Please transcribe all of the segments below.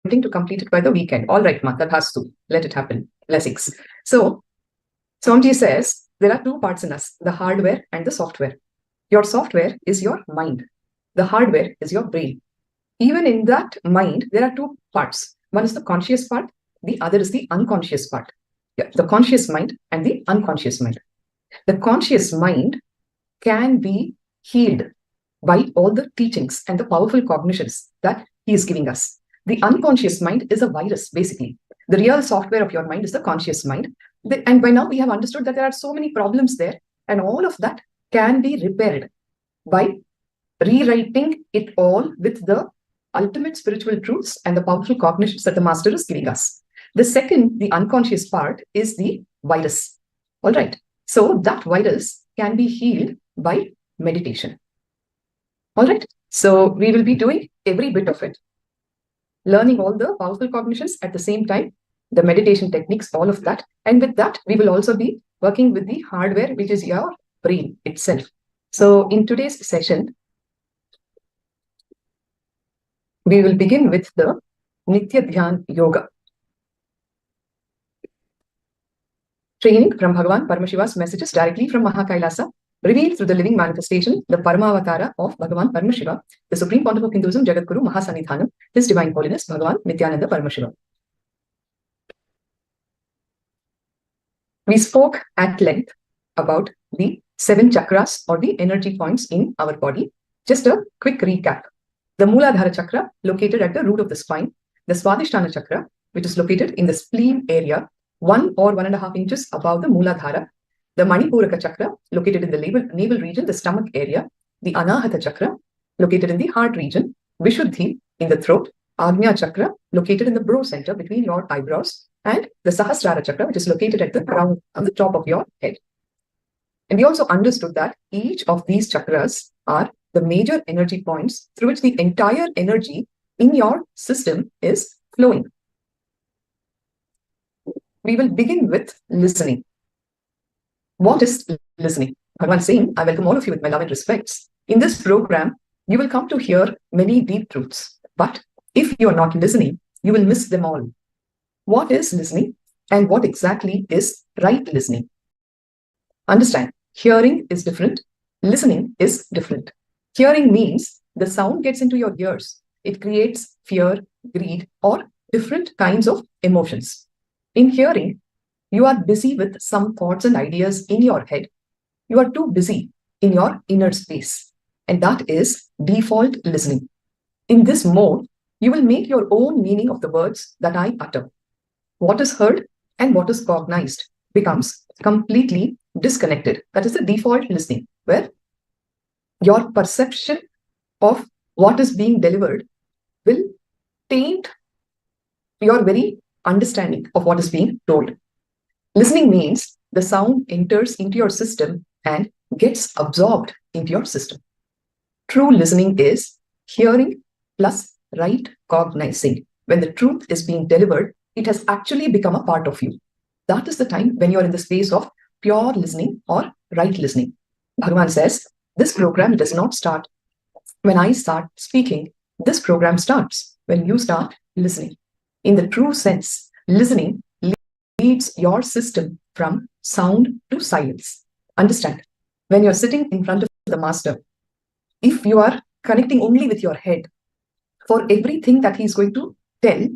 attempting to complete it by the weekend. All right, Ma, Tadhastu. Let it happen. Blessings. So, Swamiji says, there are two parts in us, the hardware and the software. Your software is your mind. The hardware is your brain. Even in that mind, there are two parts. One is the conscious part. The other is the unconscious part. Yeah, the conscious mind and the unconscious mind. The conscious mind can be healed by all the teachings and the powerful cognitions that he is giving us. The unconscious mind is a virus, basically. The real software of your mind is the conscious mind. And by now we have understood that there are so many problems there, and all of that can be repaired by rewriting it all with the ultimate spiritual truths and the powerful cognitions that the master is giving us. The second, the unconscious part, is the virus. All right. So that virus can be healed by meditation. All right. So we will be doing every bit of it, learning all the powerful cognitions at the same time, the meditation techniques, all of that. And with that, we will also be working with the hardware, which is your brain itself. So in today's session, we will begin with the Nithyananda Yoga. Training from Bhagavan Paramashiva's messages directly from Kailasa, revealed through the living manifestation, the Paramavatara of Bhagavan Paramashiva, the Supreme Pontiff of Hinduism, Jagadguru Mahasanidhanam, His Divine Holiness, Bhagavan Nithyananda Paramashiva. We spoke at length about the 7 chakras or the energy points in our body. Just a quick recap. The Mooladhara chakra, located at the root of the spine. The Swadhisthana chakra, which is located in the spleen area, 1 or 1.5 inches above the Mooladhara. The Manipuraka chakra, located in the navel region, the stomach area. The Anahata chakra, located in the heart region. Vishuddhi, in the throat. Agnya chakra, located in the brow center between your eyebrows. And the Sahasrara chakra, which is located at the crown on the top of your head. And we also understood that each of these chakras are the major energy points through which the entire energy in your system is flowing. We will begin with listening. What is listening? Bhagavan is saying, I welcome all of you with my love and respects. In this program, you will come to hear many deep truths. But if you are not listening, you will miss them all. What is listening and what exactly is right listening? Understand, hearing is different. Listening is different. Hearing means the sound gets into your ears. It creates fear, greed, or different kinds of emotions. In hearing, you are busy with some thoughts and ideas in your head. You are too busy in your inner space. And that is default listening. In this mode, you will make your own meaning of the words that I utter. What is heard and what is cognized becomes completely disconnected. That is the default listening, where your perception of what is being delivered will taint your very understanding of what is being told. Listening means the sound enters into your system and gets absorbed into your system. True listening is hearing plus right cognizing. When the truth is being delivered, it has actually become a part of you. That is the time when you are in the space of pure listening or right listening. Bhagavan says, this program does not start when I start speaking. This program starts when you start listening. In the true sense, listening leads your system from sound to silence. Understand, when you're sitting in front of the master, if you are connecting only with your head for everything that he's going to tell,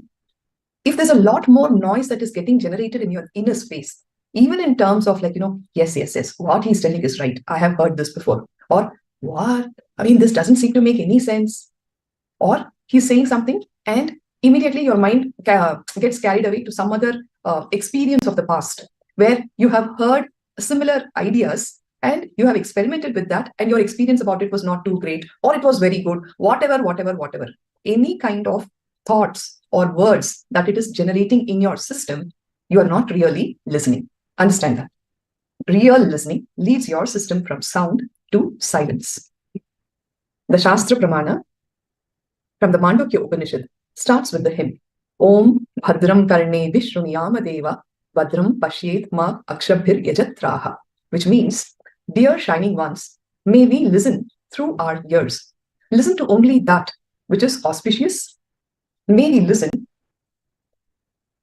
if there's a lot more noise that is getting generated in your inner space, even in terms of yes, what he's telling is right. I have heard this before. Or what? I mean, this doesn't seem to make any sense. Or he's saying something and immediately your mind gets carried away to some other experience of the past where you have heard similar ideas and you have experimented with that and your experience about it was not too great or it was very good, whatever. Any kind of thoughts or words that it is generating in your system, you are not really listening. Understand that. Real listening leads your system from sound to silence. The Shastra Pramana from the Mandukya Upanishad starts with the hymn, Om Bhadram Karne Vishruniyama Deva Bhadram Pashyet Ma Akshabhir Yajatraha, which means, dear shining ones, may we listen through our ears. Listen to only that which is auspicious. May we listen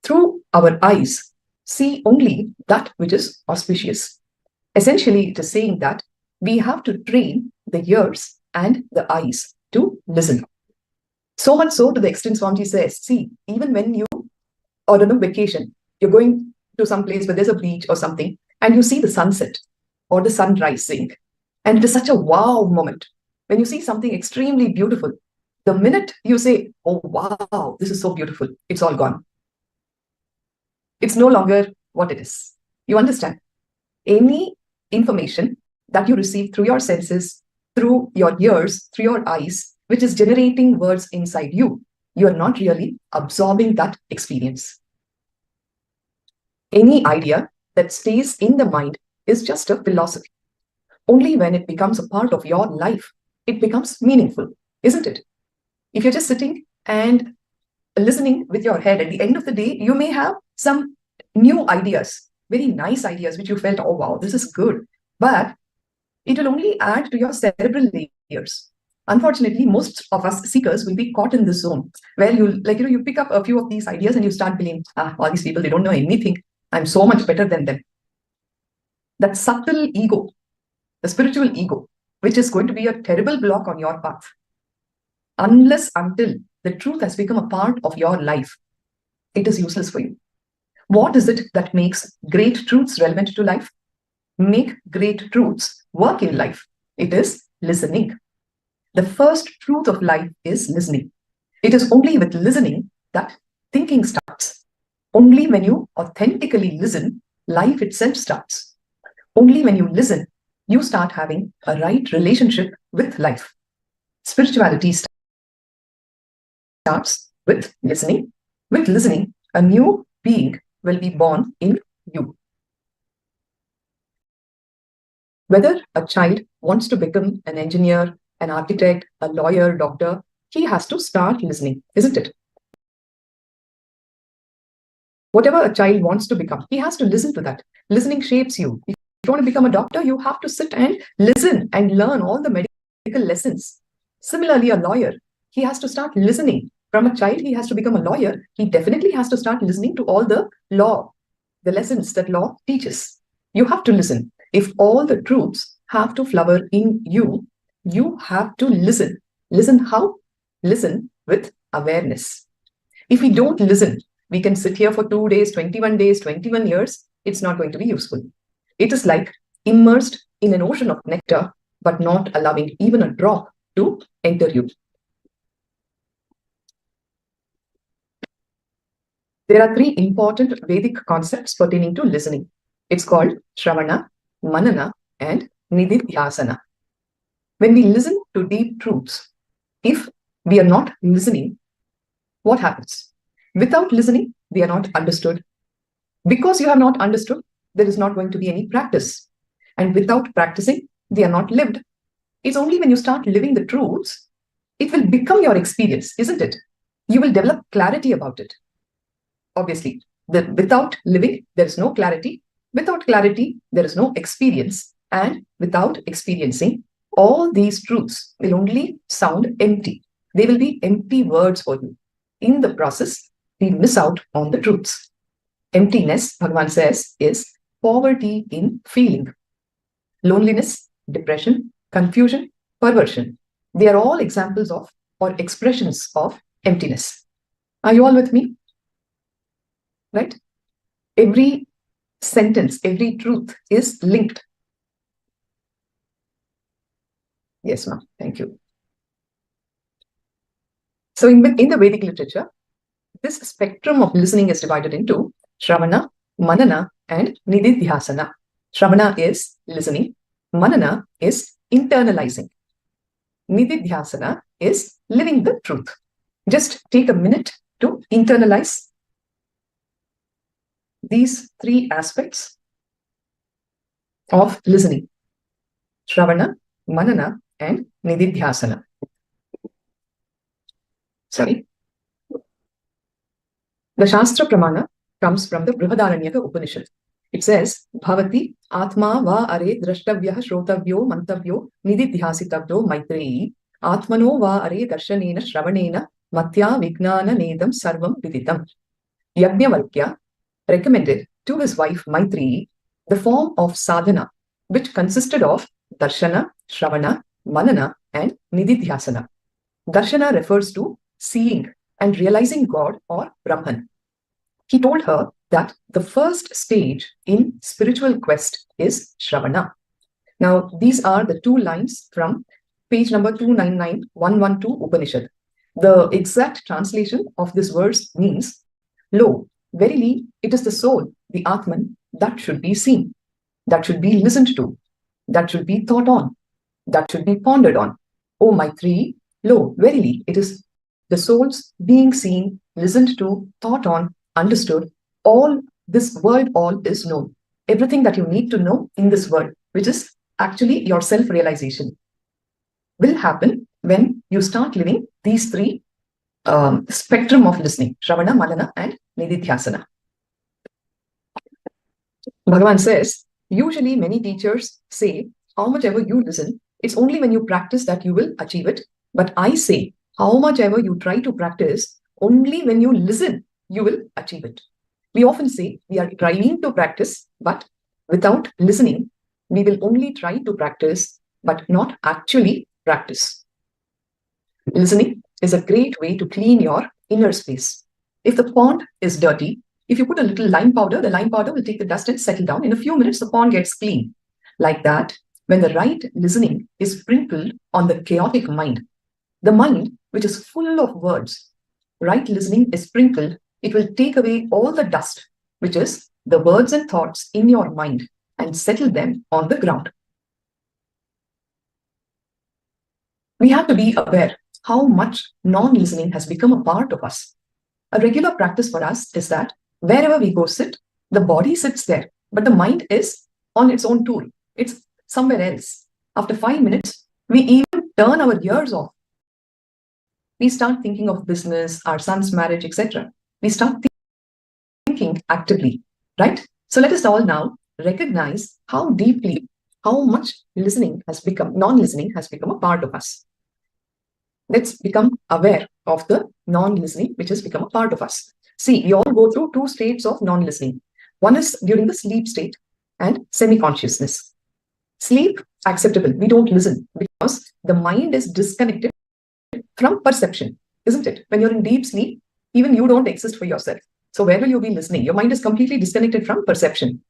through our eyes, see only that which is auspicious. Essentially, it is saying that we have to train the ears and the eyes to listen. So much so to the extent Swamiji says, see, even when you are on a vacation, you're going to some place where there's a beach or something, and you see the sunset or the sun rising, and it is such a wow moment. When you see something extremely beautiful, the minute you say, oh, wow, this is so beautiful, it's all gone. It's no longer what it is. You understand? Any information that you receive through your senses, through your ears, through your eyes, which is generating words inside you, you are not really absorbing that experience. Any idea that stays in the mind is just a philosophy. Only when it becomes a part of your life, it becomes meaningful, isn't it? If you're just sitting and listening with your head, at the end of the day, you may have some new ideas, very nice ideas, which you felt, oh, wow, this is good. But it will only add to your cerebral layers. Unfortunately, most of us seekers will be caught in this zone where you pick up a few of these ideas and you start believing, all these people, they don't know anything. I'm so much better than them. That subtle ego, the spiritual ego, which is going to be a terrible block on your path. Until the truth has become a part of your life, it is useless for you. What is it that makes great truths relevant to life? Make great truths work in life. It is listening. The first truth of life is listening. It is only with listening that thinking starts. Only when you authentically listen, life itself starts. Only when you listen, you start having a right relationship with life. Spirituality starts with listening. With listening, a new being will be born in you. Whether a child wants to become an engineer, an architect, a lawyer, doctor, he has to start listening, isn't it? Whatever a child wants to become, he has to listen to that. Listening shapes you. If you want to become a doctor, you have to sit and listen and learn all the medical lessons. Similarly, a lawyer, he has to start listening. From a child, he has to become a lawyer. He definitely has to start listening to all the law, the lessons that law teaches. You have to listen. If all the truths have to flower in you, you have to listen. Listen how? Listen with awareness. If we don't listen, we can sit here for 2 days, 21 days, 21 years. It's not going to be useful. It is like immersed in an ocean of nectar, but not allowing even a drop to enter you. There are 3 important Vedic concepts pertaining to listening. It's called Shravana, Manana, and Nididhyasana. When we listen to deep truths, if we are not listening, what happens? Without listening, we are not understood. Because you have not understood, there is not going to be any practice. And without practicing, they are not lived. It's only when you start living the truths, it will become your experience, isn't it? You will develop clarity about it. Obviously, without living, there is no clarity. Without clarity, there is no experience. And without experiencing, all these truths will only sound empty. They will be empty words for you. In the process, we miss out on the truths. Emptiness, Bhagavan says, is poverty in feeling. Loneliness, depression, confusion, perversion. They are all examples of or expressions of emptiness. Are you all with me? Right? Every sentence, every truth is linked. Yes, ma'am. Thank you. So in the Vedic literature, this spectrum of listening is divided into Shravana, Manana, and Nididhyasana. Shravana is listening. Manana is internalizing. Nididhyasana is living the truth. Just take a minute to internalize these 3 aspects of listening. Shravana, Manana, and Nididhyasana. Sorry. The Shastra Pramana comes from the Brihadaranyaka Upanishad. It says, Bhavati Atma va are drashtavya shrotavyo mantavyo nididhyasitavyo maitreyi Atmano va are darshanena shravanena matya vignana nedam sarvam viditam. Yajnavalkya recommended to his wife Maitreyi the form of sadhana, which consisted of darshana, shravana, manana, and nididhyasana. Darshana refers to seeing and realizing God or Brahman. He told her that the first stage in spiritual quest is shravana. Now, these are the 2 lines from page number 299112 Upanishad. The exact translation of this verse means, lo, verily, it is the soul, the Atman, that should be seen, that should be listened to, that should be thought on, that should be pondered on. O Maitreyi, lo, verily, it is the soul's being seen, listened to, thought on, understood. All this world, all is known. Everything that you need to know in this world, which is actually your self-realization, will happen when you start living these 3 spectrum of listening, Shravana, Manana, and Nididhyasana. Bhagavan says, usually many teachers say, how much ever you listen, it's only when you practice that you will achieve it. But I say, how much ever you try to practice, only when you listen, you will achieve it. We often say we are trying to practice, but without listening, we will only try to practice, but not actually practice. Listening is a great way to clean your inner space. If the pond is dirty, if you put a little lime powder, the lime powder will take the dust and settle down. In a few minutes, the pond gets clean. Like that, when the right listening is sprinkled on the chaotic mind, the mind which is full of words, right listening is sprinkled, it will take away all the dust, which is the words and thoughts in your mind, and settle them on the ground. We have to be aware how much non-listening has become a part of us. A regular practice for us is that wherever we go sit, the body sits there, but the mind is on its own tour. It's somewhere else. After 5 minutes, we even turn our ears off. We start thinking of business, our son's marriage, etc. We start thinking actively, right? So let us all now recognize how deeply, how much non-listening has become a part of us. Let's become aware of the non-listening which has become a part of us. See, we all go through 2 states of non-listening. One is during the sleep state and semi-consciousness. Sleep, acceptable. We don't listen because the mind is disconnected from perception, isn't it? When you're in deep sleep, even you don't exist for yourself. So where will you be listening? Your mind is completely disconnected from perception.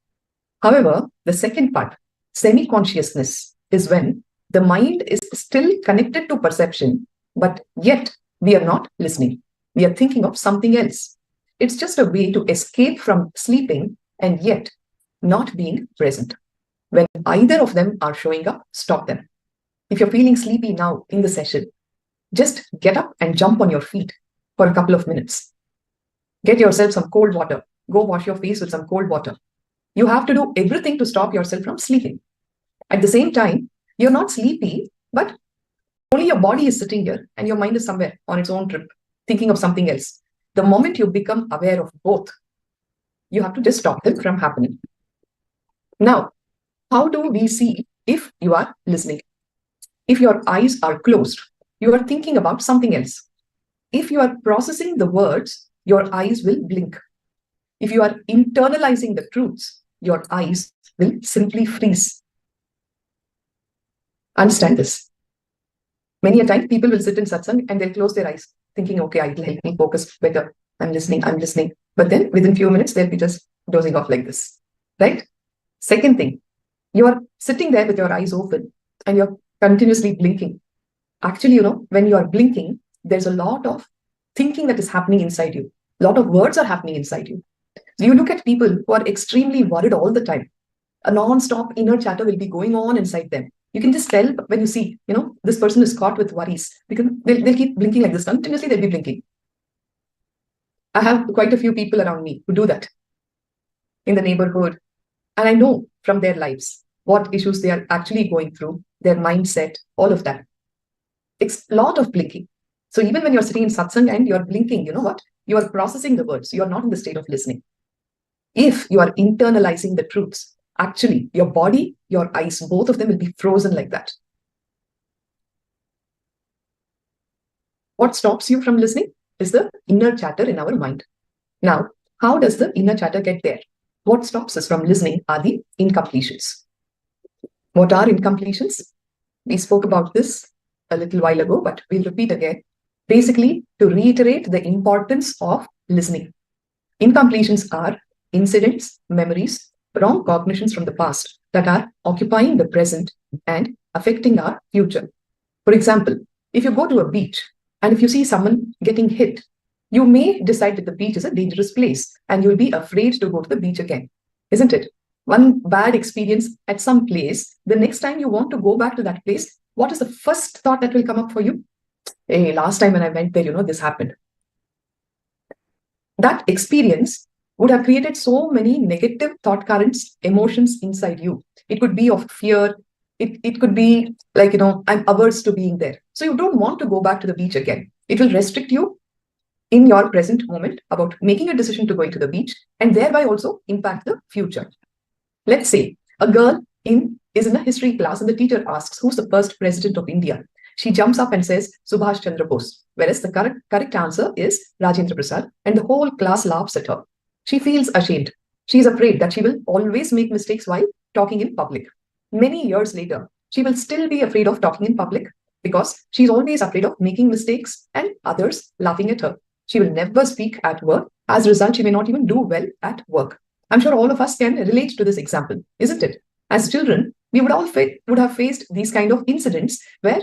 However, the second part, semi-consciousness, is when the mind is still connected to perception, but yet we are not listening. We are thinking of something else. It's just a way to escape from sleeping and yet not being present. When either of them are showing up, stop them. If you're feeling sleepy now in the session, just get up and jump on your feet for a couple of minutes. Get yourself some cold water. Go wash your face with some cold water. You have to do everything to stop yourself from sleeping. At the same time, you're not sleepy, but only your body is sitting here and your mind is somewhere on its own trip, thinking of something else. The moment you become aware of both, you have to just stop them from happening. Now, how do we see if you are listening? If your eyes are closed, you are thinking about something else. If you are processing the words, your eyes will blink. If you are internalizing the truths, your eyes will simply freeze. Understand this. Many a time, people will sit in satsang and they'll close their eyes, thinking, okay, it'll help me focus better. I'm listening. But then within few minutes, they'll be just dozing off like this, right? Second thing, you are sitting there with your eyes open and you're continuously blinking. Actually, when you are blinking, there's a lot of thinking that is happening inside you. A lot of words are happening inside you. So you look at people who are extremely worried all the time. A non-stop inner chatter will be going on inside them. You can just tell when you see, this person is caught with worries because they'll keep blinking like this. Continuously, they'll be blinking. I have quite a few people around me who do that in the neighborhood. And I know from their lives what issues they are actually going through, their mindset, all of that. It's a lot of blinking. So even when you're sitting in satsang and you're blinking, you know what? You are processing the words. You are not in the state of listening. If you are internalizing the truths, actually, your body, your eyes, both of them will be frozen like that. What stops you from listening is the inner chatter in our mind. Now, How does the inner chatter get there? What stops us from listening are the incompletions. What are incompletions? We spoke about this a little while ago, but we'll repeat again. Basically, to reiterate the importance of listening. Incompletions are incidents, memories, wrong cognitions from the past that are occupying the present and affecting our future. For example, if you go to a beach and if you see someone getting hit, you may decide that the beach is a dangerous place and you'll be afraid to go to the beach again, isn't it? One bad experience at some place, the next time you want to go back to that place, what is the first thought that will come up for you? Hey, last time when I went there, this happened. That experience would have created so many negative thought currents, emotions inside you. It could be of fear. It could be like, I'm averse to being there. So you don't want to go back to the beach again. It will restrict you in your present moment about making a decision to go into the beach and thereby also impact the future. Let's say a girl is in a history class and the teacher asks, who's the first president of India? She jumps up and says, Subhash Chandra Bose, whereas the correct answer is Rajendra Prasad, and the whole class laughs at her. She feels ashamed. She is afraid that she will always make mistakes while talking in public. Many years later, she will still be afraid of talking in public because she's always afraid of making mistakes and others laughing at her. She will never speak at work. As a result, she may not even do well at work. I'm sure all of us can relate to this example, isn't it? As children, we would have faced these kind of incidents where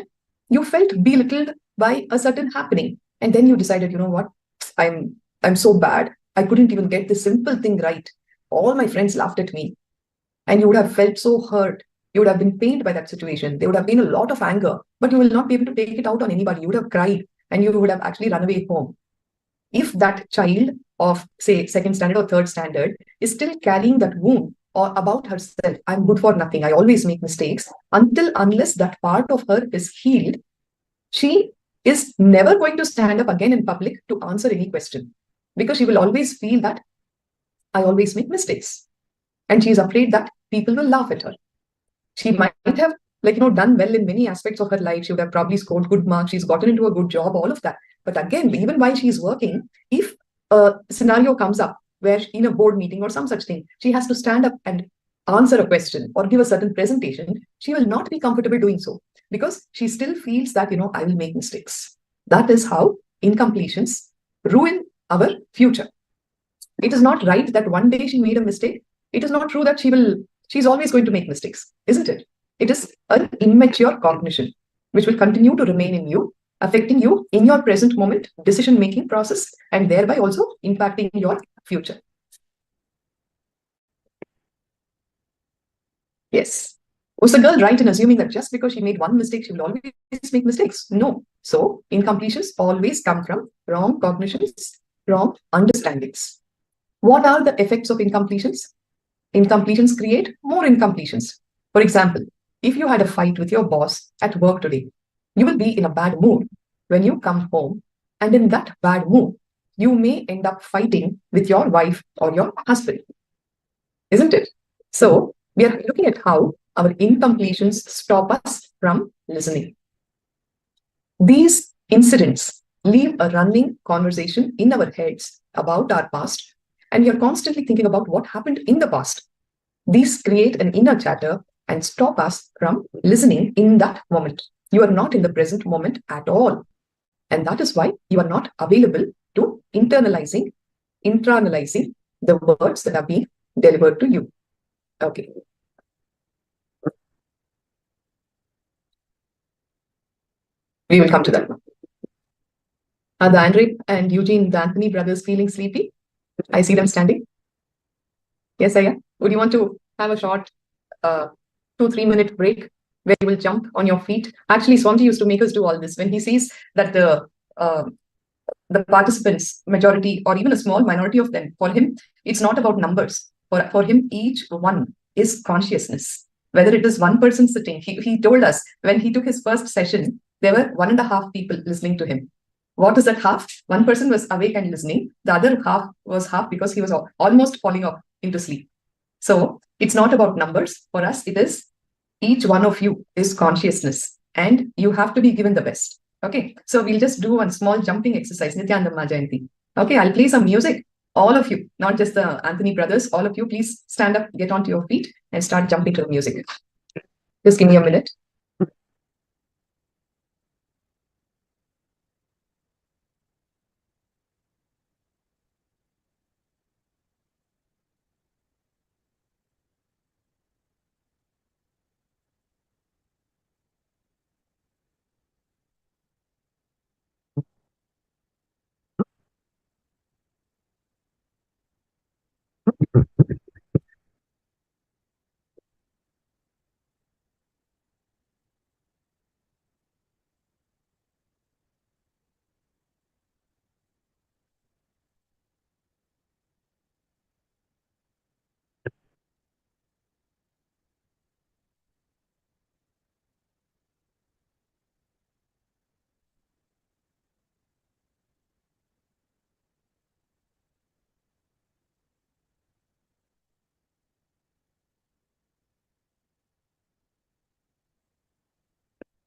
you felt belittled by a certain happening. And then you decided, you know what, I'm so bad. I couldn't even get this simple thing right. All my friends laughed at me. And you would have felt so hurt. You would have been pained by that situation. There would have been a lot of anger, but you will not be able to take it out on anybody. You would have cried and you would have actually run away home. If that child of, say, second standard or third standard is still carrying that wound or about herself, I'm good for nothing, I always make mistakes, unless that part of her is healed, she is never going to stand up again in public to answer any question because she will always feel that I always make mistakes. And she is afraid that people will laugh at her. She might have done well in many aspects of her life. She would have probably scored good marks. She's gotten into a good job, all of that. But again, even while she's working, if a scenario comes up where in a board meeting or some such thing, she has to stand up and answer a question or give a certain presentation, she will not be comfortable doing so because she still feels that, I will make mistakes. That is how incompletions ruin our future. It is not right that one day she made a mistake. It is not true that she's always going to make mistakes, isn't it? It is an immature cognition, which will continue to remain in you, affecting you in your present moment, decision-making process, and thereby also impacting your future. Yes. Was the girl right in assuming that just because she made one mistake, she will always make mistakes? No. So, incompletions always come from wrong cognitions, wrong understandings. What are the effects of incompletions? Incompletions create more incompletions. For example, if you had a fight with your boss at work today, you will be in a bad mood when you come home. And in that bad mood, you may end up fighting with your wife or your husband. Isn't it? So, we are looking at how our incompletions stop us from listening. These incidents leave a running conversation in our heads about our past, and we are constantly thinking about what happened in the past. These create an inner chatter and stop us from listening in that moment. You are not in the present moment at all. And that is why you are not available to internalizing the words that are being delivered to you. Okay. We will come to that. Are the Andre and Eugene, the Anthony brothers, feeling sleepy? I see them standing. Yes, Aya. Would you want to have a short 2-3 minute break where you will jump on your feet? Actually, Swanti used to make us do all this. When he sees that the participants, majority or even a small minority of them, for him, it's not about numbers. For him, each one is consciousness. Whether it is one person sitting, he told us when he took his first session, there were 1.5 people listening to him. What is that half? One person was awake and listening. The other half was half because he was almost falling off into sleep. So it's not about numbers. For us, it is each one of you is consciousness and you have to be given the best. Okay, so we'll just do one small jumping exercise. Nithyananda Jayanti. Okay, I'll play some music all of you, not just the Anthony brothers, all of you, please stand up, get onto your feet, and start jumping to the music. Just give me a minute.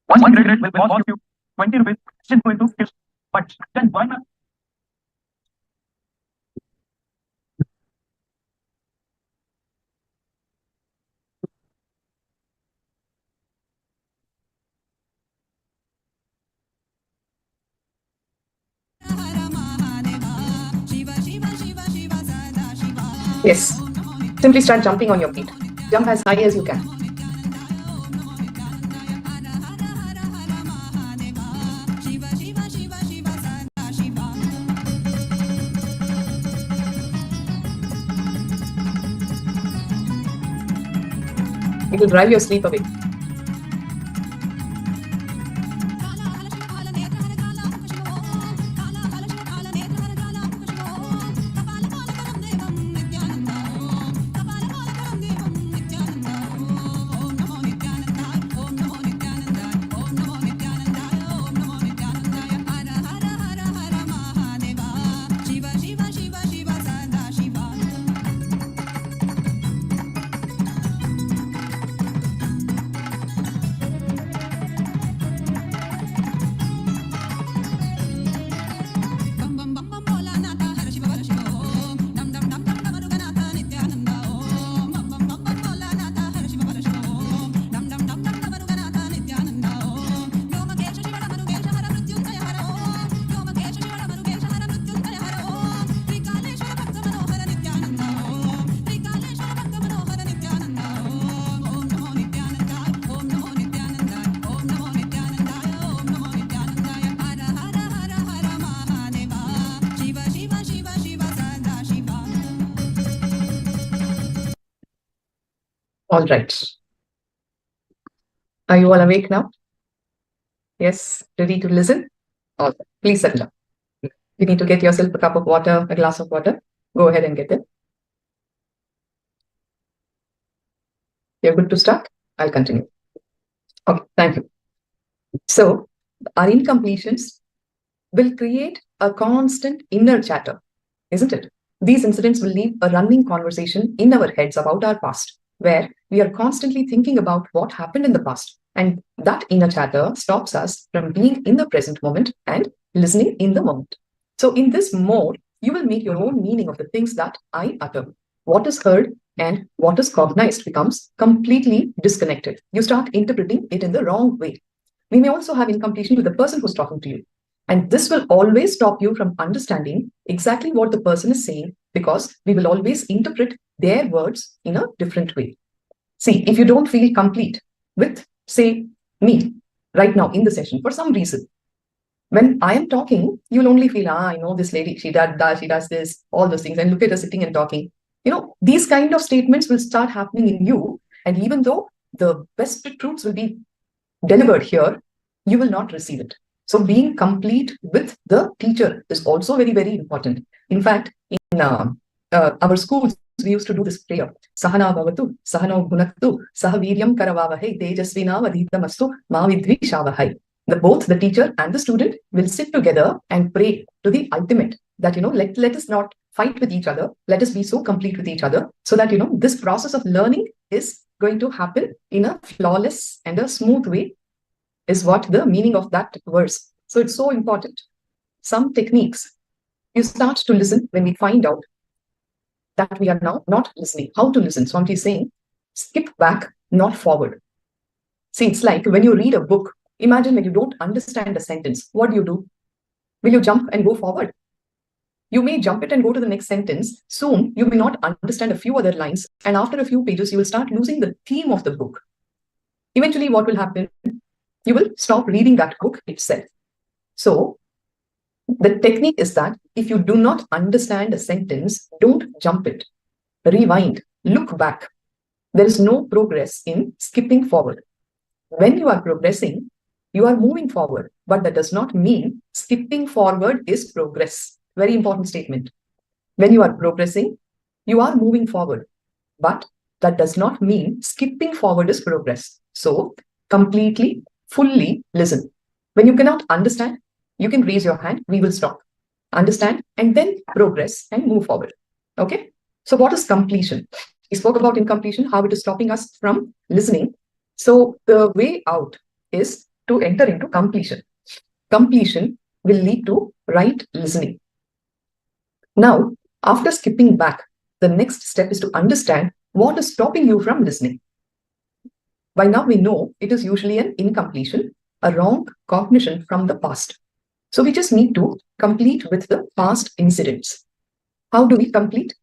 One credit will cost you 20 rupees. Simple to skills. But then why not? Yes. Simply start jumping on your feet. Jump as high as you can. It will drive your sleep away. All right. Are you all awake now? Yes, ready to listen? All right. Please settle down. You need to get yourself a cup of water, a glass of water. Go ahead and get it. You're good to start? I'll continue. Okay, thank you. So, our incompletions will create a constant inner chatter, isn't it? These incidents will leave a running conversation in our heads about our past, where we are constantly thinking about what happened in the past. And that inner chatter stops us from being in the present moment and listening in the moment. So in this mode, you will make your own meaning of the things that I utter. What is heard and what is cognized becomes completely disconnected. You start interpreting it in the wrong way. We may also have incompletion with the person who's talking to you. And this will always stop you from understanding exactly what the person is saying, because we will always interpret their words in a different way. See, if you don't feel complete with, say, me right now in the session for some reason, when I am talking, you'll only feel, I know this lady, she does this, all those things, and look at her sitting and talking. These kind of statements will start happening in you. And even though the best truths will be delivered here, you will not receive it. So being complete with the teacher is also very, very important. In fact, in our schools, we used to do this prayer. Sahana bhavatu, sahano bhunaktu, sahaviryam karavavahay, tejasvina vadhitamastu, ma vidvishavahai. Both the teacher and the student will sit together and pray to the ultimate that, let us not fight with each other. Let us be so complete with each other so that, this process of learning is going to happen in a flawless and a smooth way, is what the meaning of that verse. So it's so important. Some techniques, you start to listen when we find out that we are now not listening. How to listen? Swamiji is saying, skip back, not forward. See, it's like when you read a book, imagine when you don't understand a sentence, what do? Will you jump and go forward? You may jump it and go to the next sentence. Soon, you may not understand a few other lines. And after a few pages, you will start losing the theme of the book. Eventually, what will happen? You will stop reading that book itself. So, the technique is that if you do not understand a sentence, don't jump it. Rewind, look back. There is no progress in skipping forward. When you are progressing, you are moving forward, but that does not mean skipping forward is progress. Very important statement. When you are progressing, you are moving forward, but that does not mean skipping forward is progress. So, completely, fully listen. When you cannot understand, you can raise your hand, we will stop. Understand, and then progress and move forward. Okay? So, what is completion? We spoke about incompletion, how it is stopping us from listening. So, the way out is to enter into completion. Completion will lead to right listening. Now, after skipping back, the next step is to understand what is stopping you from listening. By now, we know it is usually an incompletion, a wrong cognition from the past. So we just need to complete with the past incidents. How do we complete?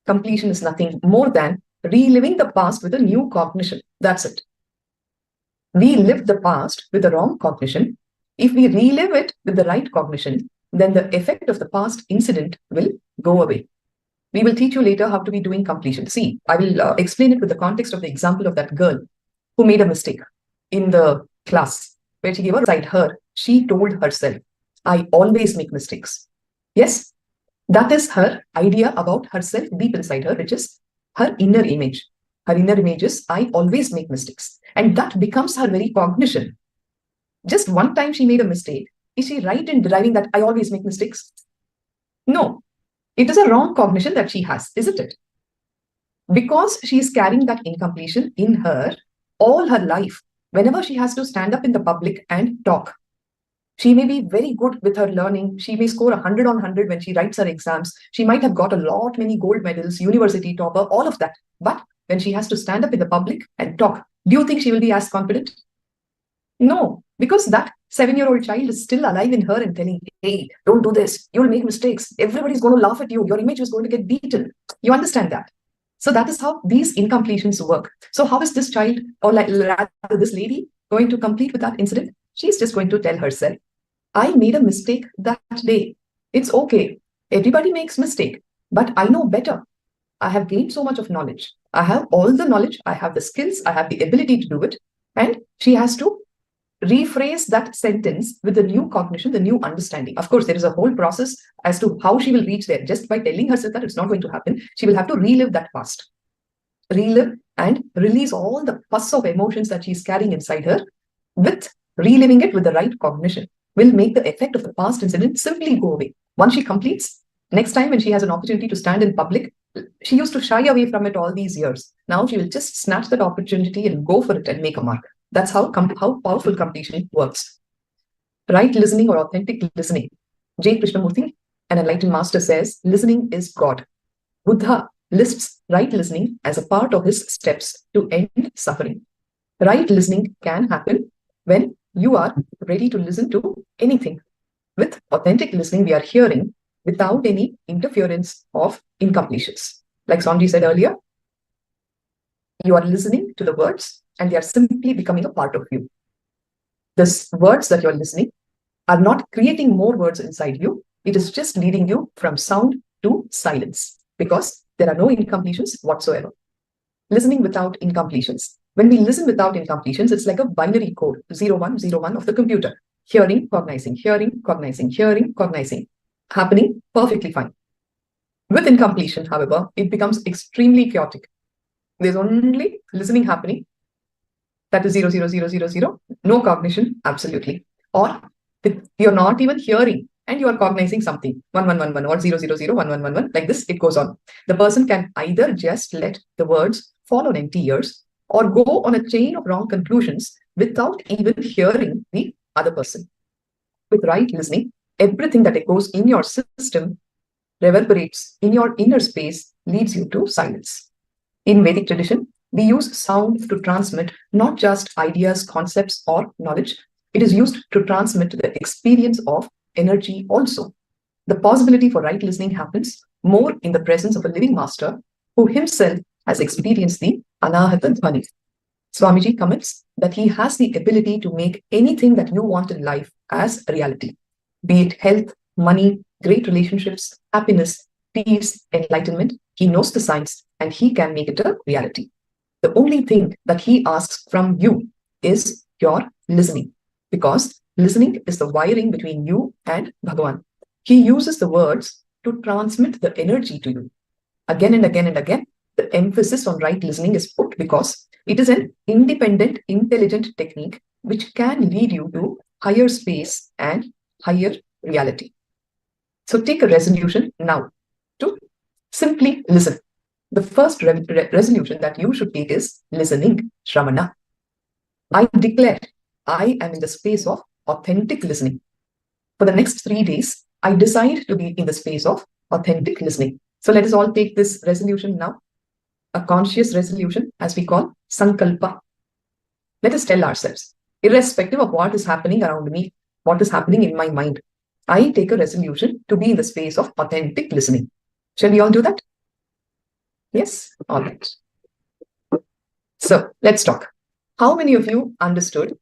Completion is nothing more than reliving the past with a new cognition. That's it. We lived the past with the wrong cognition. If we relive it with the right cognition, then the effect of the past incident will go away. We will teach you later how to be doing completion. See, I will explain it with the context of the example of that girl who made a mistake in the class where she gave aside her. She told herself, I always make mistakes. Yes, that is her idea about herself deep inside her, which is her inner image. Her inner image is, I always make mistakes. And that becomes her very cognition. Just one time she made a mistake. Is she right in deriving that I always make mistakes? No. It is a wrong cognition that she has, isn't it? Because she is carrying that incompletion in her all her life. Whenever she has to stand up in the public and talk, she may be very good with her learning. She may score 100 on 100 when she writes her exams. She might have got many gold medals, university topper, all of that. But when she has to stand up in the public and talk, do you think she will be as confident? No, because that 7-year-old child is still alive in her and telling, hey, don't do this. You'll make mistakes. Everybody's going to laugh at you. Your image is going to get beaten. You understand that? So that is how these incompletions work. So how is this child, or rather this lady, going to complete with that incident? She's just going to tell herself, I made a mistake that day. It's okay. Everybody makes mistake, but I know better. I have gained so much of knowledge. I have all the knowledge. I have the skills. I have the ability to do it. And she has to rephrase that sentence with the new cognition, the new understanding. Of course, there is a whole process as to how she will reach there. Just by telling herself that it's not going to happen, she will have to relive that past. Relive and release all the pus of emotions that she's carrying inside her. With reliving it with the right cognition will make the effect of the past incident simply go away. Once she completes, next time when she has an opportunity to stand in public, she used to shy away from it all these years. Now she will just snatch that opportunity and go for it and make a mark. That's how powerful completion works. Right listening or authentic listening. J. Krishnamurti, an enlightened master, says, listening is God. Buddha lists right listening as a part of his steps to end suffering. Right listening can happen when you are ready to listen to anything. With authentic listening, we are hearing without any interference of incompletions. Like Swamiji said earlier, you are listening to the words and they are simply becoming a part of you. The words that you're listening are not creating more words inside you. It is just leading you from sound to silence because there are no incompletions whatsoever. Listening without incompletions. When we listen without incompletions, it's like a binary code, 0101 of the computer. Hearing, cognizing, hearing, cognizing, hearing, cognizing. Happening perfectly fine. With incompletion, however, it becomes extremely chaotic. There's only listening happening. That is 00000. No cognition, absolutely. Or you're not even hearing and you are cognizing something. 1111 or 0001111. Like this, it goes on. The person can either just let the words fall on empty ears or go on a chain of wrong conclusions without even hearing the other person. With right listening, everything that echoes in your system reverberates in your inner space leads you to silence. In Vedic tradition, we use sound to transmit not just ideas, concepts, or knowledge. It is used to transmit the experience of energy also. The possibility for right listening happens more in the presence of a living master who himself has experienced the Anahata Dhvani. Swamiji comments that he has the ability to make anything that you want in life as a reality, be it health, money, great relationships, happiness, peace, enlightenment. He knows the science and he can make it a reality. The only thing that he asks from you is your listening, because listening is the wiring between you and Bhagavan. He uses the words to transmit the energy to you. Again and again and again, the emphasis on right listening is put because it is an independent, intelligent technique which can lead you to higher space and higher reality. So take a resolution now to simply listen. The first resolution that you should take is listening, Shravana. I declare I am in the space of authentic listening. For the next 3 days, I decide to be in the space of authentic listening. So let us all take this resolution now, a conscious resolution, as we call Sankalpa. Let us tell ourselves, irrespective of what is happening around me, what is happening in my mind, I take a resolution to be in the space of authentic listening. Shall we all do that? Yes? All right. So let's talk. How many of you understood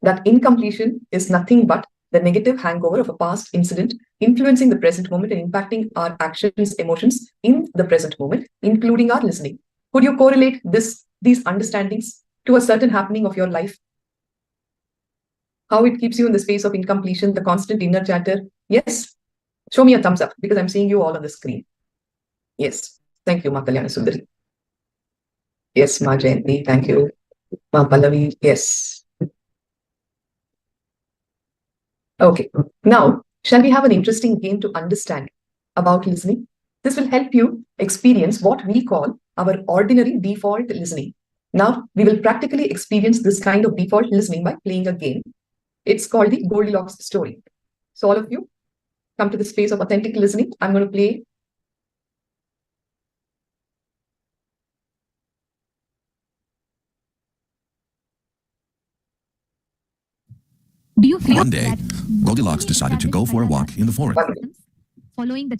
that incompletion is nothing but the negative hangover of a past incident influencing the present moment and impacting our actions, emotions in the present moment, including our listening? Could you correlate these understandings to a certain happening of your life? How it keeps you in the space of incompletion, the constant inner chatter? Yes? Show me a thumbs up because I'm seeing you all on the screen. Yes. Thank you, Ma Kalyana Sundari. Yes, Ma Jayanti. Thank you. Ma Pallavi. Yes. Okay. Now, shall we have an interesting game to understand about listening? This will help you experience what we call our ordinary default listening. Now, we will practically experience this kind of default listening by playing a game. It's called the Goldilocks story. So all of you, come to the space of authentic listening. I'm going to play. Do you feel One day, that Goldilocks decided to go for a walk in the forest. following the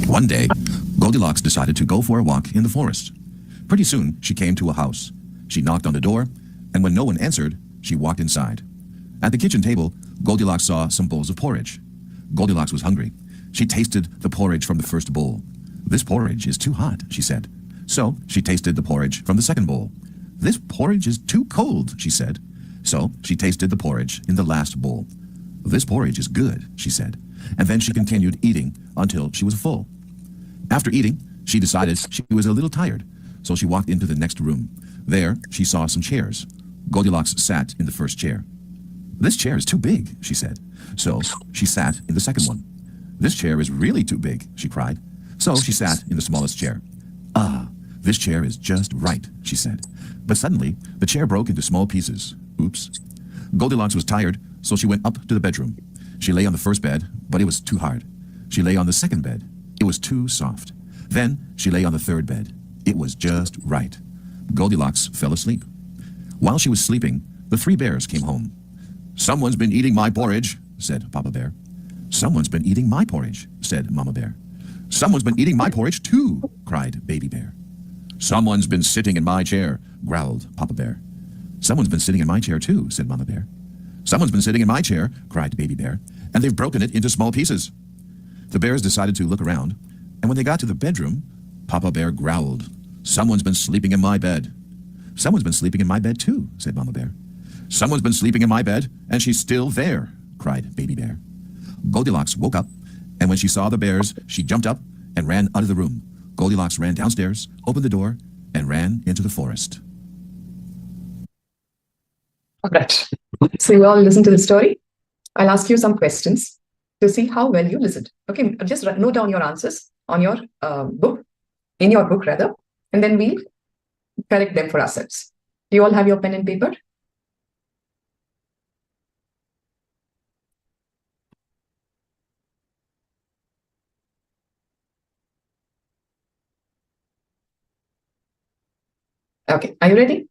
One day, Goldilocks decided to go for a walk in the forest. Pretty soon, she came to a house. She knocked on the door, and when no one answered, she walked inside. At the kitchen table, Goldilocks saw some bowls of porridge. Goldilocks was hungry. She tasted the porridge from the first bowl. "This porridge is too hot," she said. So she tasted the porridge from the second bowl. "This porridge is too cold," she said. So she tasted the porridge in the last bowl. "This porridge is good," she said. And then she continued eating until she was full. After eating, she decided she was a little tired, so she walked into the next room. There, she saw some chairs. Goldilocks sat in the first chair. "This chair is too big," she said. So she sat in the second one. "This chair is really too big," she cried. So she sat in the smallest chair. "Ah, this chair is just right," she said. But suddenly, the chair broke into small pieces. Oops. Goldilocks was tired, so she went up to the bedroom. She lay on the first bed, but it was too hard. She lay on the second bed. It was too soft. Then she lay on the third bed. It was just right. Goldilocks fell asleep. While she was sleeping, the three bears came home. "Someone's been eating my porridge," said Papa Bear. "Someone's been eating my porridge," said Mama Bear. "Someone's been eating my porridge too," cried Baby Bear. "Someone's been sitting in my chair," growled Papa Bear. "Someone's been sitting in my chair too," said Mama Bear. "Someone's been sitting in my chair," cried Baby Bear, "and they've broken it into small pieces." The bears decided to look around, and when they got to the bedroom, Papa Bear growled, "Someone's been sleeping in my bed." "Someone's been sleeping in my bed too," said Mama Bear. Someone's been sleeping in my bed, and she's still there, cried Baby Bear. Goldilocks woke up, and when she saw the bears, she jumped up and ran out of the room. Goldilocks ran downstairs, opened the door, and ran into the forest. All right. So you all listen to the story. I'll ask you some questions to see how well you listened. Okay, just note down your answers on your book, in your book rather, and then we'll correct them for ourselves. Do you all have your pen and paper? Okay, are you ready?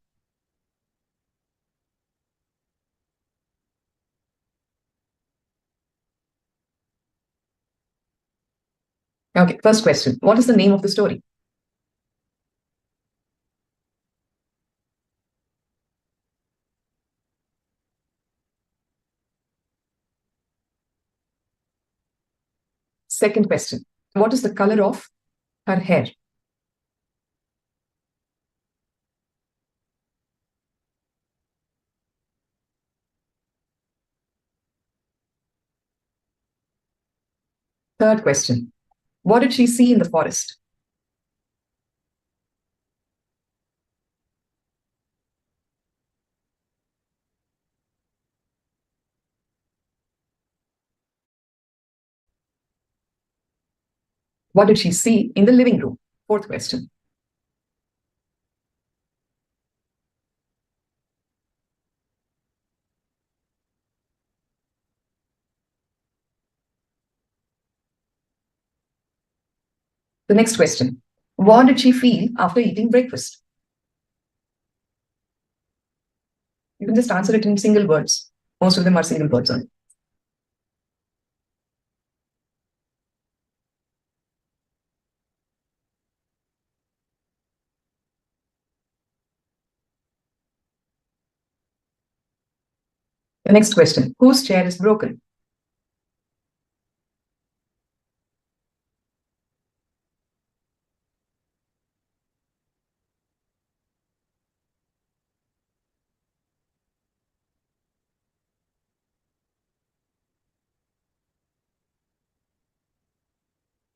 Okay, first question. What is the name of the story? Second question. What is the color of her hair? Third question. What did she see in the forest? What did she see in the living room? Fourth question. The next question. What did she feel after eating breakfast? You can just answer it in single words. Most of them are single words only. The next question. Whose chair is broken?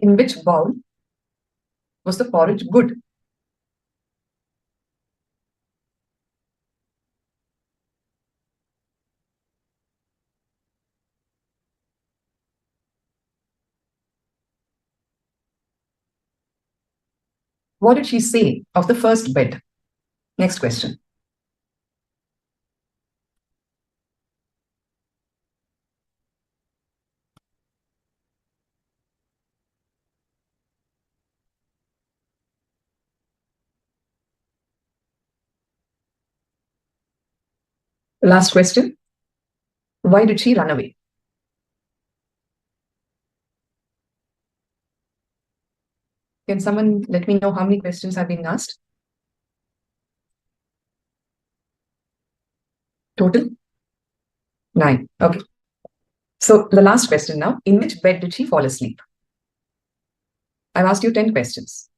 In which bowl was the porridge good? What did she say of the first bed? Next question. The last question. Why did she run away? Can someone let me know how many questions have been asked? Total? 9. Okay. So the last question now. In which bed did she fall asleep? I've asked you 10 questions.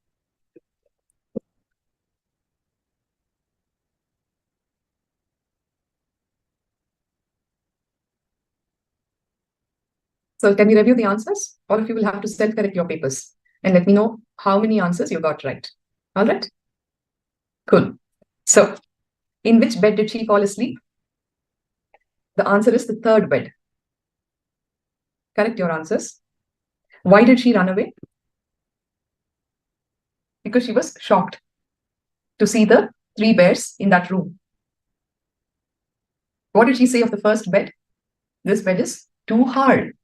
So can we review the answers? All of you will have to self-correct your papers and let me know how many answers you got right. All right? Cool. So in which bed did she fall asleep? The answer is the third bed. Correct your answers. Why did she run away? Because she was shocked to see the 3 bears in that room. What did she say of the first bed? This bed is too hard.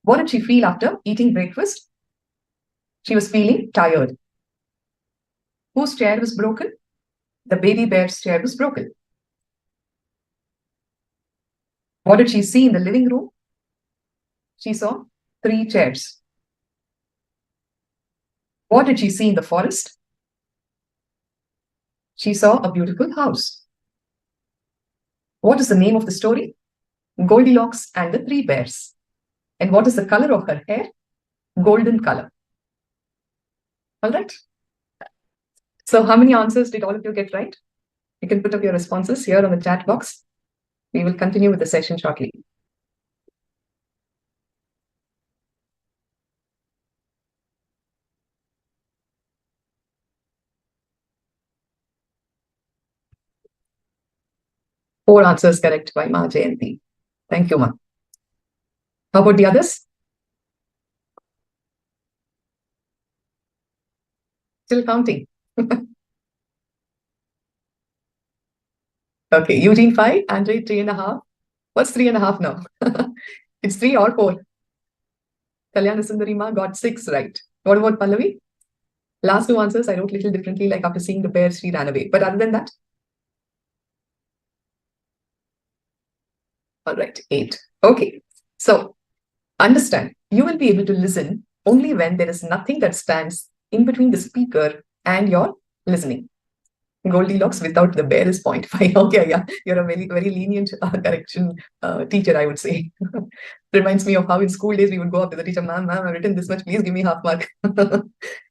What did she feel after eating breakfast? She was feeling tired. Whose chair was broken? The baby bear's chair was broken. What did she see in the living room? She saw 3 chairs. What did she see in the forest? She saw a beautiful house. What is the name of the story? Goldilocks and the 3 bears. And what is the color of her hair? Golden color. All right. So how many answers did all of you get right? You can put up your responses here on the chat box. We will continue with the session shortly. Four answers correct by Ma Jayanti. Thank you, Ma. How about the others? Still counting. Okay, Eugene 5, Andre 3.5. What's 3.5 now? It's 3 or 4. Kalyana Sundari Ma got 6 right. What about Pallavi? Last 2 answers I wrote a little differently, like after seeing the bear, she ran away. But other than that, all right, 8. Okay, so understand, you will be able to listen only when there is nothing that stands in between the speaker and your listening. Goldilocks without the bear is 0.5. Okay, yeah, you're a very, very lenient correction teacher, I would say. Reminds me of how in school days we would go up to the teacher, ma'am, I've written this much, please give me half mark.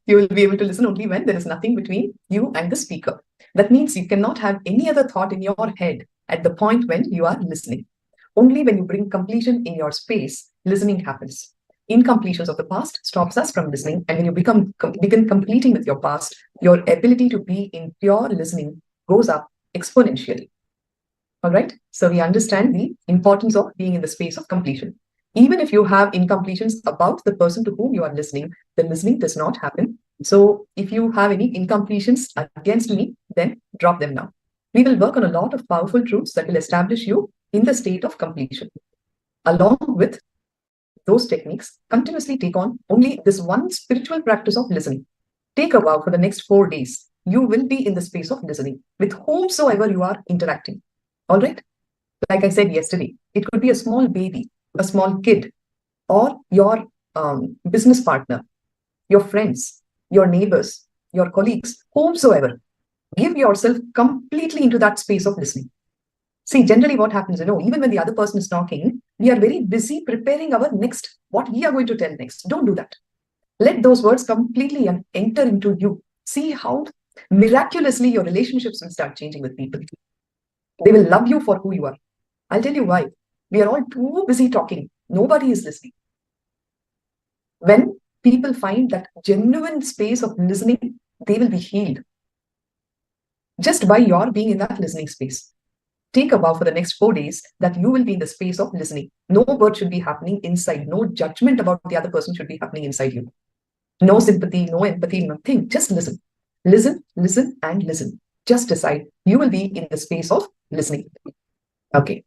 You will be able to listen only when there is nothing between you and the speaker. That means you cannot have any other thought in your head at the point when you are listening. Only when you bring completion in your space, listening happens. Incompletions of the past stops us from listening, and when you begin completing with your past, your ability to be in pure listening goes up exponentially. All right, so we understand the importance of being in the space of completion. Even if you have incompletions about the person to whom you are listening, the listening does not happen. So if you have any incompletions against me, then drop them now. We will work on a lot of powerful truths that will establish you in the state of completion. Along with those techniques, continuously take on only this one spiritual practice of listening. Take a vow for the next 4 days. You will be in the space of listening with whomsoever you are interacting. All right? Like I said yesterday, it could be a small baby, a small kid, or your business partner, your friends, your neighbors, your colleagues, whomsoever. Give yourself completely into that space of listening. See, generally what happens, even when the other person is talking, we are very busy preparing our next, what we are going to tell next. Don't do that. Let those words completely enter into you. See how miraculously your relationships will start changing with people. They will love you for who you are. I'll tell you why. We are all too busy talking. Nobody is listening. When people find that genuine space of listening, they will be healed. Just by your being in that listening space. Take a vow for the next 4 days that you will be in the space of listening. No word should be happening inside. No judgment about the other person should be happening inside you. No sympathy, no empathy, nothing. Just listen. Listen, listen, and listen. Just decide you will be in the space of listening. Okay.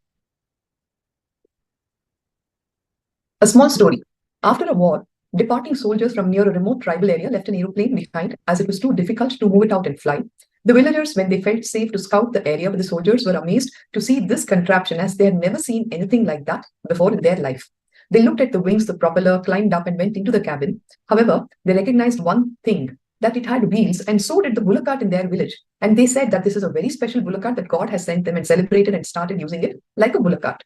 A small story. After a war, departing soldiers from near a remote tribal area left an aeroplane behind as it was too difficult to move it out and fly. The villagers, when they felt safe to scout the area with the soldiers, were amazed to see this contraption as they had never seen anything like that before in their life. They looked at the wings, the propeller, climbed up and went into the cabin. However, they recognized one thing, that it had wheels, and so did the bullock cart in their village. And they said that this is a very special bullock cart that God has sent them, and celebrated and started using it like a bullock cart.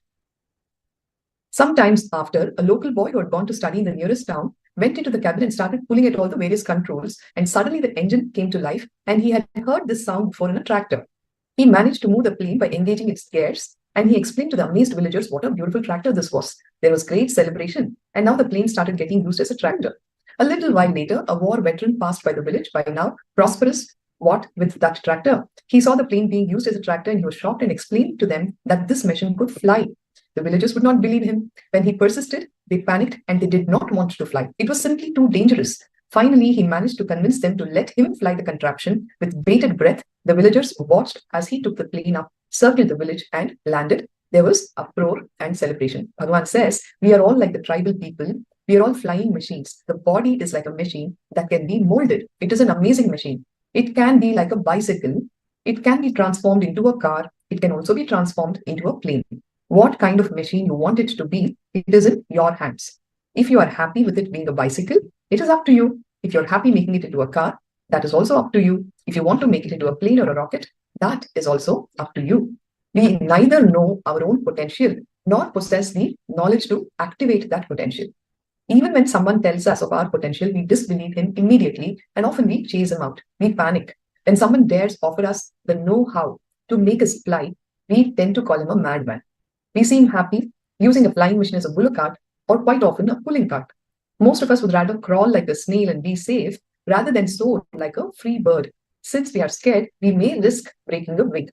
Sometimes after, a local boy who had gone to study in the nearest town went into the cabin and started pulling at all the various controls, and suddenly the engine came to life, and he had heard this sound before in a tractor. He managed to move the plane by engaging its gears, and he explained to the amazed villagers what a beautiful tractor this was. There was great celebration, and now the plane started getting used as a tractor. A little while later, a war veteran passed by the village, by now prosperous, with that tractor. He saw the plane being used as a tractor, and he was shocked and explained to them that this machine could fly. The villagers would not believe him. When he persisted, they panicked and they did not want to fly. It was simply too dangerous. Finally, he managed to convince them to let him fly the contraption. With bated breath, the villagers watched as he took the plane up, circled the village, and landed. There was uproar and celebration. Bhagavan says, we are all like the tribal people. We are all flying machines. The body is like a machine that can be molded. It is an amazing machine. It can be like a bicycle. It can be transformed into a car. It can also be transformed into a plane. What kind of machine you want it to be, it is in your hands. If you are happy with it being a bicycle, it is up to you. If you're happy making it into a car, that is also up to you. If you want to make it into a plane or a rocket, that is also up to you. We neither know our own potential nor possess the knowledge to activate that potential. Even when someone tells us of our potential, we disbelieve him immediately, and often we chase him out. We panic. When someone dares offer us the know-how, to make us fly, we tend to call him a madman. We seem happy using a flying machine as a bullock cart or quite often a pulling cart. Most of us would rather crawl like a snail and be safe rather than soar like a free bird. Since we are scared, we may risk breaking a wing.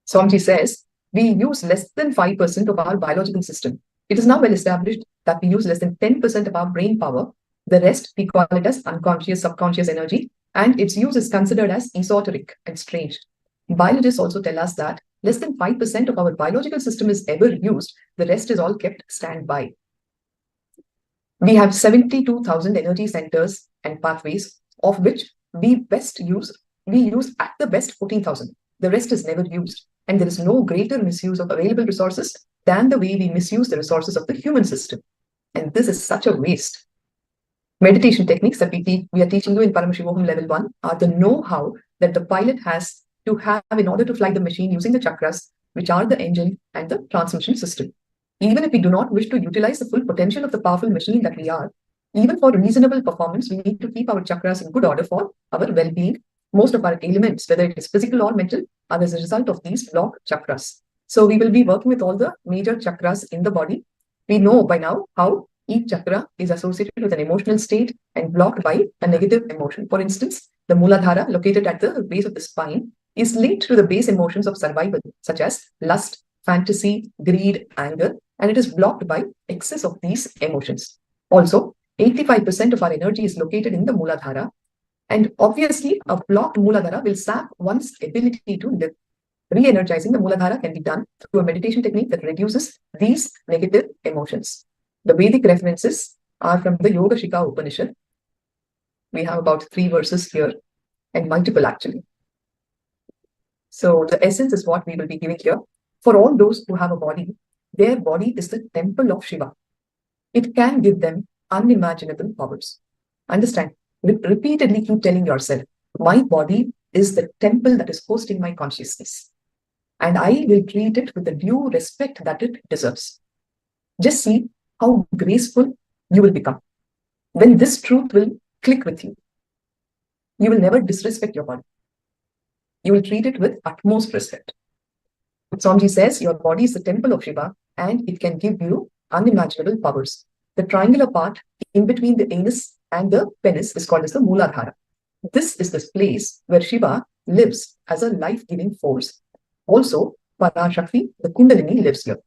Swamiji says, we use less than 5% of our biological system. It is now well established that we use less than 10% of our brain power. The rest, we call it as unconscious, subconscious energy, and its use is considered as esoteric and strange. Biologists also tell us that less than 5% of our biological system is ever used. The rest is all kept standby. We have 72,000 energy centers and pathways, of which we use at the best 14,000. The rest is never used, and there is no greater misuse of available resources than the way we misuse the resources of the human system. And this is such a waste. Meditation techniques that we are teaching you in Paramashivoham Level 1 are the know-how that the pilot has to have in order to fly the machine using the chakras, which are the engine and the transmission system. Even if we do not wish to utilize the full potential of the powerful machine that we are, even for reasonable performance, we need to keep our chakras in good order for our well-being. Most of our ailments, whether it is physical or mental, are as a result of these blocked chakras. So we will be working with all the major chakras in the body. We know by now how each chakra is associated with an emotional state and blocked by a negative emotion. For instance, the Muladhara, located at the base of the spine, is linked to the base emotions of survival, such as lust, fantasy, greed, anger, and it is blocked by excess of these emotions. Also, 85% of our energy is located in the Muladhara, and obviously, a blocked Muladhara will sap one's ability to live. Re-energizing the Muladhara can be done through a meditation technique that reduces these negative emotions. The Vedic references are from the Yoga Shikha Upanishad. We have about 3 verses here, and multiple actually. So the essence is what we will be giving here. For all those who have a body, their body is the temple of Shiva. It can give them unimaginable powers. Understand? Repeatedly keep telling yourself, my body is the temple that is hosting my consciousness, and I will treat it with the due respect that it deserves. Just see how graceful you will become. When this truth will click with you, you will never disrespect your body. You will treat it with utmost respect. Swamiji says your body is the temple of Shiva and it can give you unimaginable powers. The triangular part in between the anus and the penis is called as the Muladhara. This is the place where Shiva lives as a life-giving force. Also, Parashakti, the Kundalini, lives here.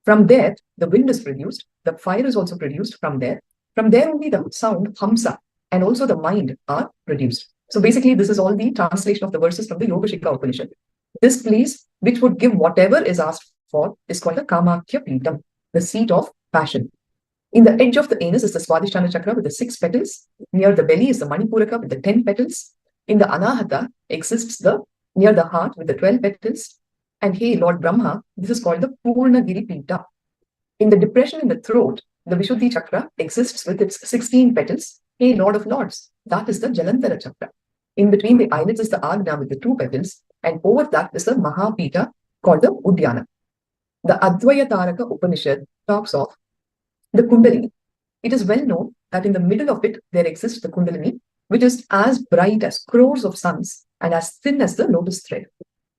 From there, the wind is produced. The fire is also produced from there. From there only the sound, Hamsa, and also the mind are produced. So basically, this is all the translation of the verses from the Yoga Shikha Upanishad. This place, which would give whatever is asked for, is called the Kamakya Pītam, the seat of passion. In the edge of the anus is the Swadhisthana Chakra with the 6 petals. Near the belly is the Manipuraka with the 10 petals. In the Anahata exists near the heart with the 12 petals. And hey, Lord Brahma, this is called the Purnagiri Pīta. In the depression in the throat, the Vishuddhi Chakra exists with its 16 petals. Hey, Lord of Lords, that is the Jalantara Chakra. In between the eyelids is the Agna with the 2 petals. And over that is the Mahapīta called the Uddiyana. The Advayataraka Upanishad talks of the Kundalini. It is well known that in the middle of it, there exists the Kundalini, which is as bright as crores of suns and as thin as the lotus thread.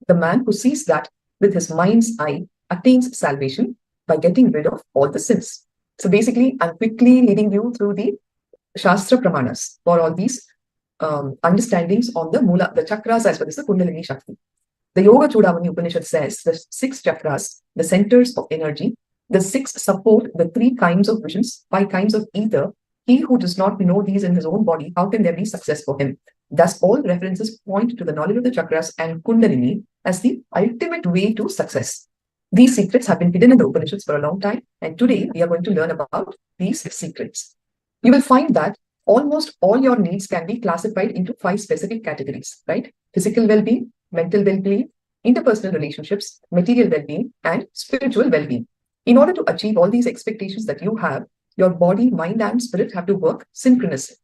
The man who sees that with his mind's eye attains salvation by getting rid of all the sins. So basically, I'm quickly leading you through the Shastra Pramanas for all these understandings on the chakras as well as the Kundalini Shakti. The Yoga Chudamani Upanishad says the 6 chakras, the centers of energy, the 6 support the 3 kinds of visions, 5 kinds of ether. He who does not know these in his own body, how can there be success for him? Thus, all references point to the knowledge of the chakras and Kundalini as the ultimate way to success. These secrets have been hidden in the Upanishads for a long time, and today we are going to learn about these secrets. You will find that almost all your needs can be classified into 5 specific categories, right? Physical well-being, mental well-being, interpersonal relationships, material well-being, and spiritual well-being. In order to achieve all these expectations that you have, your body, mind, and spirit have to work synchronously.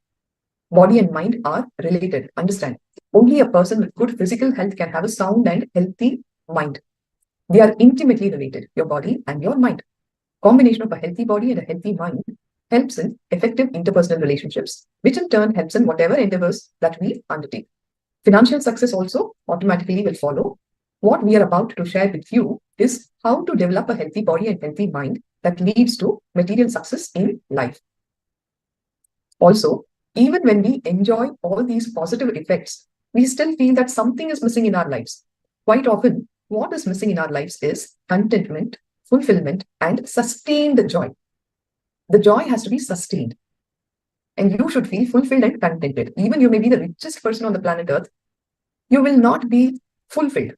Body and mind are related. Understand? Only a person with good physical health can have a sound and healthy mind. They are intimately related, your body and your mind. Combination of a healthy body and a healthy mind helps in effective interpersonal relationships, which in turn helps in whatever endeavors that we undertake. Financial success also automatically will follow. what we are about to share with you is how to develop a healthy body and healthy mind that leads to material success in life. Also, even when we enjoy all these positive effects, we still feel that something is missing in our lives. Quite often, what is missing in our lives is contentment, fulfillment, and sustained joy. The joy has to be sustained. And you should feel fulfilled and contented. Even you may be the richest person on the planet Earth, you will not be fulfilled.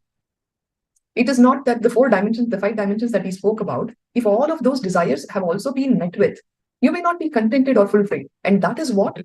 It is not that the 4 dimensions, the 5 dimensions that we spoke about, if all of those desires have also been met with, you may not be contented or fulfilled. And that is what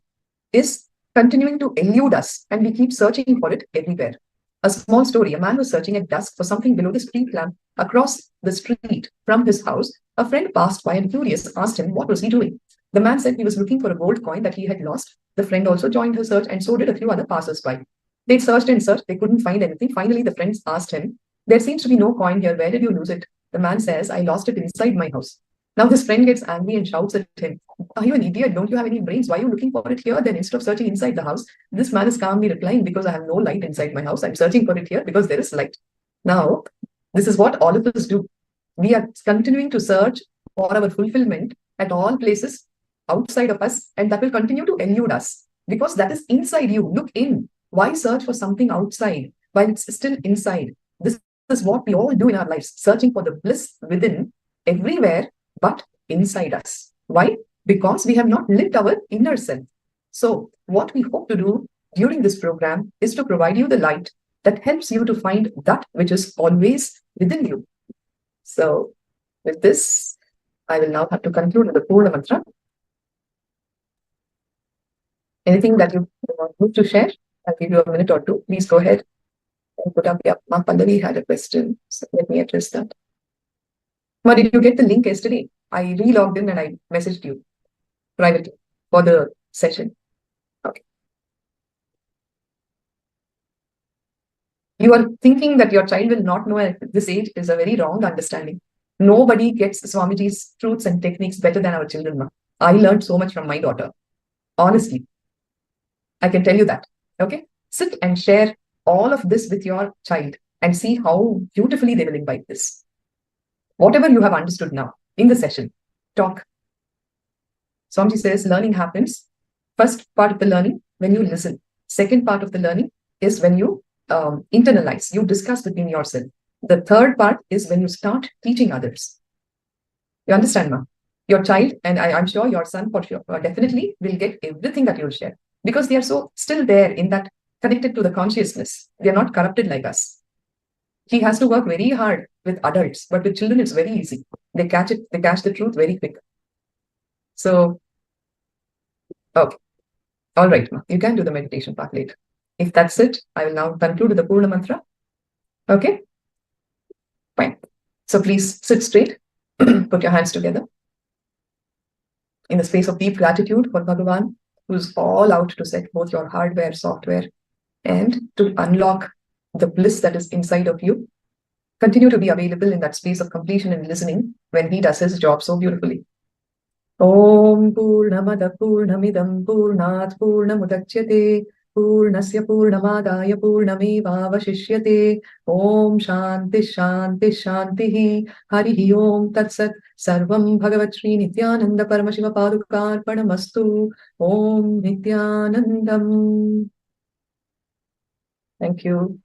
is continuing to elude us, and we keep searching for it everywhere. A small story: a man was searching at dusk for something below the street lamp. Across the street from his house, a friend passed by and, curious, asked him what was he doing. The man said he was looking for a gold coin that he had lost. The friend also joined her search, and so did a few other passers-by. They searched and searched. They couldn't find anything. Finally, the friends asked him, "There seems to be no coin here. Where did you lose it?" The man says, "I lost it inside my house." Now his friend gets angry and shouts at him, "Are you an idiot? Don't you have any brains? Why are you looking for it here then instead of searching inside the house?" This man is calmly replying, "Because I have no light inside my house. I'm searching for it here because there is light." Now, this is what all of us do. We are continuing to search for our fulfillment at all places outside of us, and that will continue to elude us because that is inside you. Look in. Why search for something outside while it's still inside? This is what we all do in our lives, searching for the bliss within, everywhere but inside us. Why? Because we have not lived our inner self. So what we hope to do during this program is to provide you the light that helps you to find that which is always within you. So with this, I will now have to conclude with the Purna Mantra. Anything that you want to share? I'll give you a minute or two. Please go ahead and put up. Yeah, Ma Pallavi had a question, so let me address that. Ma, did you get the link yesterday? I re-logged in and I messaged you privately for the session. Okay. You are thinking that your child will not know at this age is a very wrong understanding. Nobody gets Swamiji's truths and techniques better than our children, Ma. I learned so much from my daughter. Honestly, I can tell you that. Okay. Sit and share all of this with your child and see how beautifully they will imbibe this. Whatever you have understood now in the session, talk. Swamiji says learning happens. First part of the learning, when you listen. Second part of the learning is when you internalize, you discuss within yourself. The third part is when you start teaching others. You understand, Ma? Your child, and I'm sure your son for sure, definitely will get everything that you'll share because they are so still there in that connected to the consciousness. They are not corrupted like us. He has to work very hard with adults, but with children, it's very easy. They catch it, they catch the truth very quick. So, okay. All right, Ma. You can do the meditation part later. If that's it, I will now conclude with the Purna Mantra. Okay? Fine. So please sit straight. Put your hands together. In the space of deep gratitude for Bhagavan, who's all out to set both your hardware, software, and to unlock the bliss that is inside of you. Continue to be available in that space of completion and listening when he does his job so beautifully. Om Purnamada Purnamidam Purnat Purnamudachyate Purnasya Purnamadaya Purnamevavashishyate. Om Shanti Shanti Shanti Harihi Om Tatsat Sarvam Bhagavat Shri Nithyananda Paramashiva Padukarpanamastu. Om Nithyanandam. Thank you.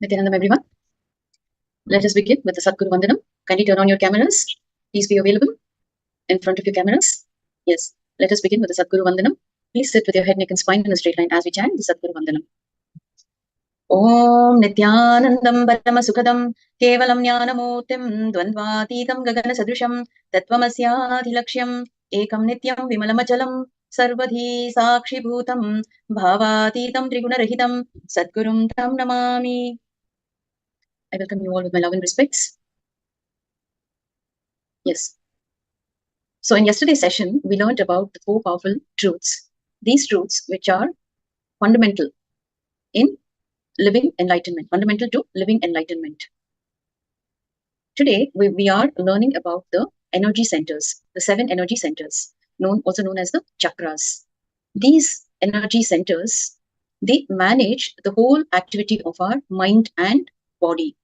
Nithyananda, everyone. Let us begin with the Sadguru Vandanam. Kindly turn on your cameras. Please be available in front of your cameras. Yes. Let us begin with the Sadguru Vandanam. Please sit with your head, neck, and spine in a straight line as we chant the Sadguru Vandanam. Om Nithyanandam Paramasukadam Kevalam Jnanamotim Dvandvatitam Gagana Sadrisham Tattvamasyaadhilaksham Ekam Nityam Vimalamachalam Sarvadhi Sakshi Bhutam Bhavatitam Trigunarahitam Sadgurum Tam Namami. I welcome you all with my love and respects. Yes. So in yesterday's session, we learned about the 4 powerful truths. These truths which are fundamental in living enlightenment, fundamental to living enlightenment. Today, we are learning about the energy centers, the 7 energy centers, also known as the chakras. These energy centers, they manage the whole activity of our mind and body.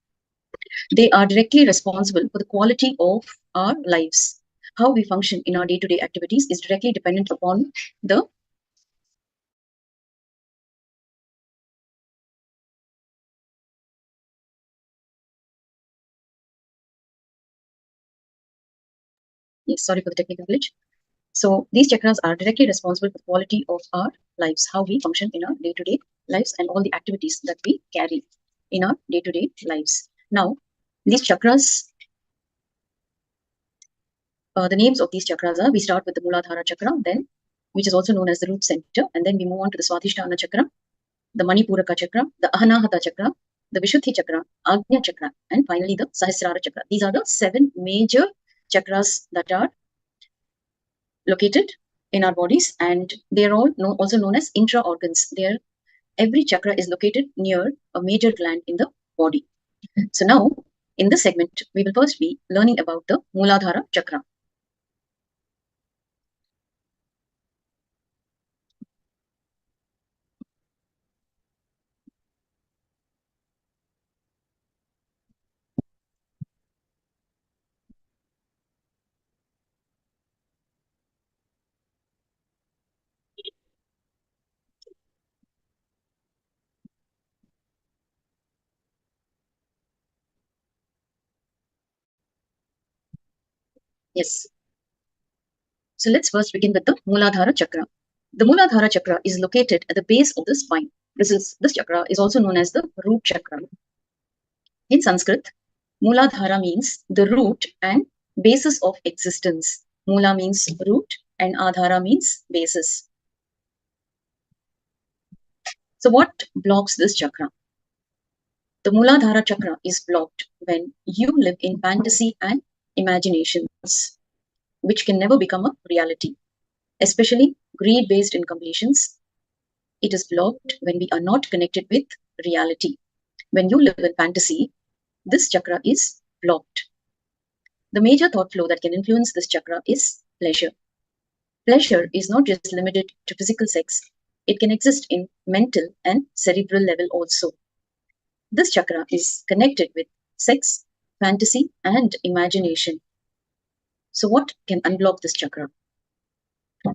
They are directly responsible for the quality of our lives. How we function in our day-to-day activities is directly dependent upon the sorry for the technical glitch. So these chakras are directly responsible for the quality of our lives, how we function in our day-to-day lives and all the activities that we carry in our day-to-day lives. Now, these chakras, the names of these chakras are, we start with the Muladhara chakra, then which is also known as the root center, and then we move on to the Swadhisthana chakra, the Manipuraka chakra, the Ahanahata chakra, the Vishuddhi chakra, Agnya chakra, and finally the Sahasrara chakra. These are the 7 major chakras that are located in our bodies, and they are all also known as intra organs. Every chakra is located near a major gland in the body. So now in this segment we will first be learning about the Muladhara chakra. Yes. So let's first begin with the Muladhara chakra. The Muladhara chakra is located at the base of the spine. This chakra is also known as the root chakra. In Sanskrit, Muladhara means the root and basis of existence. Mula means root and Adhara means basis. So what blocks this chakra? The Muladhara chakra is blocked when you live in fantasy and imaginations, which can never become a reality, especially greed-based incompletions. It is blocked when we are not connected with reality. When you live in fantasy, this chakra is blocked. The major thought flow that can influence this chakra is pleasure. Pleasure is not just limited to physical sex. It can exist in mental and cerebral level also. This chakra is connected with sex, fantasy, and imagination. So what can unblock this chakra?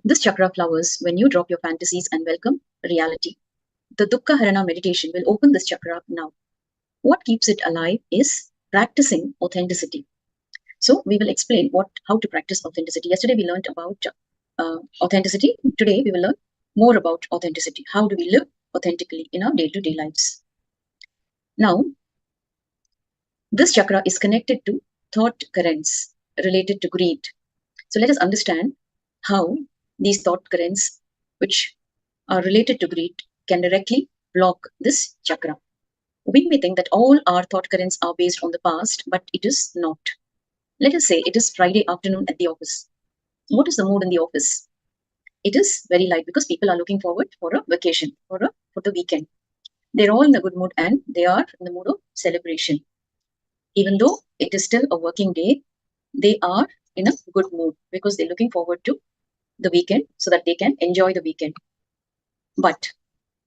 This chakra flowers when you drop your fantasies and welcome reality. The Dukkha Harana meditation will open this chakra up now. What keeps it alive is practicing authenticity. So we will explain how to practice authenticity. Yesterday we learned about authenticity. Today we will learn more about authenticity. How do we live authentically in our day-to-day lives? Now, this chakra is connected to thought currents related to greed. So let us understand how these thought currents which are related to greed can directly block this chakra. We may think that all our thought currents are based on the past, but it is not. Let us say it is Friday afternoon at the office. What is the mood in the office? It is very light because people are looking forward for a vacation, for the weekend. They're all in a good mood and they are in the mood of celebration. Even though it is still a working day, they are in a good mood because they're looking forward to the weekend so that they can enjoy the weekend. But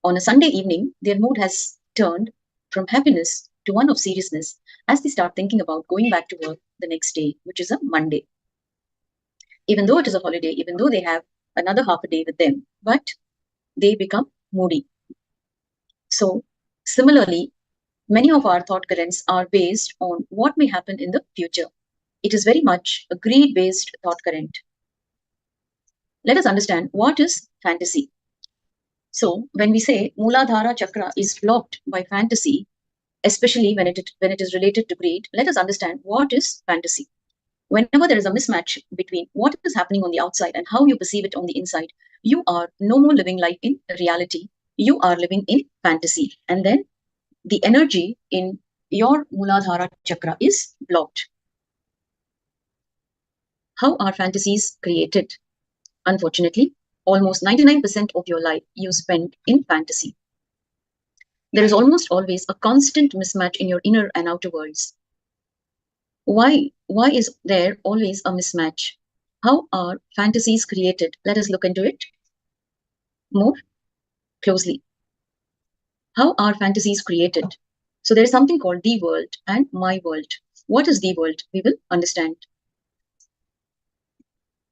on a Sunday evening, their mood has turned from happiness to one of seriousness as they start thinking about going back to work the next day, which is a Monday. Even though it is a holiday, even though they have another half a day with them, but they become moody. So similarly, Many of our thought currents are based on what may happen in the future. It is very much a greed-based thought current. Let us understand what is fantasy. So when we say Mooladhara chakra is blocked by fantasy, especially when it is related to greed, let us understand what is fantasy. Whenever there is a mismatch between what is happening on the outside and how you perceive it on the inside, you are no more living life in reality. You are living in fantasy. And then the energy in your Mooladhara chakra is blocked. How are fantasies created? Unfortunately, almost 99% of your life you spend in fantasy. There is almost always a constant mismatch in your inner and outer worlds. Why is there always a mismatch? How are fantasies created? Let us look into it more closely. How are fantasies created? So there is something called the world and my world. What is the world? We will understand.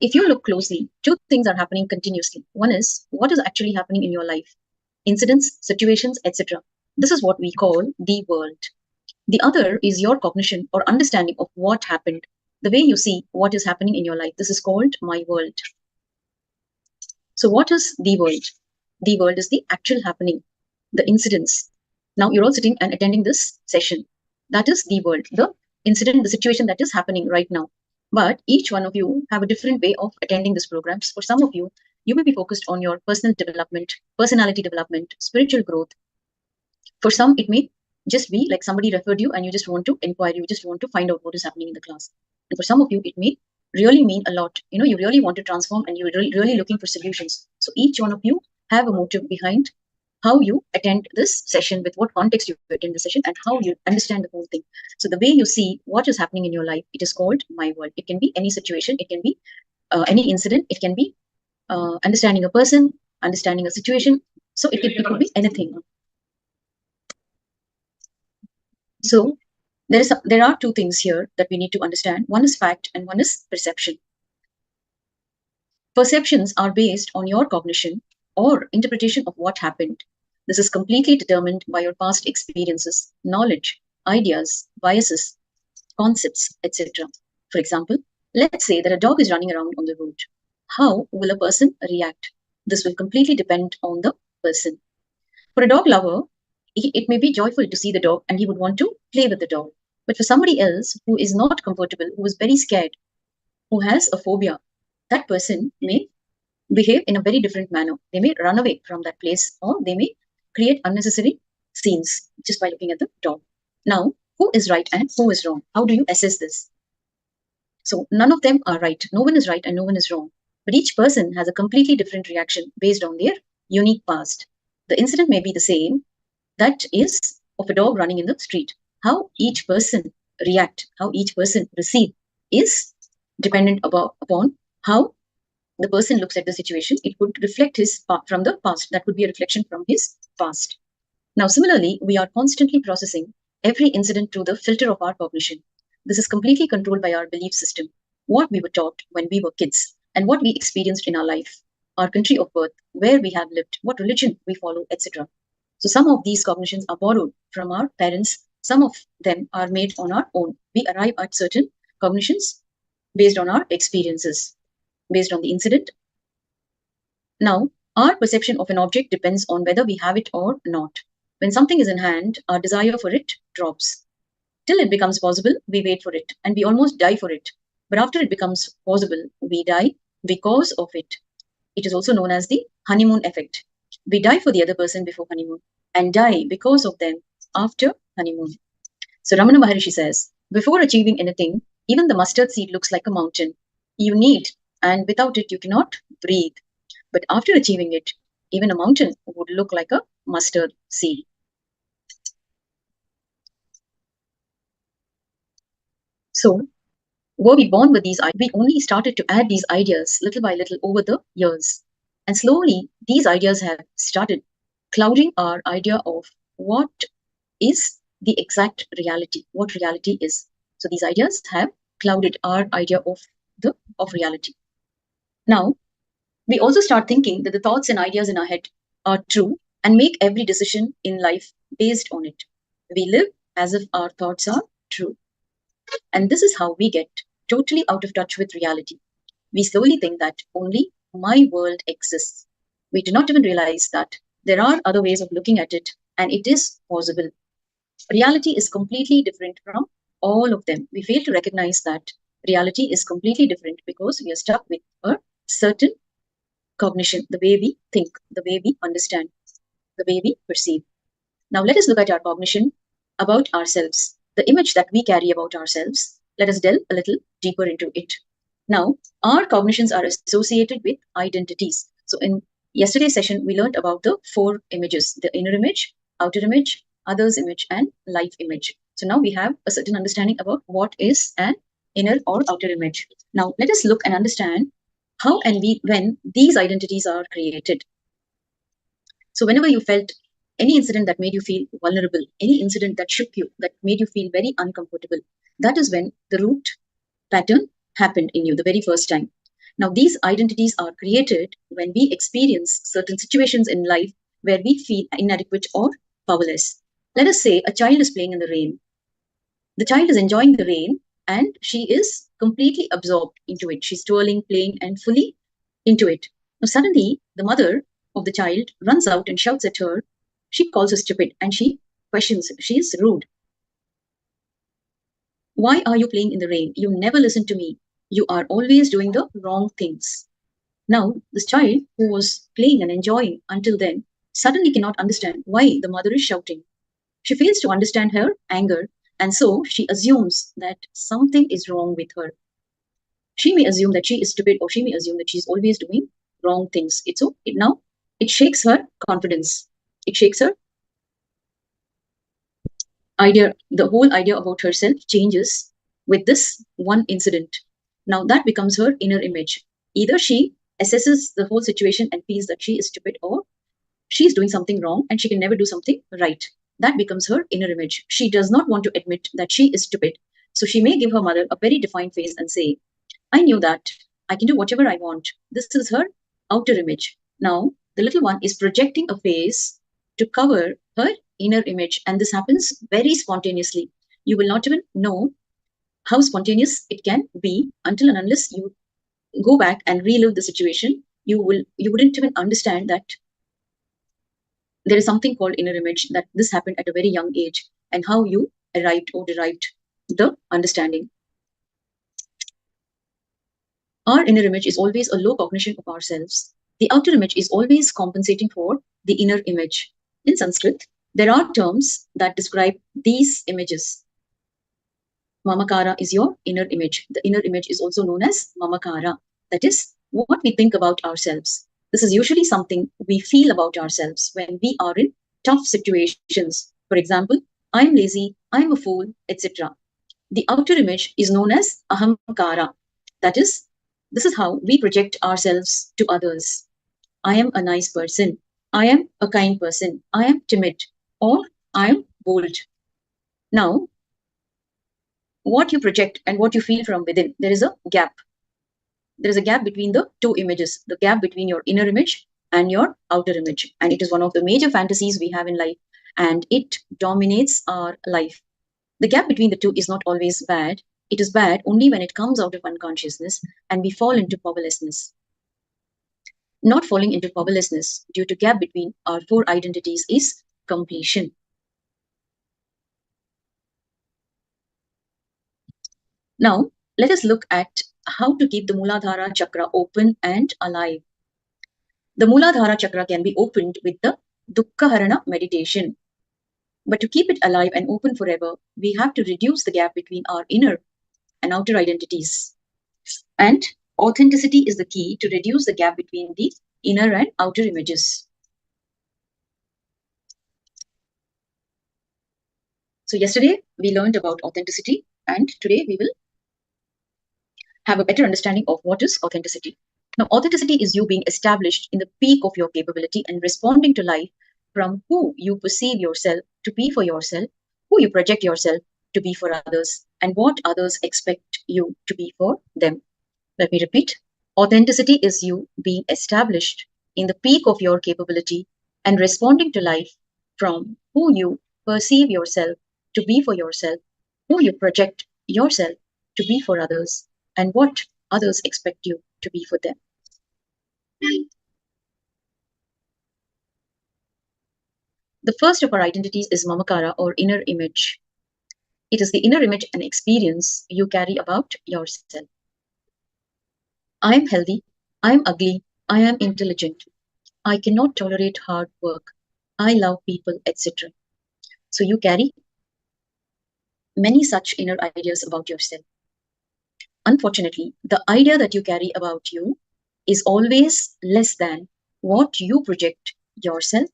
If you look closely, two things are happening continuously. One is what is actually happening in your life, incidents, situations, etc. This is what we call the world. The other is your cognition or understanding of what happened, the way you see what is happening in your life. This is called my world. So what is the world? The world is the actual happening, the incidents. Now you're all sitting and attending this session. That is the world, the incident, the situation that is happening right now. But each one of you have a different way of attending these programs. For some of you, you may be focused on your personal development, personality development, spiritual growth. For some, it may just be like somebody referred you and you just want to inquire, you just want to find out what is happening in the class. And for some of you, it may really mean a lot. You know, you really want to transform and you're really looking for solutions. So each one of you have a motive behind how you attend this session, with what context you attend the session, and how you understand the whole thing. So the way you see what is happening in your life, it is called my world. It can be any situation, it can be any incident, it can be understanding a person, understanding a situation. So it could be anything. So there are two things here that we need to understand. One is fact and one is perception. Perceptions are based on your cognition or interpretation of what happened. This is completely determined by your past experiences, knowledge, ideas, biases, concepts, etc. For example, let's say that a dog is running around on the road. How will a person react? This will completely depend on the person. For a dog lover, it may be joyful to see the dog and he would want to play with the dog. But for somebody else who is not comfortable, who is very scared, who has a phobia, that person may behave in a very different manner. They may run away from that place, or they may create unnecessary scenes just by looking at the dog. Now, who is right and who is wrong? How do you assess this? So none of them are right. No one is right and no one is wrong. But each person has a completely different reaction based on their unique past. The incident may be the same, that is of a dog running in the street. How each person react, how each person receive is dependent upon how the person looks at the situation. It would reflect his from the past. That would be a reflection from his past. Now, similarly, we are constantly processing every incident through the filter of our cognition. This is completely controlled by our belief system, what we were taught when we were kids, and what we experienced in our life, our country of birth, where we have lived, what religion we follow, etc. So some of these cognitions are borrowed from our parents. Some of them are made on our own. We arrive at certain cognitions based on our experiences, based on the incident. Now, our perception of an object depends on whether we have it or not. When something is in hand, our desire for it drops. Till it becomes possible, we wait for it and we almost die for it. But after it becomes possible, we die because of it. It is also known as the honeymoon effect. We die for the other person before honeymoon and die because of them after honeymoon. So Ramana Maharishi says, before achieving anything, even the mustard seed looks like a mountain. You need, and without it, you cannot breathe. But after achieving it, even a mountain would look like a mustard seed. So, were we born with these ideas? We only started to add these ideas little by little over the years. And slowly, these ideas have started clouding our idea of what is the exact reality, what reality is. So these ideas have clouded our idea of reality. Now, we also start thinking that the thoughts and ideas in our head are true and make every decision in life based on it. We live as if our thoughts are true. And this is how we get totally out of touch with reality. We slowly think that only my world exists. We do not even realize that there are other ways of looking at it, and it is possible. Reality is completely different from all of them. We fail to recognize that reality is completely different because we are stuck with a certain cognition, the way we think, the way we understand, the way we perceive. Now let us look at our cognition about ourselves, the image that we carry about ourselves. Let us delve a little deeper into it. Now, our cognitions are associated with identities. So in yesterday's session, we learned about the 4 images, the inner image, outer image, others image, and life image. So now we have a certain understanding about what is an inner or outer image. Now let us look and understand how and when these identities are created. So whenever you felt any incident that made you feel vulnerable, any incident that shook you, that made you feel very uncomfortable, that is when the root pattern happened in you the very first time. Now, these identities are created when we experience certain situations in life where we feel inadequate or powerless. Let us say a child is playing in the rain. The child is enjoying the rain and she is completely absorbed into it. She's twirling, playing, and fully into it. Now, suddenly, the mother of the child runs out and shouts at her. She calls her stupid and she questions. She is rude. Why are you playing in the rain? You never listen to me. You are always doing the wrong things. Now, this child who was playing and enjoying until then suddenly cannot understand why the mother is shouting. She fails to understand her anger, and so she assumes that something is wrong with her. She may assume that she is stupid, or she may assume that she's always doing wrong things. Now it shakes her confidence. It shakes her idea. The whole idea about herself changes with this one incident. Now that becomes her inner image. Either she assesses the whole situation and feels that she is stupid, or she is doing something wrong and she can never do something right. That becomes her inner image. She does not want to admit that she is stupid. So she may give her mother a very defined face and say, I knew that. I can do whatever I want. This is her outer image. Now, the little one is projecting a face to cover her inner image. And this happens very spontaneously. You will not even know how spontaneous it can be until and unless you go back and relive the situation. You wouldn't even understand that there is something called inner image, that this happened at a very young age, and how you arrived or derived the understanding. Our inner image is always a low cognition of ourselves. The outer image is always compensating for the inner image. In Sanskrit, there are terms that describe these images. Mamakara is your inner image. The inner image is also known as Mamakara. That is what we think about ourselves. This is usually something we feel about ourselves when we are in tough situations. For example, I'm lazy, I'm a fool, etc. The outer image is known as Ahamkara. That is, this is how we project ourselves to others. I am a nice person. I am a kind person. I am timid, or I am bold. Now, what you project and what you feel from within, there is a gap. There is a gap between the two images, the gap between your inner image and your outer image. And it is one of the major fantasies we have in life, and it dominates our life. The gap between the two is not always bad. It is bad only when it comes out of unconsciousness and we fall into powerlessness. Not falling into powerlessness due to gap between our 4 identities is completion. Now, let us look at how to keep the Muladhara chakra open and alive. The Muladhara chakra can be opened with the Dukkhaharana meditation. But to keep it alive and open forever, we have to reduce the gap between our inner and outer identities. And authenticity is the key to reduce the gap between the inner and outer images. So yesterday we learned about authenticity, and today we will have a better understanding of what is authenticity. Now, authenticity is you being established in the peak of your capability and responding to life from who you perceive yourself to be for yourself, who you project yourself to be for others, and what others expect you to be for them. Let me repeat. Authenticity is you being established in the peak of your capability and responding to life from who you perceive yourself to be for yourself, who you project yourself to be for others, and what others expect you to be for them. The first of our identities is Mamakara, or inner image. It is the inner image and experience you carry about yourself. I am healthy, I am ugly, I am intelligent, I cannot tolerate hard work, I love people, etc. So you carry many such inner ideas about yourself. Unfortunately, the idea that you carry about you is always less than what you project yourself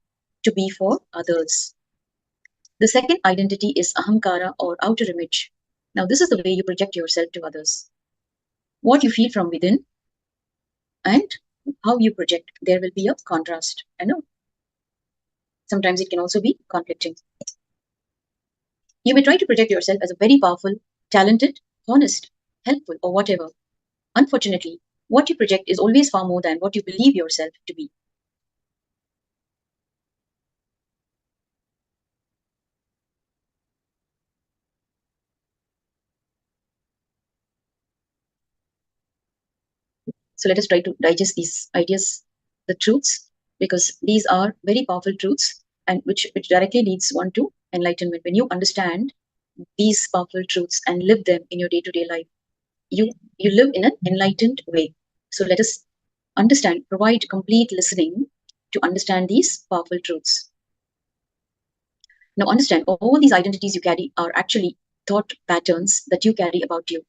to be for others. The second identity is Ahamkara, or outer image. Now, this is the way you project yourself to others. What you feel from within and how you project, there will be a contrast. I know. Sometimes it can also be conflicting. You may try to project yourself as a very powerful, talented, honest, helpful, or whatever. Unfortunately, what you project is always far more than what you believe yourself to be. So let us try to digest these ideas, the truths, because these are very powerful truths, and which directly leads one to enlightenment. When you understand these powerful truths and live them in your day-to-day life, you live in an enlightened way. So let us understand, provide complete listening to understand these powerful truths. Now understand, all these identities you carry are actually thought patterns that you carry about you.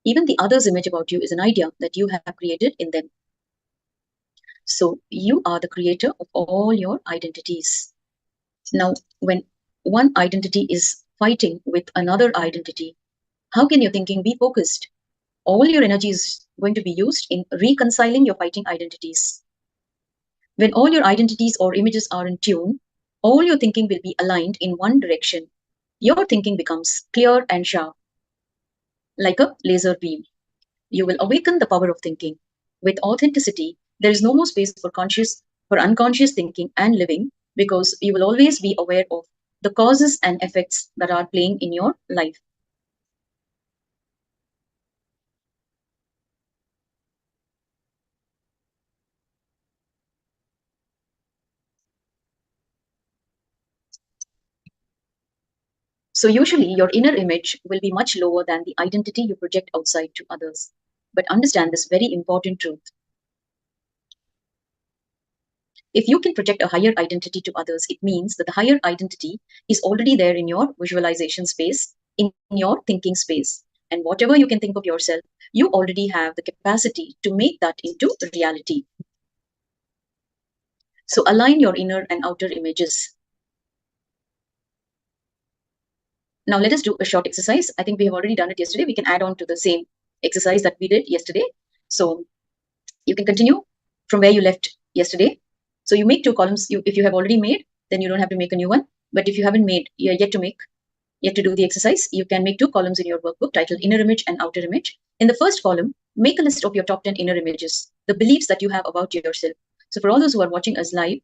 Even the other's image about you is an idea that you have created in them. So you are the creator of all your identities. Now, when one identity is fighting with another identity, how can your thinking be focused? All your energy is going to be used in reconciling your fighting identities. When all your identities or images are in tune, all your thinking will be aligned in one direction. Your thinking becomes clear and sharp, like a laser beam. You will awaken the power of thinking. With authenticity, there is no more space for unconscious thinking and living, because you will always be aware of the causes and effects that are playing in your life. So usually your inner image will be much lower than the identity you project outside to others. But understand this very important truth. If you can project a higher identity to others, it means that the higher identity is already there in your visualization space, in your thinking space. And whatever you can think of yourself, you already have the capacity to make that into reality. So align your inner and outer images. Now let us do a short exercise. I think we have already done it yesterday. We can add on to the same exercise that we did yesterday. So you can continue from where you left yesterday. So you make two columns. If you have already made, then you don't have to make a new one. But if you haven't made, you're yet to do the exercise, you can make two columns in your workbook titled Inner Image and Outer Image. In the first column, make a list of your top 10 inner images, the beliefs that you have about yourself. So for all those who are watching us live,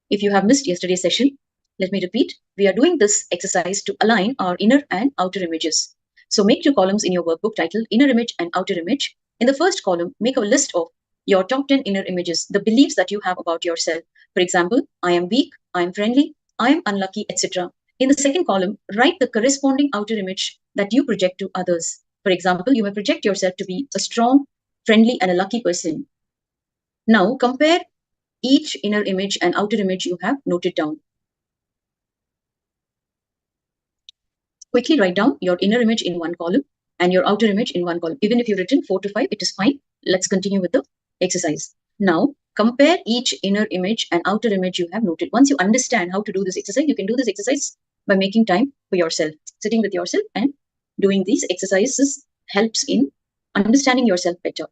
if you have missed yesterday's session, let me repeat, we are doing this exercise to align our inner and outer images. So make two columns in your workbook titled Inner Image and Outer Image. In the first column, make a list of your top 10 inner images, the beliefs that you have about yourself. For example, I am weak, I am friendly, I am unlucky, etc. In the second column, write the corresponding outer image that you project to others. For example, you may project yourself to be a strong, friendly, and a lucky person. Now, compare each inner image and outer image you have noted down. Quickly write down your inner image in one column and your outer image in one column. Even if you've written 4 to 5, it is fine. Let's continue with the exercise. Now, compare each inner image and outer image you have noted. Once you understand how to do this exercise, you can do this exercise by making time for yourself. Sitting with yourself and doing these exercises helps in understanding yourself better.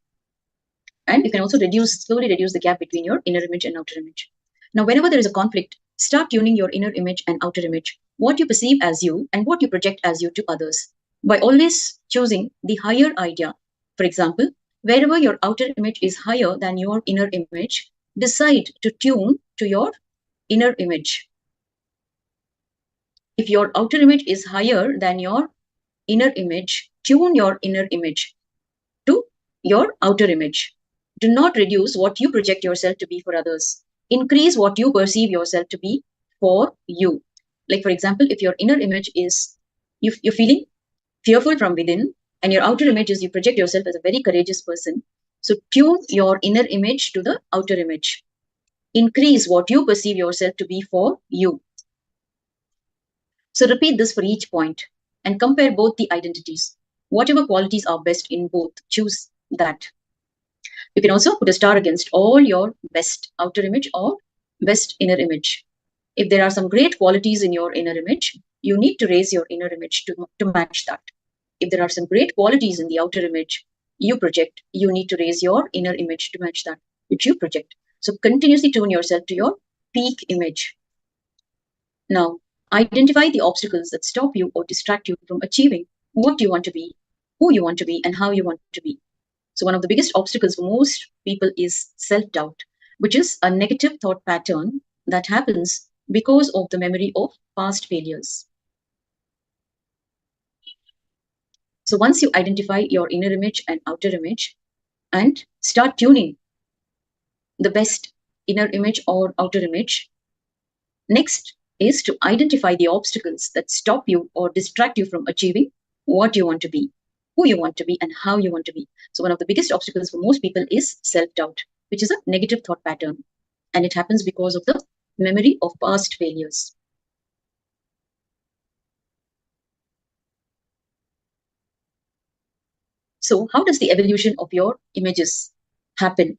And you can also slowly reduce the gap between your inner image and outer image. Now, whenever there is a conflict, start tuning your inner image and outer image, what you perceive as you and what you project as you to others, by always choosing the higher idea. For example, wherever your outer image is higher than your inner image, decide to tune to your inner image. If your outer image is higher than your inner image, tune your inner image to your outer image. Do not reduce what you project yourself to be for others. Increase what you perceive yourself to be for you. Like, for example, if your inner image is you're feeling fearful from within, and your outer image is you project yourself as a very courageous person. So tune your inner image to the outer image. Increase what you perceive yourself to be for you. So repeat this for each point and compare both the identities. Whatever qualities are best in both, choose that. You can also put a star against all your best outer image or best inner image. If there are some great qualities in your inner image, you need to raise your inner image to match that. If there are some great qualities in the outer image you project, you need to raise your inner image to match that which you project. So continuously tune yourself to your peak image. Now, identify the obstacles that stop you or distract you from achieving what you want to be, who you want to be, and how you want to be. So one of the biggest obstacles for most people is self-doubt, which is a negative thought pattern that happens because of the memory of past failures. So once you identify your inner image and outer image and start tuning the best inner image or outer image, next is to identify the obstacles that stop you or distract you from achieving what you want to be, who you want to be, and how you want to be. So one of the biggest obstacles for most people is self-doubt, which is a negative thought pattern. And it happens because of the memory of past failures. So how does the evolution of your images happen?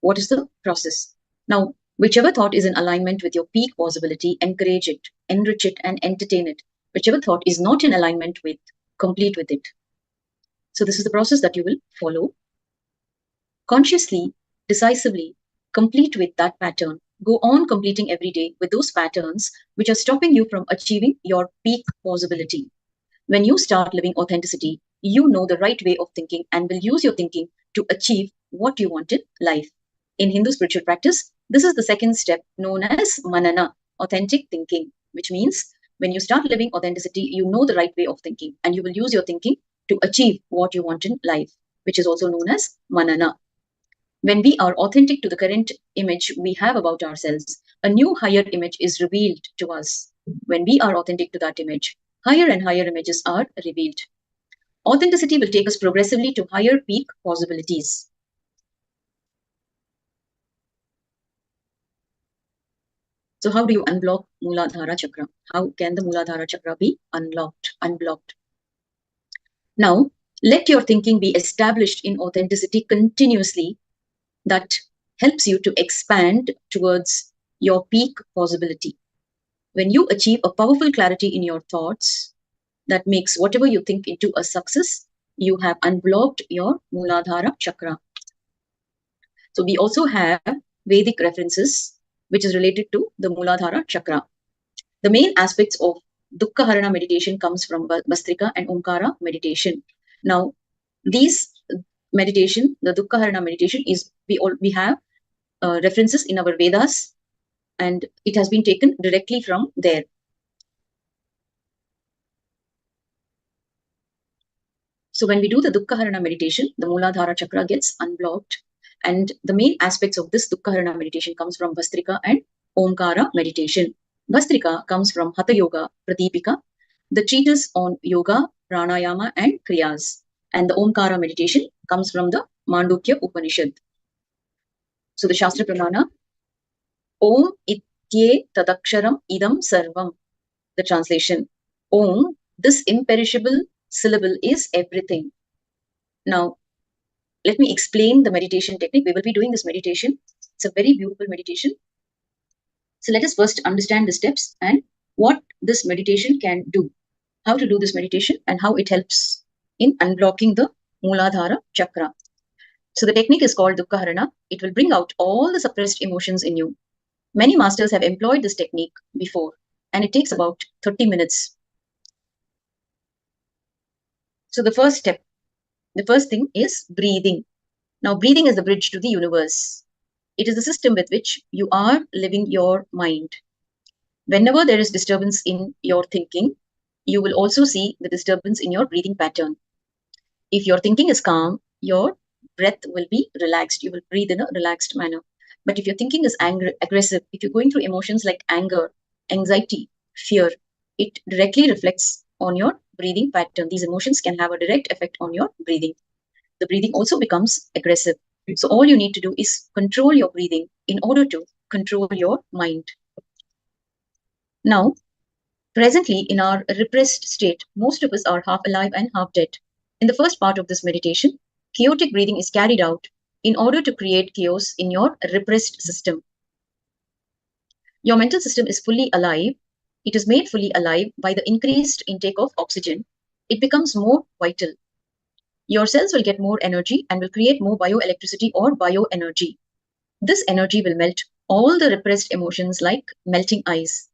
What is the process? Now, whichever thought is in alignment with your peak possibility, encourage it, enrich it, and entertain it. Whichever thought is not in alignment with, complete with it. So this is the process that you will follow. Consciously, decisively, complete with that pattern. Go on completing every day with those patterns which are stopping you from achieving your peak possibility. When you start living authenticity, you know the right way of thinking and will use your thinking to achieve what you want in life. In Hindu spiritual practice, this is the second step known as manana, authentic thinking, which means when you start living authenticity, you know the right way of thinking and you will use your thinking to achieve what you want in life, which is also known as manana. When we are authentic to the current image we have about ourselves, a new higher image is revealed to us. When we are authentic to that image, higher and higher images are revealed. Authenticity will take us progressively to higher peak possibilities. So how do you unblock Muladhara Chakra? How can the Muladhara Chakra be unblocked? Now, let your thinking be established in authenticity continuously. That helps you to expand towards your peak possibility. When you achieve a powerful clarity in your thoughts that makes whatever you think into a success, you have unblocked your Muladhara Chakra. So we also have Vedic references which is related to the Muladhara Chakra. The main aspects of Dukkha Harana meditation comes from Bastrika and Omkara meditation. Now, these meditation, the Dukkha Harana meditation, is we have references in our Vedas, and it has been taken directly from there. So when we do the Dukkha Harana meditation, the Muladhara Chakra gets unblocked, and the main aspects of this Dukkha Harana meditation comes from Bastrika and Omkara meditation. Bastrika comes from Hatha Yoga Pradipika, the treatise on yoga, pranayama, and kriyas. And the Omkara meditation comes from the Mandukya Upanishad. So the Shastra Pramana, Om Itye Tadaksharam Idam Sarvam. The translation, Om, this imperishable syllable is everything. Now, let me explain the meditation technique. We will be doing this meditation. It's a very beautiful meditation. So let us first understand the steps and what this meditation can do. How to do this meditation and how it helps in unblocking the Muladhara Chakra. So the technique is called Dukkha Harana. It will bring out all the suppressed emotions in you. Many masters have employed this technique before, and it takes about 30 minutes. So the first step, the first thing is breathing. Now, breathing is the bridge to the universe. It is the system with which you are living your mind. Whenever there is disturbance in your thinking, you will also see the disturbance in your breathing pattern. If your thinking is calm, your breath will be relaxed. You will breathe in a relaxed manner. But if your thinking is aggressive, if you're going through emotions like anger, anxiety, fear, it directly reflects on your breathing pattern. These emotions can have a direct effect on your breathing. The breathing also becomes aggressive. So all you need to do is control your breathing in order to control your mind. Now, presently in our repressed state, most of us are half alive and half dead. In the first part of this meditation, chaotic breathing is carried out in order to create chaos in your repressed system. Your mental system is fully alive. It is made fully alive by the increased intake of oxygen. It becomes more vital. Your cells will get more energy and will create more bioelectricity or bioenergy. This energy will melt all the repressed emotions like melting ice.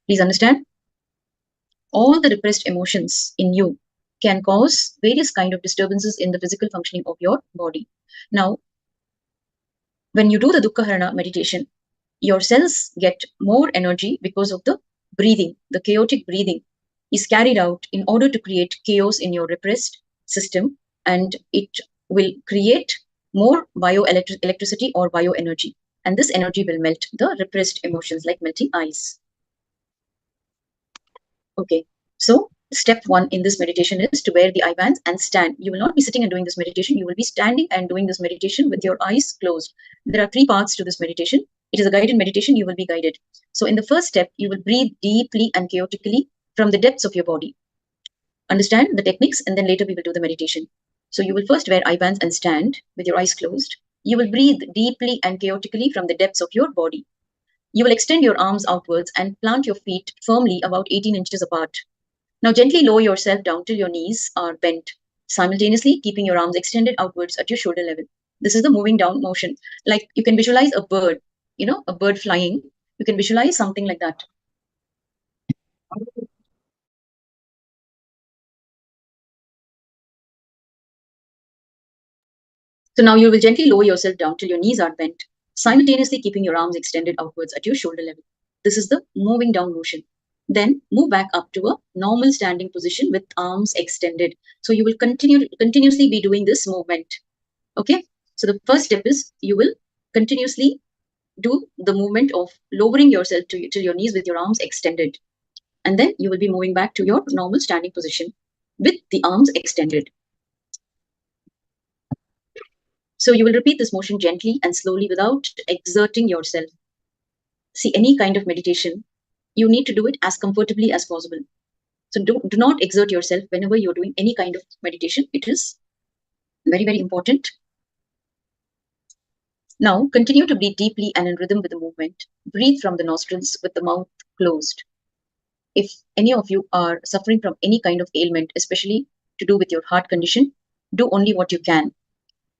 Please understand, all the repressed emotions in you can cause various kind of disturbances in the physical functioning of your body. Now, when you do the Dukkha Harana meditation, your cells get more energy because of the breathing. The chaotic breathing is carried out in order to create chaos in your repressed system, and it will create more bioelectricity or bioenergy. And this energy will melt the repressed emotions like melting ice. Okay, so step 1 in this meditation is to wear the eye bands and stand. You will not be sitting and doing this meditation. You will be standing and doing this meditation with your eyes closed. There are 3 parts to this meditation. It is a guided meditation. You will be guided. So in the first step, you will breathe deeply and chaotically from the depths of your body. Understand the techniques, and then later we will do the meditation. So you will first wear eye bands and stand with your eyes closed. You will breathe deeply and chaotically from the depths of your body. You will extend your arms outwards and plant your feet firmly about 18 inches apart. Now gently lower yourself down till your knees are bent, simultaneously keeping your arms extended outwards at your shoulder level. This is the moving down motion. Like you can visualize a bird, a bird flying. You can visualize something like that. So now you will gently lower yourself down till your knees are bent, simultaneously keeping your arms extended outwards at your shoulder level. This is the moving down motion. Then move back up to a normal standing position with arms extended. So you will continuously be doing this movement. Okay. So the first step is you will continuously do the movement of lowering yourself to your knees with your arms extended. And then you will be moving back to your normal standing position with the arms extended. So you will repeat this motion gently and slowly without exerting yourself. See, any kind of meditation, you need to do it as comfortably as possible. So do not exert yourself whenever you're doing any kind of meditation. It is very, very important. Now, continue to breathe deeply and in rhythm with the movement. Breathe from the nostrils with the mouth closed. If any of you are suffering from any kind of ailment, especially to do with your heart condition, do only what you can.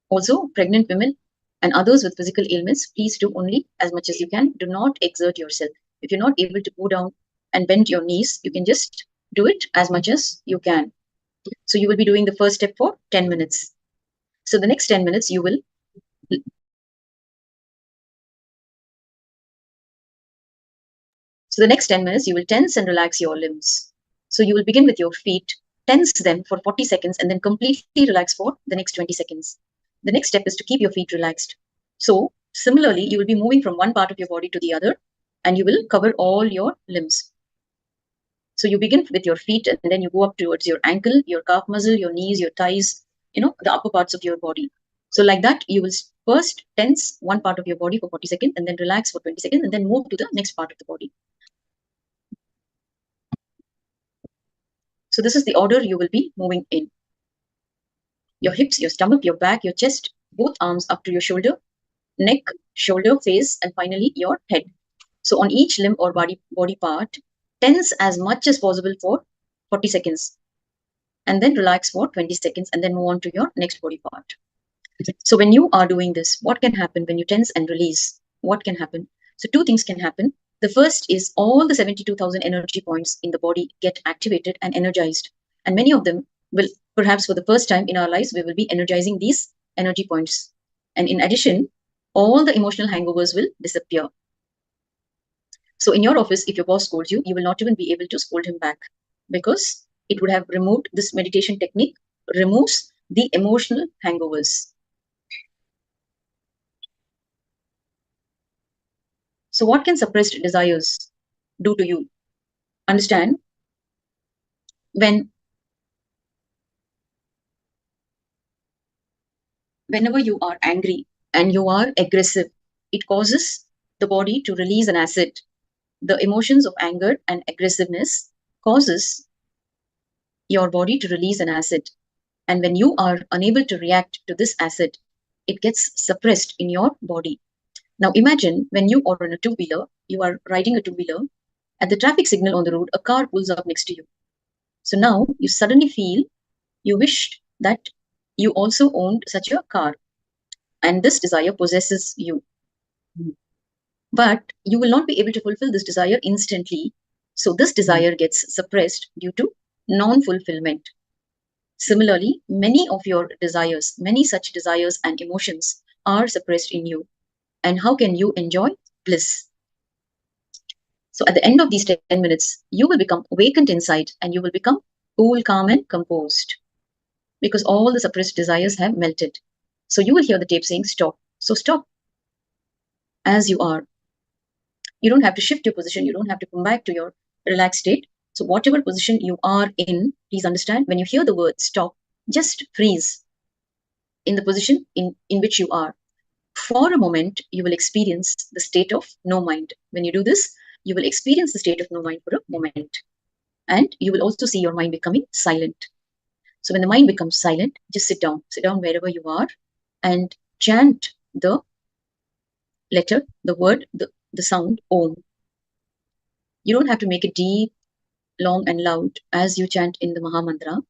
Also, pregnant women and others with physical ailments, please do only as much as you can. Do not exert yourself. If you're not able to go down and bend your knees, you can just do it as much as you can. So you will be doing the first step for 10 minutes. So the next 10 minutes, you will tense and relax your limbs. So you will begin with your feet, tense them for 40 seconds, and then completely relax for the next 20 seconds. The next step is to keep your feet relaxed. So similarly, you will be moving from one part of your body to the other, and you will cover all your limbs. So you begin with your feet, and then you go up towards your ankle, your calf muscle, your knees, your thighs, the upper parts of your body. So like that, you will first tense one part of your body for 40 seconds, and then relax for 20 seconds, and then move to the next part of the body. So this is the order you will be moving in. Your hips, your stomach, your back, your chest, both arms up to your shoulder, neck, shoulder, face, and finally your head. So on each limb or body part, tense as much as possible for 40 seconds. And then relax for 20 seconds and then move on to your next body part. So when you are doing this, what can happen when you tense and release? What can happen? So 2 things can happen. The first is all the 72,000 energy points in the body get activated and energized. And many of them will, perhaps for the first time in our lives, we will be energizing these energy points. And in addition, all the emotional hangovers will disappear. So in your office, if your boss scolds you, you will not even be able to scold him back, because it would have removed, this meditation technique removes the emotional hangovers. So what can suppressed desires do to you? Understand, whenever you are angry and you are aggressive, it causes the body to release an acid. The emotions of anger and aggressiveness causes your body to release an acid. And when you are unable to react to this acid, it gets suppressed in your body. Now imagine when you are on a two-wheeler, you are riding a two-wheeler, at the traffic signal on the road, a car pulls up next to you. So now you suddenly feel you wished that you also owned such a car, and this desire possesses you. But you will not be able to fulfill this desire instantly. So this desire gets suppressed due to non-fulfillment. Similarly, many of your desires, many such desires and emotions are suppressed in you. And how can you enjoy bliss? So at the end of these 10 minutes, you will become awakened inside and you will become cool, calm, and composed, because all the suppressed desires have melted. So you will hear the tape saying stop. So stop as you are. You don't have to shift your position. You don't have to come back to your relaxed state. So whatever position you are in, please understand, when you hear the word stop, just freeze in the position in which you are. For a moment, you will experience the state of no mind. When you do this, you will experience the state of no mind for a moment. And you will also see your mind becoming silent. So when the mind becomes silent, just sit down wherever you are and chant the letter, the word, the sound Om. You don't have to make it deep, long, and loud as you chant in the Maha Mantra.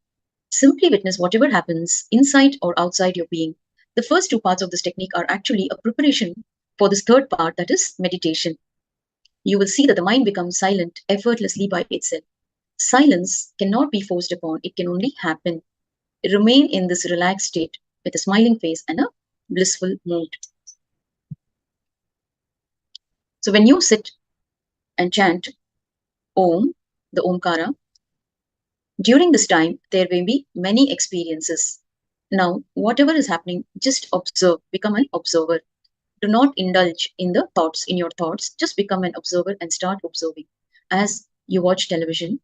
Simply witness whatever happens inside or outside your being. The first two parts of this technique are actually a preparation for this third part, that is meditation. You will see that the mind becomes silent effortlessly by itself. Silence cannot be forced upon, it can only happen. Remain in this relaxed state with a smiling face and a blissful mood. So when you sit and chant Om, the Omkara, during this time, there may be many experiences. Now, whatever is happening, just observe, become an observer. Do not indulge in the thoughts, in your thoughts. Just become an observer and start observing. As you watch television,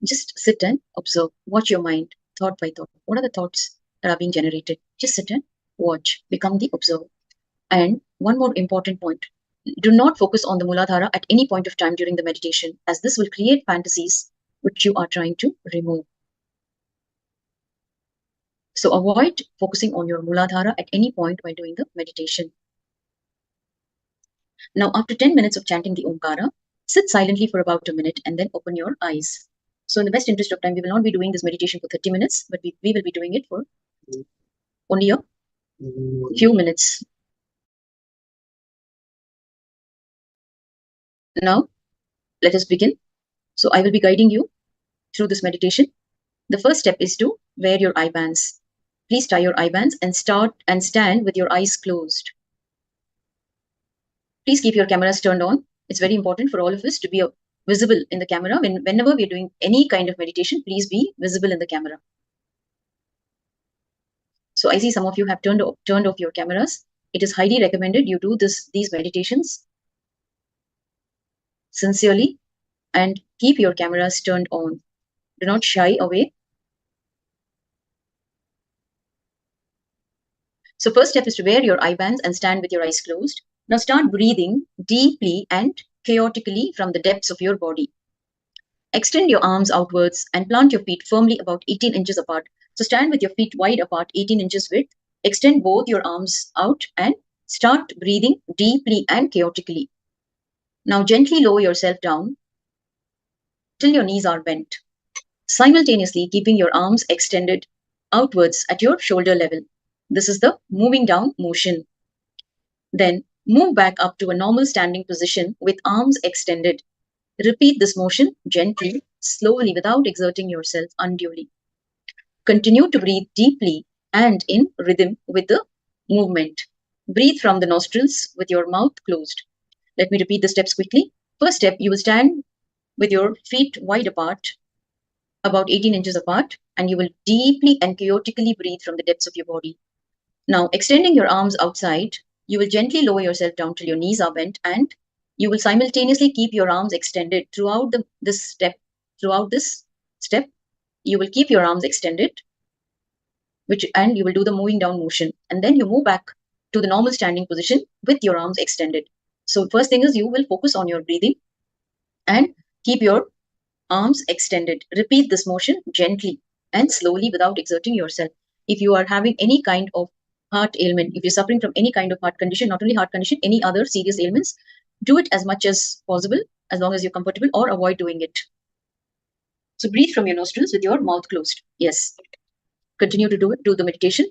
just sit and observe. Watch your mind, thought by thought. What are the thoughts that are being generated? Just sit and watch. Become the observer. And one more important point. Do not focus on the Muladhara at any point of time during the meditation, as this will create fantasies which you are trying to remove. So avoid focusing on your Muladhara at any point while doing the meditation. Now, after 10 minutes of chanting the Omkara, sit silently for about a minute and then open your eyes. So in the best interest of time, we will not be doing this meditation for 30 minutes, but we will be doing it for only a few minutes. Now, let us begin. So I will be guiding you through this meditation. The first step is to wear your eye bands. Please tie your eye bands and stand with your eyes closed. Please keep your cameras turned on. It's very important for all of us to be visible in the camera. Whenever we are doing any kind of meditation, please be visible in the camera. So I see some of you have turned off your cameras. It is highly recommended you do these meditations sincerely and keep your cameras turned on. Do not shy away. So first step is to wear your eye bands and stand with your eyes closed. Now start breathing deeply and chaotically from the depths of your body. Extend your arms outwards and plant your feet firmly about 18 inches apart. So stand with your feet wide apart, 18 inches width. Extend both your arms out and start breathing deeply and chaotically. Now gently lower yourself down till your knees are bent, simultaneously keeping your arms extended outwards at your shoulder level. This is the moving down motion. Then move back up to a normal standing position with arms extended. Repeat this motion gently, slowly, without exerting yourself unduly. Continue to breathe deeply and in rhythm with the movement. Breathe from the nostrils with your mouth closed. Let me repeat the steps quickly. First step, you will stand with your feet wide apart, about 18 inches apart, and you will deeply and chaotically breathe from the depths of your body. Now, extending your arms outside, you will gently lower yourself down till your knees are bent, and you will simultaneously keep your arms extended throughout this step. Throughout this step, you will keep your arms extended, and you will do the moving down motion, and then you move back to the normal standing position with your arms extended. So first thing is you will focus on your breathing and keep your arms extended. Repeat this motion gently and slowly without exerting yourself. If you are having any kind of heart ailment, if you're suffering from any kind of heart condition, not only heart condition, any other serious ailments, do it as much as possible, as long as you're comfortable, or avoid doing it. So breathe from your nostrils with your mouth closed. Yes. Continue to do it. Do the meditation.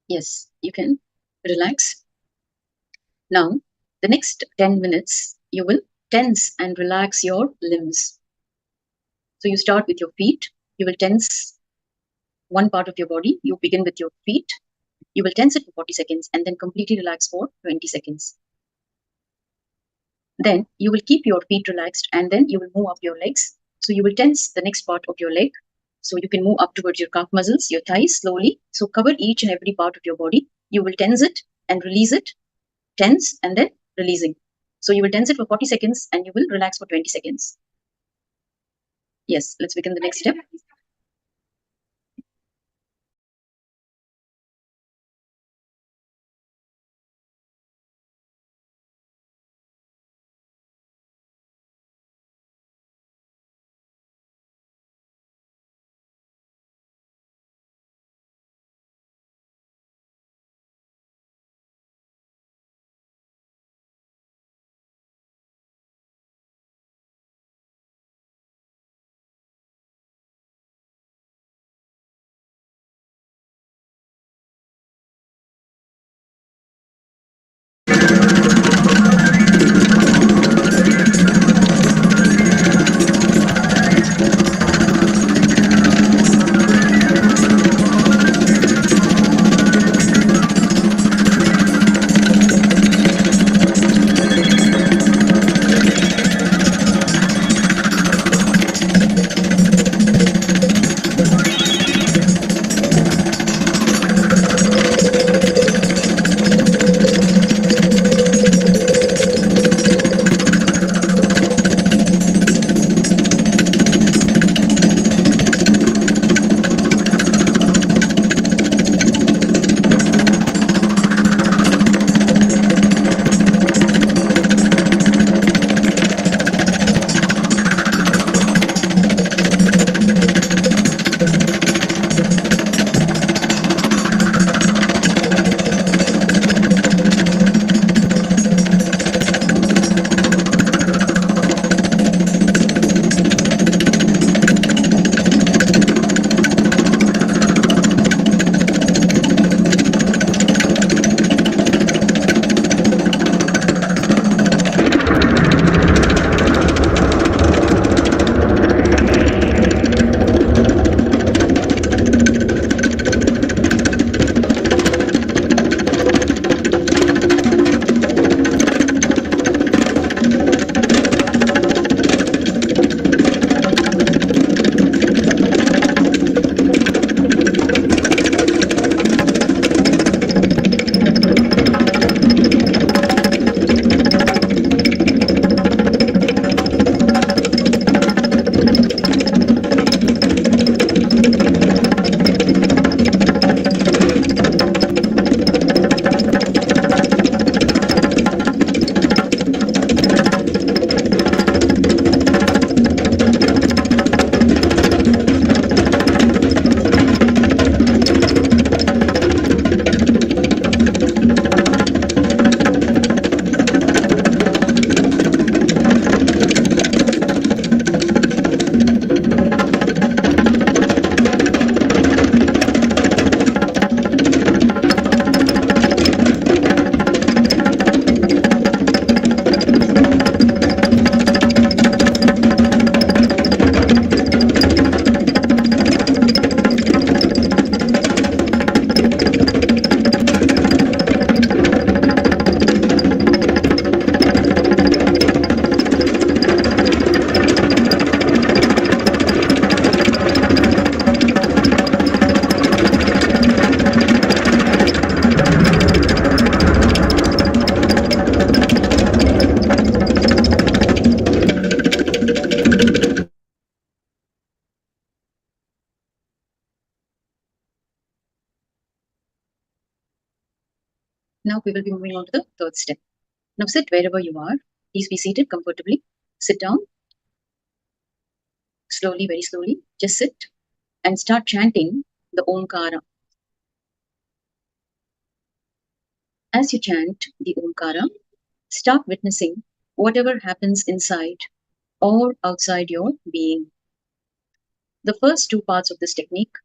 Yes, you can relax. Now, the next 10 minutes, you will tense and relax your limbs. So you start with your feet. You will tense one part of your body. You begin with your feet. You will tense it for 40 seconds and then completely relax for 20 seconds. Then you will keep your feet relaxed and then you will move up your legs. So you will tense the next part of your leg. So you can move up towards your calf muscles, your thighs slowly. So cover each and every part of your body. You will tense it and release it. Tense and then releasing. So you will tense it for 40 seconds and you will relax for 20 seconds. Yes, let's begin the next step. Now we will be moving on to the third step. Now sit wherever you are. Please be seated comfortably. Sit down. Slowly, very slowly. Just sit and start chanting the Omkara. As you chant the Omkara, start witnessing whatever happens inside or outside your being. The first two parts of this technique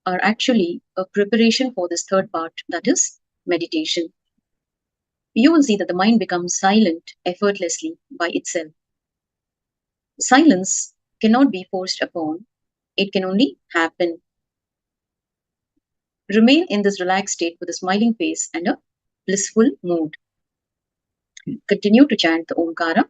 are actually a preparation for this third part, that is meditation. You will see that the mind becomes silent effortlessly by itself. Silence cannot be forced upon, it can only happen. Remain in this relaxed state with a smiling face and a blissful mood. Continue to chant the Omkara.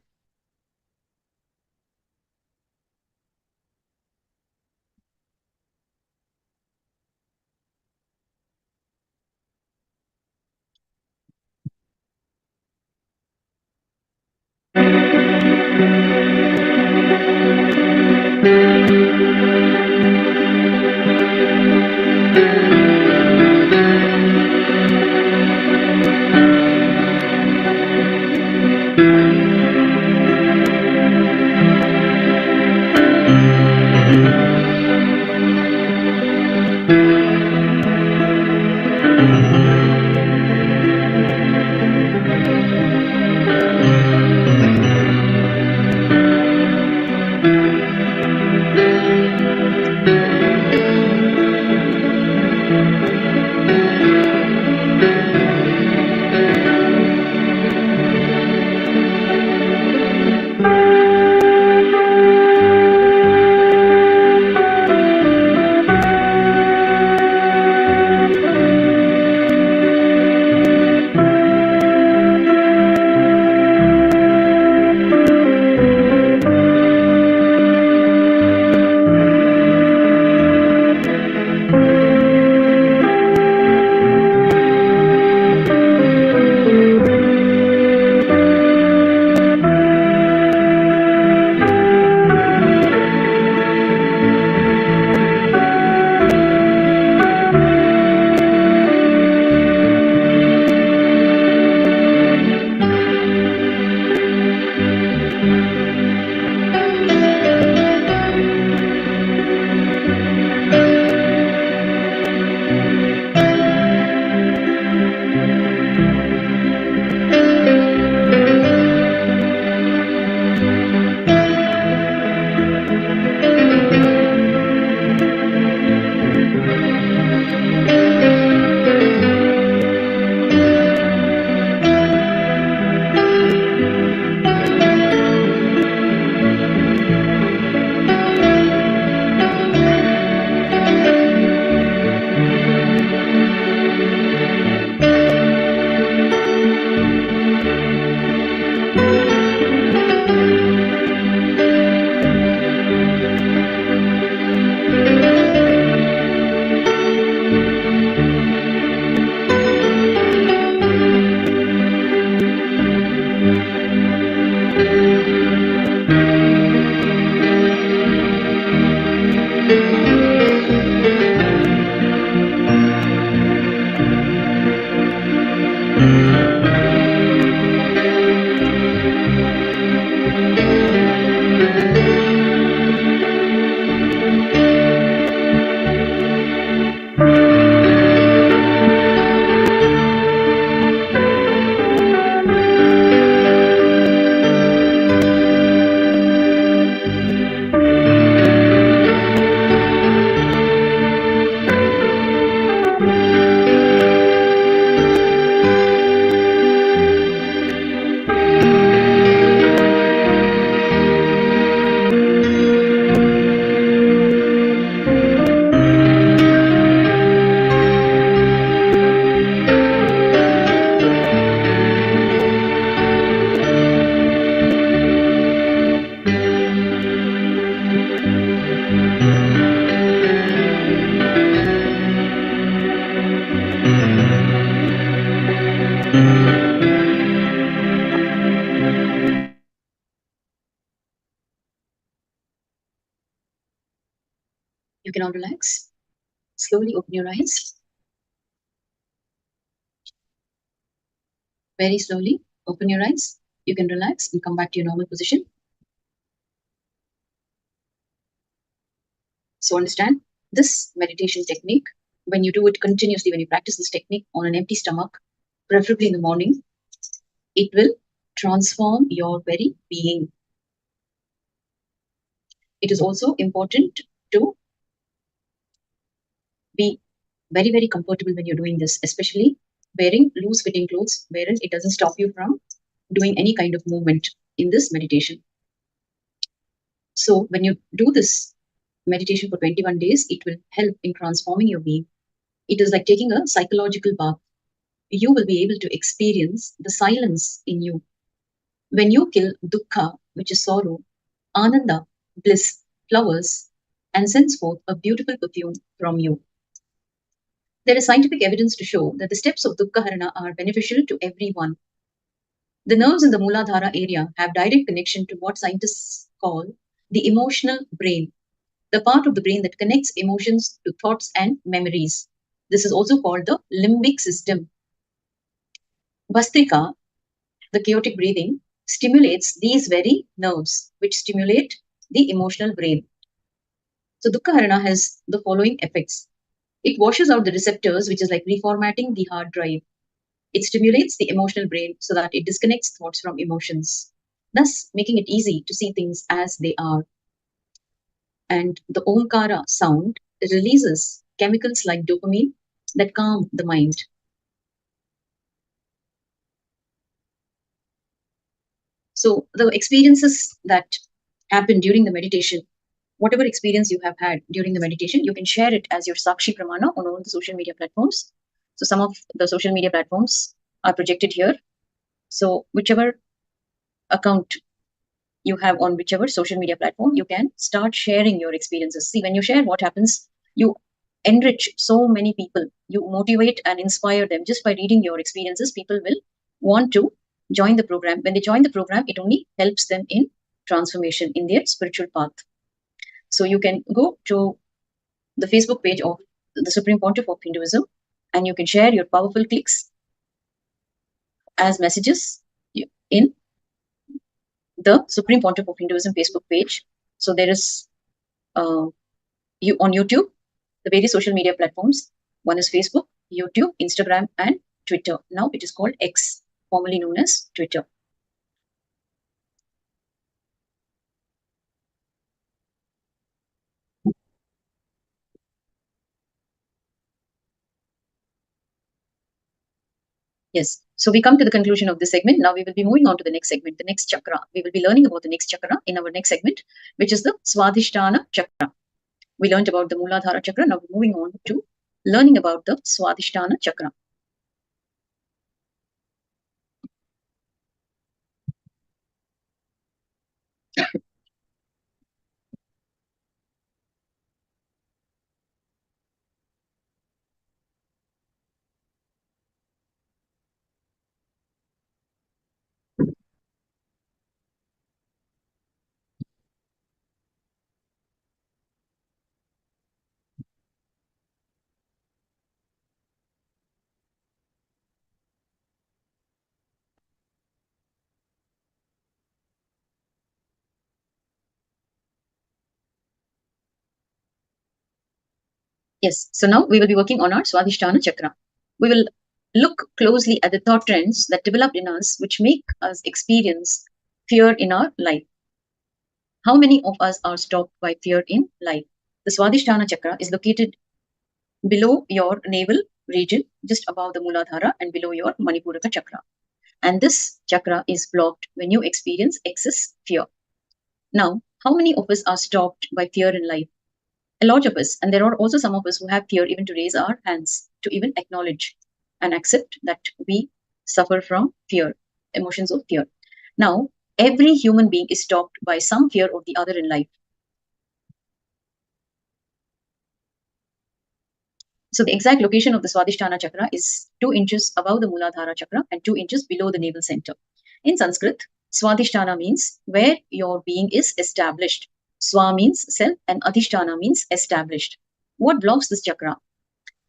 You can all relax. Slowly open your eyes. Very slowly open your eyes. You can relax and come back to your normal position. So understand this meditation technique, when you do it continuously, when you practice this technique on an empty stomach, preferably in the morning, it will transform your very being. It is also important to be very, very comfortable when you're doing this, especially wearing loose fitting clothes, wherein it doesn't stop you from doing any kind of movement in this meditation. So when you do this meditation for 21 days, it will help in transforming your being. It is like taking a psychological bath. You will be able to experience the silence in you. When you kill dukkha, which is sorrow, ananda, bliss, flowers, and sends forth a beautiful perfume from you. There is scientific evidence to show that the steps of dukkha harana are beneficial to everyone. The nerves in the Mooladhara area have direct connection to what scientists call the emotional brain, the part of the brain that connects emotions to thoughts and memories. This is also called the limbic system. Bhastrika, the chaotic breathing, stimulates these very nerves, which stimulate the emotional brain. So dukkha harana has the following effects. It washes out the receptors, which is like reformatting the hard drive. It stimulates the emotional brain so that it disconnects thoughts from emotions, thus making it easy to see things as they are. And the Omkara sound releases chemicals like dopamine that calm the mind. So the experiences that happen during the meditation, whatever experience you have had during the meditation, you can share it as your Sakshi Pramana on all the social media platforms. So some of the social media platforms are projected here. So whichever account you have on whichever social media platform, you can start sharing your experiences. See, when you share, what happens? You enrich so many people. You motivate and inspire them just by reading your experiences. People will want to join the program. When they join the program, it only helps them in transformation in their spiritual path. So you can go to the Facebook page of the Supreme Pontiff of Hinduism, and you can share your powerful clicks as messages in the Supreme Pontiff of Hinduism Facebook page. So there is you on YouTube, the various social media platforms. One is Facebook, YouTube, Instagram, and Twitter. Now it is called X, formerly known as Twitter. Yes. So we come to the conclusion of this segment. Now we will be moving on to the next segment, the next chakra. We will be learning about the next chakra in our next segment, which is the Swadhisthana chakra. We learned about the Mooladhara chakra. Now we're moving on to learning about the Swadhisthana chakra. Yes. So now we will be working on our Swadhisthana chakra. We will look closely at the thought trends that develop in us, which make us experience fear in our life. How many of us are stopped by fear in life? The Swadhisthana chakra is located below your navel region, just above the Mooladhara and below your Manipuraka chakra. And this chakra is blocked when you experience excess fear. Now, how many of us are stopped by fear in life? A lot of us, and there are also some of us who have fear even to raise our hands, to even acknowledge and accept that we suffer from fear, emotions of fear. Now, every human being is stopped by some fear or the other in life. So the exact location of the Swadhisthana chakra is 2 inches above the Mooladhara chakra and 2 inches below the navel center. In Sanskrit, Swadhisthana means where your being is established. Swa means self and Adhisthana means established. What blocks this chakra?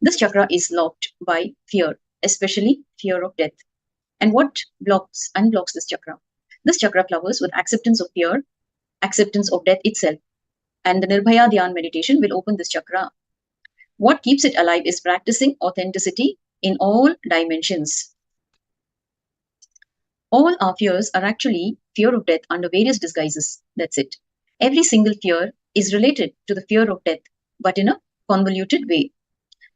This chakra is locked by fear, especially fear of death. And what unblocks this chakra? This chakra flowers with acceptance of fear, acceptance of death itself. And the Nirbhaya Dhyan meditation will open this chakra. What keeps it alive is practicing authenticity in all dimensions. All our fears are actually fear of death under various disguises. That's it. Every single fear is related to the fear of death, but in a convoluted way.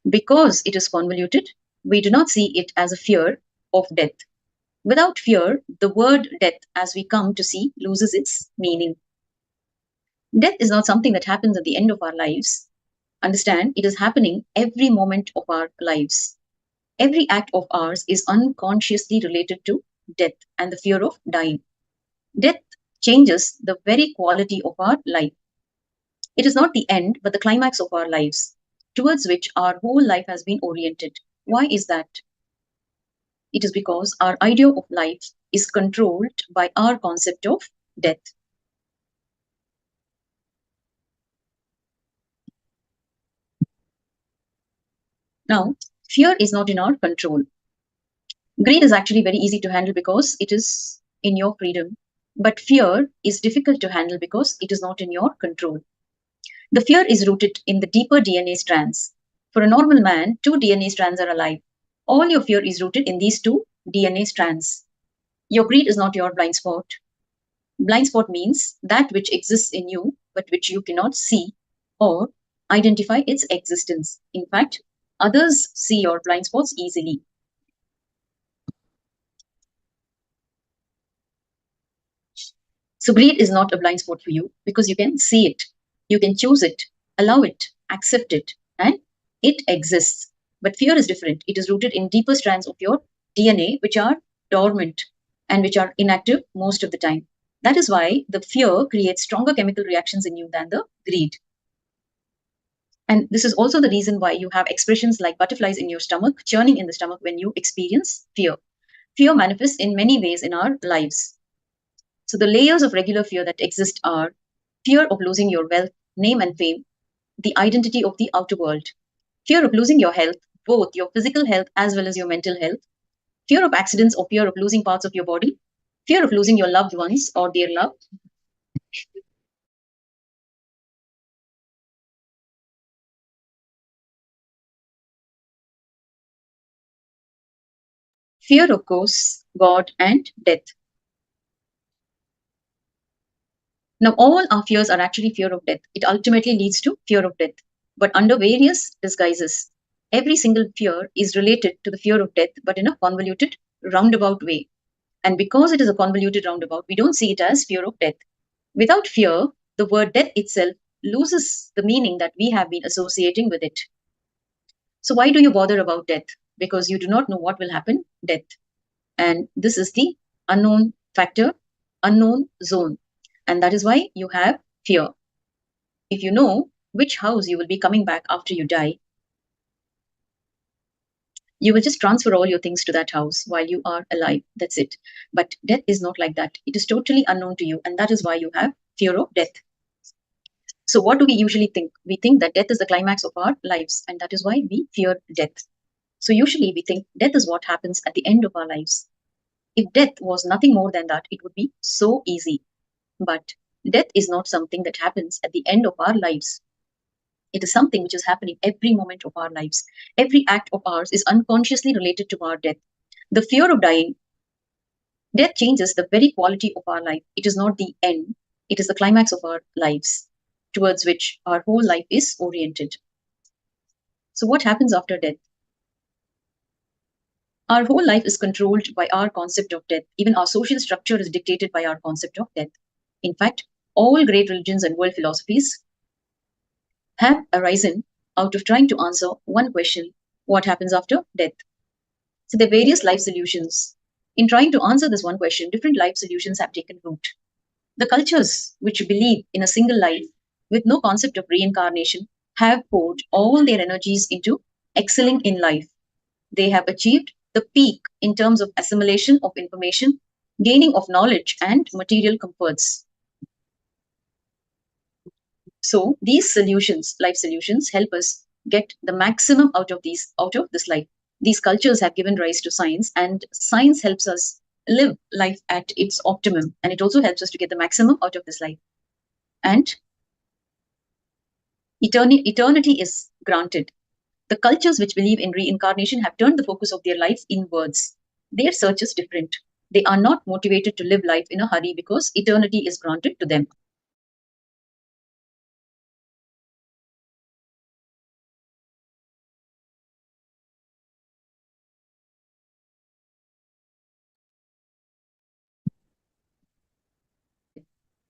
Because it is convoluted, we do not see it as a fear of death. Without fear, the word death, as we come to see, loses its meaning. Death is not something that happens at the end of our lives. Understand, it is happening every moment of our lives. Every act of ours is unconsciously related to death and the fear of dying. Death changes the very quality of our life. It is not the end, but the climax of our lives, towards which our whole life has been oriented. Why is that? It is because our idea of life is controlled by our concept of death. Now, fear is not in our control. Greed is actually very easy to handle because it is in your freedom. But fear is difficult to handle because it is not in your control. The fear is rooted in the deeper DNA strands. For a normal man, 2 DNA strands are alive. All your fear is rooted in these 2 DNA strands. Your greed is not your blind spot. Blind spot means that which exists in you, but which you cannot see or identify its existence. In fact, others see your blind spots easily. So greed is not a blind spot for you because you can see it. You can choose it, allow it, accept it, and it exists. But fear is different. It is rooted in deeper strands of your DNA, which are dormant and which are inactive most of the time. That is why the fear creates stronger chemical reactions in you than the greed. And this is also the reason why you have expressions like butterflies in your stomach, churning in the stomach when you experience fear. Fear manifests in many ways in our lives. So the layers of regular fear that exist are fear of losing your wealth, name and fame, the identity of the outer world, fear of losing your health, both your physical health as well as your mental health, fear of accidents or fear of losing parts of your body, fear of losing your loved ones or their love, fear of ghosts, God, and death. Now, all our fears are actually fear of death. It ultimately leads to fear of death, but under various disguises. Every single fear is related to the fear of death, but in a convoluted, roundabout way. And because it is a convoluted roundabout, we don't see it as fear of death. Without fear, the word death itself loses the meaning that we have been associating with it. So why do you bother about death? Because you do not know what will happen, death. And this is the unknown factor, unknown zone. And that is why you have fear. If you know which house you will be coming back after you die, you will just transfer all your things to that house while you are alive. That's it. But death is not like that. It is totally unknown to you. And that is why you have fear of death. So what do we usually think? We think that death is the climax of our lives. And that is why we fear death. So usually we think death is what happens at the end of our lives. If death was nothing more than that, it would be so easy. But death is not something that happens at the end of our lives. It is something which is happening every moment of our lives. Every act of ours is unconsciously related to our death. The fear of dying, death changes the very quality of our life. It is not the end. It is the climax of our lives, towards which our whole life is oriented. So what happens after death? Our whole life is controlled by our concept of death. Even our social structure is dictated by our concept of death. In fact, all great religions and world philosophies have arisen out of trying to answer one question: what happens after death? So there are various life solutions. In trying to answer this one question, different life solutions have taken root. The cultures which believe in a single life with no concept of reincarnation have poured all their energies into excelling in life. They have achieved the peak in terms of assimilation of information, gaining of knowledge, and material comforts. So these solutions, life solutions, help us get the maximum out of this life. These cultures have given rise to science, and science helps us live life at its optimum, and it also helps us to get the maximum out of this life. And eternity is granted. The cultures which believe in reincarnation have turned the focus of their life inwards. Their search is different. They are not motivated to live life in a hurry because eternity is granted to them.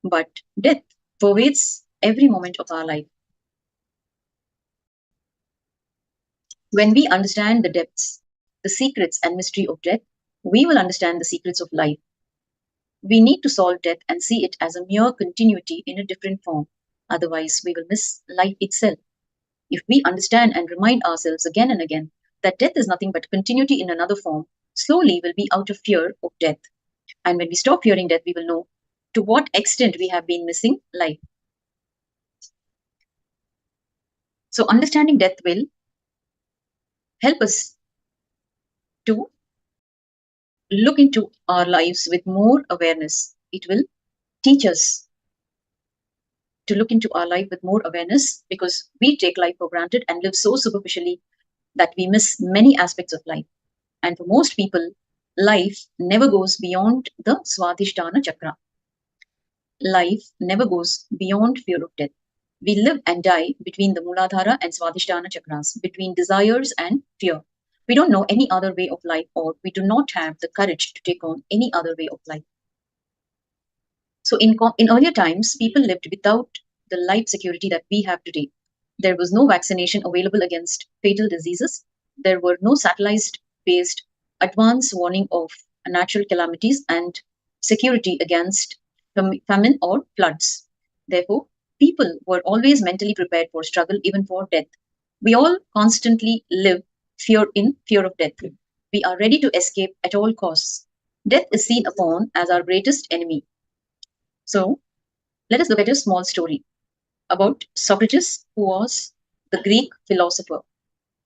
but death pervades every moment of our life. When we understand the depths, the secrets and mystery of death, we will understand the secrets of life. We need to solve death and see it as a mere continuity in a different form. Otherwise, we will miss life itself. If we understand and remind ourselves again and again that death is nothing but continuity in another form, slowly we'll be out of fear of death. And when we stop fearing death, we will know to what extent we have been missing life. So understanding death will help us to look into our lives with more awareness. It will teach us to look into our life with more awareness, because we take life for granted and live so superficially that we miss many aspects of life. And for most people, life never goes beyond the Swadhisthana chakra. Life never goes beyond fear of death. We live and die between the Muladhara and Swadhisthana chakras, between desires and fear. We don't know any other way of life, or we do not have the courage to take on any other way of life. So in earlier times, people lived without the life security that we have today. There was no vaccination available against fatal diseases. There were no satellite-based advance warning of natural calamities and security against famine or floods. Therefore, people were always mentally prepared for struggle, even for death. We all constantly live in fear of death. We are ready to escape at all costs. Death is seen upon as our greatest enemy. So, let us look at a small story about Socrates, who was the Greek philosopher.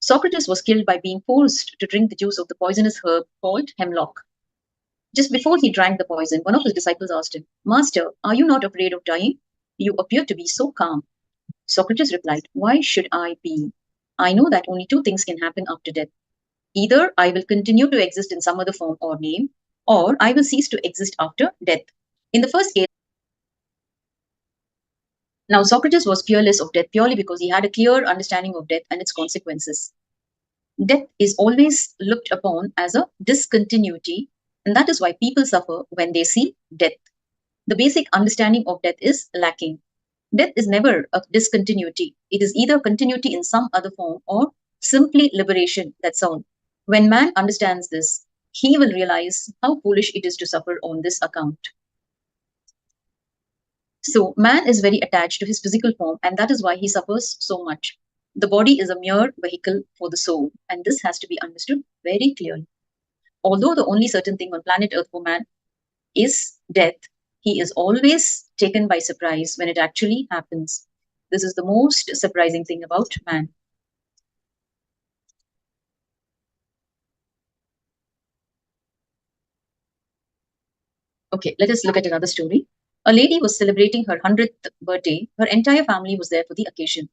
Socrates was killed by being forced to drink the juice of the poisonous herb called hemlock. Just before he drank the poison, one of his disciples asked him, "Master, are you not afraid of dying? You appear to be so calm." Socrates replied, "Why should I be? I know that only two things can happen after death. Either I will continue to exist in some other form or name, or I will cease to exist after death. In the first case, now Socrates was fearless of death purely because he had a clear understanding of death and its consequences. Death is always looked upon as a discontinuity, and that is why people suffer when they see death. The basic understanding of death is lacking. Death is never a discontinuity. It is either continuity in some other form or simply liberation, that's all. When man understands this, he will realize how foolish it is to suffer on this account. So man is very attached to his physical form, and that is why he suffers so much. The body is a mere vehicle for the soul, and this has to be understood very clearly. Although the only certain thing on planet Earth for man is death, he is always taken by surprise when it actually happens. This is the most surprising thing about man. Okay, let us look at another story. A lady was celebrating her 100th birthday. Her entire family was there for the occasion.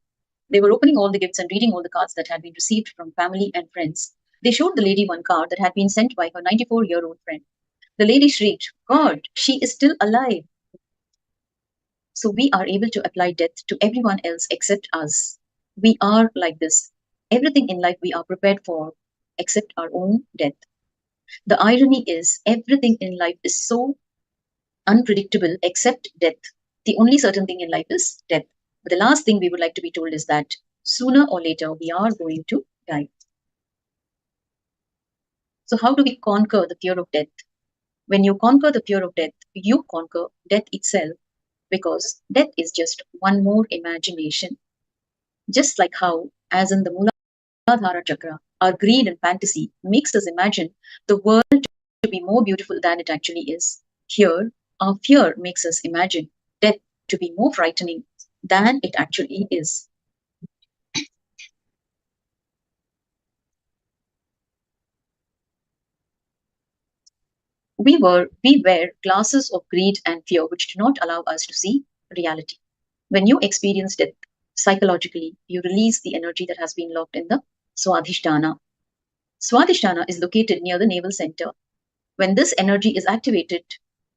They were opening all the gifts and reading all the cards that had been received from family and friends. They showed the lady one card that had been sent by her 94-year-old friend. The lady shrieked, "God, she is still alive." So we are able to apply death to everyone else except us. We are like this. Everything in life we are prepared for except our own death. The irony is everything in life is so unpredictable except death. The only certain thing in life is death. But the last thing we would like to be told is that sooner or later we are going to die. So how do we conquer the fear of death? When you conquer the fear of death, you conquer death itself, because death is just one more imagination. Just like how, as in the Muladhara chakra, our greed and fantasy makes us imagine the world to be more beautiful than it actually is. Here, our fear makes us imagine death to be more frightening than it actually is. We wear glasses of greed and fear which do not allow us to see reality. When you experience death psychologically, you release the energy that has been locked in the Swadhisthana. Swadhisthana is located near the navel center. When this energy is activated,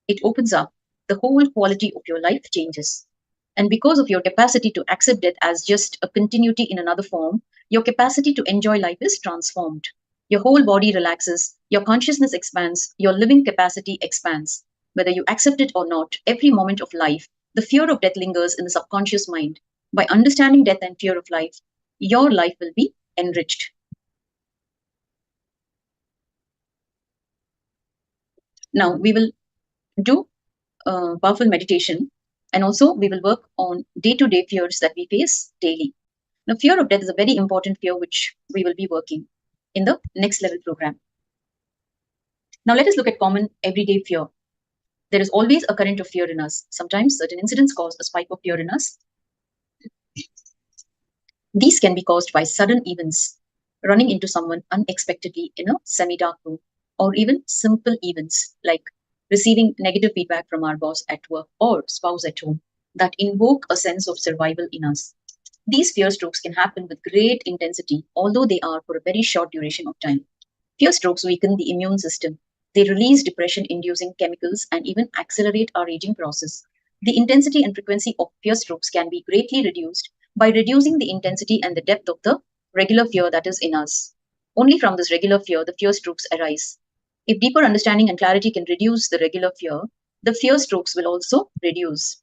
it opens up. The whole quality of your life changes. And because of your capacity to accept death as just a continuity in another form, your capacity to enjoy life is transformed. Your whole body relaxes, your consciousness expands, your living capacity expands. Whether you accept it or not, every moment of life The fear of death lingers in the subconscious mind. By understanding death and fear of life, your life will be enriched. Now, we will do powerful meditation, and also we will work on day-to-day fears that we face daily. Now, fear of death is a very important fear which we will be working in the next level program. Now, let us look at common everyday fear. There is always a current of fear in us. Sometimes certain incidents cause a spike of fear in us. These can be caused by sudden events, running into someone unexpectedly in a semi-dark room, or even simple events like receiving negative feedback from our boss at work or spouse at home that invoke a sense of survival in us. These fear strokes can happen with great intensity, although they are for a very short duration of time. Fear strokes weaken the immune system. They release depression-inducing chemicals and even accelerate our aging process. The intensity and frequency of fear strokes can be greatly reduced by reducing the intensity and the depth of the regular fear that is in us. Only from this regular fear, the fear strokes arise. If deeper understanding and clarity can reduce the regular fear, the fear strokes will also reduce.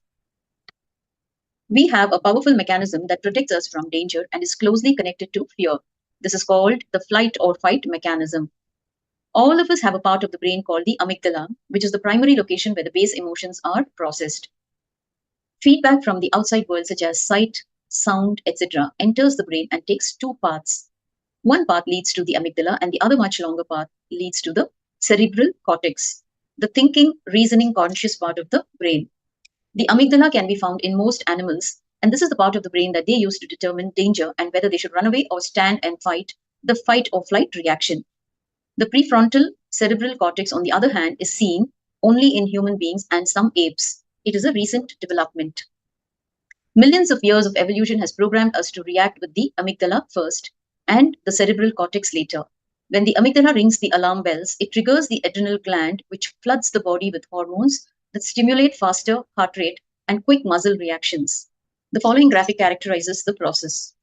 We have a powerful mechanism that protects us from danger and is closely connected to fear. This is called the flight or fight mechanism. All of us have a part of the brain called the amygdala, which is the primary location where the base emotions are processed. Feedback from the outside world, such as sight, sound, etc., enters the brain and takes two paths. One path leads to the amygdala, and the other much longer path leads to the cerebral cortex, the thinking, reasoning, conscious part of the brain. The amygdala can be found in most animals, and this is the part of the brain that they use to determine danger and whether they should run away or stand and fight, the fight or flight reaction. The prefrontal cerebral cortex, on the other hand, is seen only in human beings and some apes. It is a recent development. Millions of years of evolution has programmed us to react with the amygdala first and the cerebral cortex later. When the amygdala rings the alarm bells, it triggers the adrenal gland, which floods the body with hormones that stimulate faster heart rate and quick muscle reactions. The following graphic characterizes the process.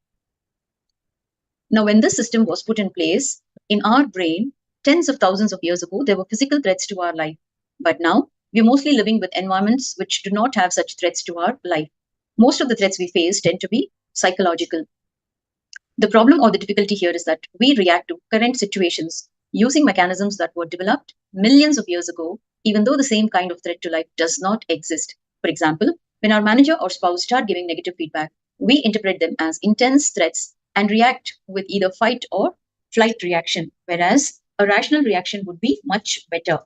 Now, when this system was put in place in our brain tens of thousands of years ago, there were physical threats to our life. But now, we're mostly living with environments which do not have such threats to our life. Most of the threats we face tend to be psychological. The problem or the difficulty here is that we react to current situations using mechanisms that were developed millions of years ago, even though the same kind of threat to life does not exist. For example, when our manager or spouse start giving negative feedback, we interpret them as intense threats and react with either fight or flight reaction, whereas a rational reaction would be much better.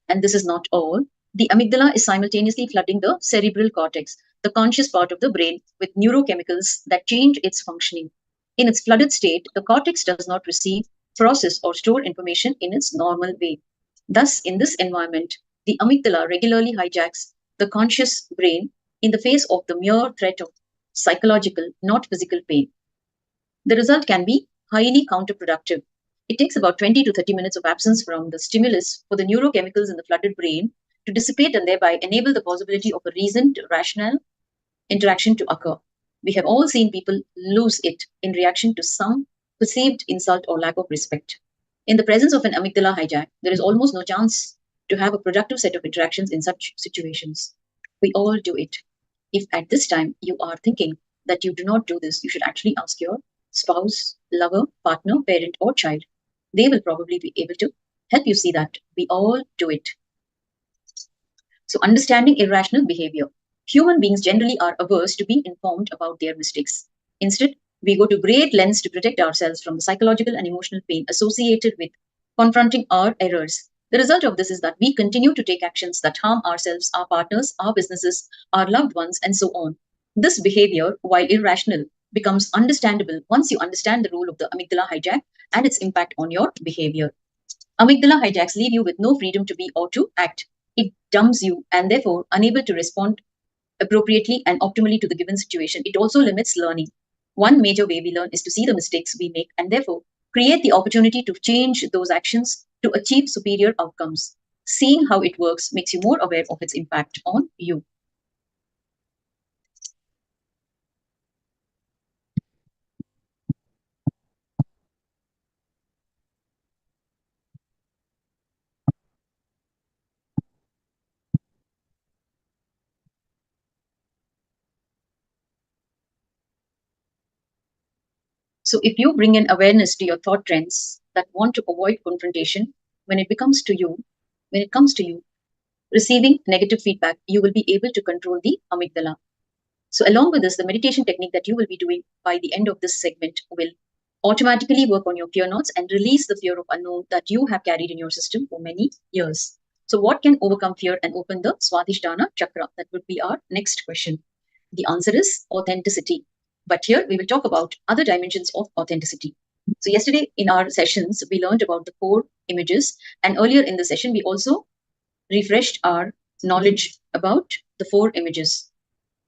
And this is not all. The amygdala is simultaneously flooding the cerebral cortex, the conscious part of the brain, with neurochemicals that change its functioning. In its flooded state, the cortex does not receive, process, or store information in its normal way. Thus, in this environment, the amygdala regularly hijacks the conscious brain in the face of the mere threat of psychological, not physical pain. The result can be highly counterproductive. It takes about 20 to 30 minutes of absence from the stimulus for the neurochemicals in the flooded brain to dissipate and thereby enable the possibility of a reasoned, rational interaction to occur. We have all seen people lose it in reaction to some perceived insult or lack of respect. In the presence of an amygdala hijack, there is almost no chance to have a productive set of interactions in such situations. We all do it. If at this time you are thinking that you do not do this, you should actually ask your spouse, lover, partner, parent, or child. They will probably be able to help you see that we all do it. So, understanding irrational behavior. Human beings generally are averse to being informed about their mistakes. Instead, we go to great lengths to protect ourselves from the psychological and emotional pain associated with confronting our errors. The result of this is that we continue to take actions that harm ourselves, our partners, our businesses, our loved ones, and so on. This behavior, while irrational, becomes understandable once you understand the role of the amygdala hijack and its impact on your behavior. Amygdala hijacks leave you with no freedom to be or to act. It dumbs you and therefore unable to respond appropriately and optimally to the given situation. It also limits learning. One major way we learn is to see the mistakes we make and therefore create the opportunity to change those actions to achieve superior outcomes. Seeing how it works makes you more aware of its impact on you. So if you bring in awareness to your thought trends that want to avoid confrontation, when it comes to you, receiving negative feedback, you will be able to control the amygdala. So along with this, the meditation technique that you will be doing by the end of this segment will automatically work on your fear knots and release the fear of unknown that you have carried in your system for many years. So what can overcome fear and open the Swadhisthana chakra? That would be our next question. The answer is authenticity. But here we will talk about other dimensions of authenticity. So yesterday in our sessions, we learned about the 4 images. And earlier in the session, we also refreshed our knowledge about the 4 images.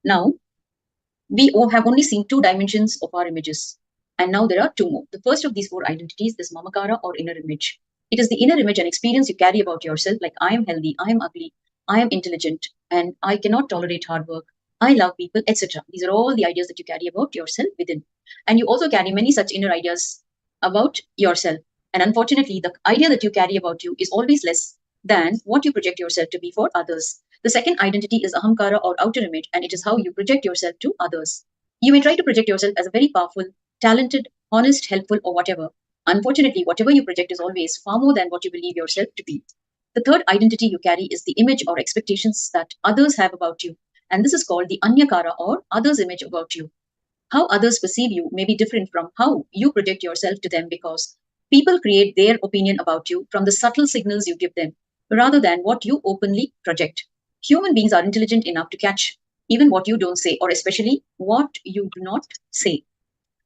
Now, we have only seen 2 dimensions of our images. And now there are 2 more. The first of these 4 identities is Mamakara or inner image. It is the inner image and experience you carry about yourself, like I am healthy, I am ugly, I am intelligent, and I cannot tolerate hard work, I love people, etc. These are all the ideas that you carry about yourself within. And you also carry many such inner ideas about yourself. And unfortunately, the idea that you carry about you is always less than what you project yourself to be for others. The second identity is Ahamkara or outer image, and it is how you project yourself to others. You may try to project yourself as a very powerful, talented, honest, helpful, or whatever. Unfortunately, whatever you project is always far more than what you believe yourself to be. The third identity you carry is the image or expectations that others have about you. And this is called the Anyakara or others' image about you. How others perceive you may be different from how you project yourself to them, because people create their opinion about you from the subtle signals you give them rather than what you openly project. Human beings are intelligent enough to catch even what you don't say, or especially what you do not say.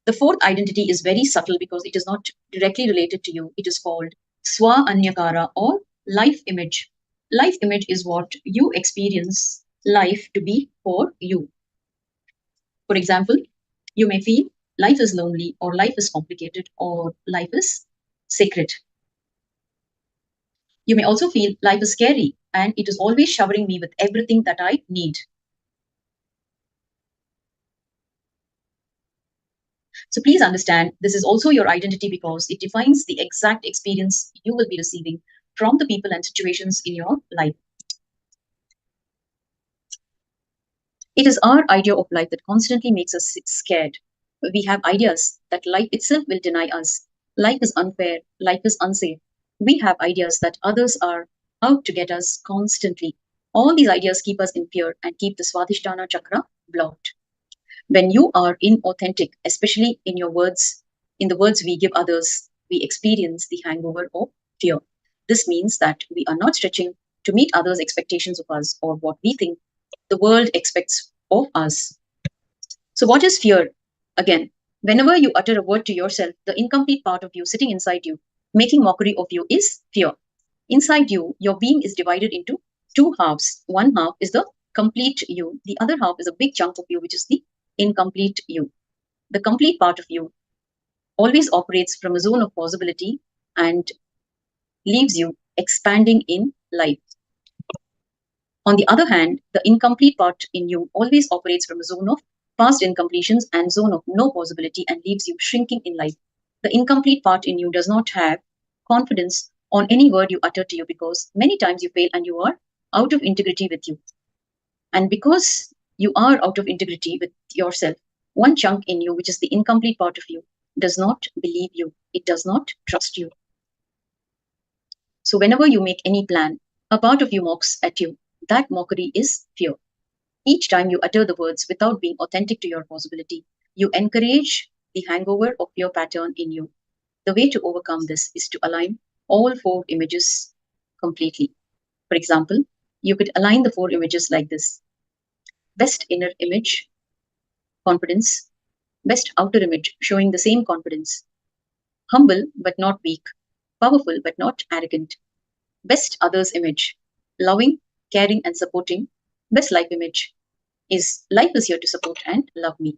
The fourth identity is very subtle because it is not directly related to you. It is called Swa Anyakara or life image. Life image is what you experience life to be for you. For example, you may feel life is lonely, or life is complicated, or life is sacred. You may also feel life is scary and it is always showering me with everything that I need. So please understand, this is also your identity because it defines the exact experience you will be receiving from the people and situations in your life. It is our idea of life that constantly makes us scared. We have ideas that life itself will deny us. Life is unfair. Life is unsafe. We have ideas that others are out to get us constantly. All these ideas keep us in fear and keep the Swadhisthana chakra blocked. When you are inauthentic, especially in your words, in the words we give others, we experience the hangover of fear. This means that we are not stretching to meet others' expectations of us or what we think the world expects of us. So what is fear? Again, whenever you utter a word to yourself, the incomplete part of you sitting inside you, making mockery of you, is fear. Inside you, your being is divided into 2 halves. One half is the complete you. The other half is a big chunk of you, which is the incomplete you. The complete part of you always operates from a zone of possibility and leaves you expanding in life. On the other hand, the incomplete part in you always operates from a zone of past incompletions and zone of no possibility and leaves you shrinking in life. The incomplete part in you does not have confidence on any word you utter to you because many times you fail and you are out of integrity with you. And because you are out of integrity with yourself, one chunk in you, which is the incomplete part of you, does not believe you. It does not trust you. So whenever you make any plan, a part of you mocks at you. That mockery is fear. Each time you utter the words without being authentic to your possibility, you encourage the hangover of your pattern in you. The way to overcome this is to align all 4 images completely. For example, you could align the 4 images like this. Best inner image, confidence. Best outer image, showing the same confidence. Humble but not weak. Powerful but not arrogant. Best others image, loving, caring and supporting. Best life image is life is here to support and love me.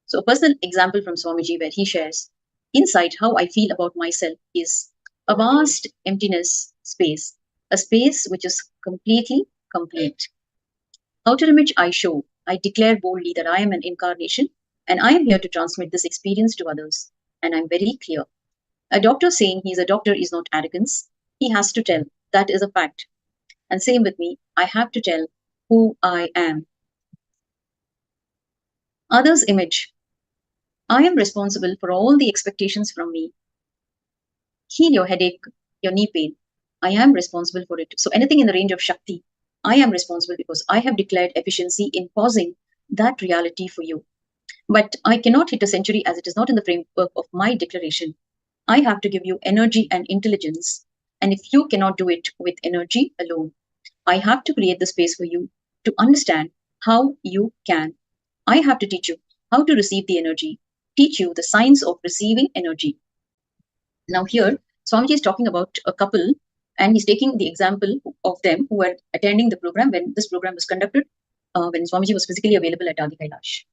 So a personal example from Swamiji where he shares, inside how I feel about myself is a vast emptiness space, a space which is completely complete. Outer image I show, I declare boldly that I am an incarnation and I am here to transmit this experience to others. And I'm very clear. A doctor saying he's a doctor is not arrogance. He has to tell. That is a fact. And same with me, I have to tell who I am. Others' image. I am responsible for all the expectations from me. Heal your headache, your knee pain. I am responsible for it. So anything in the range of Shakti, I am responsible because I have declared efficiency in causing that reality for you. But I cannot hit a century as it is not in the framework of my declaration. I have to give you energy and intelligence. And if you cannot do it with energy alone, I have to create the space for you to understand how you can. I have to teach you how to receive the energy, teach you the science of receiving energy. Now here, Swamiji is talking about a couple and he's taking the example of them who were attending the program when this program was conducted, when Swamiji was physically available at Adi Kailash.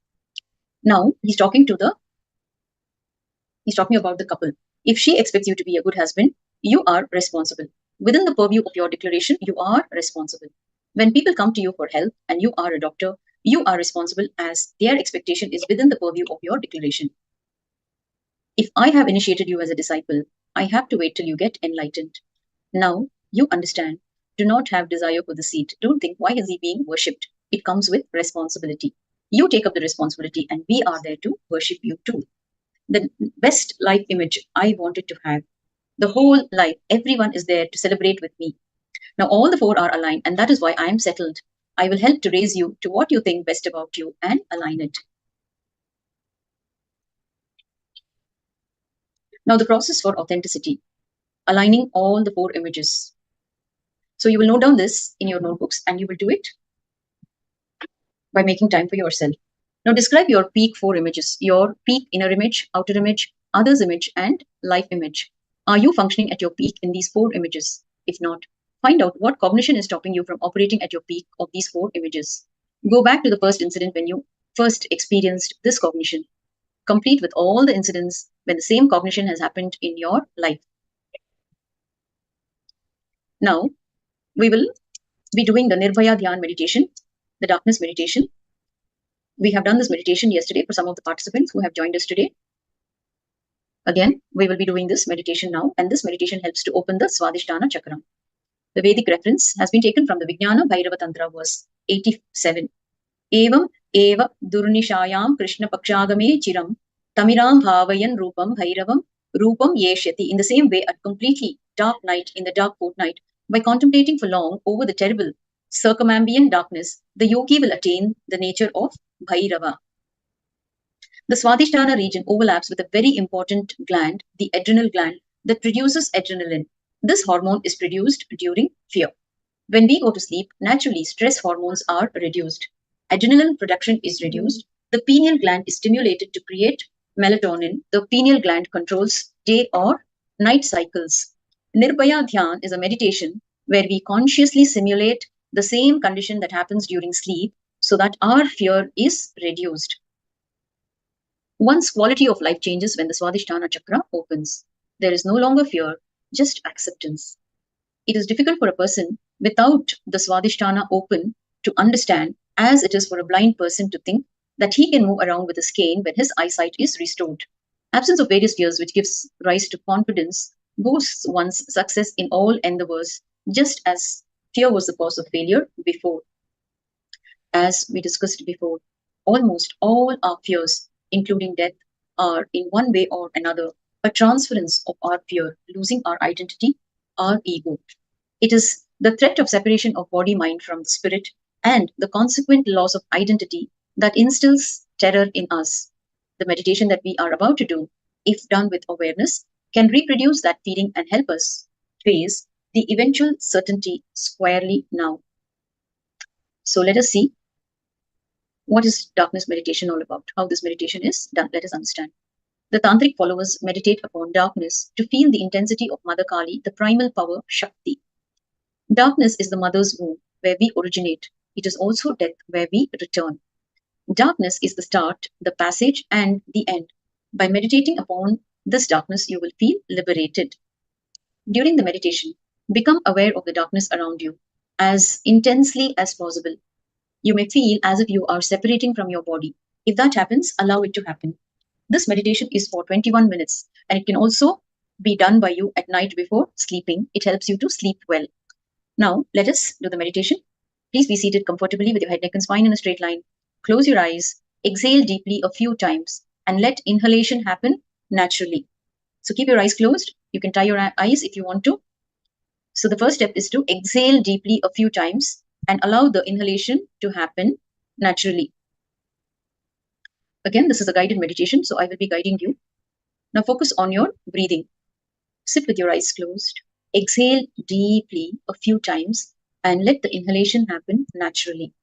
Now he's talking about the couple. If she expects you to be a good husband, you are responsible. Within the purview of your declaration, you are responsible. When people come to you for help and you are a doctor, you are responsible as their expectation is within the purview of your declaration. If I have initiated you as a disciple, I have to wait till you get enlightened. Now you understand. Do not have desire for the seat. Don't think, why is he being worshipped? It comes with responsibility. You take up the responsibility and we are there to worship you too. The best life image I wanted to have. The whole life, everyone is there to celebrate with me. Now all the four are aligned and that is why I am settled. I will help to raise you to what you think best about you and align it. Now the process for authenticity, aligning all the four images. So you will note down this in your notebooks and you will do it by making time for yourself. Now describe your peak four images, your peak inner image, outer image, others image, and life image. Are you functioning at your peak in these four images? If not, find out what cognition is stopping you from operating at your peak of these four images. Go back to the first incident when you first experienced this cognition. Complete with all the incidents when the same cognition has happened in your life. Now, we will be doing the Nirbhaya Dhyan meditation, the darkness meditation. We have done this meditation yesterday for some of the participants who have joined us today. Again, we will be doing this meditation now, and this meditation helps to open the Swadhisthana chakra. The Vedic reference has been taken from the Vijnana Bhairava Tantra, verse 87. Evam eva durnishayam Krishna pakshagame chiram tamiram bhavayan rupam bhairavam rupam yeshyati. In the same way, at completely dark night, in the dark fortnight, by contemplating for long over the terrible circumambient darkness, the yogi will attain the nature of Bhairava. The Swadhisthana region overlaps with a very important gland, the adrenal gland, that produces adrenaline. This hormone is produced during fear. When we go to sleep, naturally stress hormones are reduced. Adrenaline production is reduced. The pineal gland is stimulated to create melatonin. The pineal gland controls day or night cycles. Nirbhaya Dhyan is a meditation where we consciously simulate the same condition that happens during sleep so that our fear is reduced. One's quality of life changes when the Swadhisthana chakra opens. There is no longer fear, just acceptance. It is difficult for a person without the Swadhisthana open to understand, as it is for a blind person to think that he can move around with a cane when his eyesight is restored. Absence of various fears, which gives rise to confidence, boosts one's success in all endeavors, just as fear was the cause of failure before. As we discussed before, almost all our fears, including death, are in one way or another a transference of our fear, losing our identity, our ego. It is the threat of separation of body-mind from the spirit and the consequent loss of identity that instills terror in us. The meditation that we are about to do, if done with awareness, can reproduce that feeling and help us face the eventual certainty squarely now. So let us see what is darkness meditation all about, how this meditation is done. Let us understand. The tantric followers meditate upon darkness to feel the intensity of Mother Kali, the primal power, Shakti. Darkness is the mother's womb, where we originate. It is also death, where we return. Darkness is the start, the passage, and the end. By meditating upon this darkness, you will feel liberated. During the meditation, become aware of the darkness around you as intensely as possible. You may feel as if you are separating from your body. If that happens, allow it to happen. This meditation is for 21 minutes, and it can also be done by you at night before sleeping. It helps you to sleep well. Now, let us do the meditation. Please be seated comfortably with your head, neck, and spine in a straight line. Close your eyes. Exhale deeply a few times and let inhalation happen naturally. So keep your eyes closed. You can tie your eyes if you want to. So the first step is to exhale deeply a few times and allow the inhalation to happen naturally. Again, this is a guided meditation, so I will be guiding you. Now focus on your breathing. Sit with your eyes closed. Exhale deeply a few times and let the inhalation happen naturally.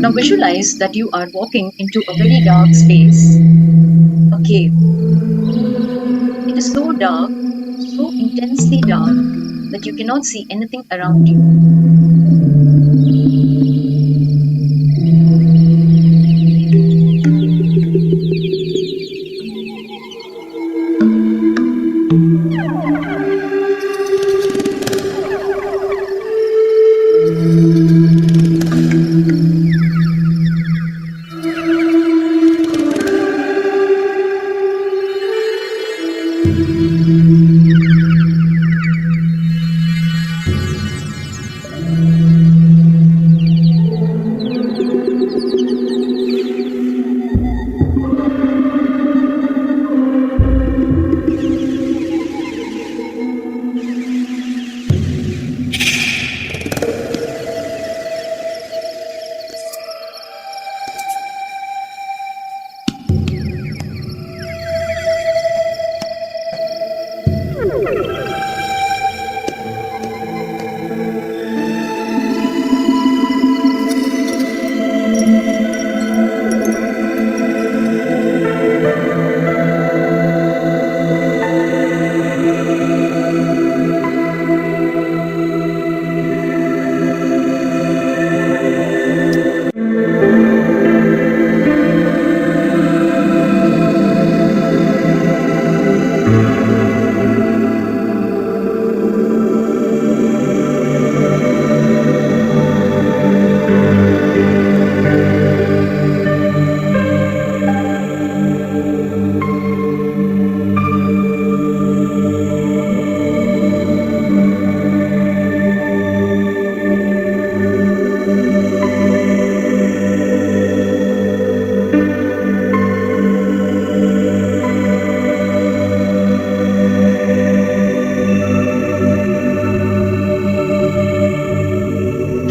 Now visualize that you are walking into a very dark space, a cave. It is so dark, so intensely dark, that you cannot see anything around you.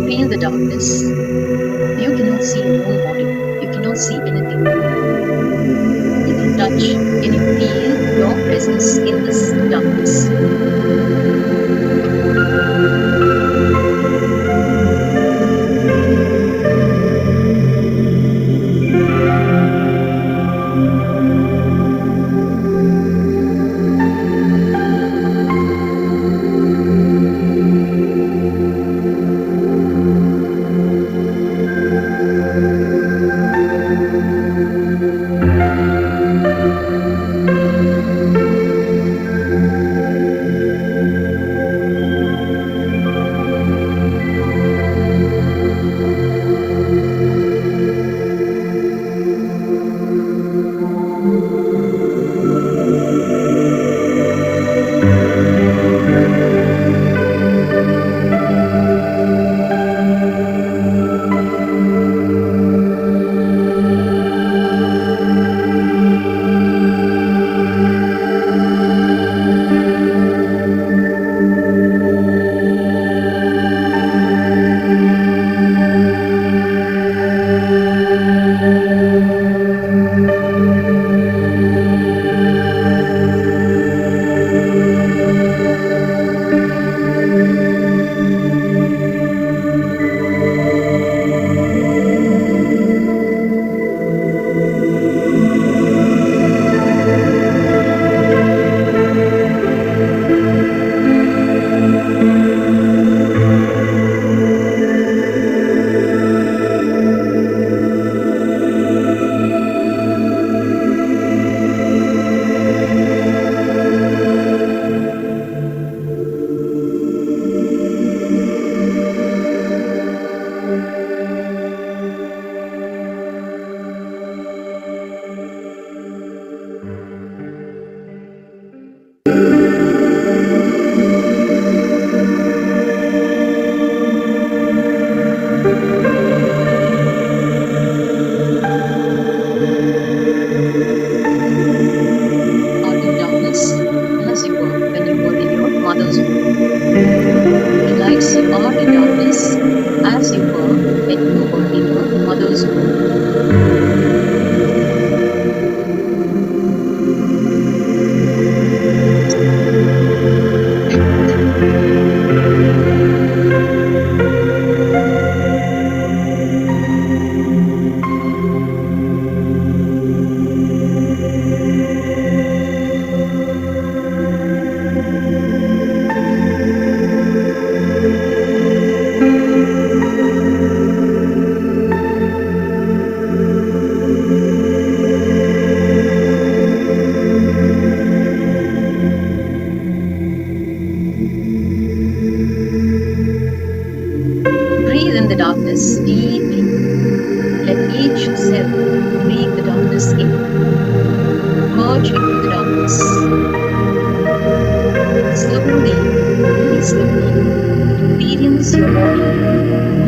Feel the darkness. You cannot see your own body. You cannot see anything. Can you touch? Can you feel your presence in this darkness? in the darkness deeply. Let each cell breathe the darkness in. Merge into the darkness. Slowly, very slowly, experience your body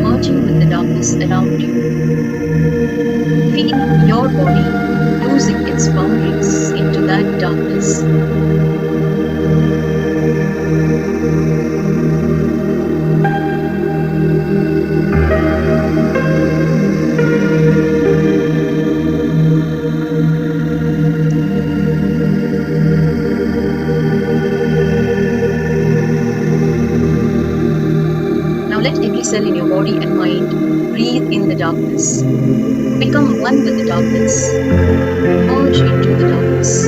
merging with the darkness around you. Feel your body losing its boundaries into that darkness. Now let every cell in your body and mind breathe in the darkness. Become one with the darkness. Merge into the darkness.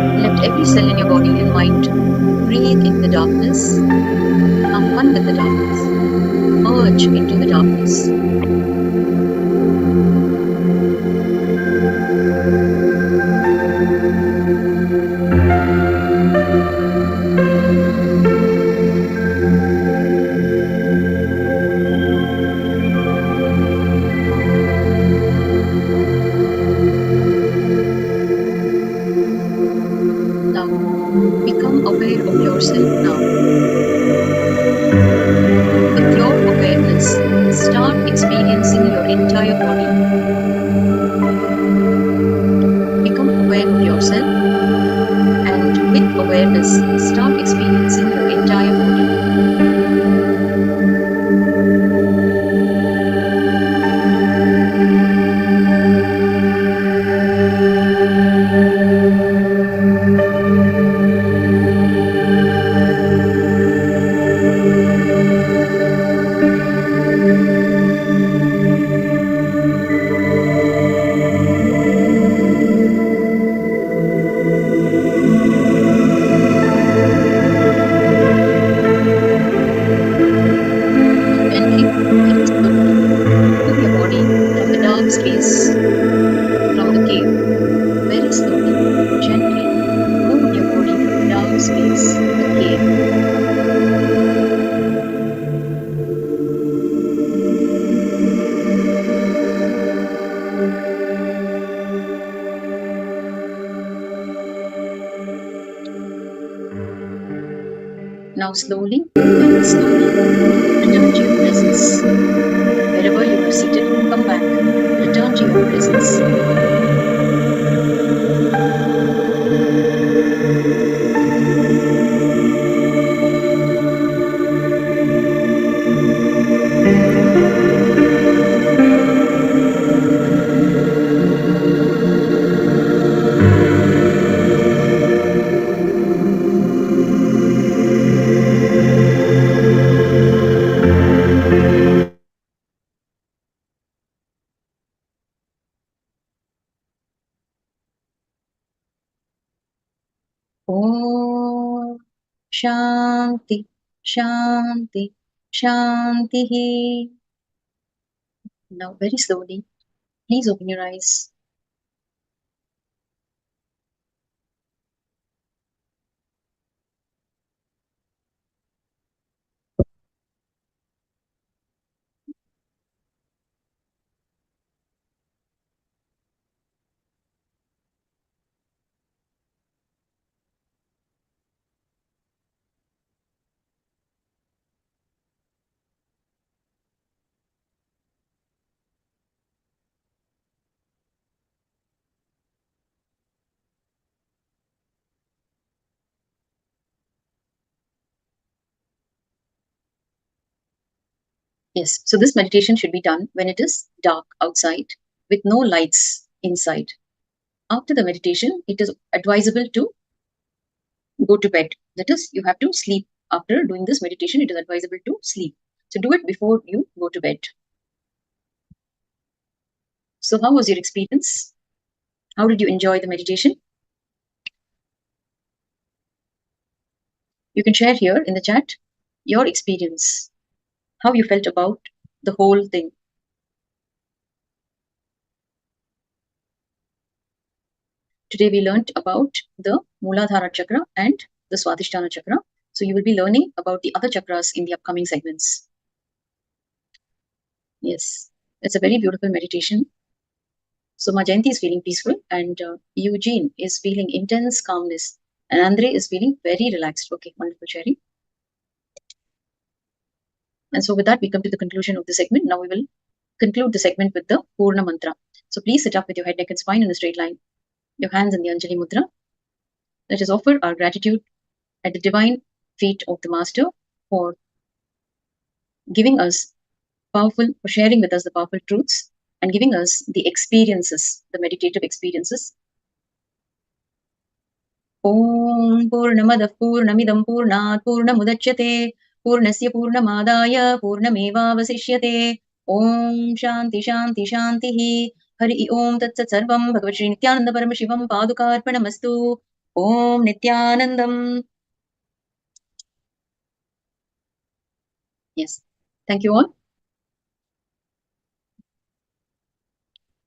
Let every cell in your body and mind breathe in the darkness. Become one with the darkness. Merge into the darkness. Now, become aware of yourself now. With your awareness, start experiencing your entire body. Become aware of yourself, and with awareness, start experiencing your entire body. Gently, very slowly, move your body from the dark space, from the cave. Very slowly, gently, move your body from the dark space, the cave. Now slowly, very slowly, return to your presence. Wherever you are seated, come back. Return to your presence. Om Shanti, Shanti, Shanti. Now very slowly, please open your eyes. Yes, so this meditation should be done when it is dark outside with no lights inside. After the meditation, it is advisable to go to bed. That is, you have to sleep. After doing this meditation, it is advisable to sleep. So do it before you go to bed. So how was your experience? How did you enjoy the meditation? You can share here in the chat your experience, how you felt about the whole thing. Today we learnt about the Muladhara chakra and the Swadhisthana chakra. So you will be learning about the other chakras in the upcoming segments. Yes, it's a very beautiful meditation. So Majayanti is feeling peaceful and Eugene is feeling intense calmness and Andre is feeling very relaxed. Okay, wonderful sharing. And so with that, we come to the conclusion of the segment. Now we will conclude the segment with the Purna Mantra. So please sit up with your head, neck and spine in a straight line. Your hands in the Anjali Mudra. Let us offer our gratitude at the divine feet of the Master for giving us for sharing with us the powerful truths and giving us the experiences, the meditative experiences. Om Purnamadav Purnamidam Purnat Purnamudachyate Purnasya Purnamadaya Purnamevavasishyate Om Shanti Shanti Shantihi Hari Om Tat Sat Sarvam Bhagavad Shri Nithyananda Paramashivoham Padukarpanamastu Om Nithyanandam. Yes, thank you all.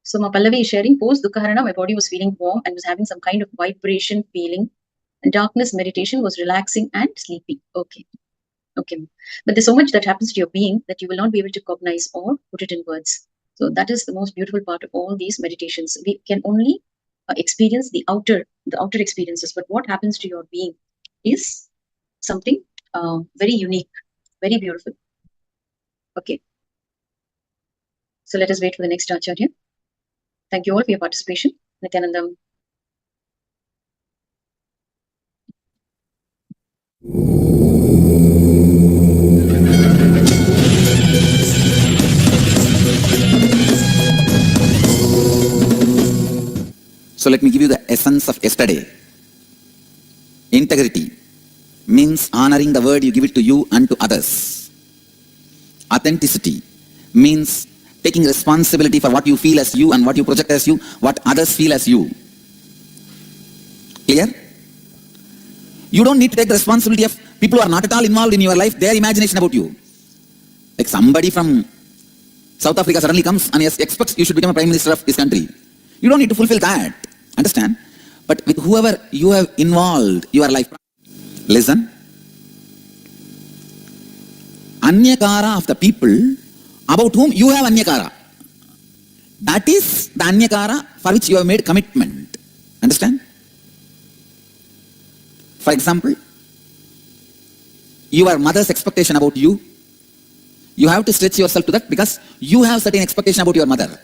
So my Pallavi is sharing, post Dukkaharana, my body was feeling warm and was having some kind of vibration feeling. And darkness meditation was relaxing and sleepy. Okay. Okay. But there's so much that happens to your being that you will not be able to cognize or put it in words. So that is the most beautiful part of all these meditations. We can only experience the outer experiences, but what happens to your being is something very unique, very beautiful. Okay. So let us wait for the next Acharya. Thank you all for your participation. Nithyanandam. So let me give you the essence of yesterday. Integrity means honoring the word you give it to you and to others. Authenticity means taking responsibility for what you feel as you and what you project as you, what others feel as you. Clear? You don't need to take the responsibility of people who are not at all involved in your life, their imagination about you. Like somebody from South Africa suddenly comes and expects you should become a prime minister of his country. You don't need to fulfill that. Understand? But with whoever you have involved your life, listen. Anyakara of the people about whom you have Anyakara. That is the Anyakara for which you have made commitment. Understand? For example, your mother's expectation about you, you have to stretch yourself to that because you have certain expectation about your mother.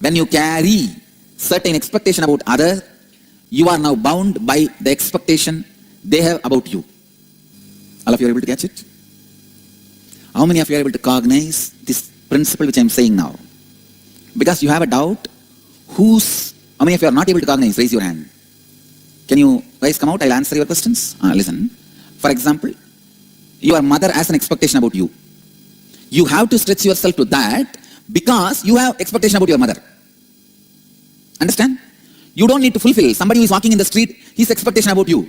When you carry certain expectation about others, you are now bound by the expectation they have about you. All of you are able to catch it? How many of you are able to cognize this principle which I am saying now? Because you have a doubt, how many of you are not able to cognize? Raise your hand. Can you guys come out? I'll answer your questions. Listen. For example, your mother has an expectation about you. You have to stretch yourself to that because you have expectation about your mother. Understand? You don't need to fulfill somebody who is walking in the street, his expectation about you,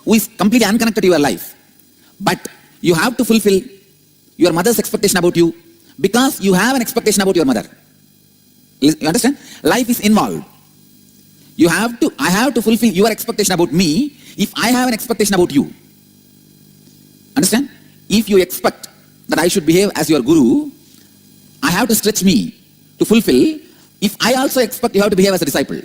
who is completely unconnected to your life. But you have to fulfill your mother's expectation about you because you have an expectation about your mother. You understand? Life is involved. I have to fulfill your expectation about me if I have an expectation about you. Understand? If you expect that I should behave as your guru, I have to stretch me to fulfill. If I also expect you have to behave as a disciple.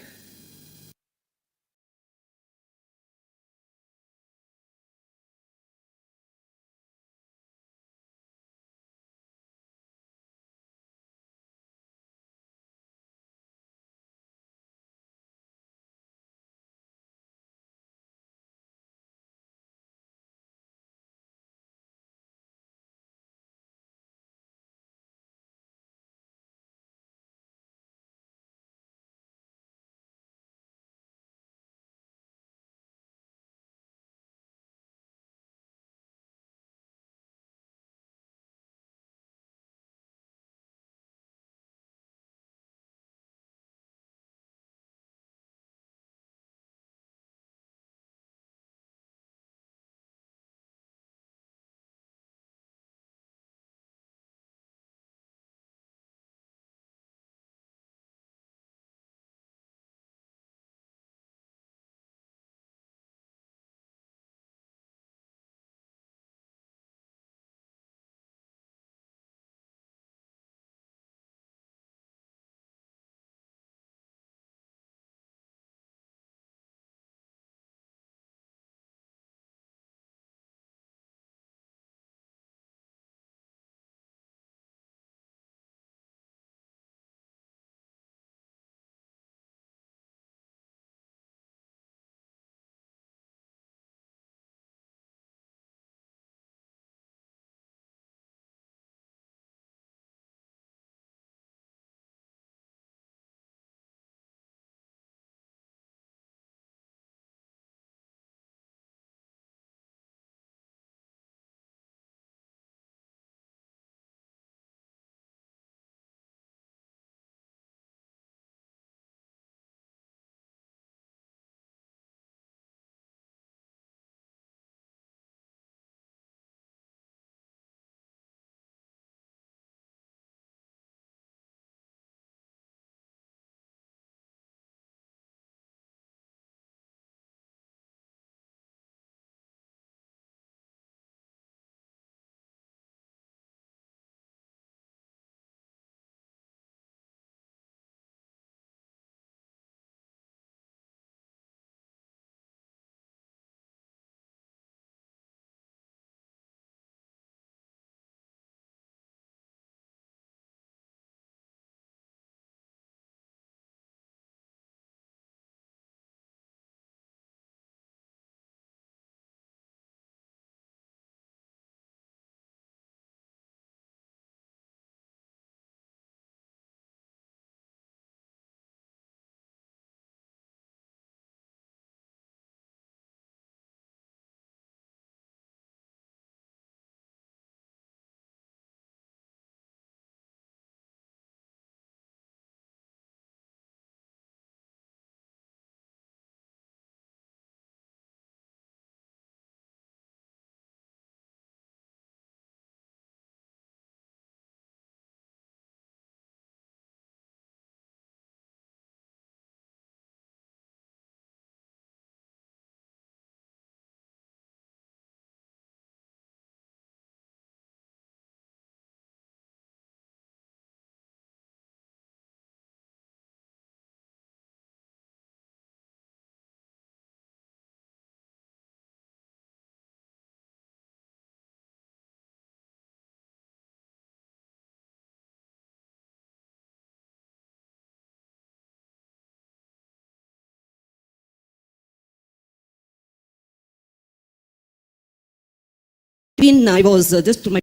I was just to my.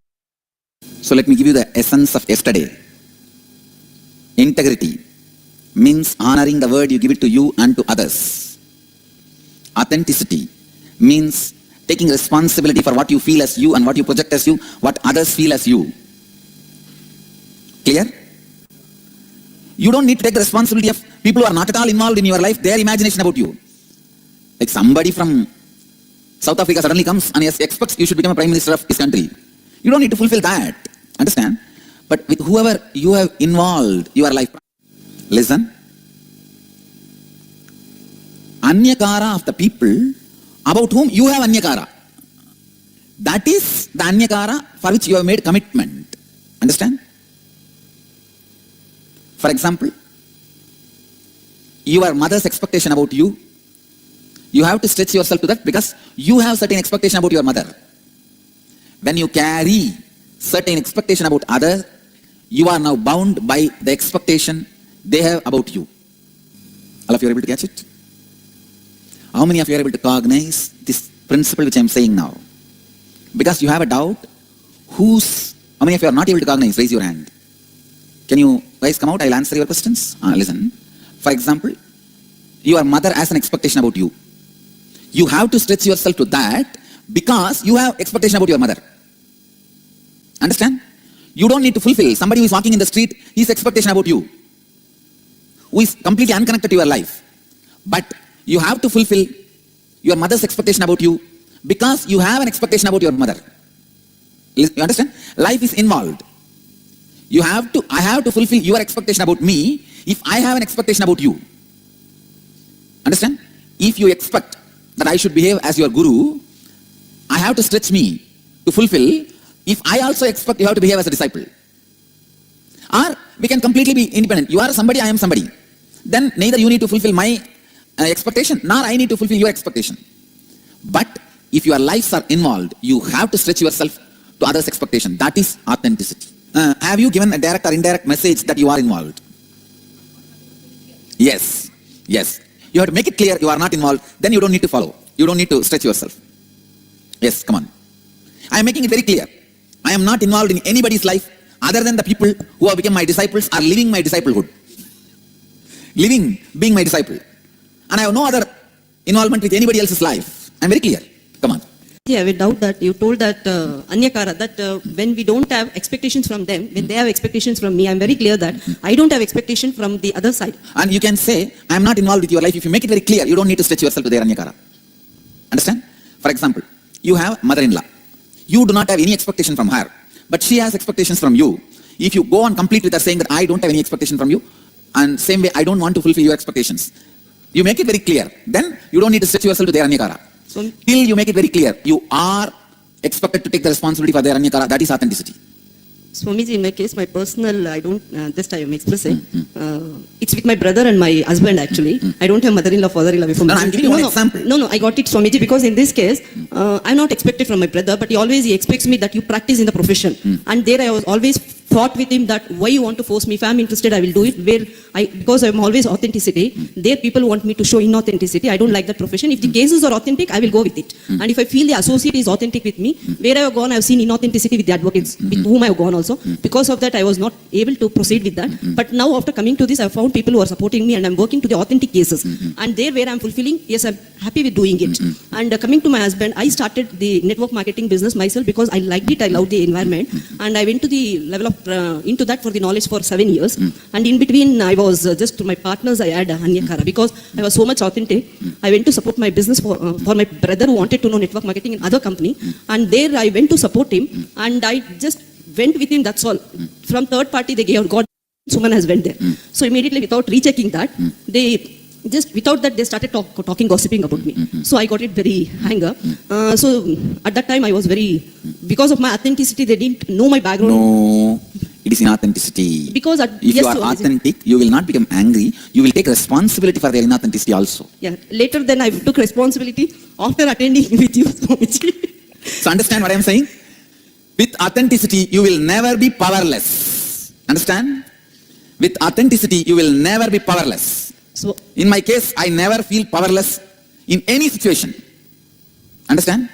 So let me give you the essence of yesterday. Integrity means honoring the word you give it to you and to others. Authenticity means taking responsibility for what you feel as you and what you project as you, what others feel as you. Clear? You don't need to take the responsibility of people who are not at all involved in your life, their imagination about you. Like somebody from South Africa suddenly comes and expects you should become a prime minister of his country. You don't need to fulfill that. Understand? But with whoever you have involved your life, listen. Anyakara of the people about whom you have anyakara. That is the anyakara for which you have made commitment. Understand? For example, your mother's expectation about you, you have to stretch yourself to that because you have certain expectation about your mother. When you carry certain expectation about others, you are now bound by the expectation they have about you. All of you are able to catch it? How many of you are able to cognize this principle which I am saying now? Because you have a doubt, how many of you are not able to cognize? Raise your hand. Can you guys come out? I'll answer your questions. Listen. For example, your mother has an expectation about you. You have to stretch yourself to that because you have expectation about your mother. Understand? You don't need to fulfill somebody who is walking in the street, his expectation about you, who is completely unconnected to your life. But you have to fulfill your mother's expectation about you because you have an expectation about your mother. You understand? Life is involved. I have to fulfill your expectation about me if I have an expectation about you. Understand? If you expect that I should behave as your guru, I have to stretch me to fulfill if I also expect you have to behave as a disciple. Or we can completely be independent. You are somebody, I am somebody. Then neither you need to fulfill my expectation, nor I need to fulfill your expectation. But if your lives are involved, you have to stretch yourself to others' expectation. That is authenticity. Have you given a direct or indirect message that you are involved? Yes. Yes. You have to make it clear you are not involved. Then you don't need to follow. You don't need to stretch yourself. Yes, come on. I am making it very clear. I am not involved in anybody's life other than the people who have become my disciples are living my disciplehood. Living, being my disciple. And I have no other involvement with anybody else's life. I am very clear. Come on. Yeah, I would doubt that you told that Anyakara, that when we don't have expectations from them, when they have expectations from me, I'm very clear that I don't have expectation from the other side. And you can say, I am not involved with your life. If you make it very clear, you don't need to stretch yourself to their Anyakara. Understand? For example, you have mother-in-law. You do not have any expectation from her, but she has expectations from you. If you go on complete with her saying that I don't have any expectation from you, and same way I don't want to fulfill your expectations, you make it very clear, then you don't need to stretch yourself to their Anyakara. So, till you make it very clear, you are expected to take the responsibility for their Anyakara. That is authenticity. Swamiji, in my case, my personal, I don't, this time I'm expressing, it's with my brother and my husband actually. I don't have mother-in-law, father-in-law before. No, I'm giving you an example. No, I got it, Swamiji, because in this case, I'm not expected from my brother, but he expects me that you practice in the profession. And there I was always fought with him that why you want to force me. If I'm interested, I will do it. Because I'm always authenticity. There people want me to show inauthenticity. I don't like that profession. If the cases are authentic, I will go with it. And if I feel the associate is authentic with me, where I have gone, I have seen inauthenticity with the advocates with whom I have gone also. Because of that, I was not able to proceed with that. But now after coming to this, I have found people who are supporting me and I'm working to the authentic cases. And there where I'm fulfilling, yes, I'm happy with doing it. And coming to my husband, I started the network marketing business myself because I liked it. I loved the environment. And I went to the level of into that for the knowledge for 7 years. And in between, I was just to my partners, I had Anyakara because I was so much authentic. I went to support my business for my brother who wanted to know network marketing in other company. And there I went to support him and I just went with him, that's all. From third party, they gave God, someone has went there. So immediately without rechecking that, they just without that they started talking, gossiping about me. So I got it very anger. So at that time I was very, because of my authenticity, they didn't know my background. No, it is inauthenticity. Because if you are authentic, you will not become angry. You will take responsibility for their inauthenticity also. Yeah. Later then I took responsibility after attending with you, Swamiji. So understand what I am saying? With authenticity, you will never be powerless. Understand? With authenticity, you will never be powerless. So, in my case, I never feel powerless in any situation. Understand?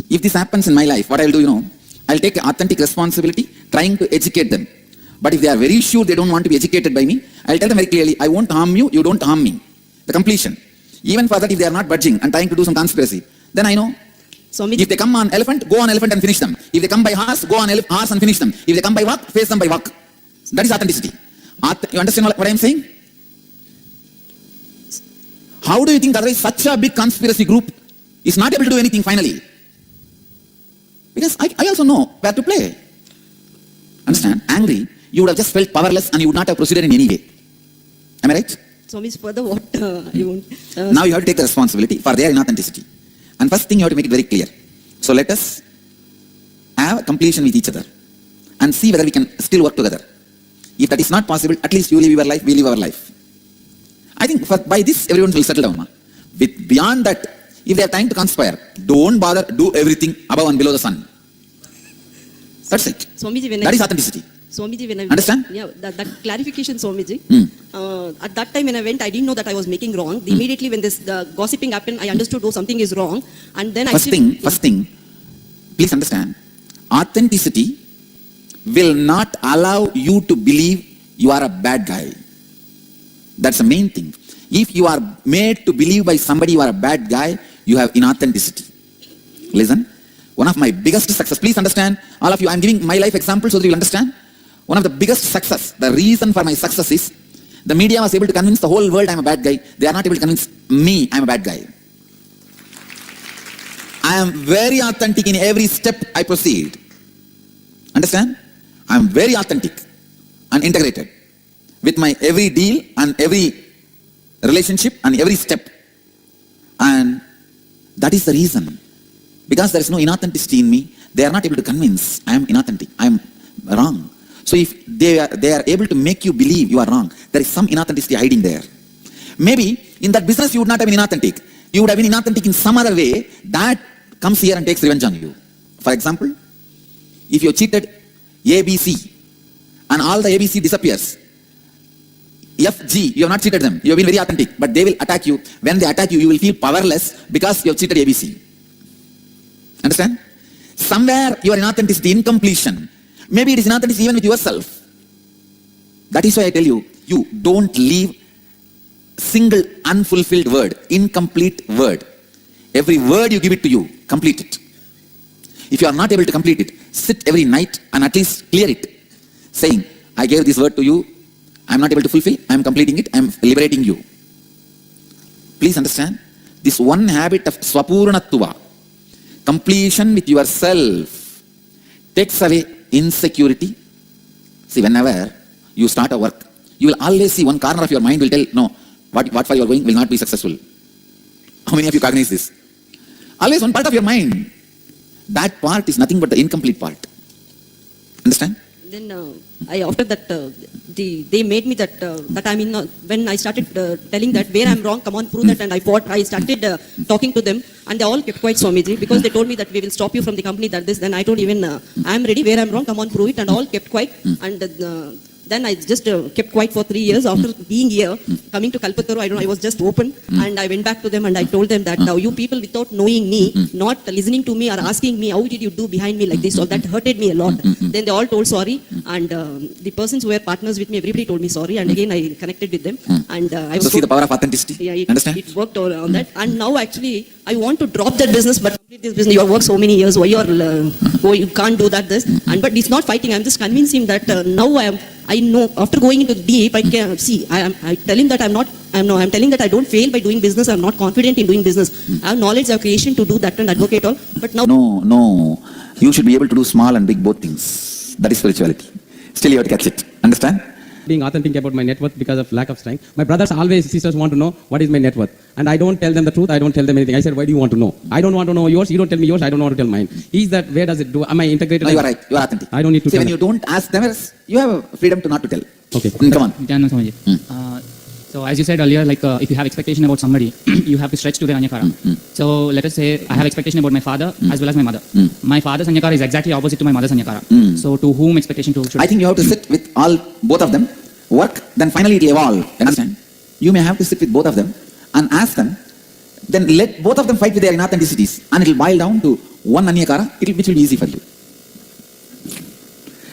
If this happens in my life, what I will do, I will take authentic responsibility, trying to educate them. But if they are very sure they don't want to be educated by me, I will tell them very clearly, I won't harm you, you don't harm me. The completion. Even for that, if they are not budging and trying to do some conspiracy, then I know. If they come on elephant, go on elephant and finish them. If they come by horse, go on horse and finish them. If they come by walk, face them by walk. That is authenticity. You understand what I am saying? How do you think otherwise such a big conspiracy group is not able to do anything finally? Because I also know where to play. Understand? Angry, you would have just felt powerless and you would not have proceeded in any way. Am I right? Swami, further what I want. Now you have to take the responsibility for their inauthenticity. And first thing you have to make it very clear. So let us have completion with each other and see whether we can still work together. If that is not possible, at least you live your life, we live our life. I think by this everyone will settle down. Beyond that, if they are trying to conspire, don't bother, do everything above and below the sun. That's it. Swamiji, That is authenticity. Swamiji, when I Understand? Yeah, that clarification, Swamiji. At that time when I went, I didn't know that I was making wrong. Immediately when the gossiping happened, I understood something is wrong. And then First thing, please understand, authenticity will not allow you to believe you are a bad guy. That's the main thing. If you are made to believe by somebody you are a bad guy, you have inauthenticity. Listen, one of my biggest success, please understand, all of you, I am giving my life example so that you will understand. One of the biggest success, the reason for my success is, the media was able to convince the whole world I am a bad guy. They are not able to convince me I am a bad guy. I am very authentic in every step I proceed. Understand? I am very authentic and integrated with my every deal and every relationship and every step. And that is the reason. Because there is no inauthenticity in me, they are not able to convince I am inauthentic, I am wrong. So if they are able to make you believe you are wrong, there is some inauthenticity hiding there. Maybe in that business you would not have been inauthentic. You would have been inauthentic in some other way that comes here and takes revenge on you. For example, if you cheated ABC and all the ABC disappears, F, G, you have not cheated them. You have been very authentic, but they will attack you. When they attack you, you will feel powerless because you have cheated ABC. Understand? Somewhere your inauthenticity, incompletion. Maybe it is inauthenticity even with yourself. That is why I tell you, you don't leave single unfulfilled word, incomplete word. Every word you give it to you, complete it. If you are not able to complete it, sit every night and at least clear it. Saying, I gave this word to you, I am not able to fulfill, I am completing it, I am liberating you. Please understand, this one habit of swapurnatva, completion with yourself, takes away insecurity. See, whenever you start a work, you will always see one corner of your mind will tell, no, what for you are going will not be successful. How many of you cognize this? Always one part of your mind. That part is nothing but the incomplete part. Understand? Then after that, they made me that I mean, when I started telling that where I'm wrong, come on, prove that, and I started talking to them, and they all kept quiet, Swamiji, because they told me that we will stop you from the company, that this, then I told even, I'm ready, where I'm wrong, come on, prove it, and all kept quiet, and then I just kept quiet for 3 years. After being here, coming to Kalpataru, I was just open, and I went back to them and I told them that now you people without knowing me, not listening to me or asking me, how did you do behind me like this, so that hurted me a lot. Then they all told sorry, and the persons who were partners with me, everybody told me sorry, and again I connected with them. And I was so see the power of authenticity. Yeah, Understand? It worked on that. And now actually, I want to drop that business, but complete this business. You have worked so many years, why you can't do that, this. But it's not fighting. I'm just convincing that now I know, after going into deep, I can see, I tell him that I'm telling that I don't fail by doing business, I'm not confident in doing business. I have knowledge, I have creation to do that and advocate all, but now... No, you should be able to do small and big both things. That is spirituality. Still you have to catch it. Understand? Being authentic about my net worth because of lack of strength. My brothers always, sisters want to know what is my net worth. And I don't tell them the truth, I don't tell them anything. I said, why do you want to know? I don't want to know yours, you don't tell me yours, I don't want to tell mine. Is that, where does it do? Am I integrated? No, you are right, you are authentic. I don't need to see, tell when you don't ask them, you have freedom to not to tell. Okay. Come on. Nithyananda Swamiji. So as you said earlier, like if you have expectation about somebody, you have to stretch to their Anyakara. So let us say I have expectation about my father as well as my mother. My father's Anyakara is exactly opposite to my mother's Anyakara. So to whom expectation to should I think you have to sit with both of them, work, then finally it will evolve. Understand? You may have to sit with both of them and ask them, then let both of them fight with their inauthenticities, and it will boil down to one Anyakara, which will be easy for you.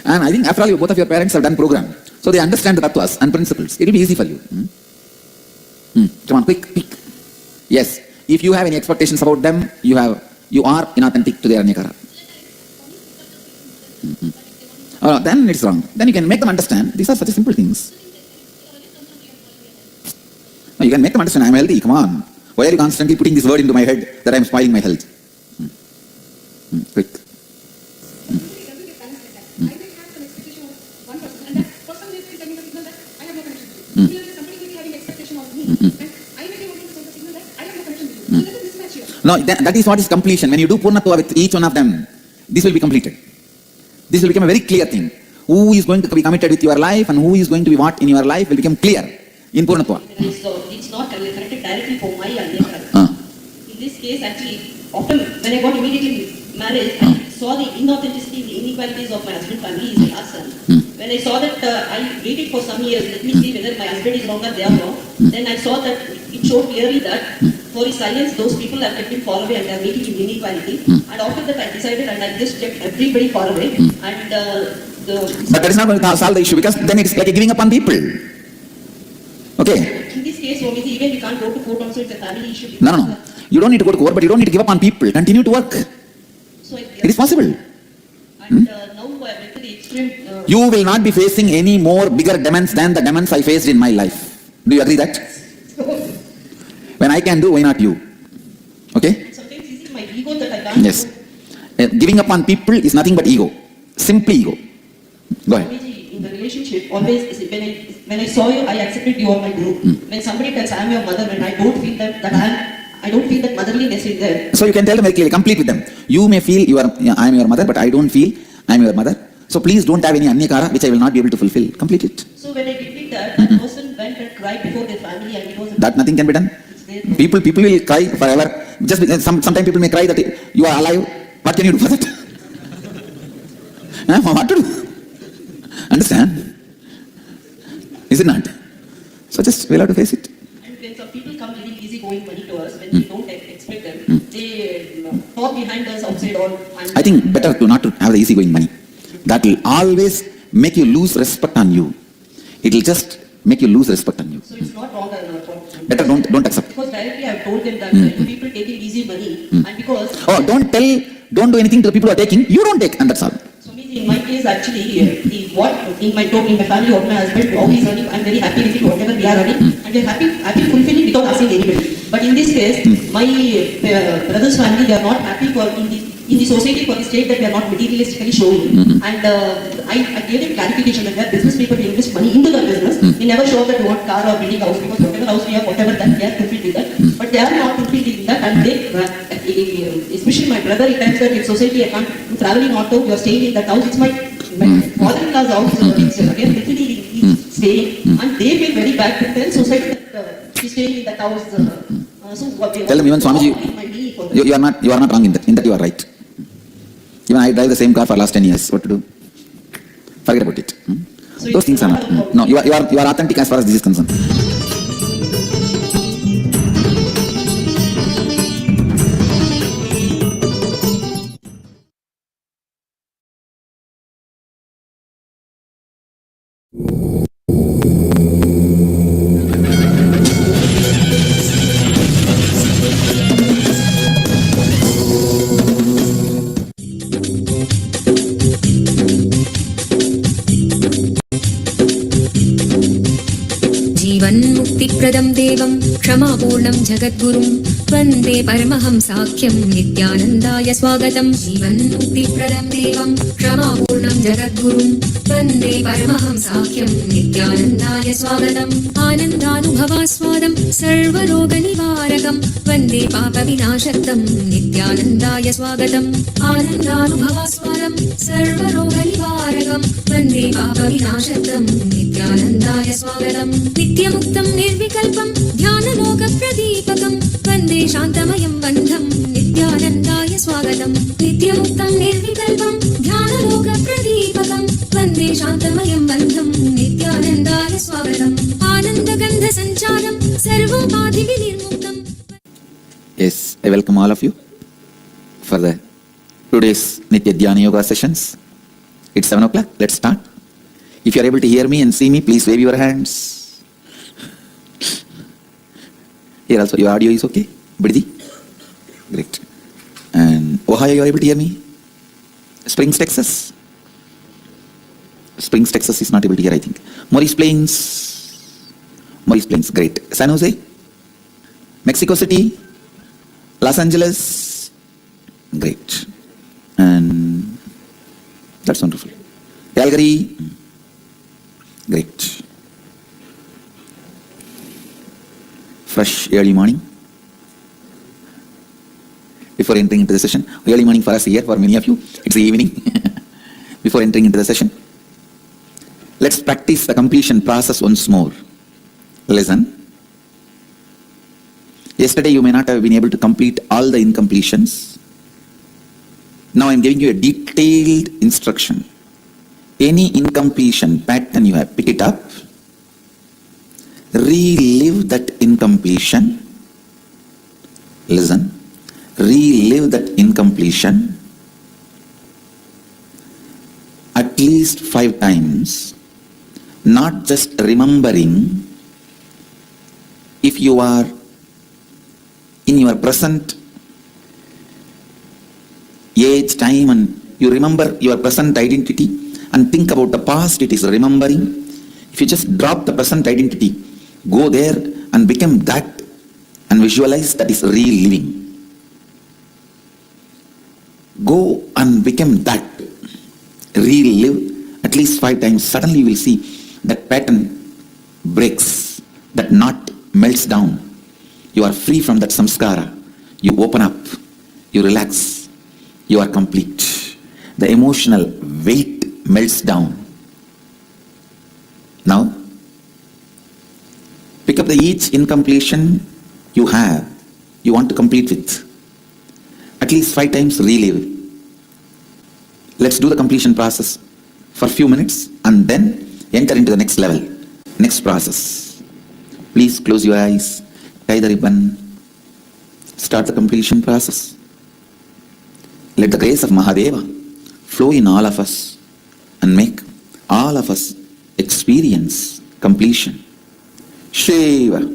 And I think after all, both of your parents have done program, so they understand the tattvas and principles. It will be easy for you. Come on, quick. Yes, if you have any expectations about them, you are inauthentic to their Anyakara. Oh, then it's wrong. Then you can make them understand. These are such simple things. You can make them understand, I'm healthy, come on. Why are you constantly putting this word into my head that I'm spoiling my health? Quick. No, that is what is completion. When you do Purnatva with each one of them, this will be completed. This will become a very clear thing. Who is going to be committed with your life and who is going to be what in your life will become clear in Purnatva. So it's not connected directly for my Anyakara. In this case, actually, often when I got immediately married, I saw the inauthenticity, the inequalities of my husband family is my last son. When I saw that I waited for some years, let me see whether my husband is wrong or they are wrong. Then I saw that it showed clearly that for his silence, those people have kept him far away and they are making him inequality. And after that, I decided and I just kept everybody far away. And but that is not going to solve the issue because then it's like giving up on people. Okay. In this case, obviously, even we can't go to court also, it's a family issue. No. You don't need to go to court, but you don't need to give up on people. Continue to work. So it is possible. And now I went to the extreme. You will not be facing any more bigger demons than the demons I faced in my life. Do you agree that? When I can do, why not you? Okay? Sometimes it's my ego that I can't Yes. Giving up on people is nothing but ego. Simply ego. Go ahead. In the relationship, always when I saw you, I accepted you are my group. When somebody tells I am your mother, when I don't feel I don't feel that motherliness is there. So you can tell them very clearly, complete with them. You may feel I am your mother, but I don't feel I am your mother. So please don't have any anyakara which I will not be able to fulfill. Complete it. So when I did that, that person went and cried before their family and it was that nothing can be done. People will cry forever. Just because sometimes people may cry that you are alive. What can you do for that? What to do? Understand? Is it not? So just we'll have to face it. And when some people come really easy-going money to us, when we don't expect them, they fall behind us outside all. I think better to not to have the easy-going money. That will always make you lose respect on you. It will just make you lose respect on you. So it's not wrong. Better don't accept. Because directly I have told them that people taking easy money and because. Oh, don't do anything to the people who are taking. You don't take, and that's all. So in my case, actually, in my family, what my husband, how he's earning, I'm very happy with it, whatever we are earning, and we're happy fulfilling without asking anybody. But in this case, my brother's family, they are not happy in the society for the state that we are not materialistically showing. And I gave them clarification that we are business people, we invest money into the business. We never show that we want car or building house because whatever house we have, whatever that, they are fulfilled with that. But they are not fulfilled in that, and they, especially my brother, he tells that in society I can't, I'm traveling auto, you are staying in that house, it's my father-in-law's house, it's again literally staying, and they feel very bad to tell society that he's staying in that house. Tell them even Swamiji, you are not wrong in that you are right. Even I drive the same car for last 10 years. What to do? Forget about it. So those things are not. No, you are authentic as far as this is concerned. मुक्तिप्रदं देवं क्षमापूर्णं जगद्गुरुं वन्दे परमहंसाख्यं नित्यानन्दाय स्वागतं जीवन्मुक्तिप्रदं देवं क्षमापूर्णं जगद्गुरुं वन्दे परमहंसाख्यं नित्यानन्दाय स्वागतम् आनन्दानुभवास्वादं सर्वरोगनिवारकं वन्दे पापविनाशकं नित्यानन्दाय स्वागतम् आनन्दानुभवास्वादं सर्वरोगनिवारकं वन्दे पापविनाशकं नित्यानन्दाय स्वागतम् नित्यमुक्तं निर्विकल्पं ध्यानलोकप्रदीपकं वन्दे शान्तमयं बन्धं नित्यानन्दाय स्वागतं नित्यमुक्तं निर्विकल्पं ध्यानलोकप्रदीपकं वन्दे शान्तमयं बन्धं नित्यानन्दाय स्वागतम् आनन्दगन्धसञ्चारं सर्वोपाधिविनिर्मुक्तं. Yes, I welcome all of you for the today's Nitya Dhyana Yoga sessions. It's 7 o'clock. Let's start. If you are able to hear me and see me, please wave your hands. Here also, your audio is okay? Bridhi? Great. And Ohio, you are able to hear me? Springs, Texas? Springs, Texas is not able to hear, I think. Maurice Plains, great. San Jose? Mexico City, Los Angeles, great. And that's wonderful. Calgary, great. Fresh early morning. Before entering into the session, early morning for us here, for many of you, it's the evening. Before entering into the session, let's practice the completion process once more. Listen. Yesterday you may not have been able to complete all the incompletions. Now I am giving you a detailed instruction. Any incompletion pattern you have, pick it up, relive that incompletion. Listen, relive that incompletion at least 5 times, not just remembering. If you are in your present age, time, and you remember your present identity and think about the past, it is remembering. If you just drop the present identity, go there and become that and visualize, that is reliving. Go and become that, relive at least 5 times. Suddenly you will see that pattern breaks, that knot melts down. You are free from that samskara. You open up, you relax, you are complete. The emotional weight melts down. Now, pick up each incompletion you have, you want to complete with. At least 5 times relive. Let's do the completion process for a few minutes and then enter into the next level, next process. Please close your eyes, tie the ribbon, start the completion process. Let the grace of Mahadeva flow in all of us and make all of us experience completion. Shiva.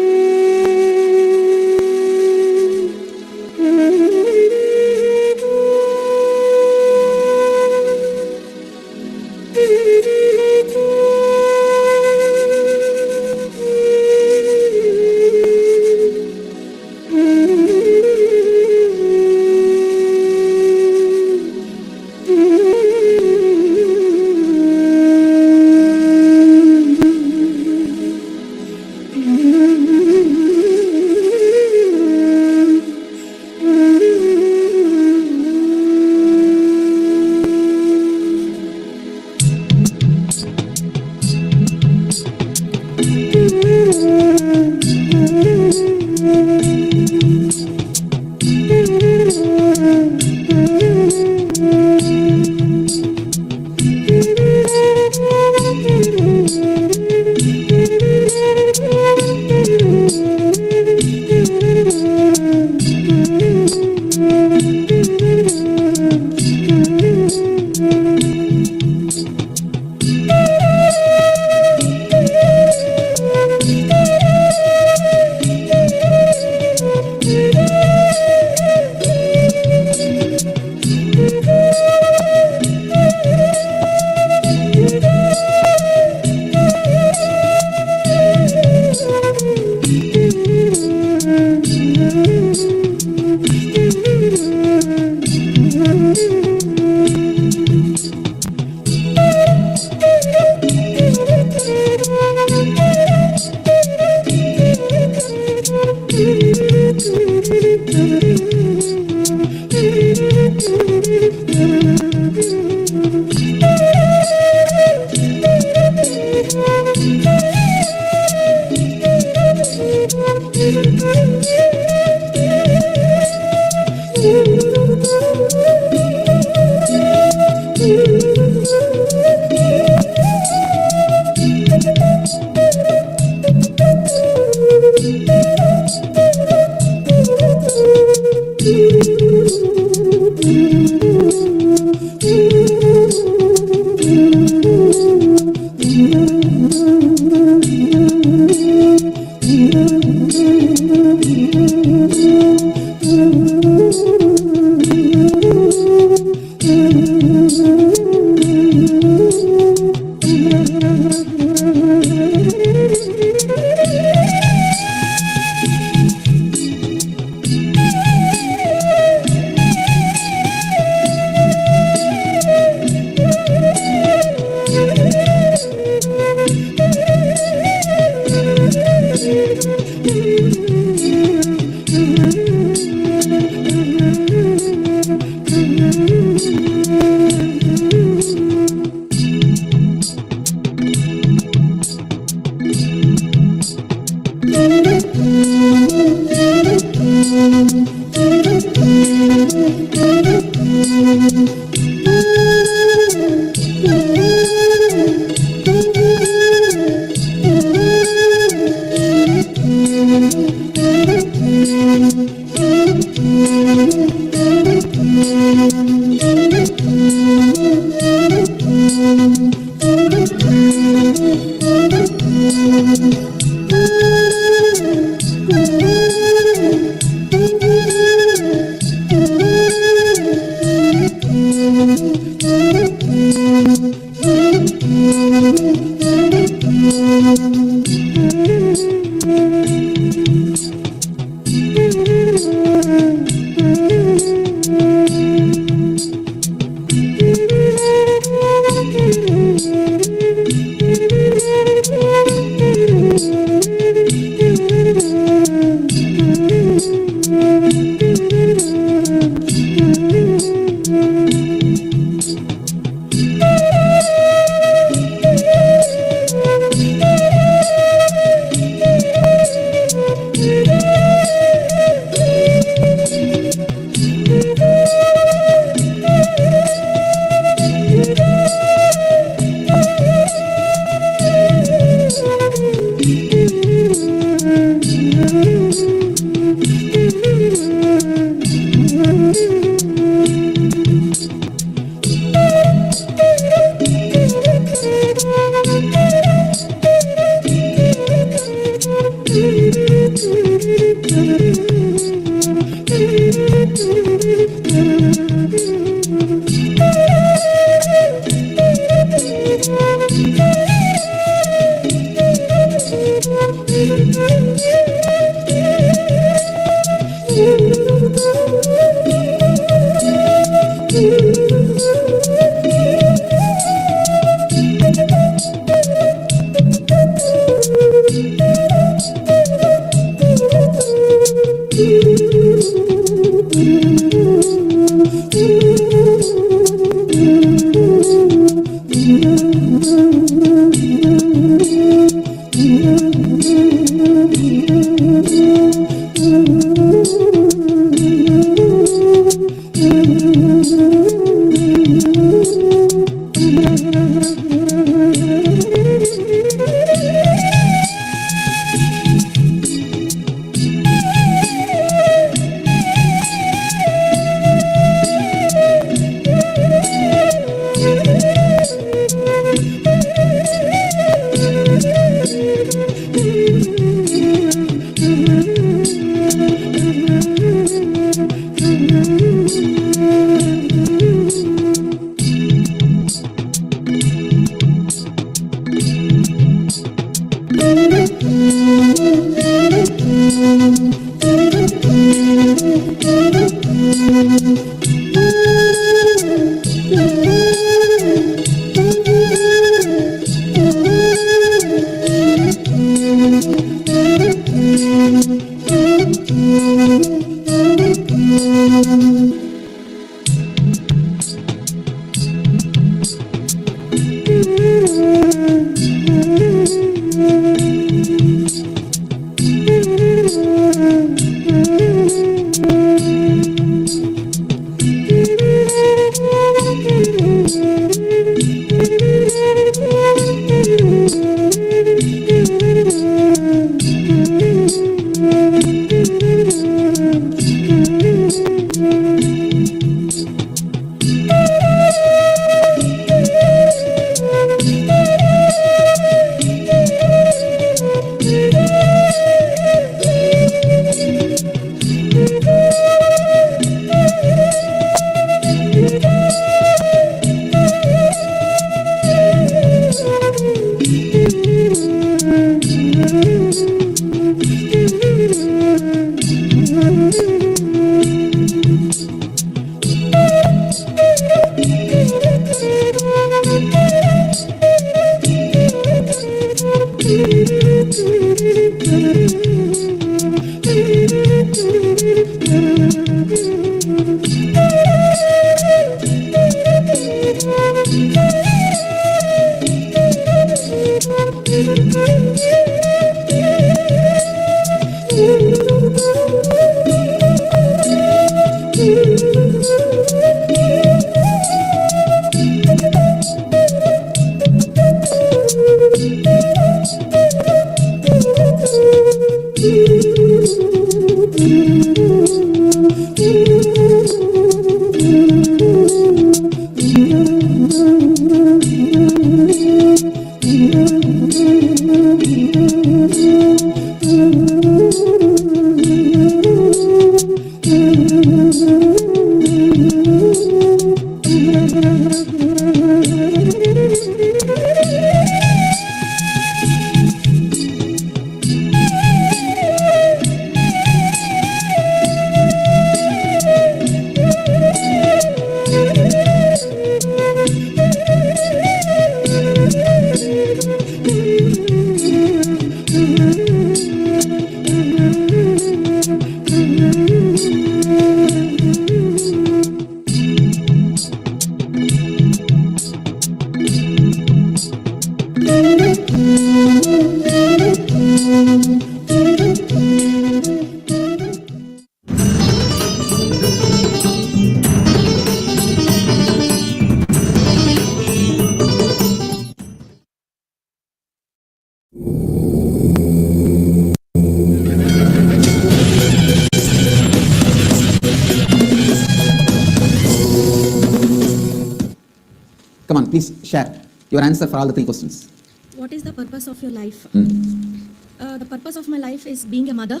Come on, please share your answer for all the 3 questions. What is the purpose of your life? The purpose of my life is being a mother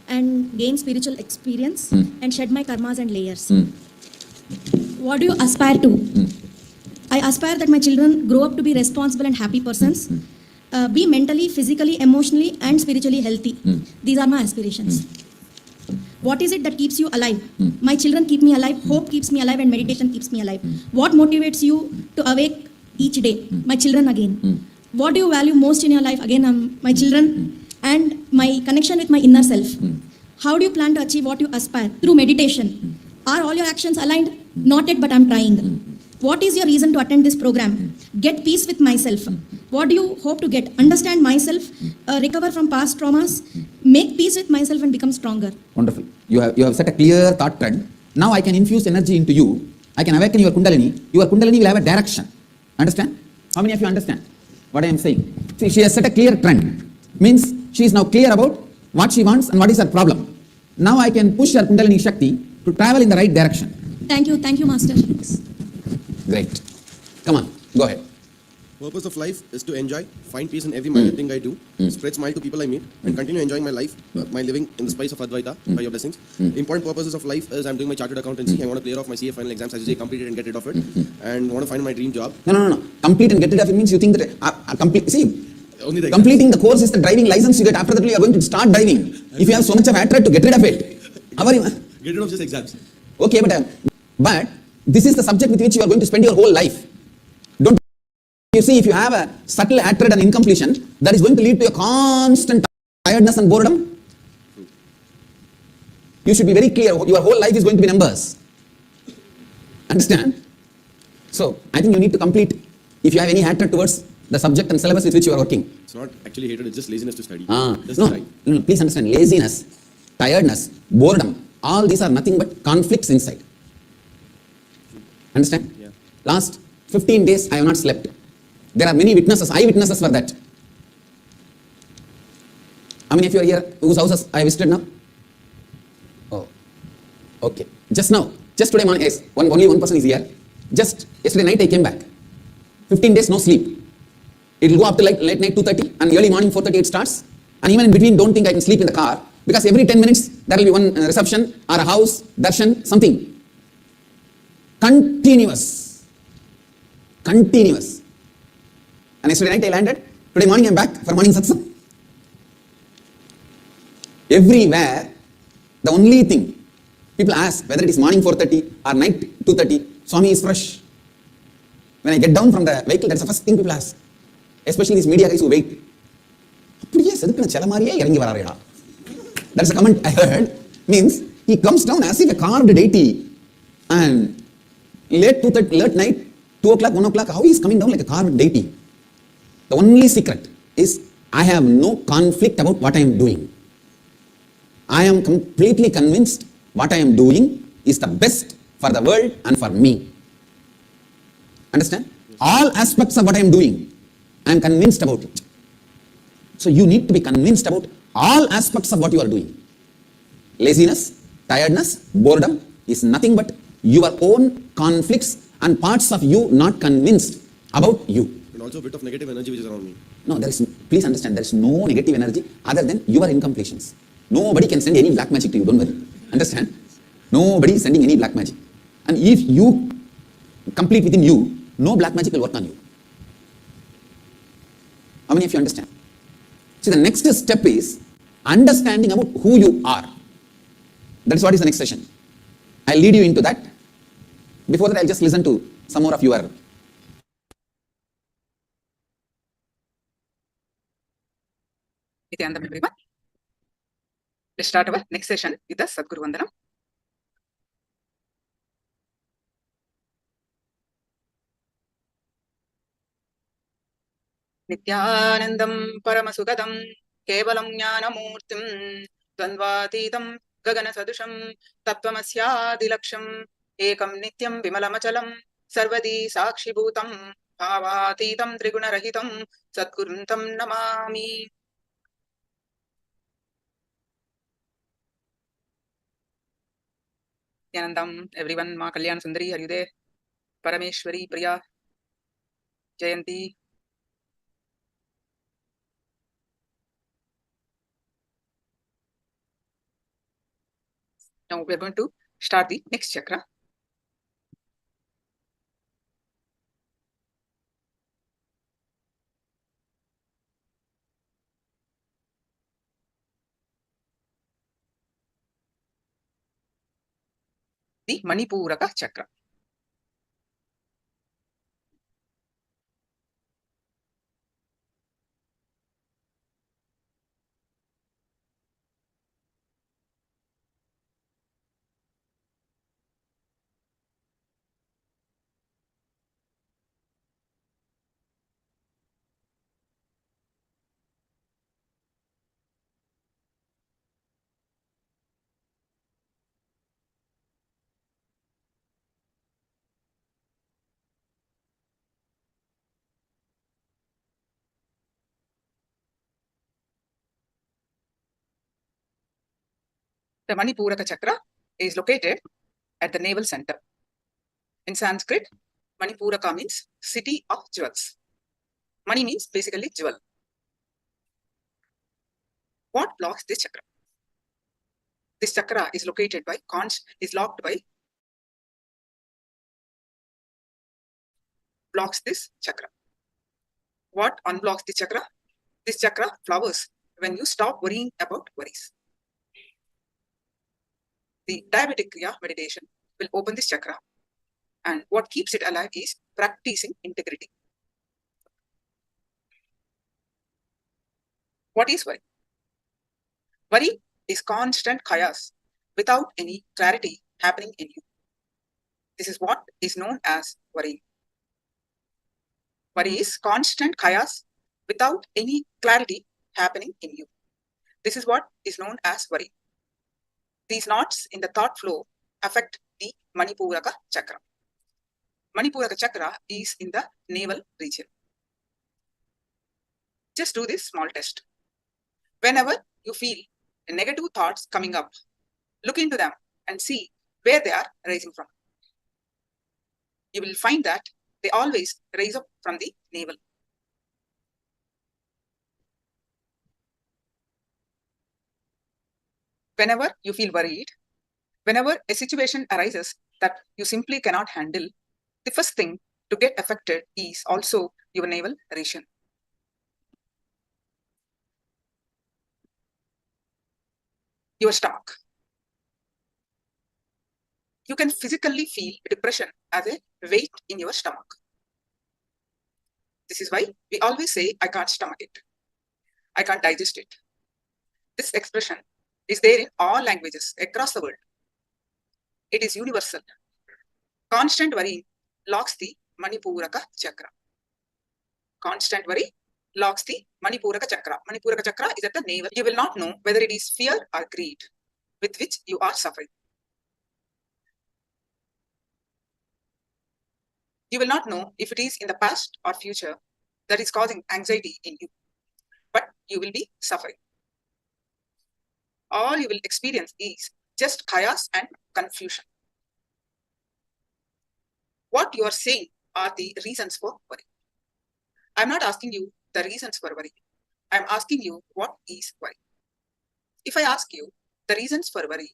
and gain spiritual experience and shed my karmas and layers. What do you aspire to? I aspire that my children grow up to be responsible and happy persons, be mentally, physically, emotionally and spiritually healthy. These are my aspirations. What is it that keeps you alive? My children keep me alive, hope keeps me alive and meditation keeps me alive. What motivates you to awake each day? My children again. What do you value most in your life? Again, my children and my connection with my inner self. How do you plan to achieve what you aspire? Through meditation. Are all your actions aligned? Not yet, but I'm trying. What is your reason to attend this program? Get peace with myself. What do you hope to get? Understand myself, recover from past traumas, make peace with myself and become stronger. Wonderful. You have set a clear thought trend. Now I can infuse energy into you. I can awaken your Kundalini. Your Kundalini will have a direction. Understand? How many of you understand what I am saying? See, she has set a clear trend. Means she is now clear about what she wants and what is her problem. Now I can push her Kundalini Shakti to travel in the right direction. Thank you, Master. Great. Come on, go ahead. Purpose of life is to enjoy, find peace in every minor thing I do, spread smile to people I meet, and continue enjoying my life, my living in the spice of Advaita by your blessings. Important purposes of life is I'm doing my chartered accountancy. I want to clear off my CA final exams, as you say, complete it and get rid of it, and want to find my dream job. No. Complete and get rid of it means you think that complete. See, only the completing the course is the driving license you get. After that, you are going to start driving. If you have so much of hatred to get rid of it, how are you? Get rid of just exams. Okay, but this is the subject with which you are going to spend your whole life. Don't you see, if you have a subtle hatred and incompletion, that is going to lead to a constant tiredness and boredom. You should be very clear, your whole life is going to be numbers. Understand? So, I think you need to complete, if you have any hatred towards the subject and syllabus with which you are working. It's not actually hatred, it's just laziness to study. No, please understand, laziness, tiredness, boredom, all these are nothing but conflicts inside. Understand? Yeah. Last 15 days I have not slept. There are many witnesses, eyewitnesses for that. How many of you are here whose houses I visited now? Oh, okay. Just now, just today morning, yes, only one person is here. Just yesterday night I came back. 15 days no sleep. It will go up to late night 2:30 and early morning 4:30 it starts. And even in between, don't think I can sleep in the car, because every 10 minutes there will be one reception or a house, darshan, something. Continuous. And yesterday night I landed. Today morning I am back for morning satsang. Everywhere, the only thing people ask, whether it is morning 4:30 or night 2:30, Swami is fresh. When I get down from the vehicle, that's the first thing people ask. Especially these media guys who wait. That's a comment I heard. Means he comes down as if a carved deity. And late night, 2 o'clock, 1 o'clock, how he is coming down like a carved deity? The only secret is I have no conflict about what I am doing. I am completely convinced what I am doing is the best for the world and for me. Understand? All aspects of what I am doing, I am convinced about it. So you need to be convinced about all aspects of what you are doing. Laziness, tiredness, boredom is nothing but your own conflicts and parts of you not convinced about you. And also a bit of negative energy which is around me. No, please understand, there is no negative energy other than your incompletions. Nobody can send any black magic to you, don't worry. Understand? Nobody is sending any black magic. And if you complete within you, no black magic will work on you. How many of you understand? See, the next step is understanding about who you are. That's what is the next session. I'll lead you into that. Before that, I'll just listen to some more of your Nithyananda, everyone. Let's start our next session with the Sadguru Vandanam. Nithyanandam Paramasugadam Kevalam Jnanamurtim Dvandvatītam Gaganasadusham Tattvamasyaadilaksham Ekam Nityam Vimalamachalam Sarvadi Sakshibhutam Bhavatītam Trigunarahitam Satguruntam Namami. Nithyanandam, everyone, Ma Kalyan Sundari, are you there? Parameshwari, Priya, Jayanti. Now we are going to start the next chakra. The Manipuraka chakra. The Manipuraka chakra is located at the navel center. In Sanskrit, Manipuraka means city of jewels. Mani means basically jewel. What blocks this chakra? This chakra is located by locked by blocks this chakra. What unblocks this chakra? This chakra flowers when you stop worrying about worries. The diabetic Kriya meditation will open this chakra, and what keeps it alive is practicing integrity. What is worry? Worry is constant chaos without any clarity happening in you. This is what is known as worry. Worry is constant chaos without any clarity happening in you. This is what is known as worry. These knots in the thought flow affect the Manipuraka chakra. Manipuraka chakra is in the navel region. Just do this small test. Whenever you feel negative thoughts coming up, look into them and see where they are rising from. You will find that they always rise up from the navel. Whenever you feel worried, whenever a situation arises that you simply cannot handle, the first thing to get affected is also your navel region. Your stomach. You can physically feel depression as a weight in your stomach. This is why we always say, I can't stomach it. I can't digest it. This expression is there in all languages across the world. It is universal. Constant worry locks the Manipuraka chakra. Constant worry locks the Manipuraka chakra. Manipuraka chakra is at the navel. You will not know whether it is fear or greed with which you are suffering. You will not know if it is in the past or future that is causing anxiety in you, but you will be suffering. All you will experience is just chaos and confusion. What you are saying are the reasons for worry. I'm not asking you the reasons for worry. I'm asking you what is worry. If I ask you the reasons for worry,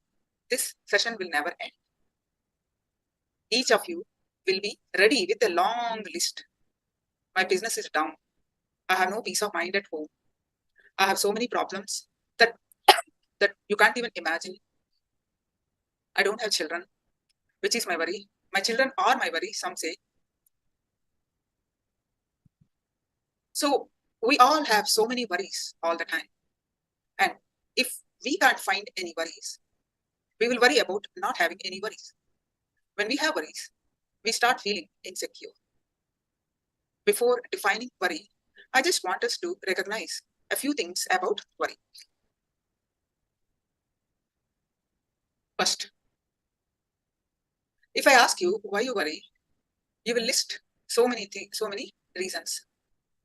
this session will never end. Each of you will be ready with a long list. My business is down. I have no peace of mind at home. I have so many problems that you can't even imagine. I don't have children, which is my worry. My children are my worry, some say. So we all have so many worries all the time. And if we can't find any worries, we will worry about not having any worries. When we have worries, we start feeling insecure. Before defining worry, I just want us to recognize a few things about worry. First, if I ask you why you worry, you will list so many reasons.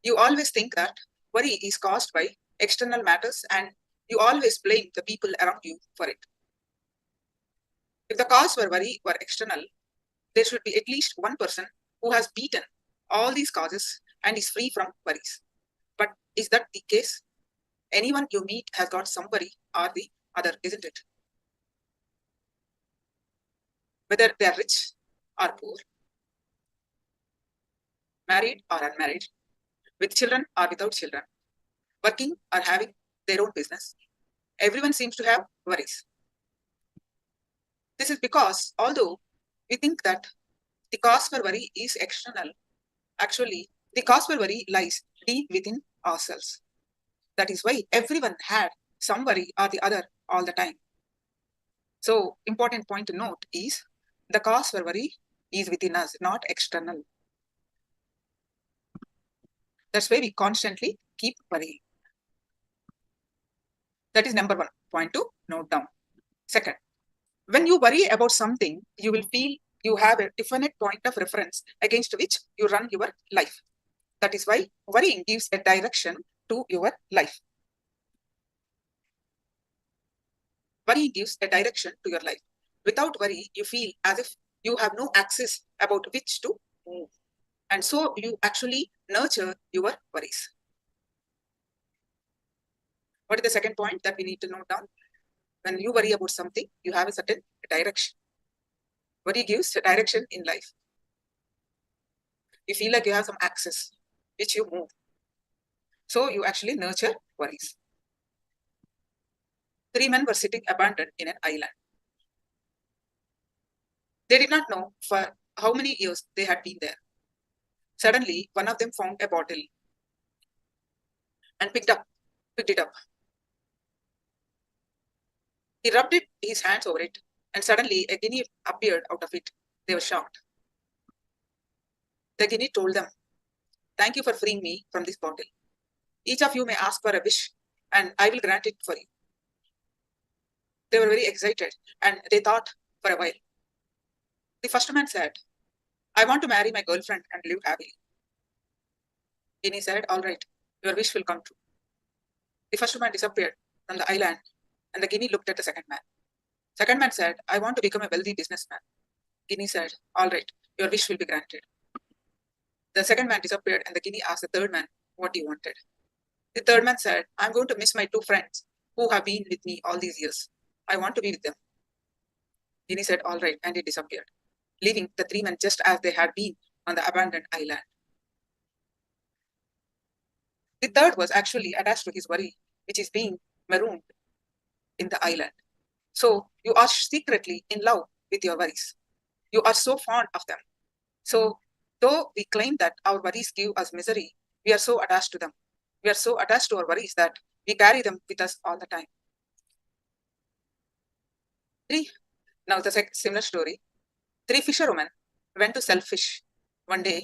You always think that worry is caused by external matters and you always blame the people around you for it. If the cause for worry were external, there should be at least one person who has beaten all these causes and is free from worries. But is that the case? Anyone you meet has got some worry or the other, isn't it? Whether they are rich or poor, married or unmarried, with children or without children, working or having their own business, everyone seems to have worries. This is because although we think that the cause for worry is external, actually the cause for worry lies deep within ourselves. That is why everyone had some worry or the other all the time. So important point to note is the cause for worry is within us, not external. That's why we constantly keep worrying. That is number one point to note down. Second, when you worry about something, you will feel you have a definite point of reference against which you run your life. That is why worrying gives a direction to your life. Worry gives a direction to your life. Without worry, you feel as if you have no access about which to move. And so you actually nurture your worries. What is the second point that we need to note down? When you worry about something, you have a certain direction. Worry gives a direction in life. You feel like you have some access, which you move. So you actually nurture worries. 3 men were sitting abandoned in an island. They did not know for how many years they had been there. Suddenly, one of them found a bottle and picked it up. He rubbed his hands over it, and suddenly a guinea appeared out of it. They were shocked. The guinea told them, "Thank you for freeing me from this bottle. Each of you may ask for a wish, and I will grant it for you." They were very excited, and they thought for a while. The first man said, "I want to marry my girlfriend and live happily." Guinea said, "All right, your wish will come true." The first man disappeared from the island, and the guinea looked at the second man. Second man said, "I want to become a wealthy businessman." Guinea said, "All right, your wish will be granted." The second man disappeared, and the guinea asked the third man what he wanted. The third man said, "I'm going to miss my 2 friends who have been with me all these years. I want to be with them." Guinea said, "All right," and he disappeared, leaving the 3 men just as they had been on the abandoned island. The third was actually attached to his worry, which is being marooned in the island. So you are secretly in love with your worries. You are so fond of them. So though we claim that our worries give us misery, we are so attached to them. We are so attached to our worries that we carry them with us all the time. 3. Now the similar story. 3 fisherwomen went to sell fish one day,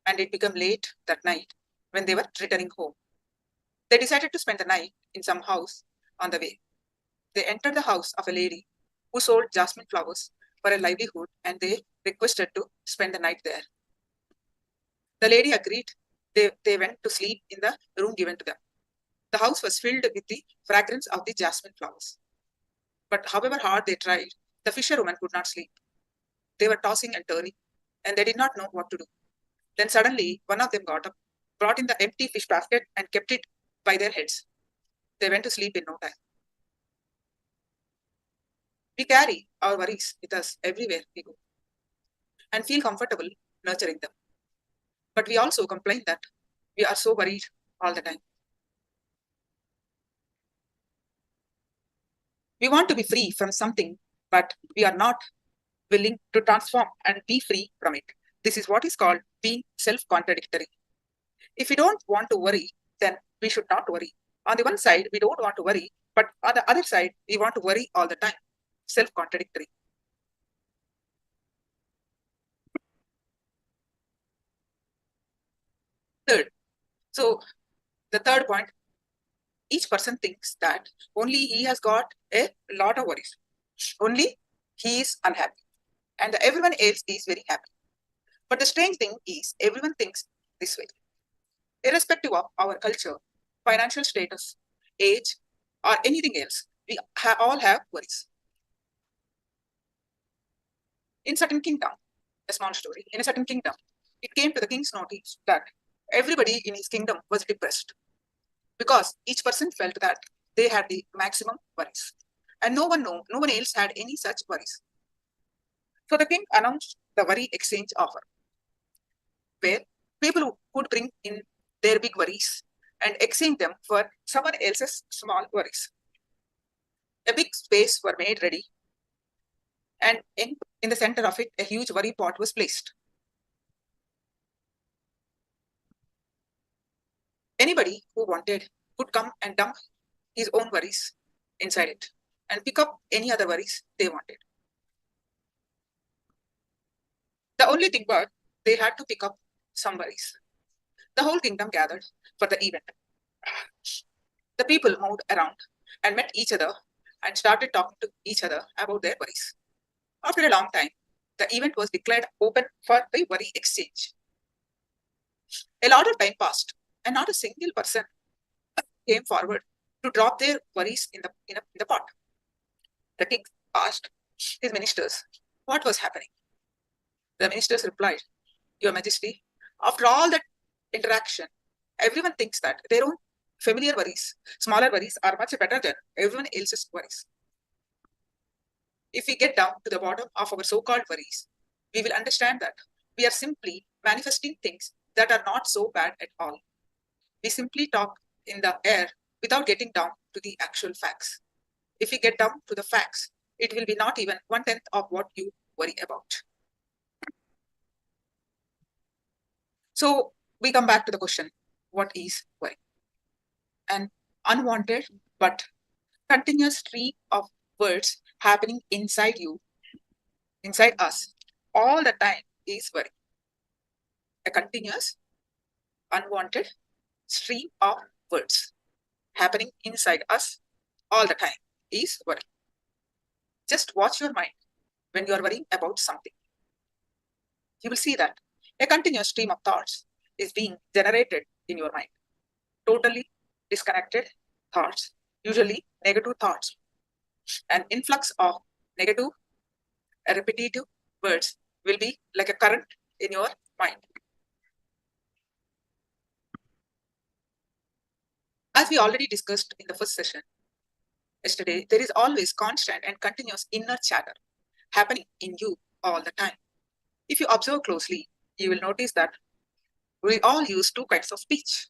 and it became late that night when they were returning home. They decided to spend the night in some house on the way. They entered the house of a lady who sold jasmine flowers for a livelihood, and they requested to spend the night there. The lady agreed. They went to sleep in the room given to them. The house was filled with the fragrance of the jasmine flowers. But however hard they tried, the fisherwomen could not sleep. They were tossing and turning, and they did not know what to do. Then suddenly, one of them got up, brought in the empty fish basket, and kept it by their heads. They went to sleep in no time. We carry our worries with us everywhere we go and feel comfortable nurturing them. But we also complain that we are so worried all the time. We want to be free from something, but we are not willing to transform and be free from it. This is what is called being self-contradictory. If we don't want to worry, then we should not worry. On the one side, we don't want to worry, but on the other side, we want to worry all the time. Self-contradictory. Third, so The third point, each person thinks that only he has got a lot of worries. Only he is unhappy and everyone else is very happy. But the strange thing is everyone thinks this way. Irrespective of our culture, financial status, age, or anything else, we all have worries. In certain kingdom, a small story, in a certain kingdom, it came to the king's notice that everybody in his kingdom was depressed because each person felt that they had the maximum worries and no one else had any such worries. So the king announced the worry exchange offer, where people could bring in their big worries and exchange them for someone else's small worries. A big space were made ready, and in the center of it, a huge worry pot was placed. Anybody who wanted could come and dump his own worries inside it and pick up any other worries they wanted. The only thing was they had to pick up some worries. The whole kingdom gathered for the event. The people moved around and met each other and started talking to each other about their worries. After a long time, the event was declared open for the worry exchange. A lot of time passed and not a single person came forward to drop their worries in the pot. The king asked his ministers what was happening. The ministers replied, Your Majesty, after all that interaction, everyone thinks that their own familiar worries, smaller worries, are much better than everyone else's worries. If we get down to the bottom of our so-called worries, we will understand that we are simply manifesting things that are not so bad at all. We simply talk in the air without getting down to the actual facts. If we get down to the facts, it will be not even 1/10 of what you worry about. So we come back to the question, what is worry? An unwanted but continuous stream of words happening inside you, inside us, all the time is worry. A continuous, unwanted stream of words happening inside us all the time is worry. Just watch your mind when you are worrying about something. You will see that a continuous stream of thoughts is being generated in your mind. Totally disconnected thoughts, usually negative thoughts. An influx of negative, repetitive words will be like a current in your mind. As we already discussed in the first session yesterday, there is always constant and continuous inner chatter happening in you all the time. If you observe closely, you will notice that we all use two kinds of speech,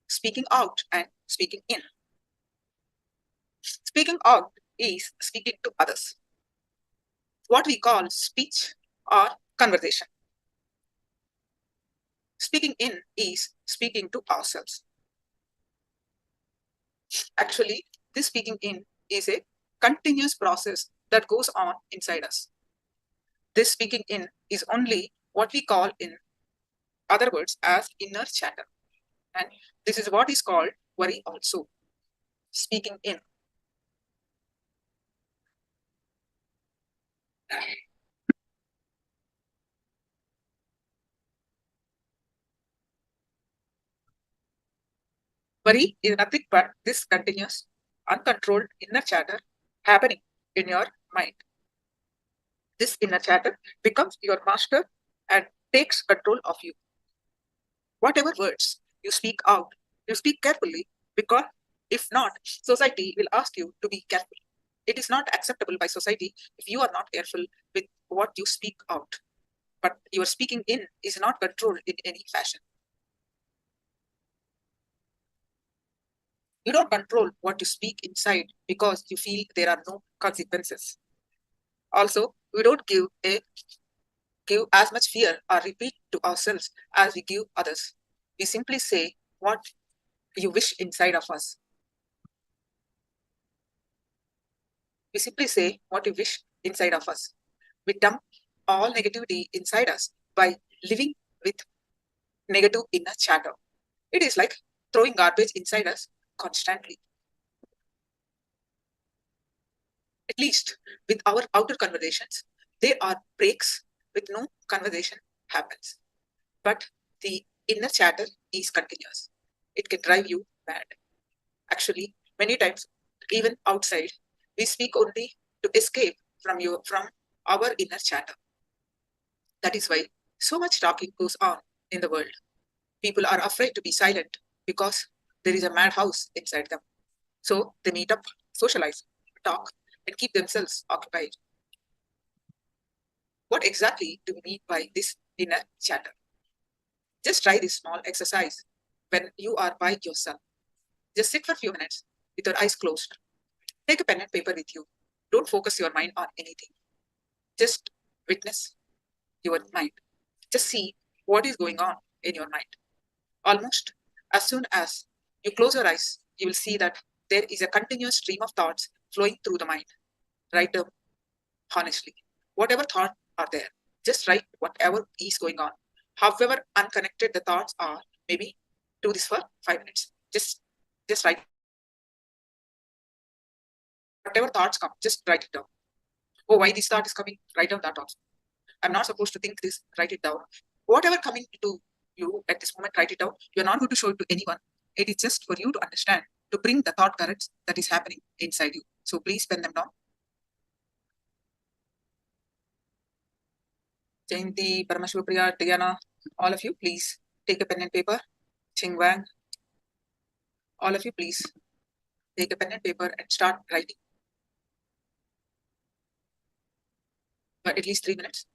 speaking out and speaking in. Speaking out is speaking to others, what we call speech or conversation. Speaking in is speaking to ourselves. Actually, this speaking in is a continuous process that goes on inside us. This speaking in is only what we call in other words as inner chatter. And this is what is called worry also, speaking in. Worry is nothing but this continuous, uncontrolled inner chatter happening in your mind. This inner chatter becomes your master and takes control of you. Whatever words you speak out, you speak carefully, because if not, society will ask you to be careful. It is not acceptable by society if you are not careful with what you speak out. But your speaking in is not controlled in any fashion. You don't control what you speak inside because you feel there are no consequences. Also, we don't give as much fear or repeat to ourselves as we give others. We simply say what you wish inside of us. We simply say what we wish inside of us. We dump all negativity inside us by living with negative inner chatter. It is like throwing garbage inside us constantly. At least with our outer conversations, there are breaks with no conversation happens. But the inner chatter is continuous. It can drive you mad. Actually, many times, even outside, we speak only to escape from our inner chatter. That is why so much talking goes on in the world. People are afraid to be silent because there is a madhouse inside them. So they meet up, socialize, talk, and keep themselves occupied. What exactly do we mean by this inner chatter? Just try this small exercise when you are by yourself. Just sit for a few minutes with your eyes closed. Take a pen and paper with you. Don't focus your mind on anything. Just witness your mind. Just see what is going on in your mind. Almost as soon as you close your eyes, you will see that there is a continuous stream of thoughts flowing through the mind. Write them honestly. Whatever thoughts are there, just write whatever is going on. However unconnected the thoughts are, maybe do this for 5 minutes. Just write. Whatever thoughts come, just write it down. Oh, why this thought is coming? Write down that also. I'm not supposed to think this, write it down. Whatever coming to you at this moment, write it down. You're not going to show it to anyone. It is just for you to understand, to bring the thought currents that is happening inside you. So please pen them down. Jayanti, Paramashivopriya, Diana, all of you, please take a pen and paper. Ching Wang, all of you, please take a pen and paper and start writing. For at least 3 minutes.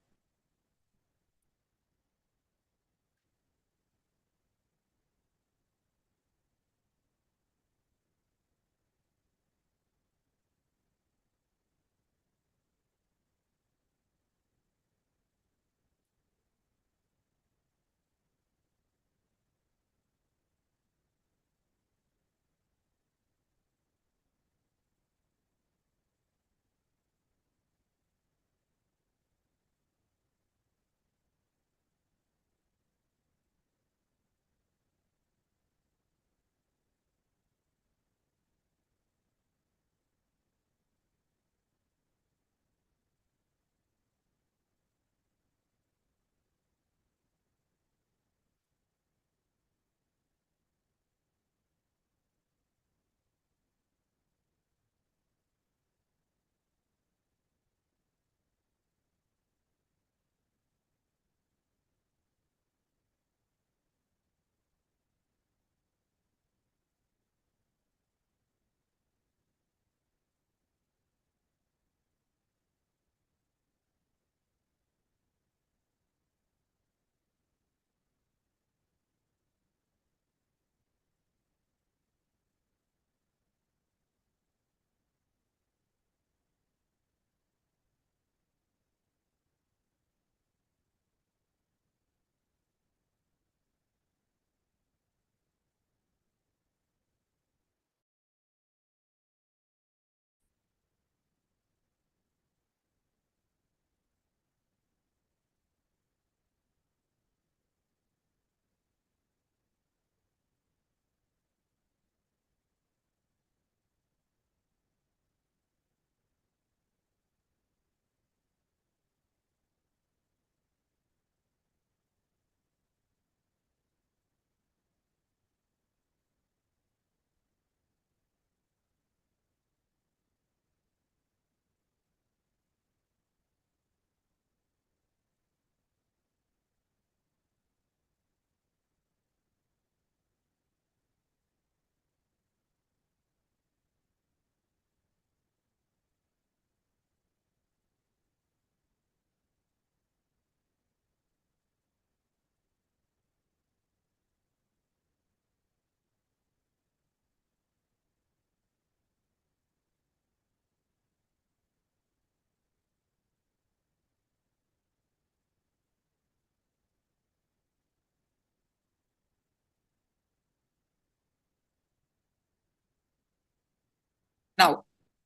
Now,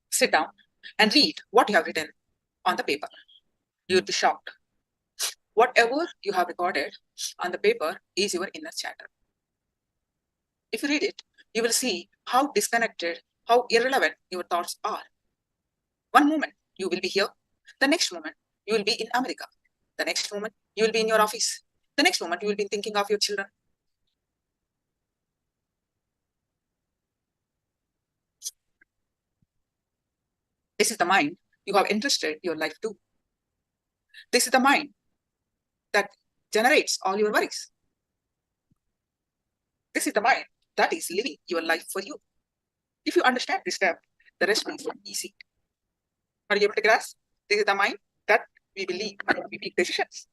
sit down and read what you have written on the paper. You'll be shocked. Whatever you have recorded on the paper is your inner chatter. If you read it, you will see how disconnected, how irrelevant your thoughts are. One moment you will be here, the next moment you will be in America, the next moment you will be in your office, the next moment you will be thinking of your children. This is the mind you have entrusted your life to. This is the mind that generates all your worries. This is the mind that is living your life for you. If you understand this step, the rest is easy. Are you able to grasp? This is the mind that we believe and we make decisions.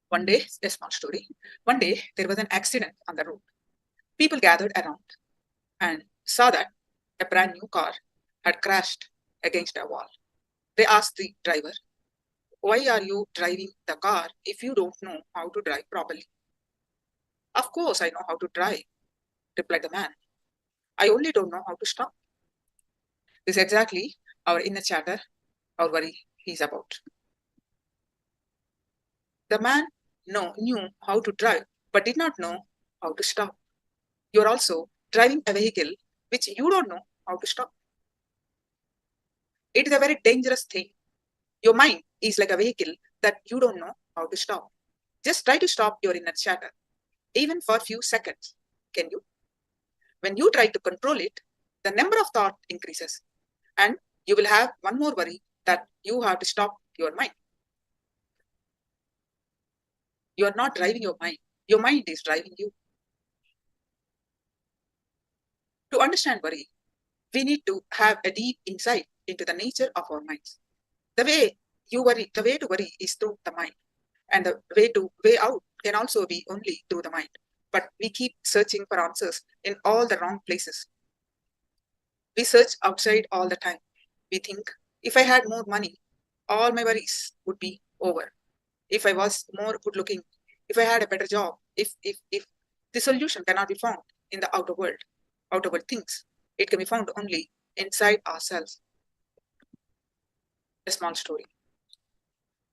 One day, a small story. One day, there was an accident on the road. People gathered around and saw that a brand new car had crashed against a wall. They asked the driver, "Why are you driving the car if you don't know how to drive properly?" "Of course, I know how to drive," replied the man. "I only don't know how to stop." This is exactly our inner chatter, our worry is about. The man knew how to drive, but did not know how to stop. You are also driving a vehicle which you don't know how to stop. It is a very dangerous thing. Your mind is like a vehicle that you don't know how to stop. Just try to stop your inner chatter, even for a few seconds. Can you? When you try to control it, the number of thoughts increases, and you will have one more worry that you have to stop your mind. You are not driving your mind. Your mind is driving you. To understand worry, we need to have a deep insight into the nature of our minds. The way to worry is through the mind, and the way out can also be only through the mind. But we keep searching for answers in all the wrong places. We search outside all the time. We think, if I had more money, all my worries would be over. If I was more good looking, if I had a better job, if the solution cannot be found in the outer world things, it can be found only inside ourselves. A small story.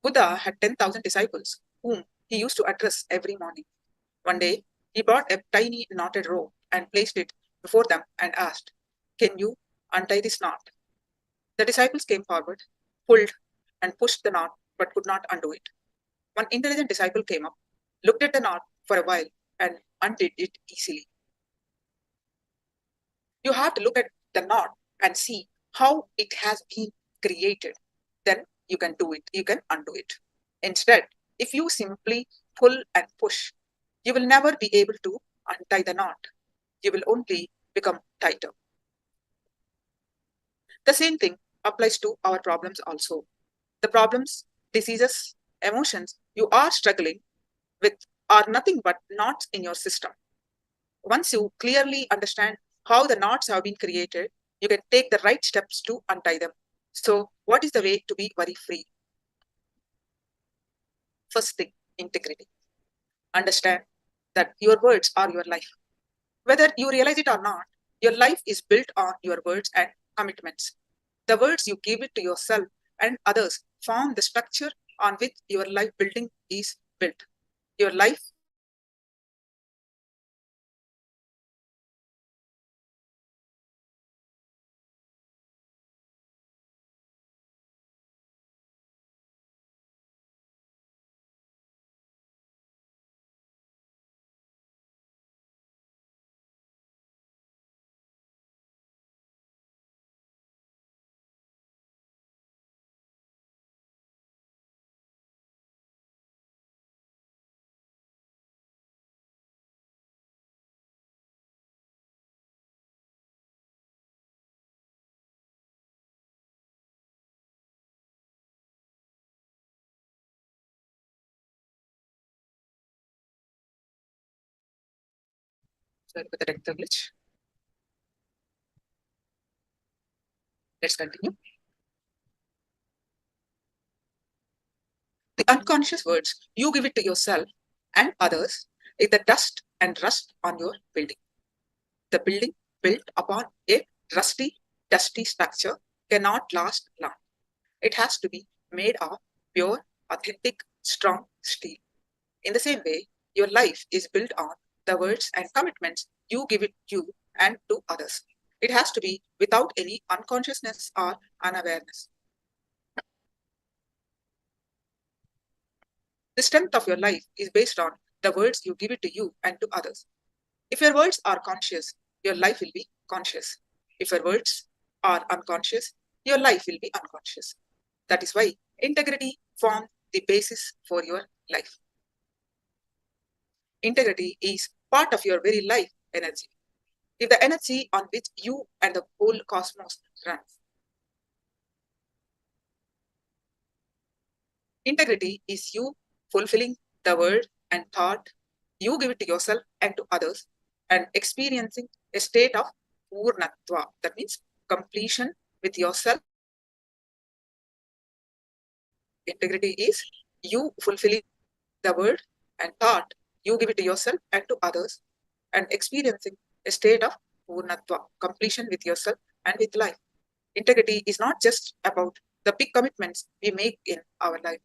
Buddha had 10,000 disciples whom he used to address every morning. One day, he brought a tiny knotted rope and placed it before them and asked, "Can you untie this knot?" The disciples came forward, pulled and pushed the knot, but could not undo it. One intelligent disciple came up, looked at the knot for a while, and undid it easily. You have to look at the knot and see how it has been created. Then you can do it, you can undo it. Instead, if you simply pull and push, you will never be able to untie the knot. You will only become tighter. The same thing applies to our problems also. The problems, diseases, emotions you are struggling with are nothing but knots in your system. Once you clearly understand how the knots have been created, you can take the right steps to untie them. So, what is the way to be worry-free? First thing, integrity. Understand that your words are your life. Whether you realize it or not, your life is built on your words and commitments. The words you give it to yourself and others form the structure on which your life building is built. Your life sorry for the technical glitch. Let's continue. The unconscious words you give it to yourself and others is the dust and rust on your building. The building built upon a rusty, dusty structure cannot last long. It has to be made of pure, authentic, strong steel. In the same way, your life is built on the words and commitments you give it you and to others. It has to be without any unconsciousness or unawareness. The strength of your life is based on the words you give it to you and to others. If your words are conscious, your life will be conscious. If your words are unconscious, your life will be unconscious. That is why integrity forms the basis for your life. Integrity is part of your very life energy. If the energy on which you and the whole cosmos runs. Integrity is you fulfilling the word and thought you give it to yourself and to others and experiencing a state of purnatva. That means completion with yourself. Integrity is you fulfilling the word and thought you give it to yourself and to others and experiencing a state of purnatva, completion with yourself and with life. Integrity is not just about the big commitments we make in our life.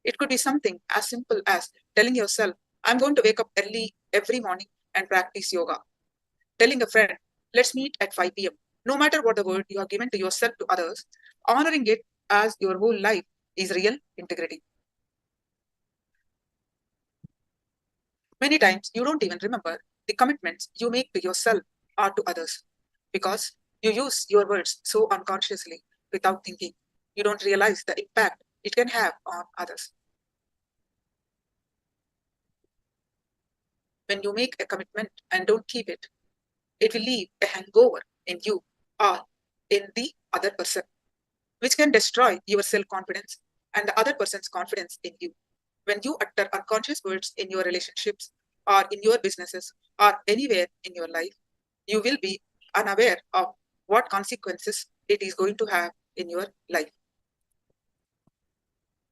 It could be something as simple as telling yourself, I'm going to wake up early every morning and practice yoga. Telling a friend, let's meet at 5 p.m. No matter what the word you have given to yourself to others, honoring it as your whole life is real integrity. Many times you don't even remember the commitments you make to yourself or to others because you use your words so unconsciously without thinking. You don't realize the impact it can have on others. When you make a commitment and don't keep it, it will leave a hangover in you or in the other person, which can destroy your self-confidence and the other person's confidence in you. When you utter unconscious words in your relationships or in your businesses or anywhere in your life, you will be unaware of what consequences it is going to have in your life.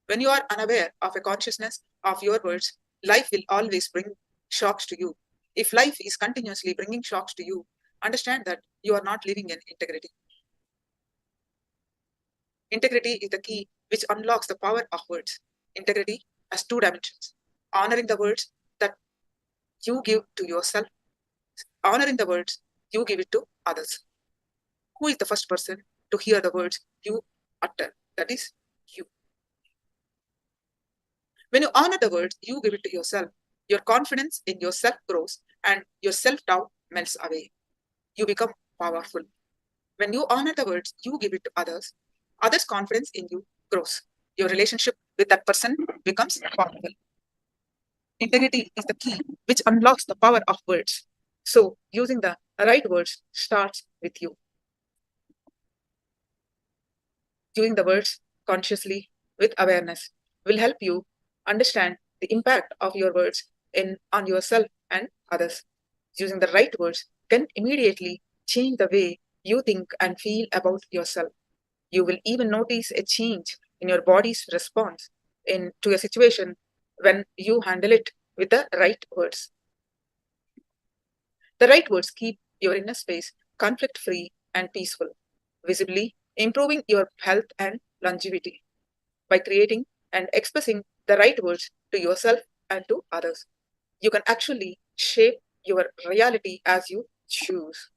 When you are unaware of a consciousness of your words, life will always bring shocks to you. If life is continuously bringing shocks to you, understand that you are not living in integrity. Integrity is the key which unlocks the power of words. Integrity has two dimensions. Honoring the words that you give to yourself, honoring the words you give it to others. Who is the first person to hear the words you utter? That is you. When you honor the words you give it to yourself, your confidence in yourself grows and your self-doubt melts away. You become powerful. When you honor the words you give it to others, others' confidence in you grows. Your relationship with that person becomes powerful. Integrity is the key which unlocks the power of words. So, using the right words starts with you. Using the words consciously with awareness will help you understand the impact of your words on yourself and others. Using the right words can immediately change the way you think and feel about yourself. You will even notice a change in your body's response to a situation when you handle it with the right words. The right words keep your inner space conflict-free and peaceful, visibly improving your health and longevity. By creating and expressing the right words to yourself and to others, you can actually shape your reality as you choose.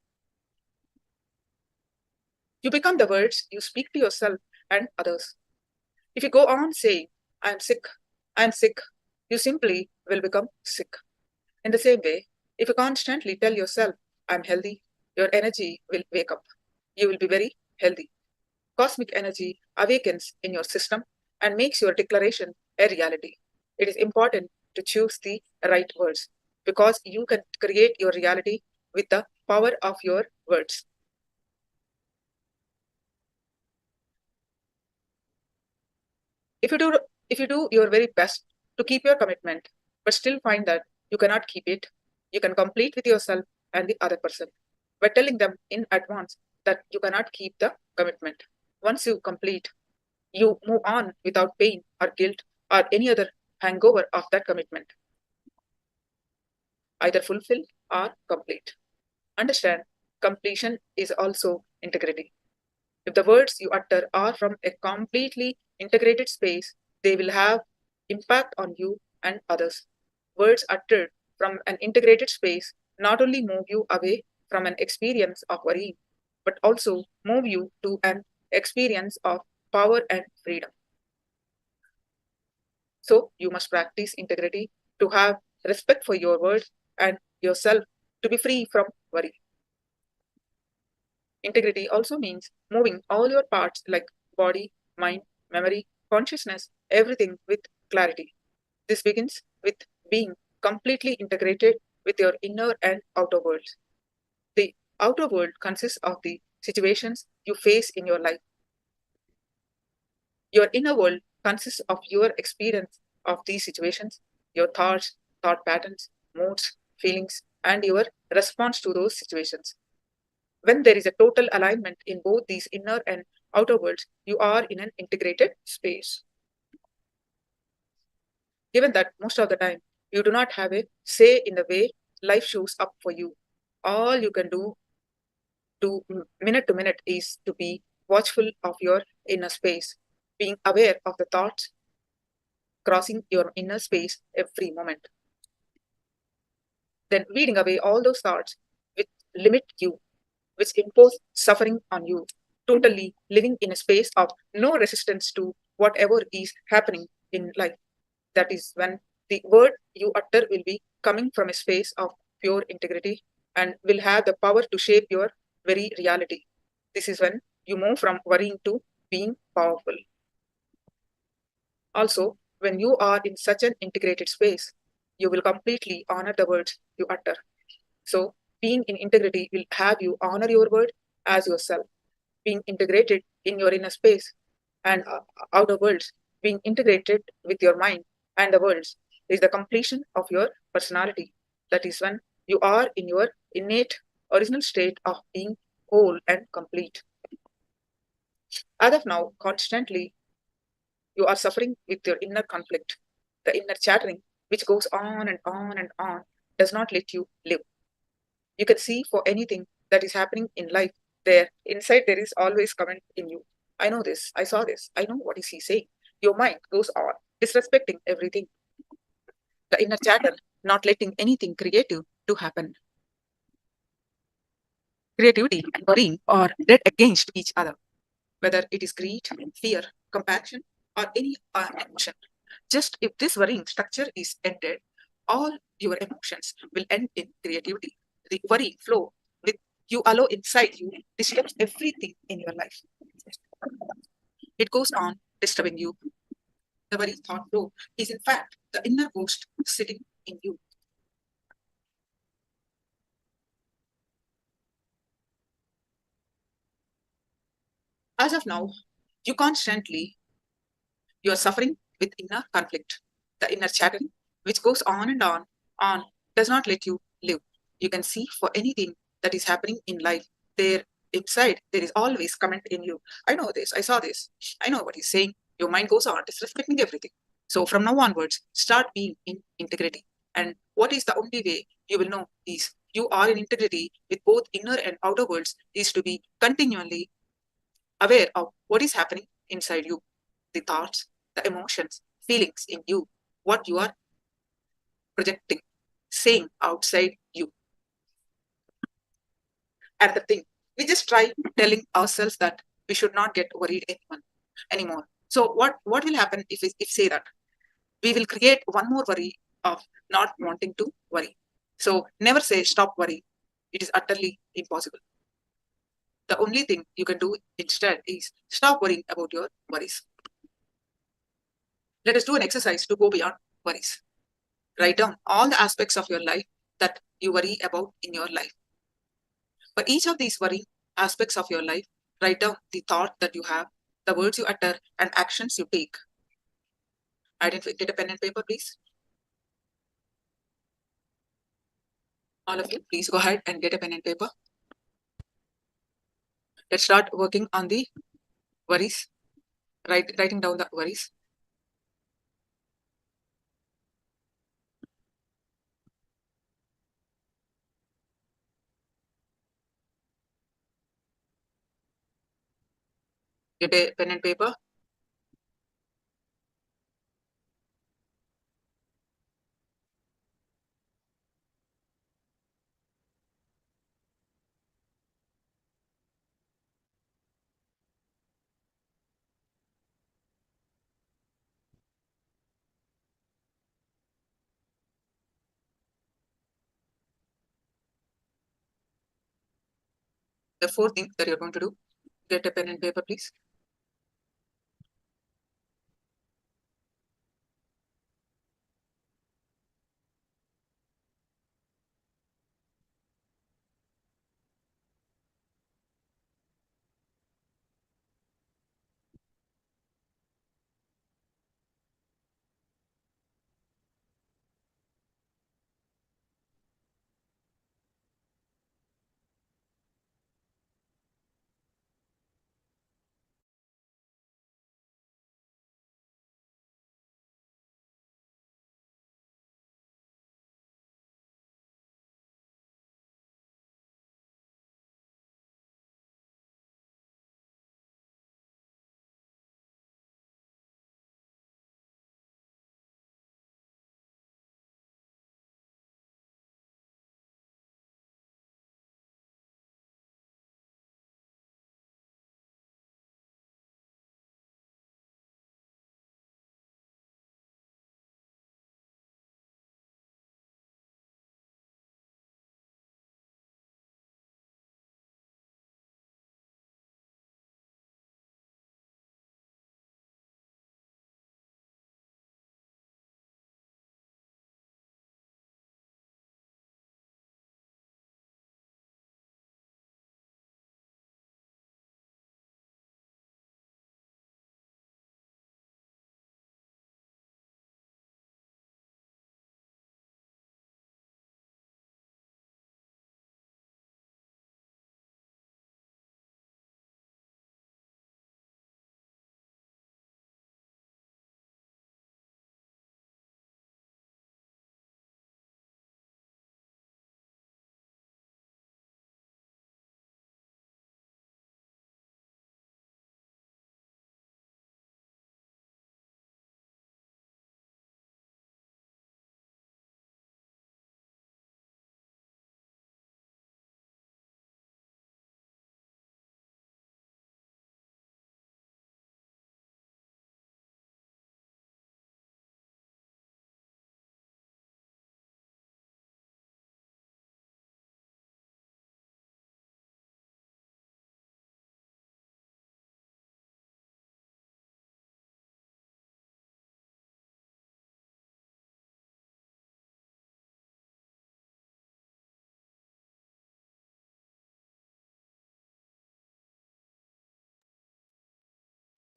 You become the words you speak to yourself and others. If you go on saying, I'm sick, you simply will become sick. In the same way, if you constantly tell yourself, I'm healthy, your energy will wake up. You will be very healthy. Cosmic energy awakens in your system and makes your declaration a reality. It is important to choose the right words because you can create your reality with the power of your words. If you do your very best to keep your commitment, but still find that you cannot keep it, you can complete with yourself and the other person by telling them in advance that you cannot keep the commitment. Once you complete, you move on without pain or guilt or any other hangover of that commitment. Either fulfill or complete. Understand, completion is also integrity. If the words you utter are from a completely integrated space, they will have impact on you and others. Words uttered from an integrated space not only move you away from an experience of worrying, but also move you to an experience of power and freedom. So you must practice integrity to have respect for your words and yourself to be free from worry. Integrity also means moving all your parts like body, mind, memory, consciousness, everything with clarity. This begins with being completely integrated with your inner and outer worlds. The outer world consists of the situations you face in your life. Your inner world consists of your experience of these situations, your thoughts, thought patterns, moods, feelings, and your response to those situations. When there is a total alignment in both these inner and outer worlds, you are in an integrated space. Given that most of the time you do not have a say in the way life shows up for you, all you can do to minute to minute is to be watchful of your inner space, being aware of the thoughts crossing your inner space every moment. Then weeding away all those thoughts which limit you, which impose suffering on you, totally living in a space of no resistance to whatever is happening in life. That is when the word you utter will be coming from a space of pure integrity and will have the power to shape your very reality. This is when you move from worrying to being powerful. Also, when you are in such an integrated space, you will completely honor the words you utter. So, being in integrity will have you honor your word as yourself. Being integrated in your inner space and outer worlds, being integrated with your mind and the worlds is the completion of your personality. That is when you are in your innate original state of being whole and complete. As of now, constantly you are suffering with your inner conflict. The inner chattering, which goes on and on and on, does not let you live. You can see for anything that is happening in life, there, inside there is always comment in you. I know this, I saw this, I know what is he saying. Your mind goes on, disrespecting everything. The inner chatter, not letting anything creative to happen. Creativity and worrying are dead against each other, whether it is greed, fear, compassion, or any emotion. Just if this worrying structure is ended, all your emotions will end in creativity. The worry flow with you allow inside you disturbs everything in your life. It goes on disturbing you. The worry thought flow is in fact the inner ghost sitting in you. As of now, you are suffering with inner conflict. The inner chattering, which goes on and on, does not let you live. You can see for anything that is happening in life, there inside, there is always comment in you. I know this, I saw this, I know what he's saying. Your mind goes on disrespecting everything. So from now onwards, start being in integrity. And what is the only way you will know is you are in integrity with both inner and outer worlds is to be continually aware of what is happening inside you, the thoughts, the emotions, feelings in you, what you are projecting, saying outside you. And the thing, we just try telling ourselves that we should not get worried anymore. So what will happen if say that? We will create one more worry of not wanting to worry. So never say stop worrying. It is utterly impossible. The only thing you can do instead is stop worrying about your worries. Let us do an exercise to go beyond worries. Write down all the aspects of your life that you worry about in your life. For each of these worrying aspects of your life, write down the thought that you have, the words you utter, and actions you take. Get a pen and paper, please. All of you, please go ahead and get a pen and paper. Let's start working on the worries, writing down the worries. Get a pen and paper. The fourth thing that you're going to do, get a pen and paper, please.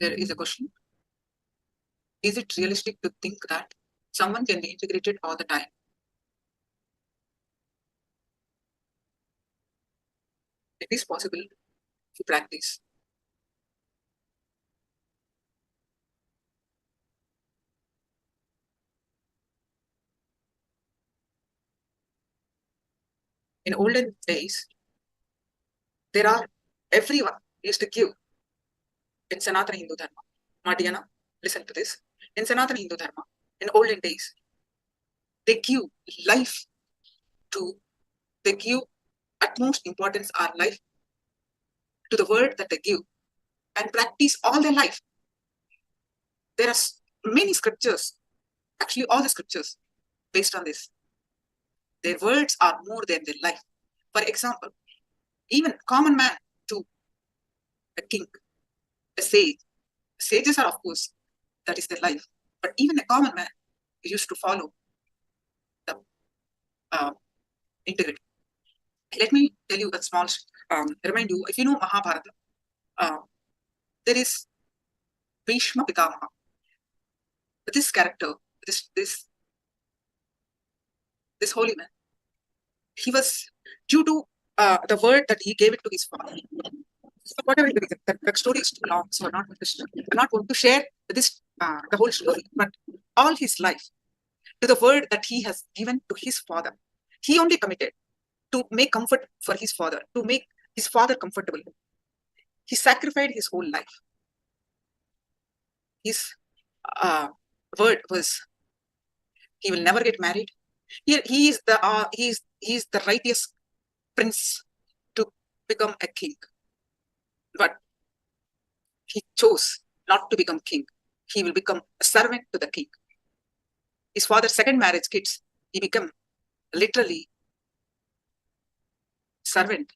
There is a question. Is it realistic to think that someone can be integrated all the time? It is possible to practice. In olden days, everyone used to give in Sanatana Hindu Dharma. Madhyana, listen to this. In Sanatana Hindu Dharma, in olden days, they give life they give utmost importance or life to the word that they give and practice all their life. There are many scriptures, actually all the scriptures based on this. Their words are more than their life. For example, even common man to a king, a sage. Sages are, of course, that is their life. But even a common man used to follow the integrity. Let me tell you a small, remind you, if you know Mahabharata, there is Bhishma Pitamaha. This character, this holy man, he was, due to the word that he gave it to his father. So whatever the reason, that story is too long, so I'm not going to share this the whole story, but all his life to the word that he has given to his father, he only committed to make comfort for his father, to make his father comfortable. He sacrificed his whole life. his word was he will never get married. He is the righteous prince to become a king. But he chose not to become king. He will become a servant to the king. His father's second marriage kids, he became literally servant,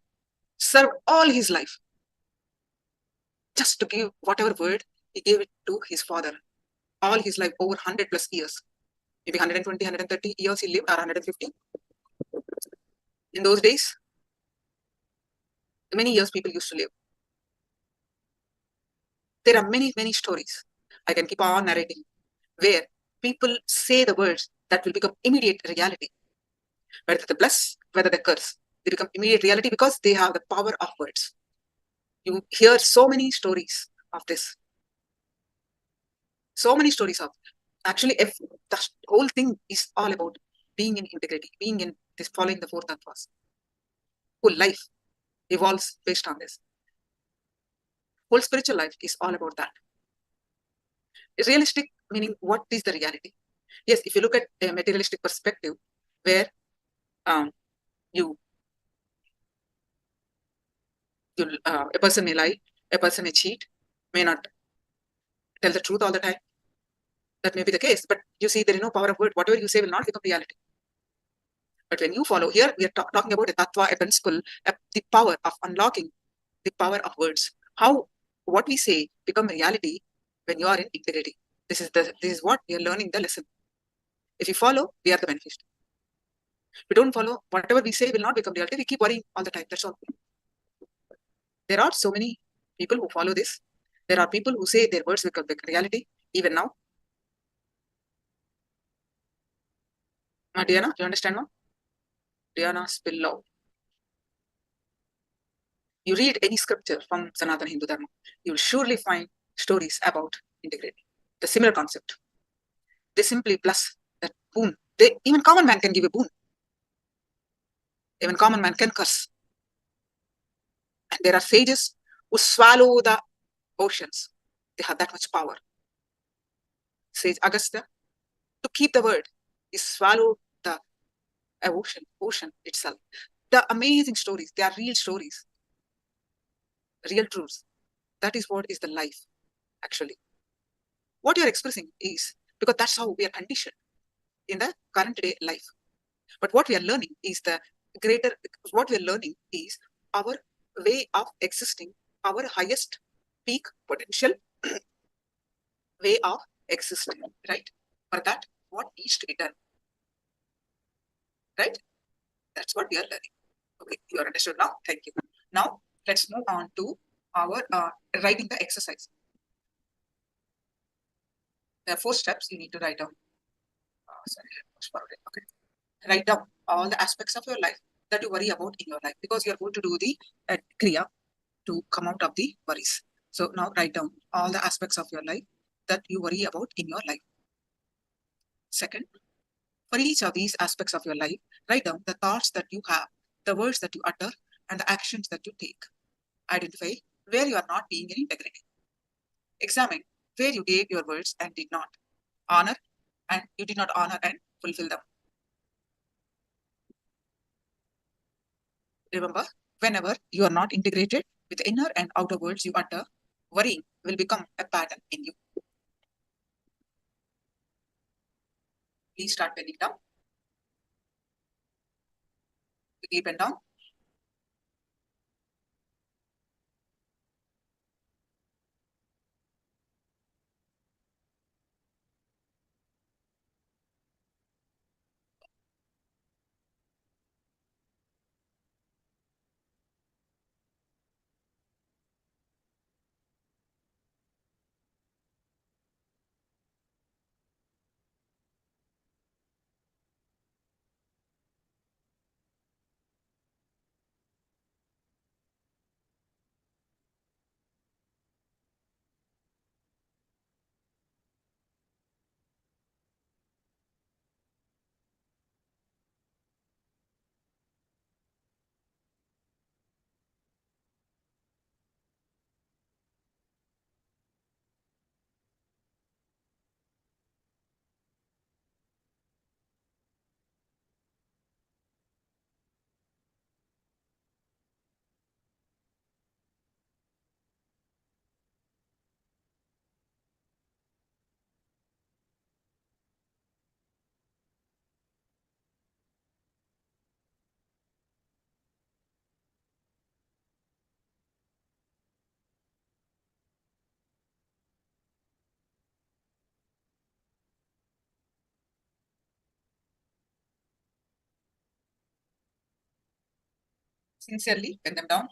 served all his life just to give whatever word he gave it to his father. All his life, over 100 plus years, maybe 120, 130 years he lived, or 150. In those days, many years people used to live. There are many, many stories. I can keep on narrating where people say the words that will become immediate reality. Whether they bless, whether they curse, they become immediate reality because they have the power of words. You hear so many stories of this. So many stories of, actually, if the whole thing is all about being in integrity, being in this, following the four tattvas. Whole life evolves based on this. Whole spiritual life is all about that. Realistic meaning, what is the reality? Yes, if you look at a materialistic perspective, where a person may lie, a person may cheat, may not tell the truth all the time. That may be the case, but you see, there is no power of word. Whatever you say will not become reality. But when you follow, here we are talking about a tattva, a principle, the power of unlocking the power of words. How what we say become reality when you are in integrity. This is what we are learning the lesson. If you follow, we are the beneficiary. If we don't follow, whatever we say will not become reality. We keep worrying all the time. That's all. There are so many people who follow this. There are people who say their words become reality even now. Diana, do you understand now? Diana, spill loud. You read any scripture from Sanatana Hindu Dharma, you will surely find stories about integrity. The similar concept. They simply bless that boon. Even common man can give a boon. Even common man can curse. And there are sages who swallow the oceans. They have that much power. Sage Agastya, to keep the word, he swallowed the ocean itself. The amazing stories, they are real stories, real truths. That is what is the life, actually. What you are expressing is, because that's how we are conditioned in the current day life. But what we are learning is our way of existing, our highest peak potential way of existing, right? For that, what needs to be done, right? That's what we are learning. Okay, you are understood now. Thank you. Now, let's move on to our writing the exercise. There are 4 steps you need to write down. Okay. Write down all the aspects of your life that you worry about in your life, because you are going to do the kriya to come out of the worries. So now write down all the aspects of your life that you worry about in your life. Second, for each of these aspects of your life, write down the thoughts that you have, the words that you utter, and the actions that you take. Identify where you are not being in integrity. Examine where you gave your words and did not honor, and you did not honor and fulfill them. Remember, whenever you are not integrated with the inner and outer words you utter, worrying will become a pattern in you. Please start penning down. Quickly pen down. Sincerely, pen them down.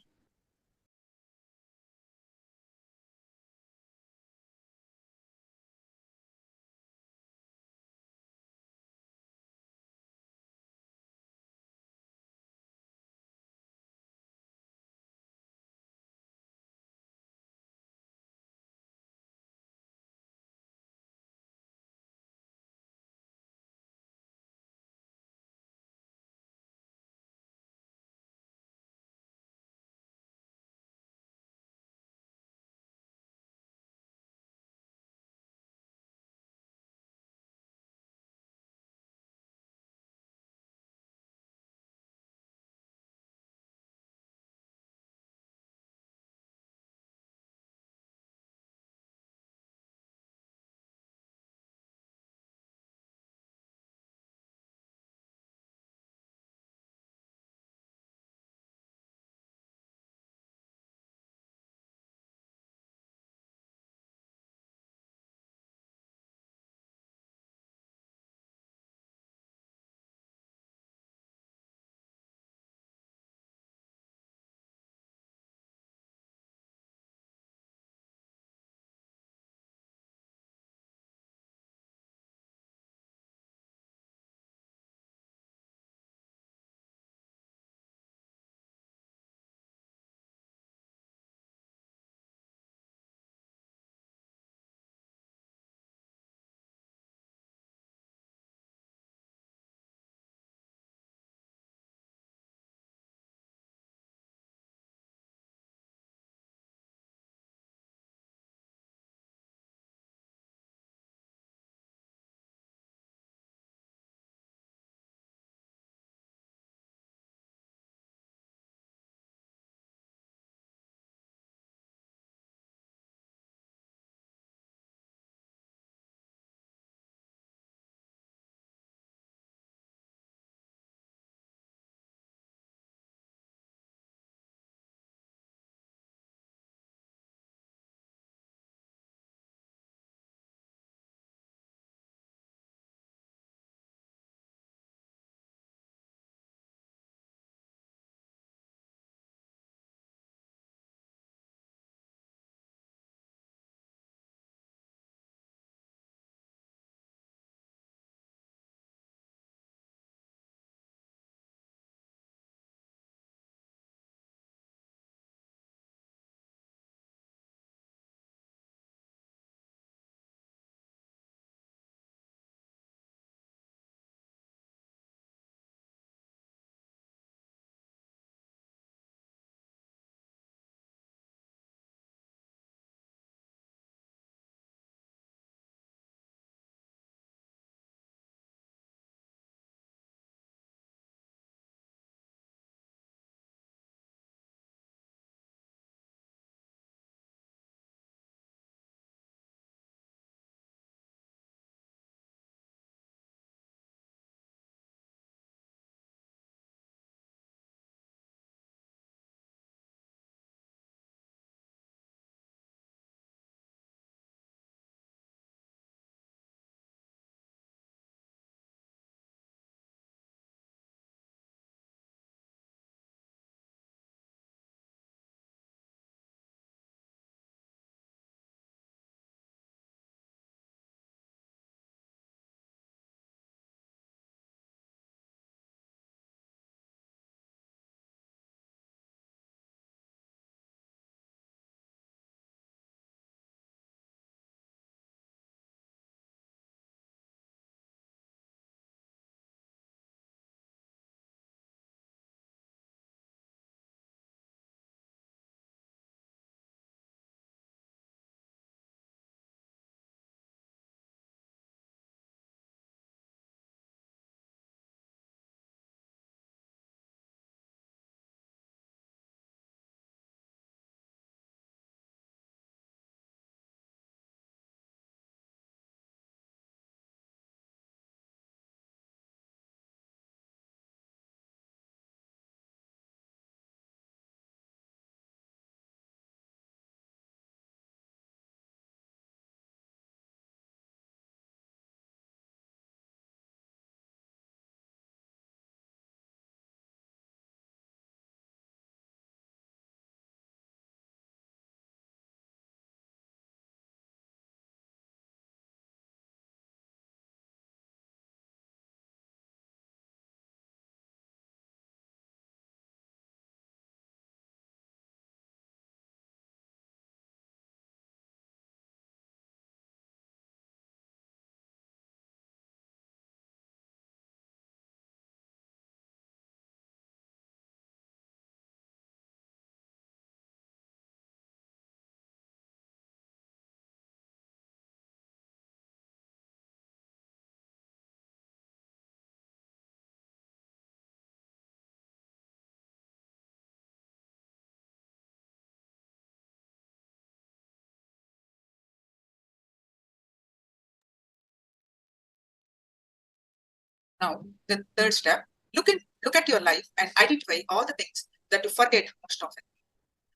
Now, the third step, look at your life and identify all the things that you forget most often.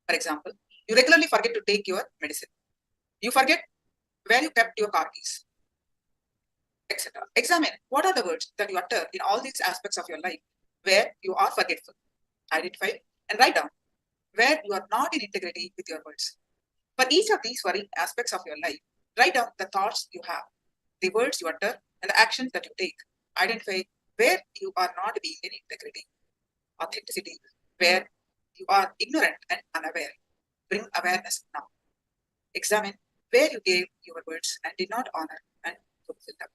For example, you regularly forget to take your medicine. You forget where you kept your car keys, etc. Examine what are the words that you utter in all these aspects of your life where you are forgetful. Identify and write down where you are not in integrity with your words. For each of these worrying aspects of your life, write down the thoughts you have, the words you utter, and the actions that you take. Identify where you are not being in integrity. Authenticity, where you are ignorant and unaware. Bring awareness now. Examine where you gave your words and did not honor and fulfill them.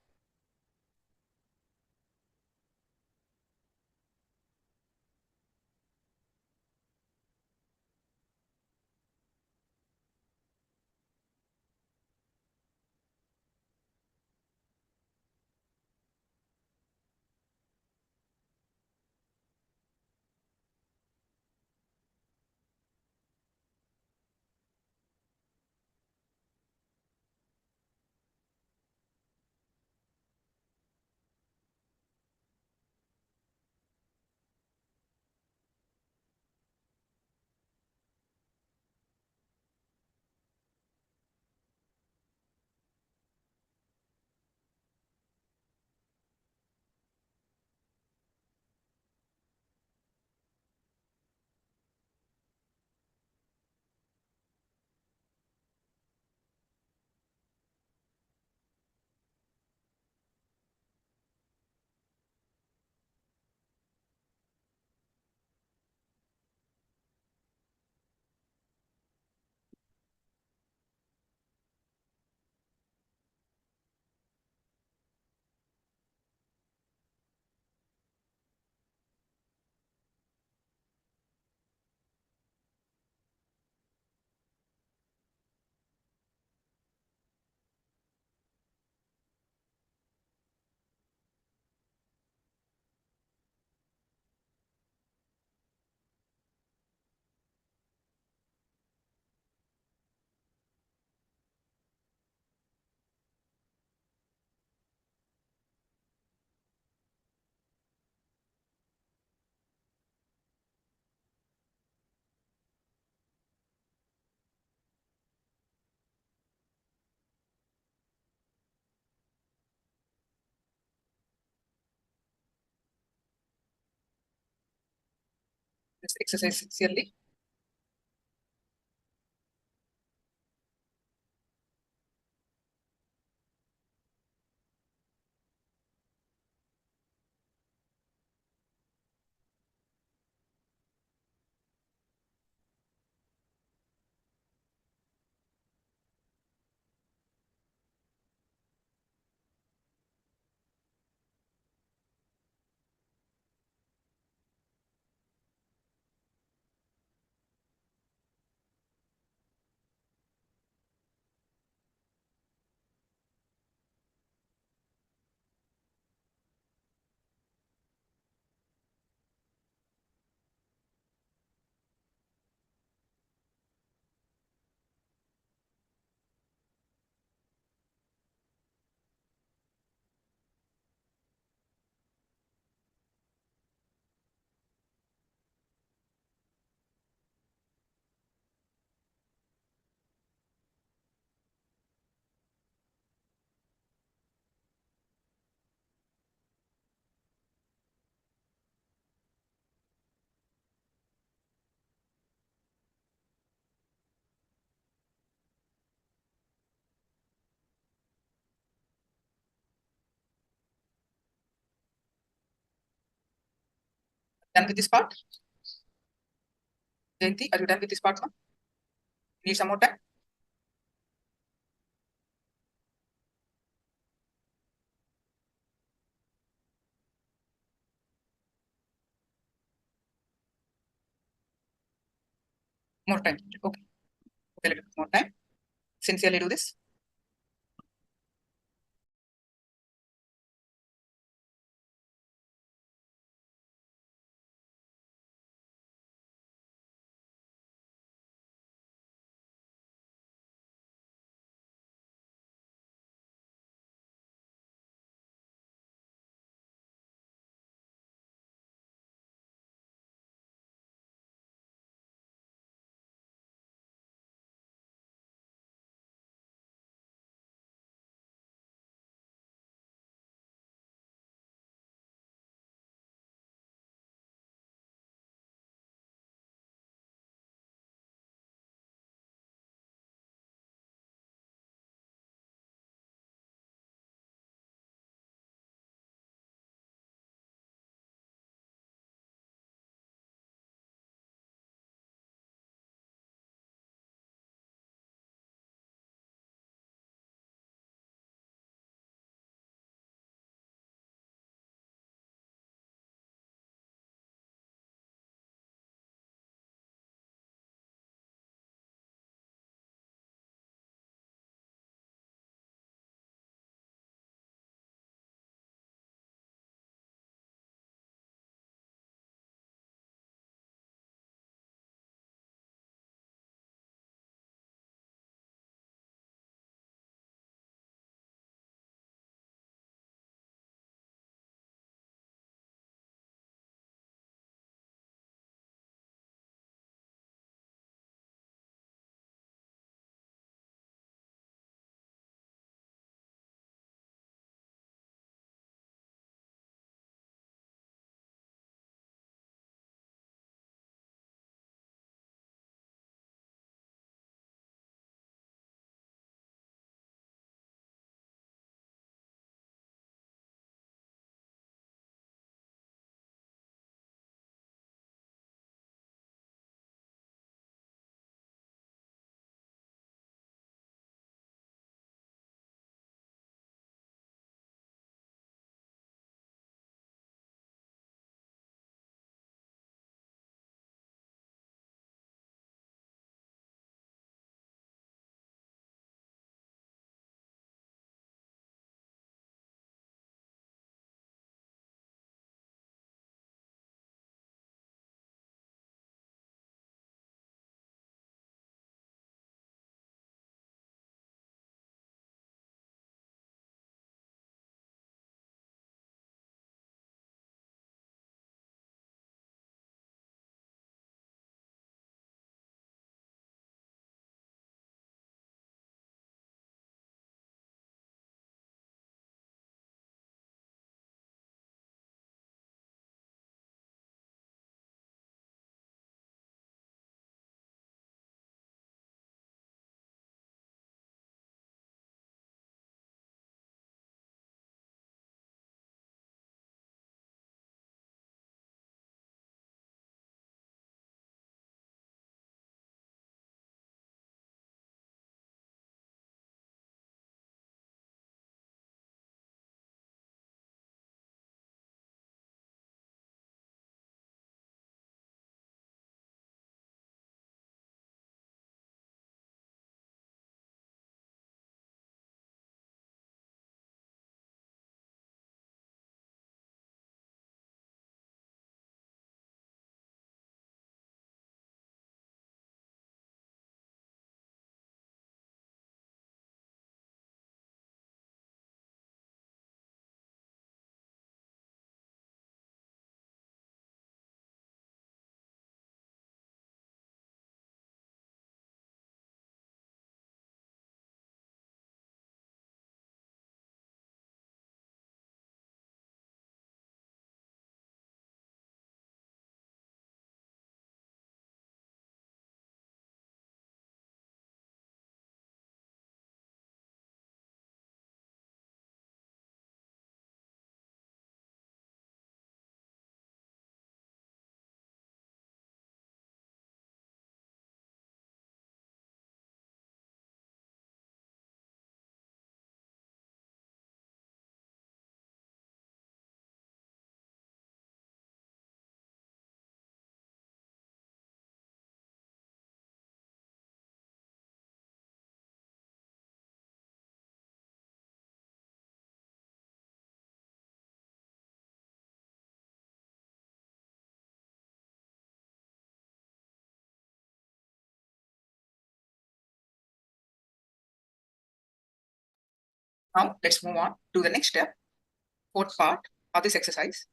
This exercise sincerely. Done with this part? Jayanti, are you done with this part now? Need some more time? More time. Okay. Okay, a little bit more time. Sincerely do this. Now let's move on to the next step, fourth part of this exercise.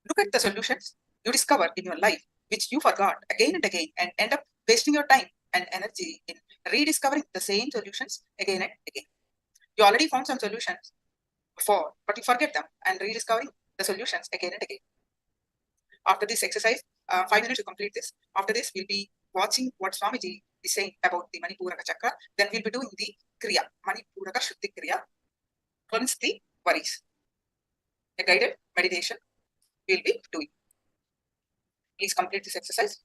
Look at the solutions you discover in your life, which you forgot again and again, and end up wasting your time and energy in rediscovering the same solutions again and again. You already found some solutions before, but you forget them and rediscovering the solutions again and again. After this exercise, 5 minutes to complete this. After this, we'll be watching what Swamiji is saying about the Manipuraka Chakra. Then we'll be doing the Kriya, Manipuraka Shuddhi Kriya, cleanse the worries. A guided meditation we'll be doing. Please complete this exercise.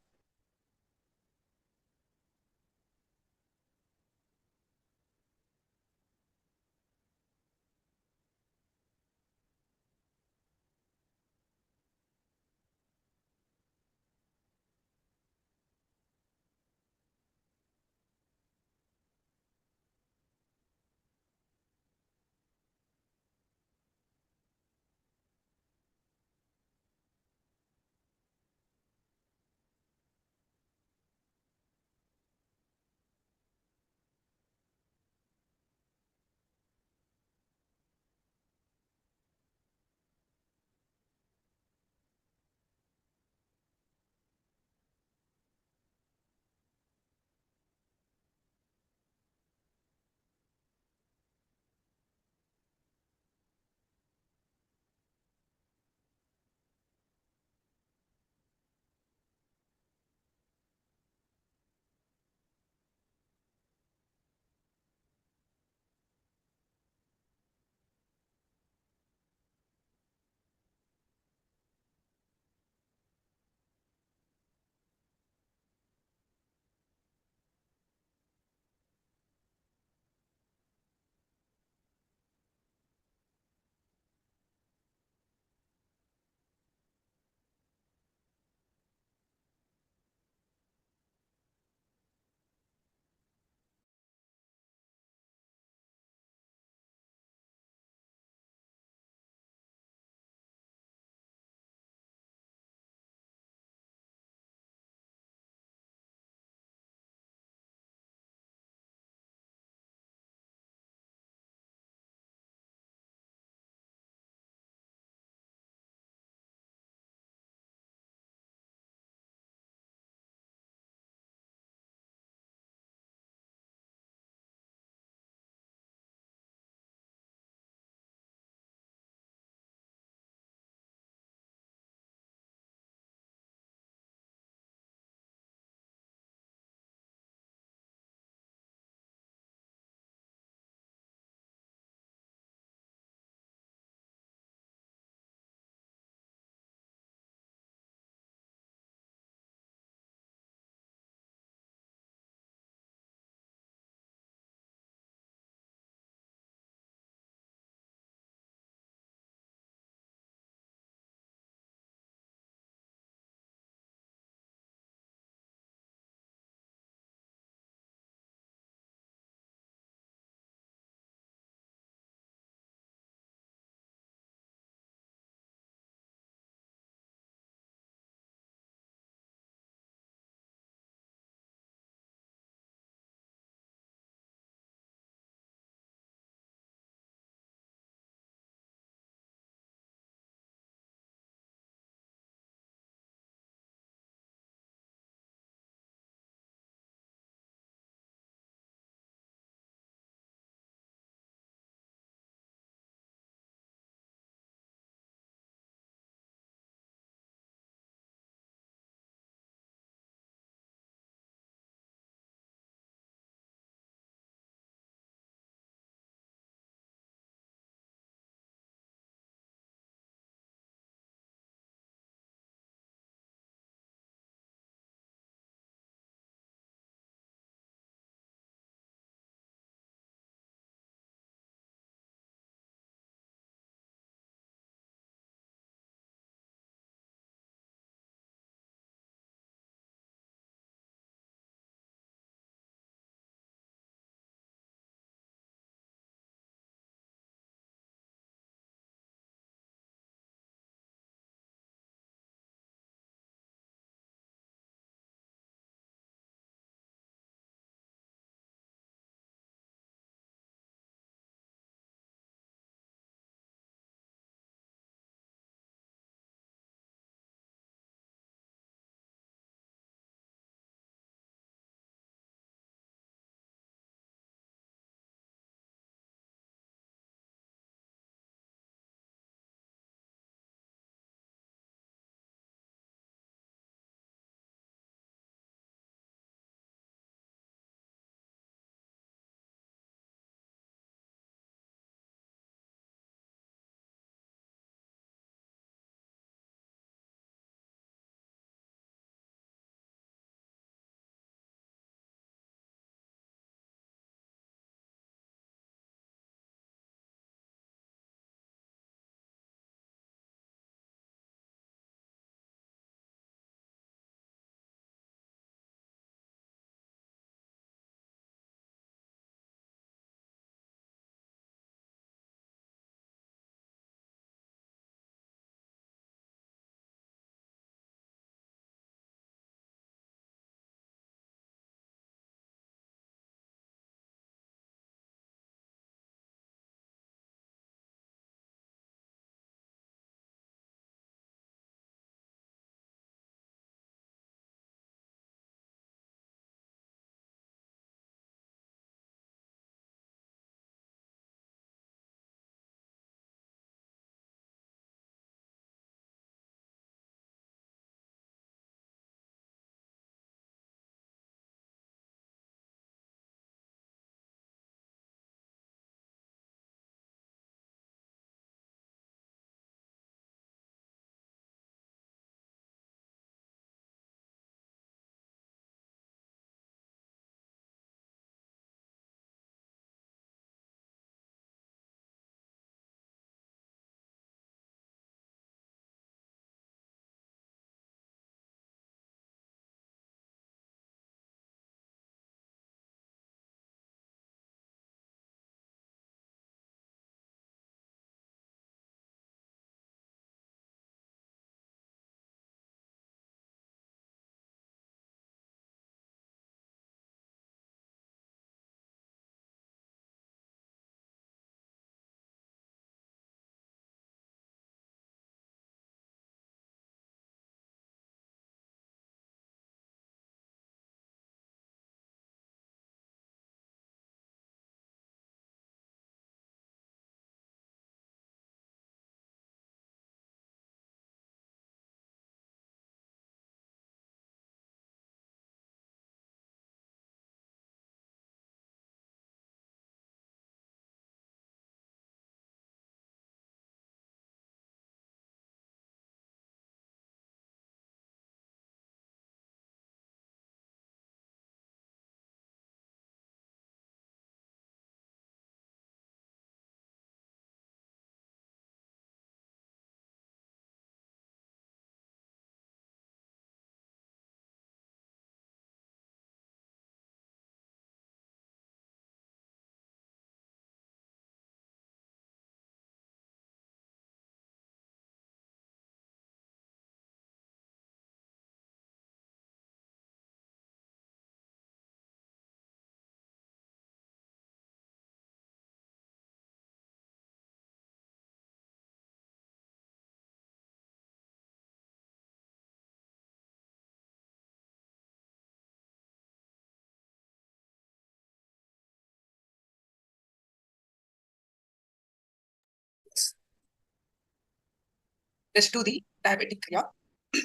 let's do the diabetic kriya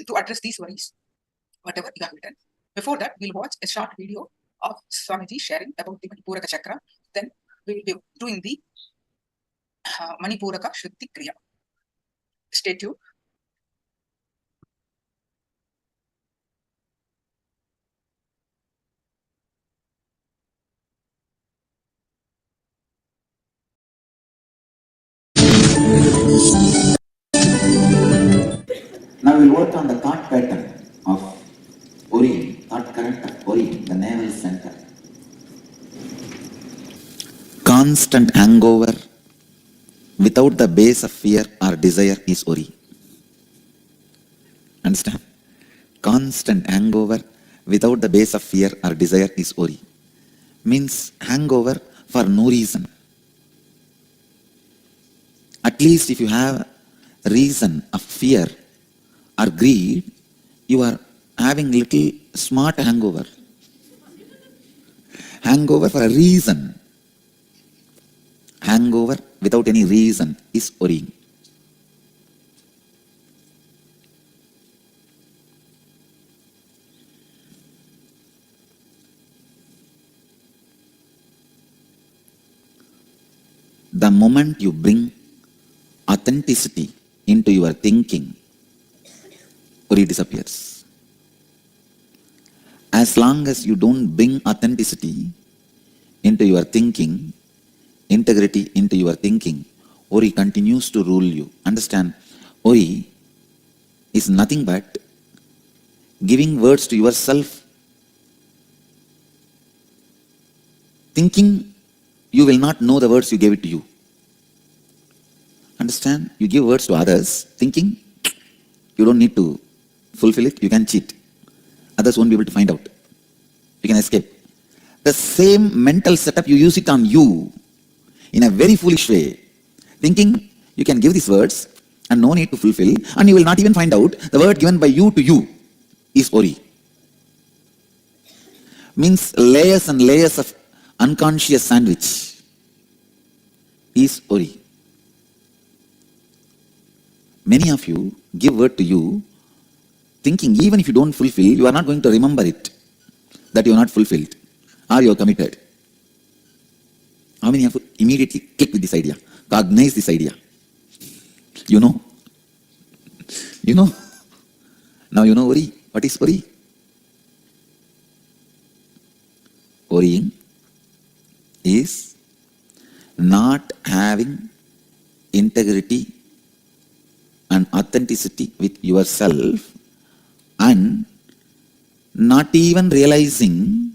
to address these worries, whatever you have written. Before that, we'll watch a short video of Swamiji sharing about the Manipuraka chakra. Then we will be doing the Manipuraka Shuddhi kriya. Stay tuned. Now we'll work on the thought pattern of Ori, thought current of Ori, the navel center. Constant hangover without the base of fear or desire is Ori. Understand? Constant hangover without the base of fear or desire is Ori. Means hangover for no reason. At least if you have a reason of fear or greed, you are having little smart hangover. Hangover for a reason. Hangover without any reason is Ori. The moment you bring authenticity into your thinking, Ori disappears. As long as you don't bring authenticity into your thinking, integrity into your thinking, Ori continues to rule you. Understand, Ori is nothing but giving words to yourself. Thinking, you will not know the words you gave it to you. Understand? You give words to others, thinking, you don't need to fulfill it, you can cheat. Others won't be able to find out. You can escape. The same mental setup, you use it on you in a very foolish way. Thinking, you can give these words and no need to fulfill, and you will not even find out the word given by you to you is Ori. Means layers and layers of unconscious sandwich is Ori. Many of you give word to you, thinking even if you don't fulfill, you are not going to remember it, that you are not fulfilled, or you are committed. How many of you immediately click with this idea, cognize this idea? You know? You know? Now you know Ori. What is Ori? Ori is not having integrity and authenticity with yourself and not even realizing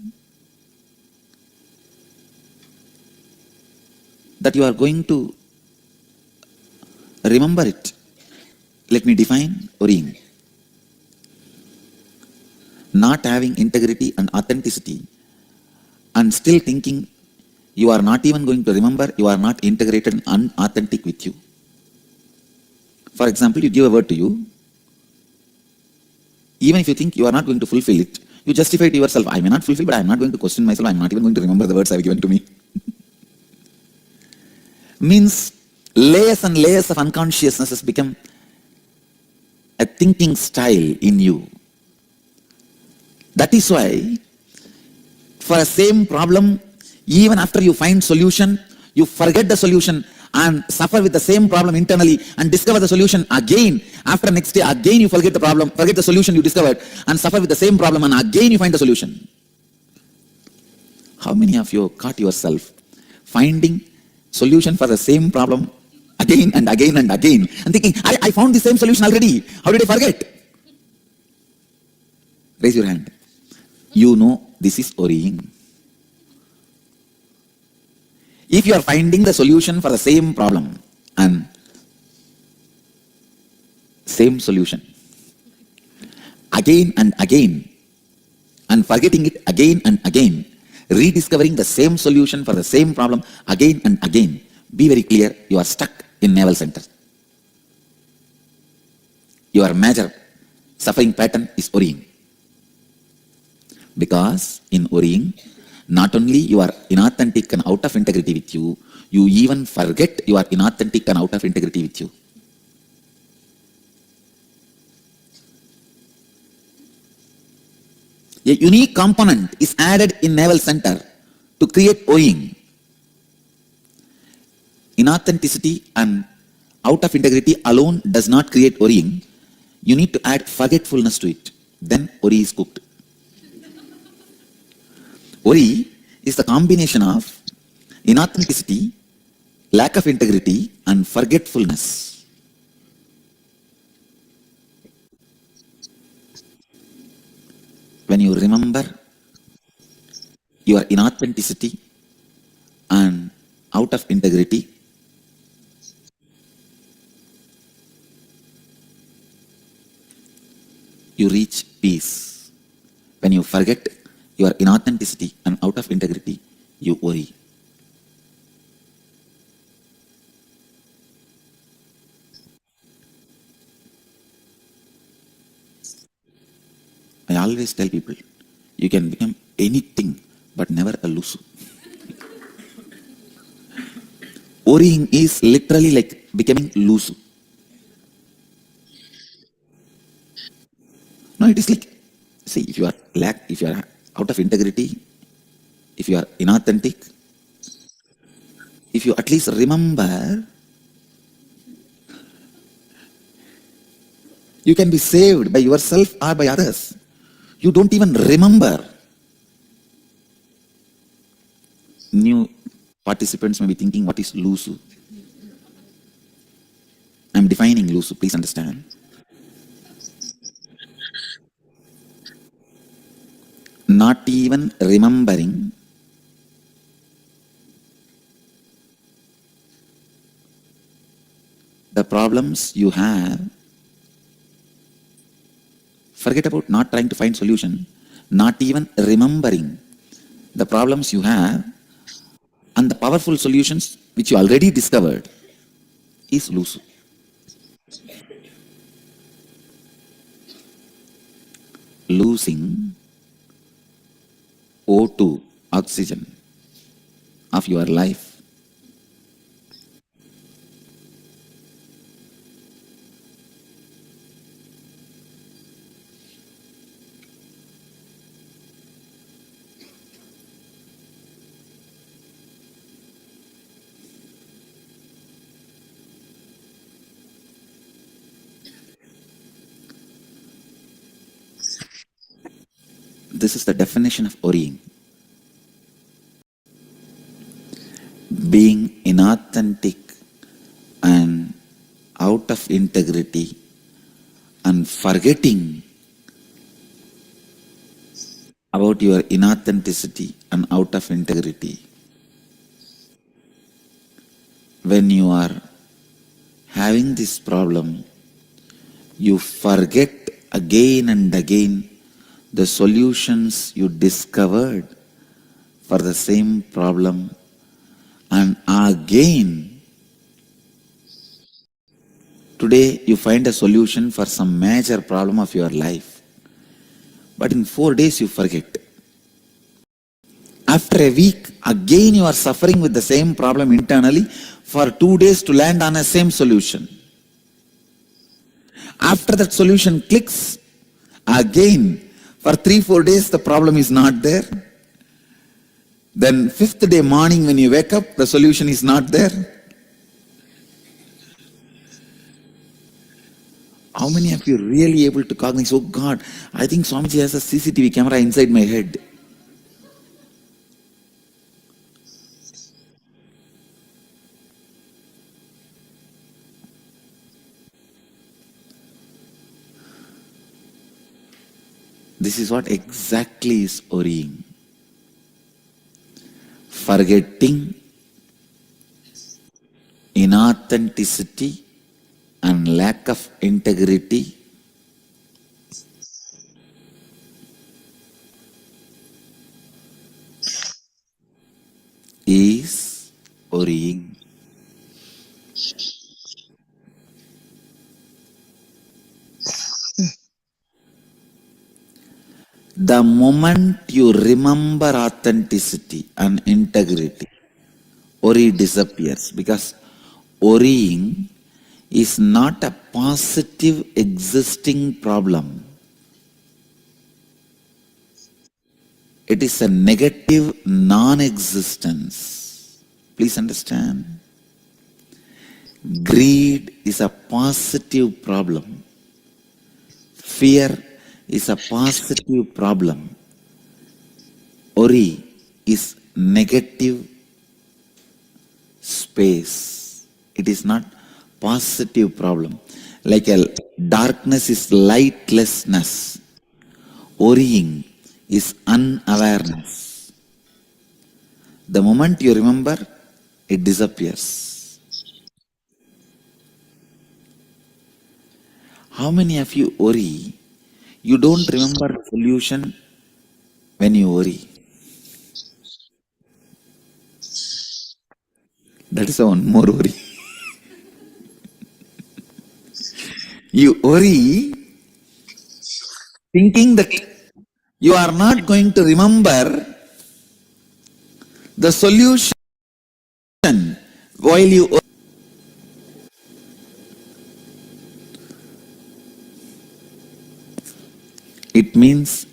that you are going to remember it. Let me define Ori. Not having integrity and authenticity and still thinking you are not even going to remember, you are not integrated and authentic with you. For example, you give a word to you, even if you think you are not going to fulfill it, you justify to yourself, I may not fulfill, but I am not going to question myself, I am not even going to remember the words I have given to me. Means layers and layers of unconsciousness has become a thinking style in you. That is why, for a same problem, even after you find solution, you forget the solution and suffer with the same problem internally and discover the solution again. After next day, again you forget the problem, forget the solution you discovered and suffer with the same problem, and again you find the solution. How many of you caught yourself finding solution for the same problem again and again and again and thinking, I found the same solution already. How did I forget? Raise your hand. You know this is Oriing. If you are finding the solution for the same problem and same solution again and again and forgetting it again and again, rediscovering the same solution for the same problem again and again, be very clear, you are stuck in navel center. Your major suffering pattern is Oriing. Because in Oriing, not only you are inauthentic and out of integrity with you, you even forget you are inauthentic and out of integrity with you. A unique component is added in navel center to create worrying. Inauthenticity and out of integrity alone does not create worrying. You need to add forgetfulness to it. Then worry is cooked. Worry is the combination of inauthenticity, lack of integrity, and forgetfulness. When you remember your inauthenticity and out of integrity, you reach peace. When you forget your inauthenticity and out of integrity, you worry. I always tell people, you can become anything, but never a lusu. Worrying is literally like becoming lusu. No, it is like, see, if you are out of integrity, if you are inauthentic, if you at least remember, you can be saved by yourself or by others. You don't even remember. New participants may be thinking, what is lusu? I'm defining lusu, please understand. Not even remembering the problems you have. Forget about not trying to find solution, not even remembering the problems you have and the powerful solutions which you already discovered is lusu. Losing O2, oxygen of your life. This is the definition of worrying. Being inauthentic and out of integrity and forgetting about your inauthenticity and out of integrity. When you are having this problem, you forget again and again the solutions you discovered for the same problem, and again today you find a solution for some major problem of your life, but in 4 days you forget. After a week again you are suffering with the same problem internally for 2 days to land on a same solution. After that solution clicks, again for 3-4 days the problem is not there. Then 5th day morning when you wake up, the solution is not there. How many of you really able to cognize, oh God, I think Swamiji has a CCTV camera inside my head. This is what exactly is worrying. Forgetting inauthenticity and lack of integrity is worrying. The moment you remember authenticity and integrity, worry disappears, because worrying is not a positive existing problem. It is a negative non-existence. Please understand. Greed is a positive problem. Fear is a positive problem. Worry is negative space. It is not positive problem. Like a darkness is lightlessness. Worrying is unawareness. The moment you remember, it disappears. How many of you worry? You don't remember the solution when you worry. That is one more worry. You worry thinking that you are not going to remember the solution while you worry. It means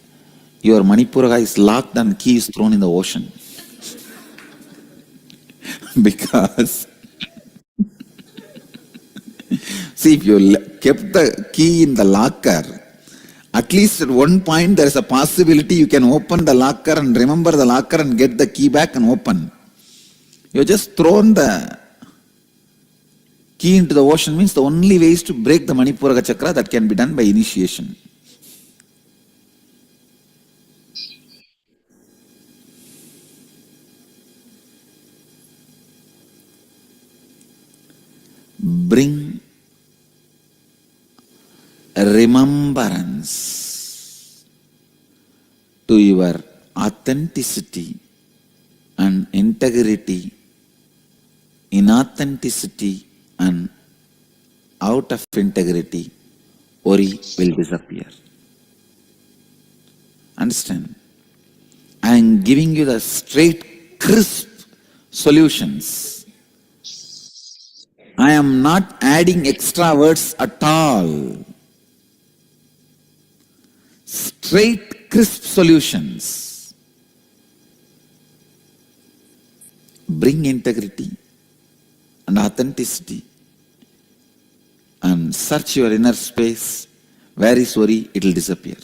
your Manipuraga is locked and key is thrown in the ocean. Because, see, if you kept the key in the locker, at least at one point there is a possibility you can open the locker and remember the locker and get the key back and open. You just thrown the key into the ocean means the only way is to break the Manipuraga chakra. That can be done by initiation. Bring remembrance to your authenticity and integrity. Inauthenticity and out of integrity, worry will disappear. Understand? I am giving you the straight, crisp solutions. I am not adding extra words at all. Straight, crisp solutions. Bring integrity and authenticity and search your inner space. Where is worry? It will disappear.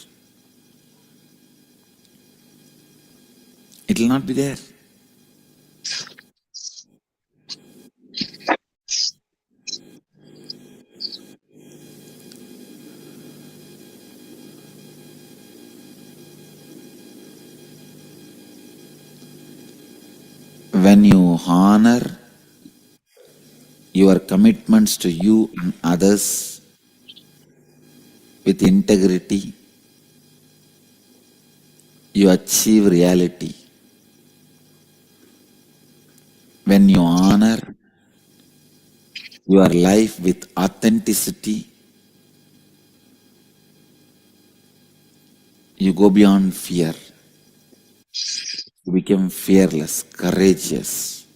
It will not be there. When you honor your commitments to you and others with integrity, you achieve reality. When you honor your life with authenticity, you go beyond fear. You become fearless, courageous,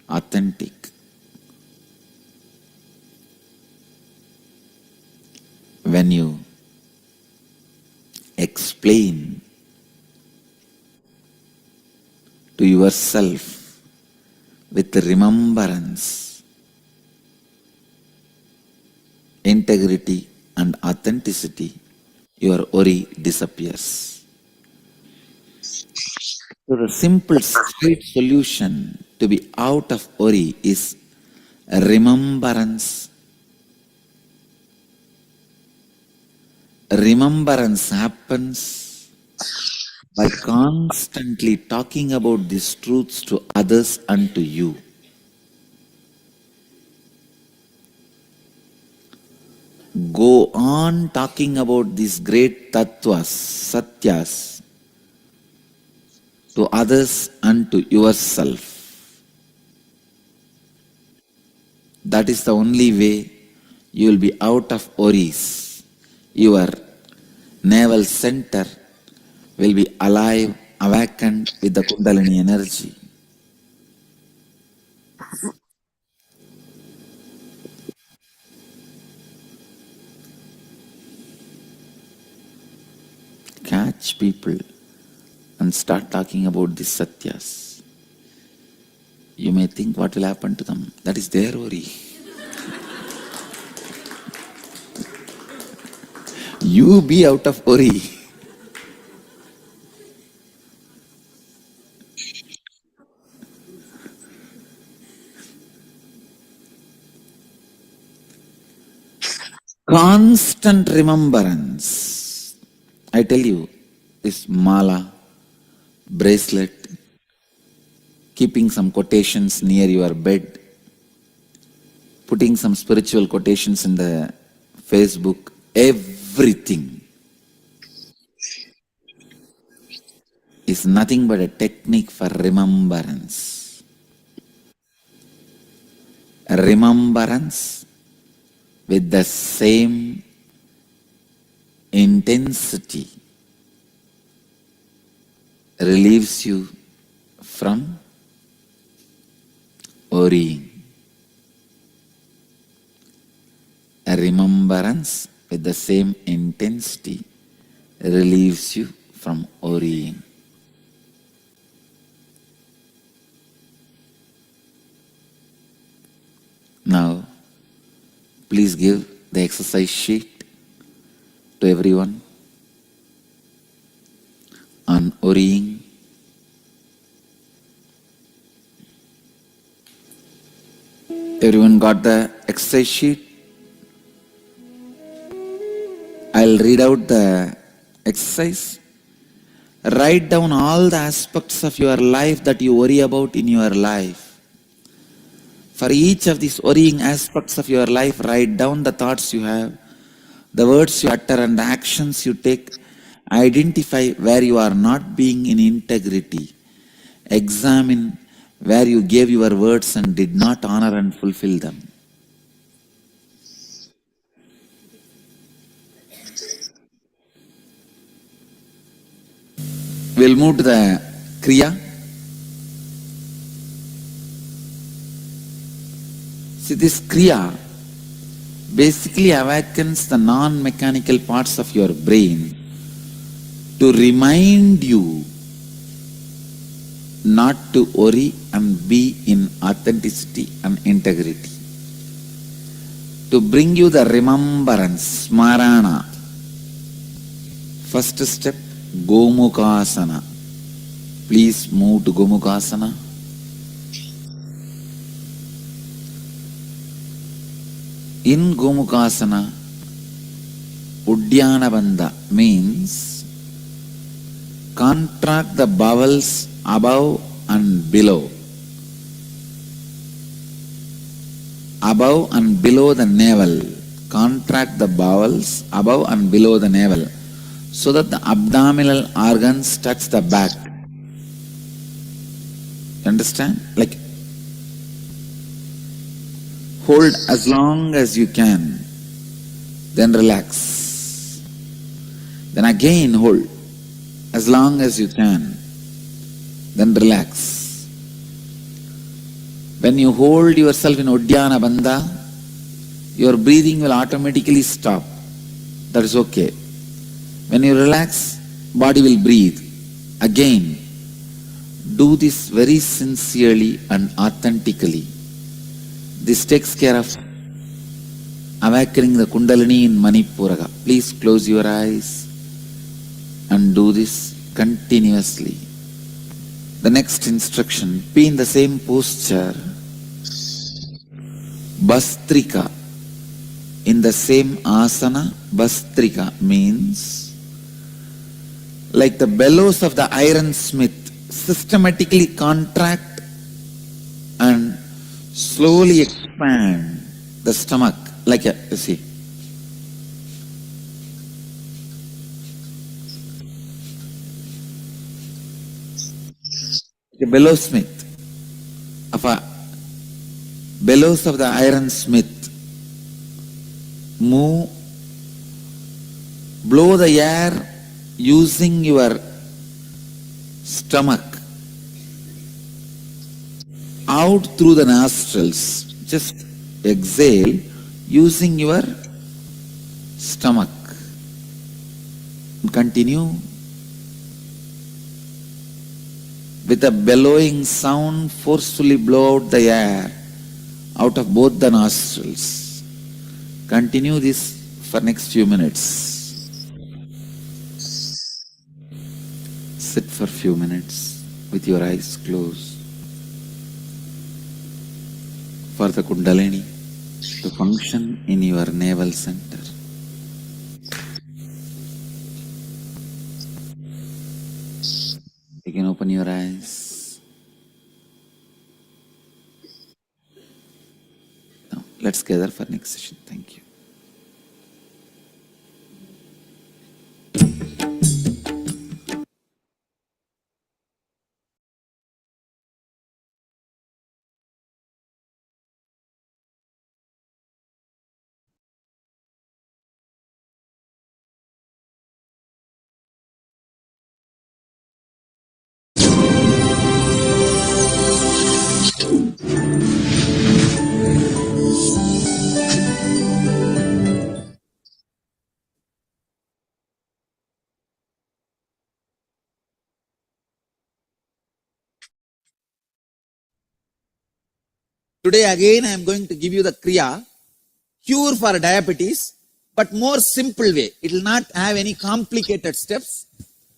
authentic. When you explain to yourself with remembrance, integrity and authenticity, your worry disappears. So the simple straight solution to be out of worry is remembrance. Remembrance happens by constantly talking about these truths to others and to you. Go on talking about these great tattvas, satyas, to others and to yourself. That is the only way you will be out of worries. Your navel center will be alive, awakened with the Kundalini energy. Catch people and start talking about these satyas, you may think what will happen to them. That is their worry. You be out of worry. Constant remembrance. I tell you, this mala, bracelet, keeping some quotations near your bed, putting some spiritual quotations in the Facebook, everything is nothing but a technique for remembrance. Remembrance with the same intensity relieves you from worrying. A remembrance with the same intensity relieves you from worrying. Now, please give the exercise sheet to everyone on worrying. Everyone got the exercise sheet? I'll read out the exercise. Write down all the aspects of your life that you worry about in your life. For each of these worrying aspects of your life, write down the thoughts you have, the words you utter and the actions you take. Identify where you are not being in integrity. Examine where you gave your words and did not honor and fulfill them. We'll move to the Kriya. See, this Kriya basically awakens the non-mechanical parts of your brain to remind you not to worry and be in authenticity and integrity. To bring you the remembrance, smarana. First step, Gomukhasana. Please move to Gomukhasana. In Gomukhasana, Uddiyana Bandha means contract the bowels above and below. Above and below the navel. Contract the bowels above and below the navel, so that the abdominal organs touch the back. You understand? Like, hold as long as you can, then relax. Then again hold as long as you can, then relax. When you hold yourself in Uddiyana Bandha, your breathing will automatically stop. That is okay. When you relax, body will breathe. Again, do this very sincerely and authentically. This takes care of awakening the Kundalini in Manipuraga. Please close your eyes and do this continuously. The next instruction, be in the same posture. Bastrika. In the same asana, Bastrika means like the bellows of the ironsmith, systematically contract and slowly expand the stomach, like a, you see. The bellowsmith, of a bellows of the ironsmith, move, blow the air using your stomach out through the nostrils. Just exhale using your stomach. Continue. with a bellowing sound, forcefully blow out the air out of both the nostrils. Continue this for next few minutes. Sit for few minutes with your eyes closed. For the Kundalini to function in your navel center. You can open your eyes. Now, let's gather for next session. Thank you. Today again I am going to give you the Kriya, cure for diabetes, but more simple way. It will not have any complicated steps,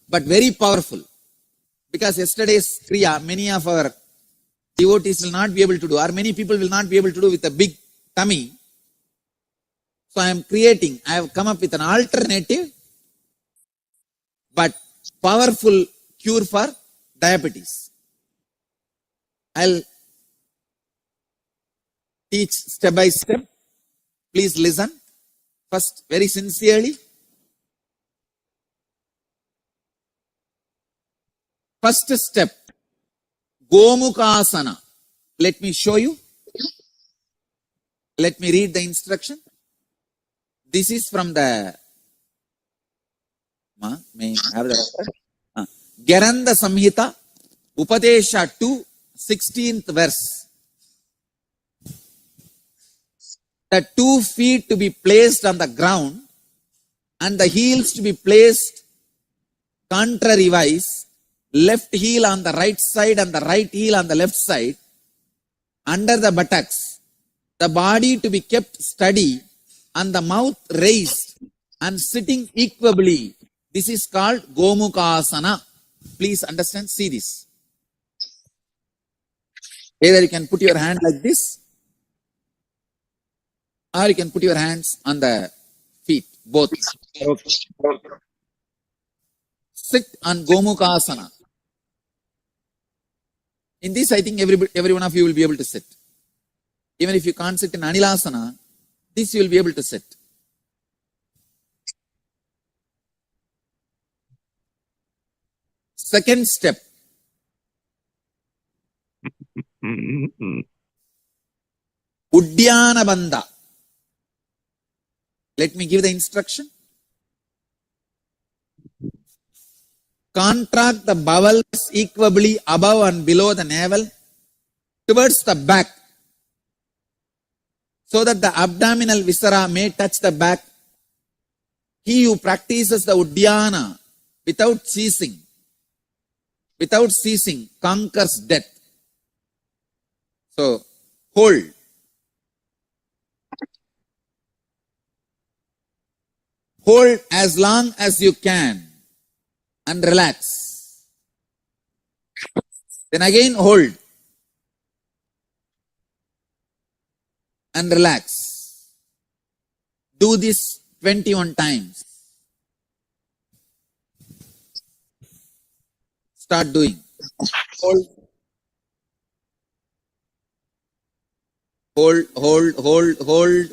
but very powerful. Because yesterday's Kriya, many of our devotees will not be able to do, or many people will not be able to do with a big tummy. So I have come up with an alternative, but powerful cure for diabetes. I'll teach step by step. Please listen. First, very sincerely. First step, Gomukasana. Let me show you. Let me read the instruction. This is from the may I have the Garanda Samhita, Upadesha 2, 16th verse. The 2 feet to be placed on the ground and the heels to be placed contrary-wise, left heel on the right side and the right heel on the left side, under the buttocks, the body to be kept steady and the mouth raised and sitting equably. This is called Gomukasana. Please understand, see this. Either you can put your hand like this, or you can put your hands on the feet, both. Sit on Gomukasana. In this, I think every one of you will be able to sit. Even if you can't sit in Anilasana, this you will be able to sit. Second step. Uddiyana Bandha. Let me give the instruction. Contract the bowels equably above and below the navel towards the back, so that the abdominal viscera may touch the back. He who practices the Uddiyana without ceasing conquers death. So, hold. Hold as long as you can and relax. Then again hold and relax. Do this 21 times. Start doing. Hold. Hold, hold, hold, hold.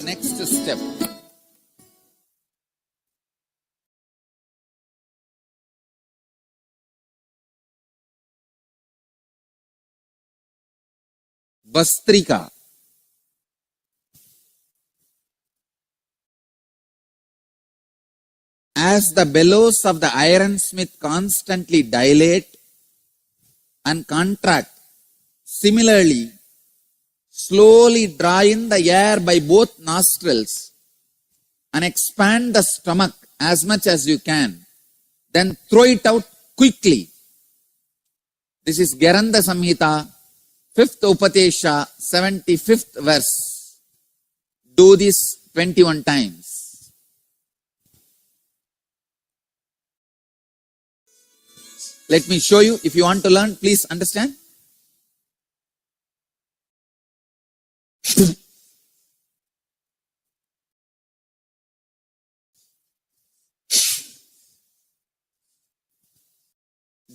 Next step. Vastrika. As the bellows of the ironsmith constantly dilate and contract, similarly, slowly draw in the air by both nostrils and expand the stomach as much as you can. Then throw it out quickly. This is Garanda Samhita, 5th Upatesha, 75th verse. Do this 21 times. Let me show you. If you want to learn, please understand.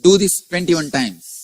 Do this 21 times.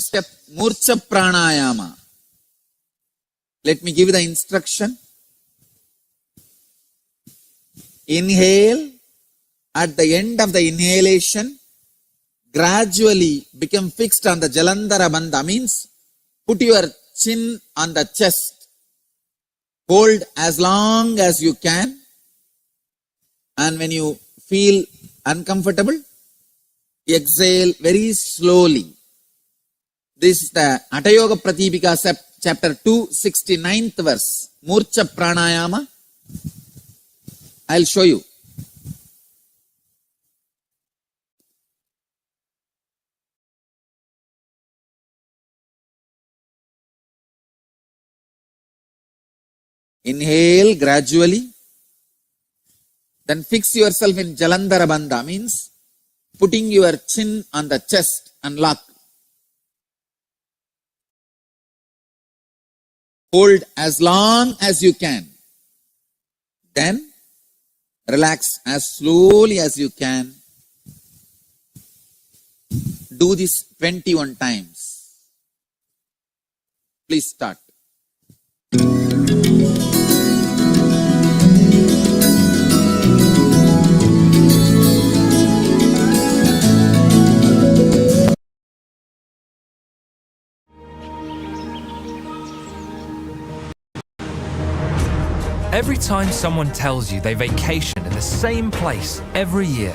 step, Murcha Pranayama. Let me give you the instruction. Inhale. At the end of the inhalation, gradually become fixed on the Jalandhara Bandha. Means put your chin on the chest. Hold as long as you can. And when you feel uncomfortable, exhale very slowly. This is the Hatha Yoga Pratipika chapter 2, 69th verse. Murcha Pranayama. I'll show you. Inhale gradually. Then fix yourself in Jalandhara Bandha. Means putting your chin on the chest and lock. Hold as long as you can. Then relax as slowly as you can. Do this 21 times. Please start. Every time someone tells you they vacation in the same place every year,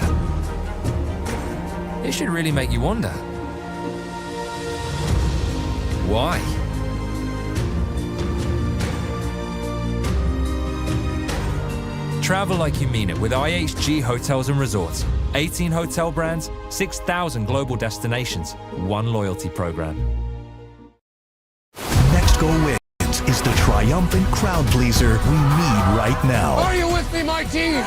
it should really make you wonder. Why? Travel like you mean it with IHG Hotels and Resorts. 18 hotel brands, 6,000 global destinations, one loyalty program. Next Go Wins is the triumphant crowd pleaser we need right now. Are you with me, my team?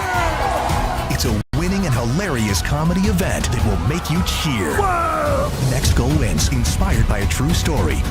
It's a winning and hilarious comedy event that will make you cheer. Whoa! Next Go Wins, inspired by a true story.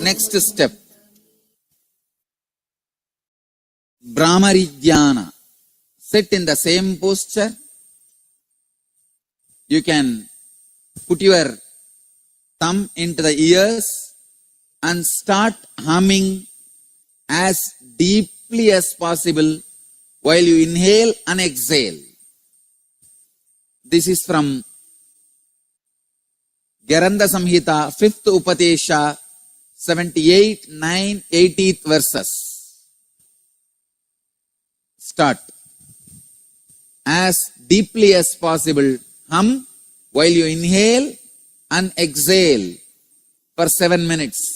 next step. Brahmari Dhyana. Sit in the same posture. You can put your thumb into the ears and start humming as deeply as possible while you inhale and exhale. This is from Garanda Samhita, 5th Upatesha, 78, 9, 80th verses. Start. As deeply as possible, hum while you inhale and exhale for 7 minutes.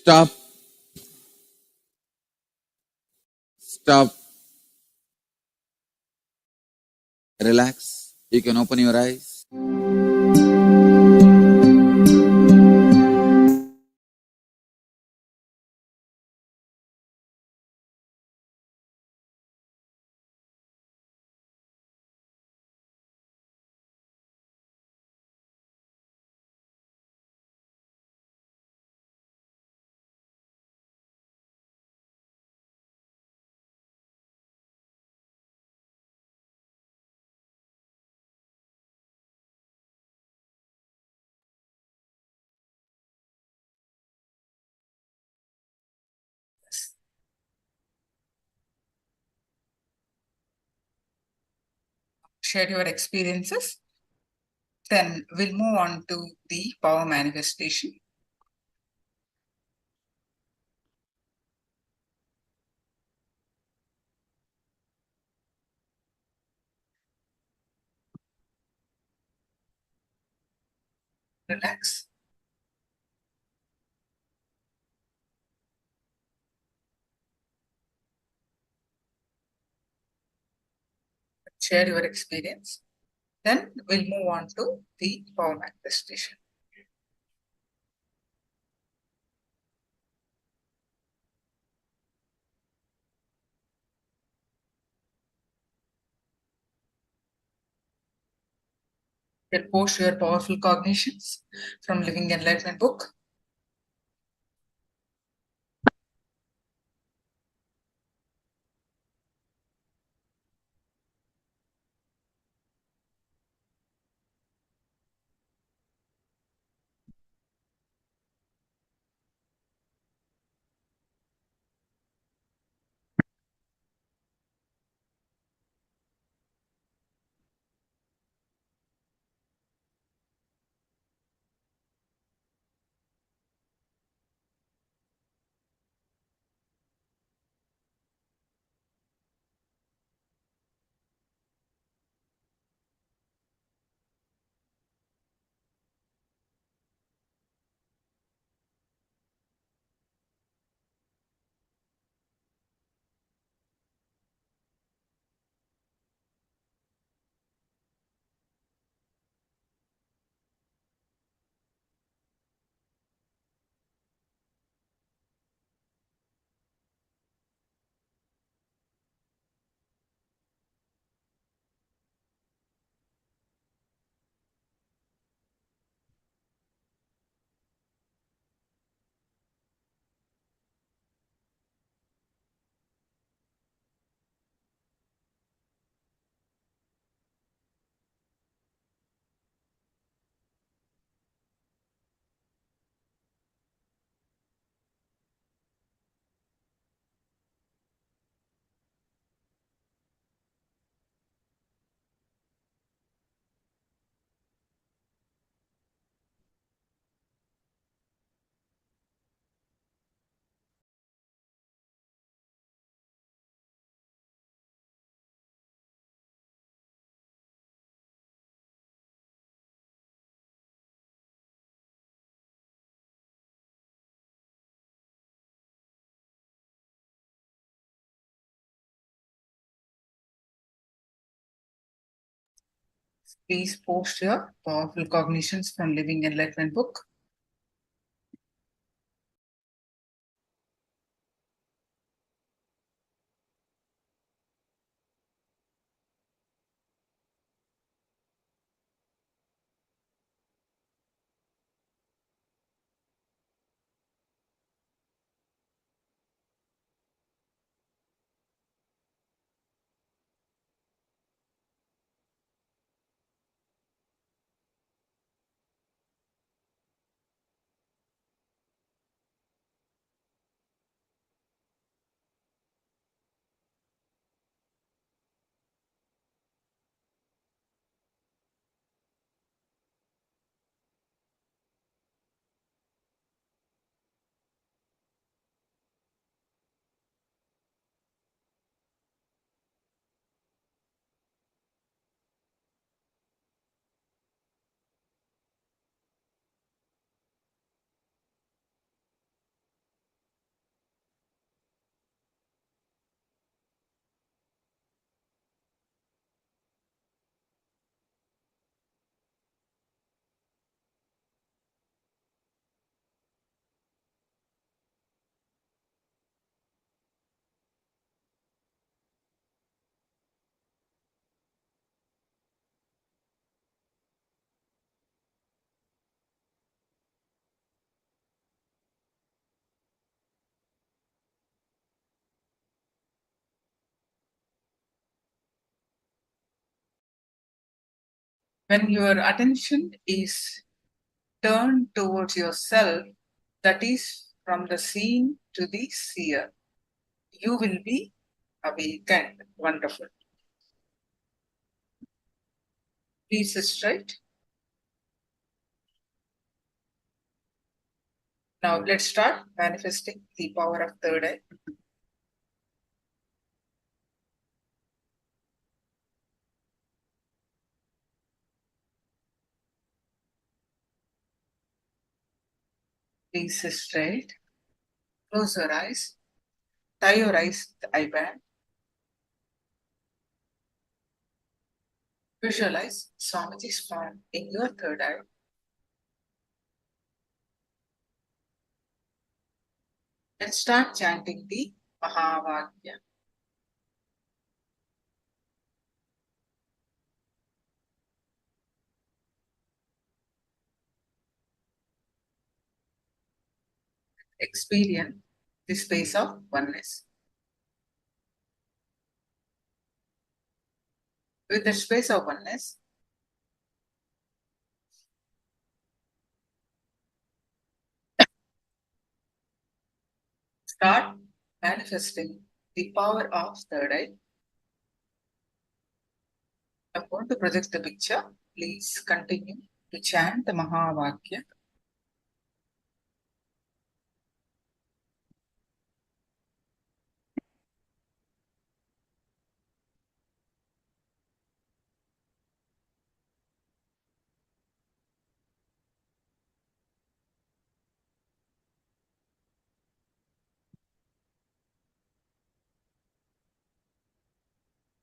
Stop. Stop. Relax. You can open your eyes. Share your experiences. Then we'll move on to the power manifestation. Relax. Share your experience. Then we'll move on to the power manifestation. You'll post your powerful cognitions from Living Enlightenment book. Please post your powerful cognitions from Living Enlightenment book. When your attention is turned towards yourself, that is from the seen to the seer, you will be awakened. Wonderful. Please sit straight. Now let's start manifesting the power of third eye. Please sit straight. Close your eyes. Tie your eyes with the eye band. Visualize Swamiji's form in your third eye. And start chanting the Mahavakya. Experience the space of oneness. With the space of oneness, start manifesting the power of third eye. I'm going to project the picture. Please continue to chant the Mahavakya.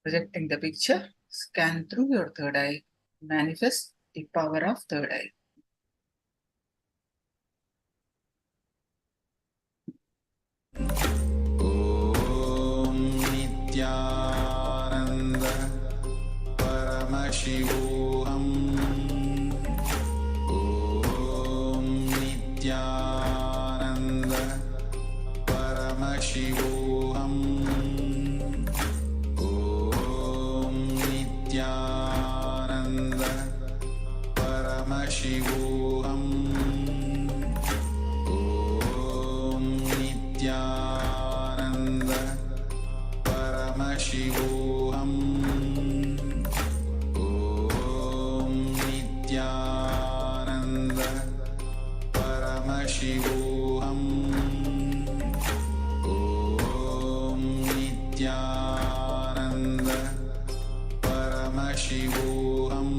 Projecting the picture, scan through your third eye, manifest the power of third eye. Om Nithyananda Paramashivoham. Om Nithyananda Paramashivoham. Om Nithyananda Paramashivoham. Om Nithyananda Paramashivoham. Om Nithyananda Paramashivoham. Om Nithyananda Paramashivoham. Om Nithyananda Paramashivoham.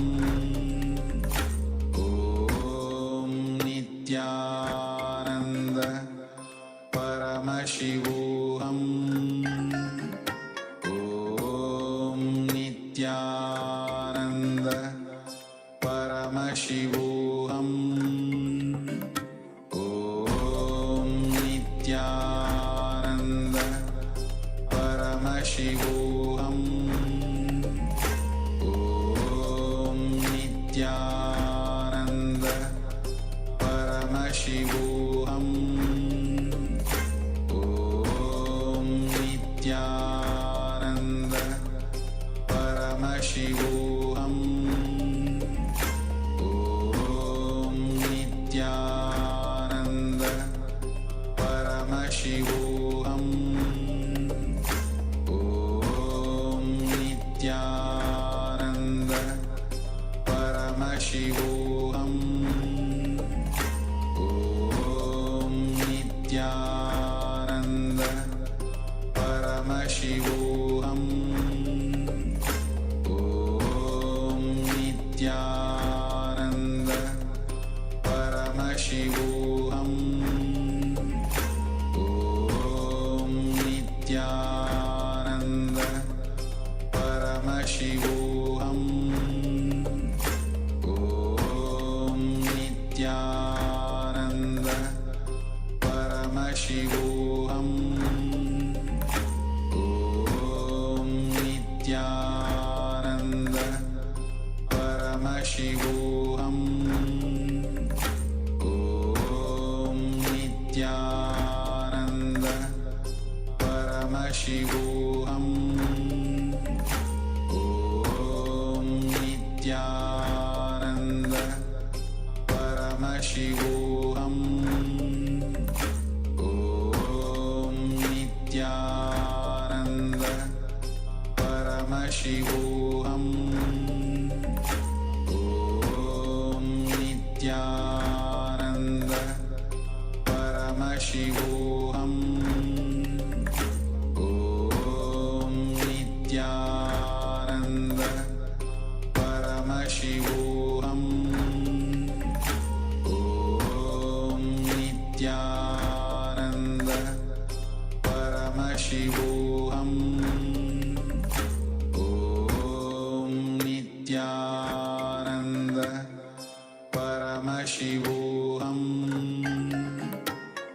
Om Nithyananda Paramashivoham. Om Nithyananda Paramashivoham. Om Nithyananda Paramashivoham. Om Nithyananda Paramashivoham. Om Nithyananda Paramashivoham. Om Nithyananda Paramashivoham. Om Nithyananda Paramashivoham. Om Nithyananda Paramashivoham. Om Nithyananda Paramashivoham. Om Nithyananda Paramashivoham. Om Nithyananda Paramashivoham. Om Nithyananda Paramashivoham. Om Nithyananda Paramashivoham Om Nithyananda Paramashivoham Om Nithyananda Paramashivoham Om Nithyananda Paramashivoham Om Nithyananda Paramashivoham Om Nithyananda Paramashivoham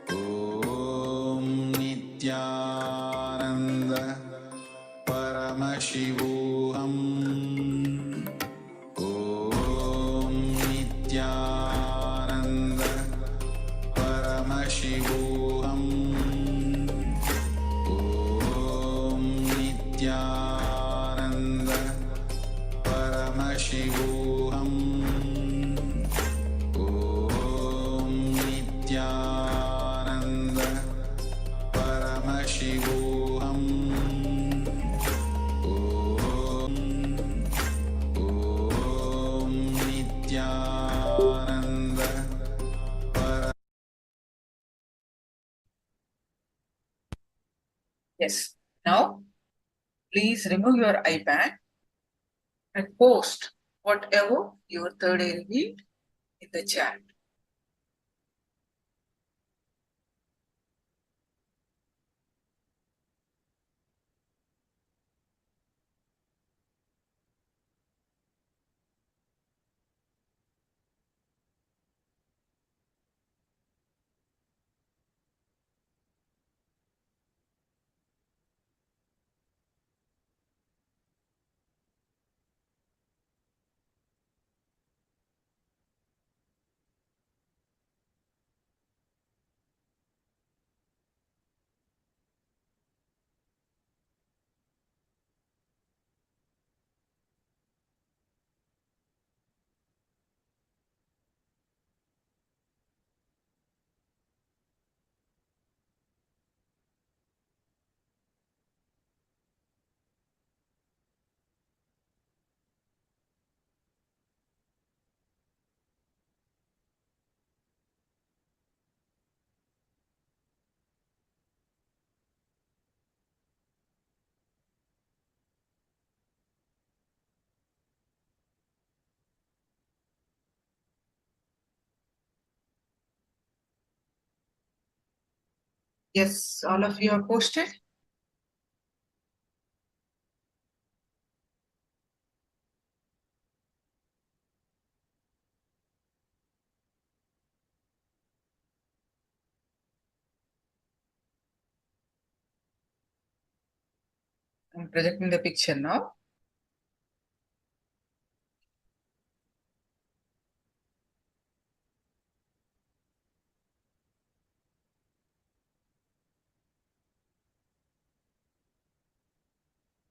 Om Nithyananda Paramashivoham Om Nithyananda Paramashivoham Om Nithyananda Paramashivoham Om Nithyananda Paramashivoham Om Nithyananda Yes. Now, please remove your iPad and post whatever your third eye revealed in the chat. Yes, all of you are posted. I'm projecting the picture now.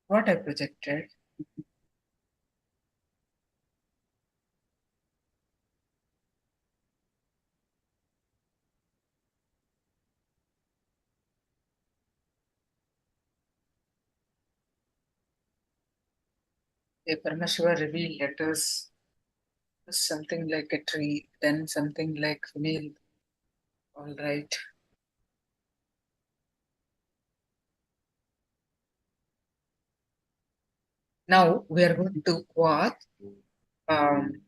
What I projected. A Paramashiva revealed letters, something like a tree, then something like female. All right. Now we are going to quote the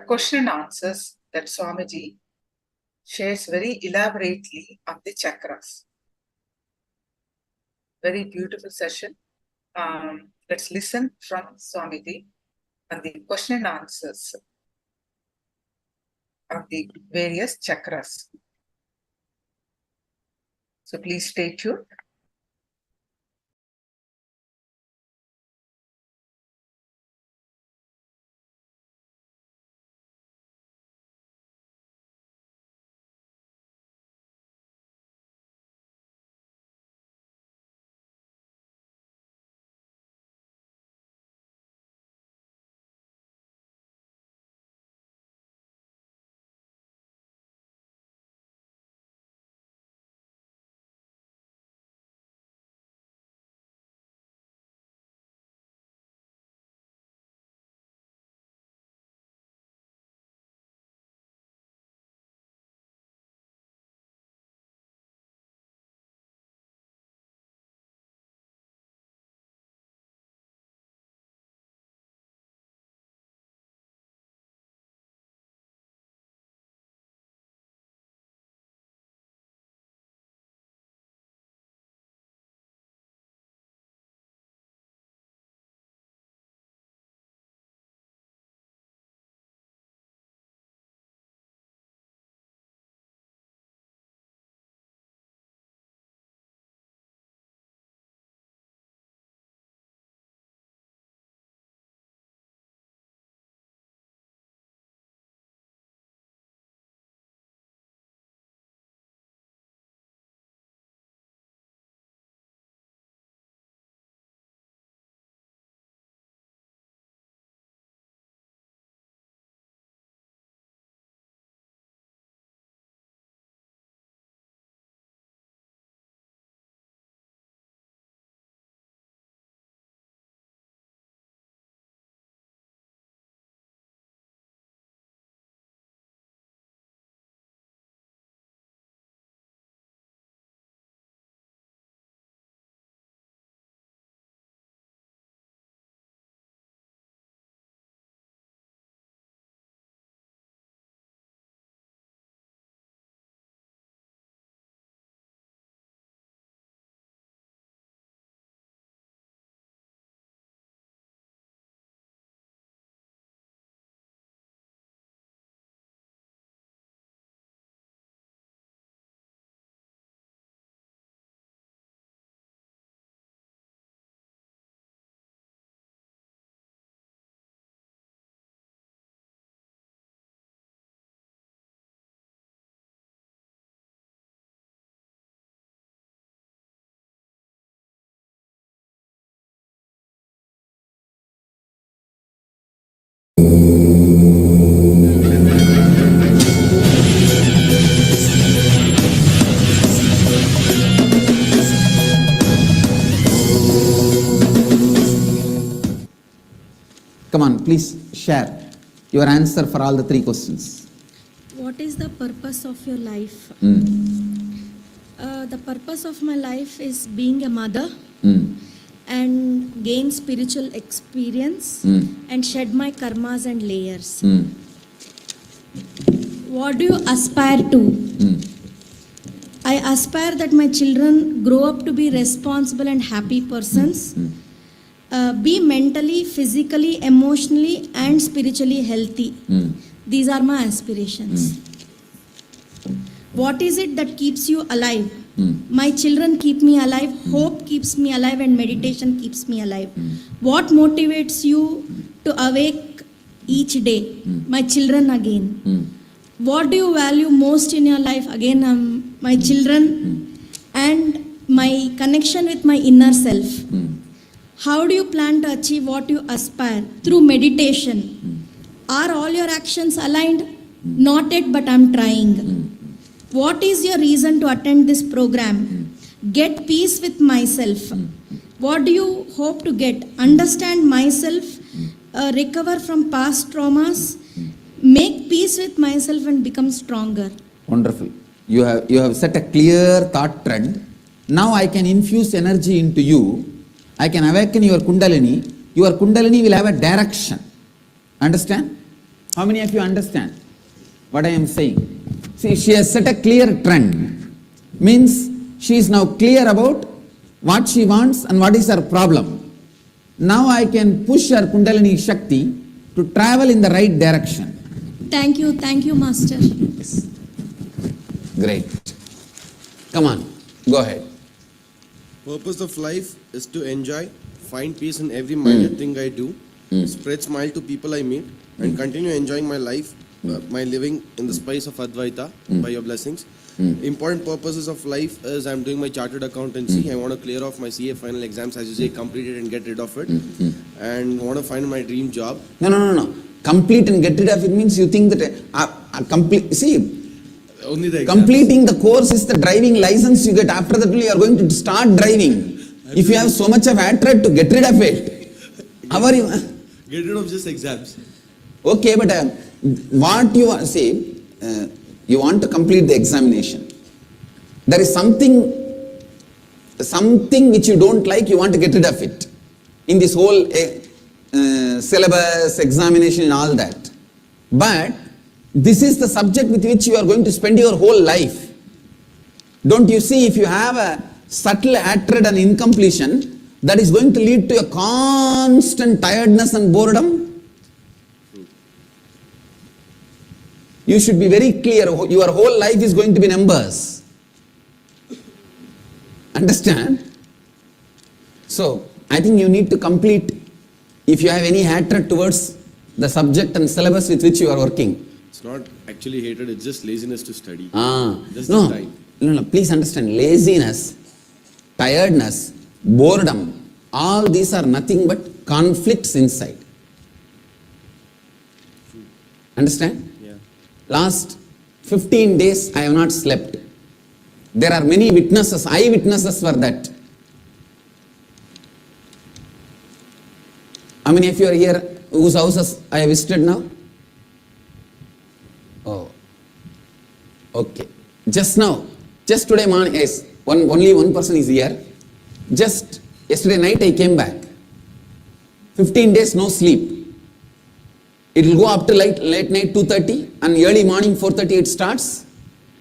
question and answers that Swamiji shares very elaborately on the chakras. Very beautiful session. Let's listen from Swamiji on the question and answers of the various chakras. So please stay tuned. Come on, please share your answer for all the three questions. What is the purpose of your life? The purpose of my life is being a mother and gain spiritual experience and shed my karmas and layers. What do you aspire to? I aspire that my children grow up to be responsible and happy persons, be mentally, physically, emotionally and spiritually healthy. These are my aspirations. What is it that keeps you alive? My children keep me alive, hope keeps me alive and meditation keeps me alive. What motivates you to awake each day? My children again. What do you value most in your life? Again, my children and my connection with my inner self. How do you plan to achieve what you aspire? Through meditation. Are all your actions aligned? Not yet, but I'm trying. What is your reason to attend this program? Get peace with myself. What do you hope to get? Understand myself, recover from past traumas, make peace with myself and become stronger. Wonderful. You have set a clear thought trend. Now I can infuse energy into you. I can awaken your Kundalini. Your Kundalini will have a direction. Understand? How many of you understand what I am saying? See, she has set a clear trend. Means she is now clear about what she wants and what is her problem. Now I can push her Kundalini Shakti to travel in the right direction. Thank you, Master. Yes. Great. Come on, go ahead. Purpose of life is to enjoy, find peace in every minor thing I do, spread smile to people I meet, and continue enjoying my life, my living in the spice of Advaita by your blessings. Important purposes of life is I'm doing my chartered accountancy. I want to clear off my CA final exams, as you say, complete it and get rid of it, and want to find my dream job. No. Complete and get rid of it means you think that complete. See. Only the Completing the course is the driving license you get. After that you are going to start driving. If you have so much of hatred to get rid of it, how are you? Get rid of just exams. Okay, but what you want, say, you want to complete the examination. There is something which you don't like, you want to get rid of it. In this whole syllabus, examination and all that. But this is the subject with which you are going to spend your whole life. Don't you see, if you have a subtle hatred and incompletion, that is going to lead to a constant tiredness and boredom? You should be very clear, your whole life is going to be numbers. Understand? So, I think you need to complete, if you have any hatred towards the subject and syllabus with which you are working. It's not actually hatred, it's just laziness to study. Just No, the time. no, please understand, laziness, tiredness, boredom, all these are nothing but conflicts inside. Understand? Yeah. Last 15 days I have not slept. There are many witnesses, eyewitnesses for that. How many of you are here whose houses I have visited now? Oh, okay. Just now, just today morning, yes, only one person is here. Just yesterday night I came back. 15 days no sleep. It will go up to late night 2:30 and early morning 4:30 it starts.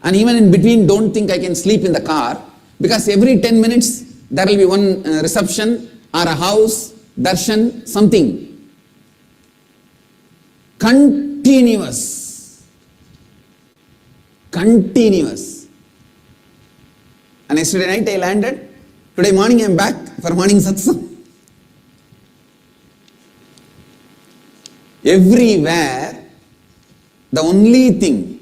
And even in between, don't think I can sleep in the car, because every 10 minutes there will be one reception or a house, darshan, something. Continuous. And yesterday night I landed. Today morning I am back for morning satsang. Everywhere, the only thing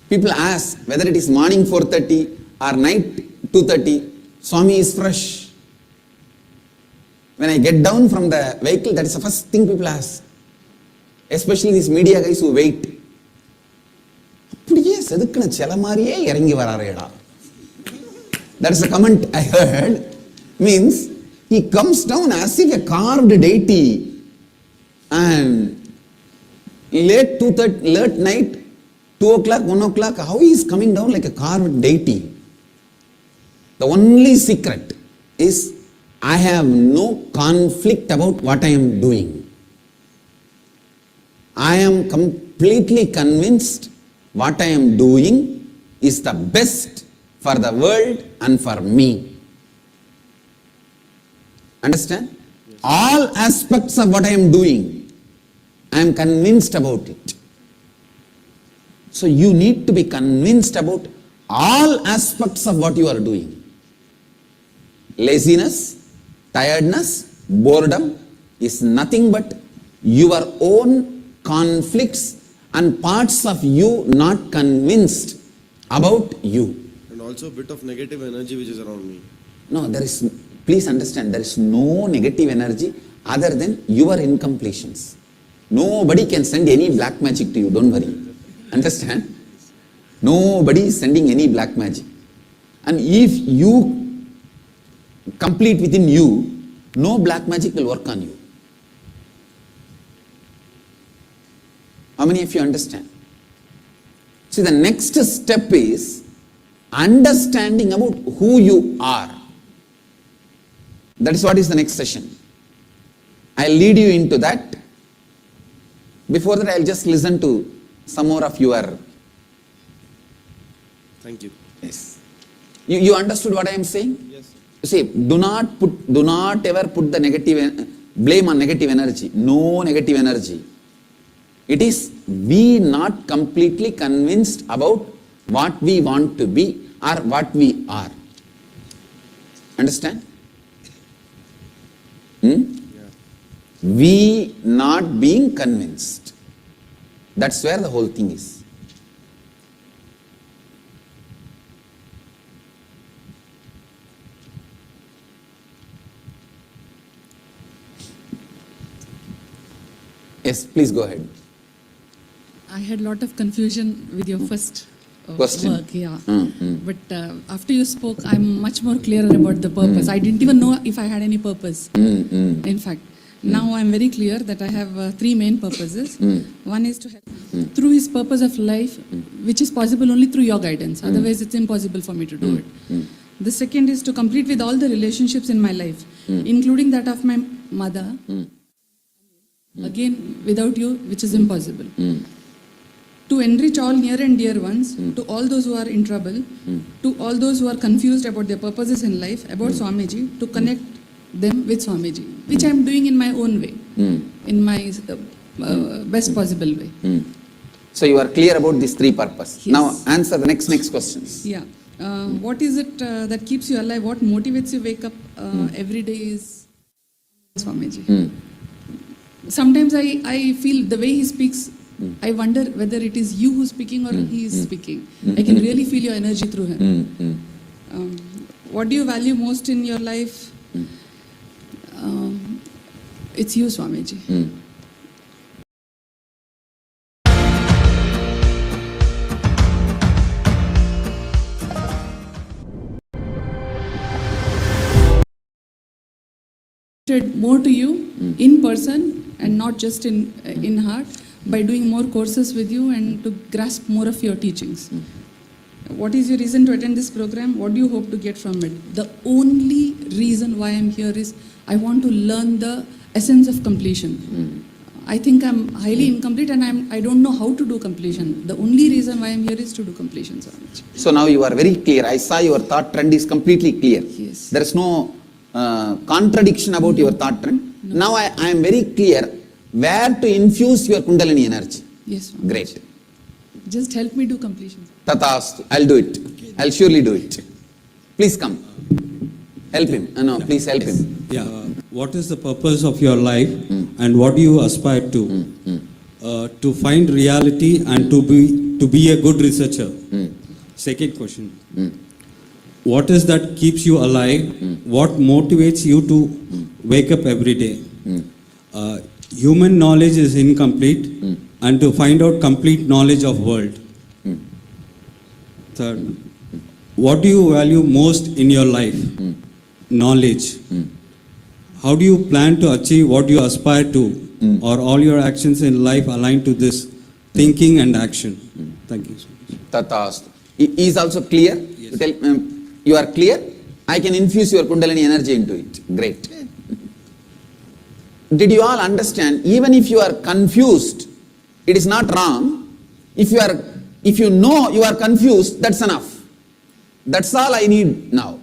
people ask, whether it is morning 4:30 or night 2:30, Swami is fresh. When I get down from the vehicle, that is the first thing people ask. Especially these media guys who wait. அப்படியே செதுக்கின சில மாதிரியே இறங்கி வராரேடா. That's the comment I heard. Means he comes down as if a carved deity, and late night, 2 o'clock, 1 o'clock, how he is coming down like a carved deity. The only secret is I have no conflict about what I am doing. I am completely convinced what I am doing is the best for the world and for me. Understand? Yes. All aspects of what I am doing, I am convinced about it. So you need to be convinced about all aspects of what you are doing. Laziness, tiredness, boredom is nothing but your own conflicts and parts of you not convinced about you. And also a bit of negative energy which is around me. No, please understand, there is no negative energy other than your incompletions. Nobody can send any black magic to you, don't worry. Understand? Nobody is sending any black magic. And if you complete within you, no black magic will work on you. How many of you understand? See, the next step is understanding about who you are. That is what is the next session. I'll lead you into that. Before that, I'll just listen to some more of your... Thank you. Yes. You understood what I am saying? Yes. See, do not ever put the blame on negative energy. No negative energy. It is we not completely convinced about what we want to be or what we are. Understand? Yeah. We not being convinced. That's where the whole thing is. Yes, please go ahead. I had a lot of confusion with your first question. Work, yeah. But after you spoke, I'm much more clearer about the purpose. I didn't even know if I had any purpose. In fact, now I'm very clear that I have 3 main purposes. One is to help through his purpose of life, which is possible only through your guidance. Otherwise, it's impossible for me to do it. The second is to complete with all the relationships in my life, including that of my mother. Again, without you, which is impossible. To enrich all near and dear ones, to all those who are in trouble, to all those who are confused about their purposes in life, about Swamiji, to connect them with Swamiji, which I am doing in my own way, in my best possible way. So you are clear about these 3 purposes. Yes. Now answer the next questions. Yeah. What is it that keeps you alive? What motivates you wake up every day is Swamiji. Sometimes I feel the way he speaks, I wonder whether it is you who's speaking or he is speaking. I can really feel your energy through him. What do you value most in your life? It's you, Swamiji. More to you in person and not just in heart, by doing more courses with you and to grasp more of your teachings. What is your reason to attend this program? What do you hope to get from it? The only reason why I'm here is I want to learn the essence of completion. I think I'm highly incomplete and I don't know how to do completion. The only reason why I'm here is to do completion, Swamiji. So now you are very clear. I saw your thought trend is completely clear. Yes. There is no contradiction about your thought trend. No. Now I am very clear where to infuse your Kundalini energy. Yes, Swamiji. Great. Just help me do completion. Tathastu. I'll do it. I'll surely do it. Please come. Help him. No, please help him. Yeah. What is the purpose of your life and what do you aspire to? To find reality and to be a good researcher. Second question. What is that keeps you alive? What motivates you to wake up every day? human knowledge is incomplete and to find out complete knowledge of world. Third, what do you value most in your life? Knowledge. How do you plan to achieve what you aspire to? Or all your actions in life aligned to this thinking and action? Thank you so much. Tatastu. Is also clear? Yes. You are clear? I can infuse your Kundalini energy into it. Great. Did you all understand? Even if you are confused, it is not wrong. If you know you are confused, that's enough. That's all I need now.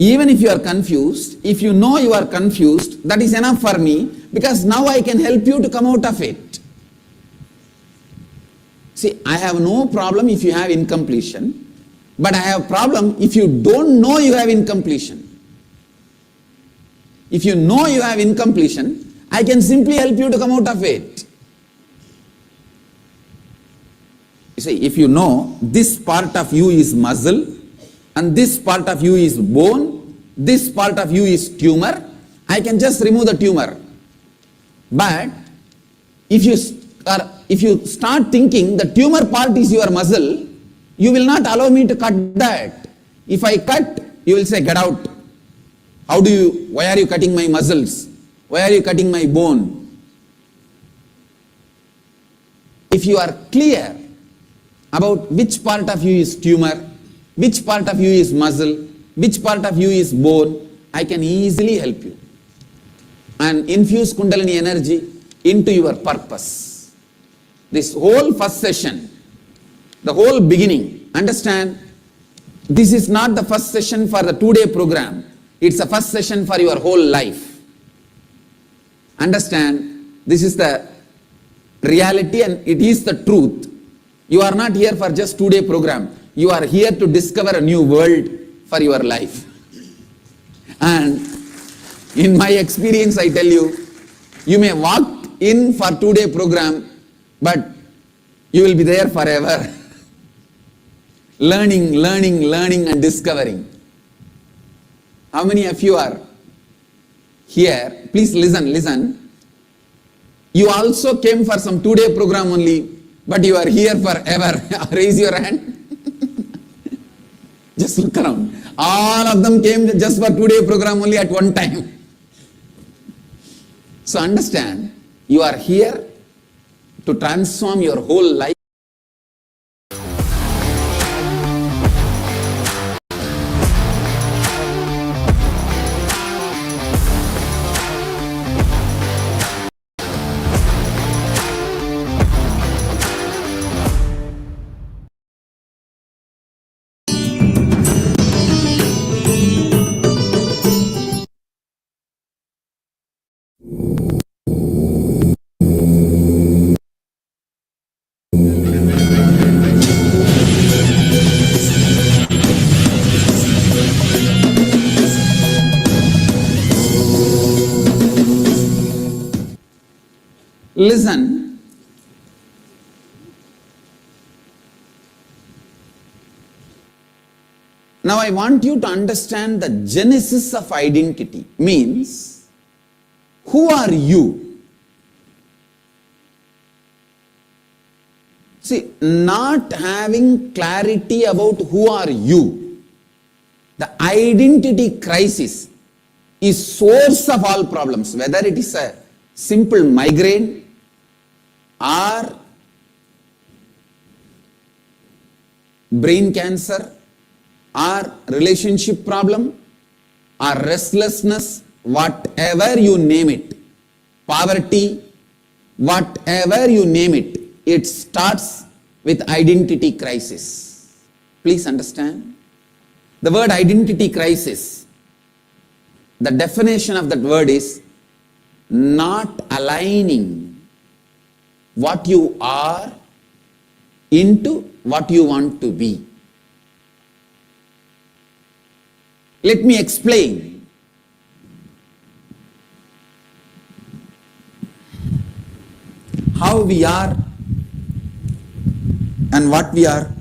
Even if you are confused, if you know you are confused, that is enough for me, because now I can help you to come out of it. See, I have no problem if you have incompletion, but I have problem if you don't know you have incompletion. If you know you have incompletion, I can simply help you to come out of it. You see, if you know this part of you is muscle, and this part of you is bone, this part of you is tumor, I can just remove the tumor. But if you start thinking the tumor part is your muscle, you will not allow me to cut that. If I cut, you will say, get out. Why are you cutting my muscles? Why are you cutting my bone? If you are clear about which part of you is tumor, which part of you is muscle, which part of you is bone, I can easily help you and infuse Kundalini energy into your purpose. This whole first session, the whole beginning, understand, this is not the first session for the 2-day program. It's the first session for your whole life. Understand, this is the reality and it is the truth. You are not here for just 2-day program. You are here to discover a new world for your life. And in my experience, I tell you, you may walk in for 2-day program, but you will be there forever. Learning and discovering. How many of you are here? Please listen. You also came for some 2-day program only, but you are here forever. Raise your hand. Just look around. All of them came just for 2-day program only at one time. So understand, you are here to transform your whole life. Listen. Now I want you to understand the genesis of identity. Means, who are you? See, not having clarity about who are you, the identity crisis is source of all problems, whether it is a simple migraine or brain cancer or relationship problem or restlessness, whatever you name it, poverty, whatever you name it, it starts with identity crisis. Please understand. The word identity crisis, the definition of that word is not aligning what you are into what you want to be. Let me explain. How we are and what we are.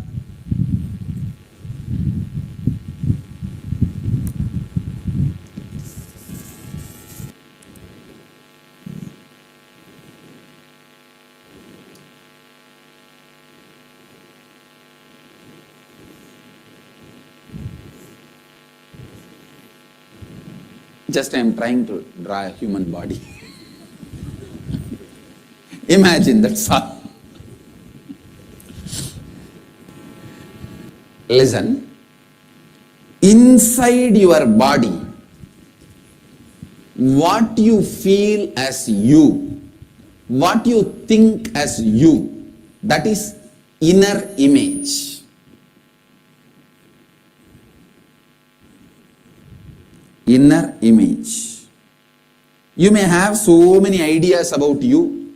Just I am trying to draw a human body. Imagine, that's all. Listen, inside your body, what you feel as you, what you think as you, that is inner image. Inner image. You may have so many ideas about you.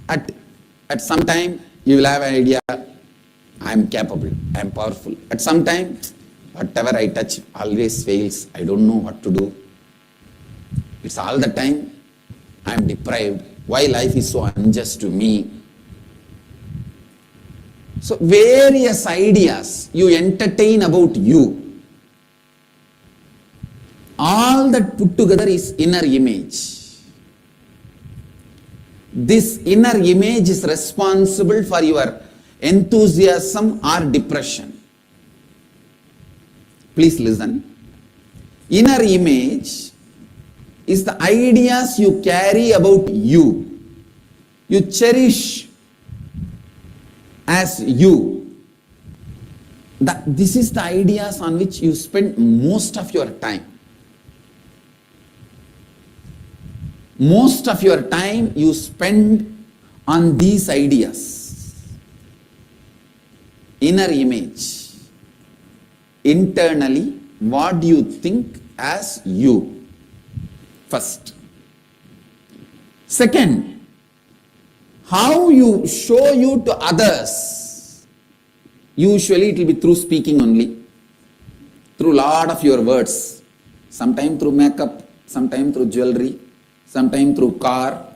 At some time, you will have an idea, I am capable, I am powerful. At some time, whatever I touch always fails. I don't know what to do. It's all the time I am deprived. Why life is so unjust to me? So various ideas you entertain about you. All that put together is inner image. This inner image is responsible for your enthusiasm or depression. Please listen. Inner image is the ideas you carry about you. You cherish as you. This is the ideas on which you spend most of your time. Most of your time you spend on these ideas. Inner image. Internally, what do you think as you? First. Second, how you show you to others. Usually it will be through speaking only. Through lot of your words. Sometimes through makeup, sometimes through jewelry, sometimes through car.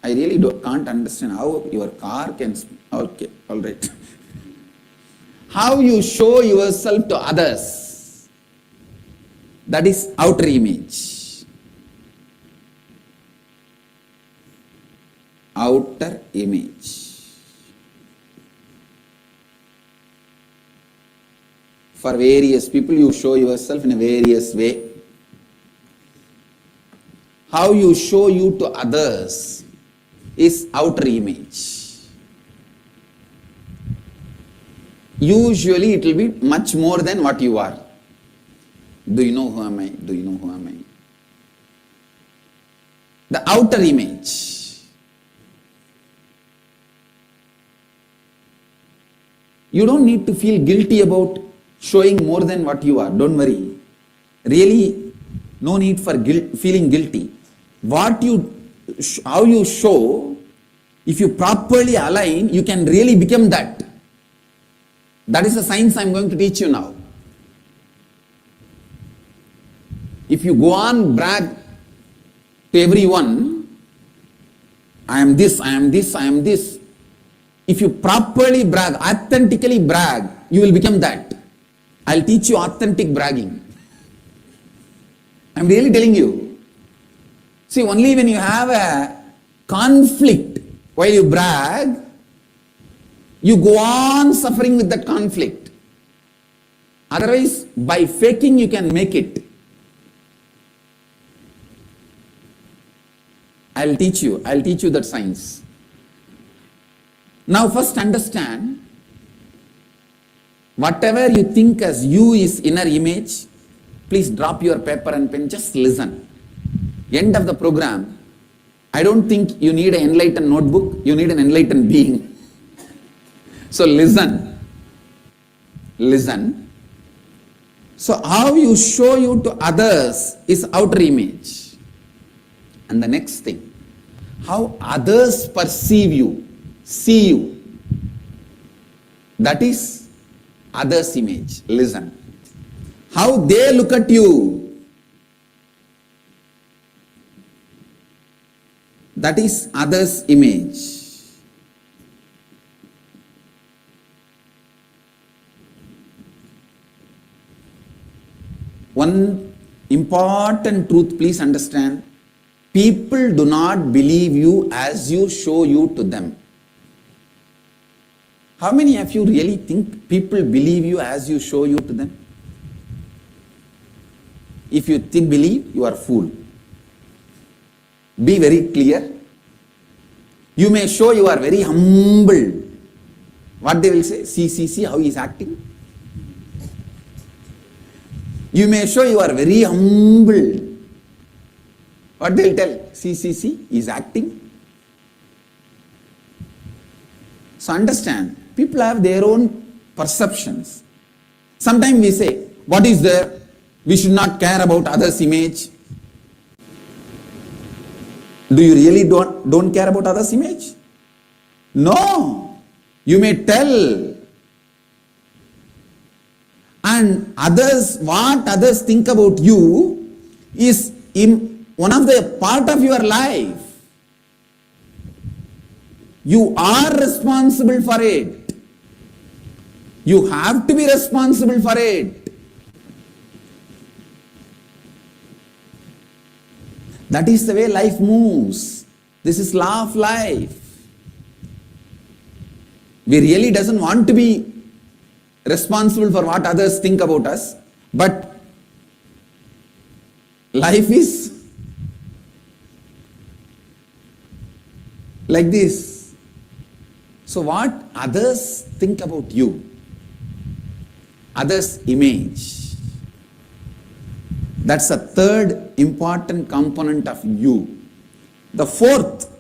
I really can't understand how your car can speak. Okay, all right. How you show yourself to others. That is outer image. Outer image. For various people, you show yourself in a various way. How you show you to others is outer image. Usually it will be much more than what you are. Do you know who am I? Do you know who am I? The outer image. You don't need to feel guilty about showing more than what you are. Don't worry. Really, no need for feeling guilty. How you show, if you properly align, you can really become that. That is the science I am going to teach you now. If you go on brag to everyone, I am this, I am this, I am this. If you properly brag, authentically brag, you will become that. I will teach you authentic bragging. I am really telling you. See, only when you have a conflict while you brag, you go on suffering with that conflict. Otherwise, by faking, you can make it. I'll teach you that science. Now first understand, whatever you think as you is inner image. Please drop your paper and pen, just listen. End of the program, I don't think you need an enlightened notebook, you need an enlightened being. So listen. Listen. So how you show you to others is outer image. And the next thing, how others perceive you, see you, that is others' image. Listen. How they look at you, that is others' image. One important truth, please understand. People do not believe you as you show you to them. How many of you really think people believe you as you show you to them? If you believe, you are fool. Be very clear. You may show you are very humble. What they will say? See how he is acting. You may show you are very humble. What they will tell? See, he is acting. So understand, people have their own perceptions. Sometimes we say, what is there? We should not care about others' image. Do you really don't care about others' image? No. You may tell. And what others think about you is one of the part of your life. You are responsible for it. You have to be responsible for it. That is the way life moves. This is law of life. We really doesn't want to be responsible for what others think about us, but life is like this. So what others think about you, others' image, that's a third important component of you. The fourth,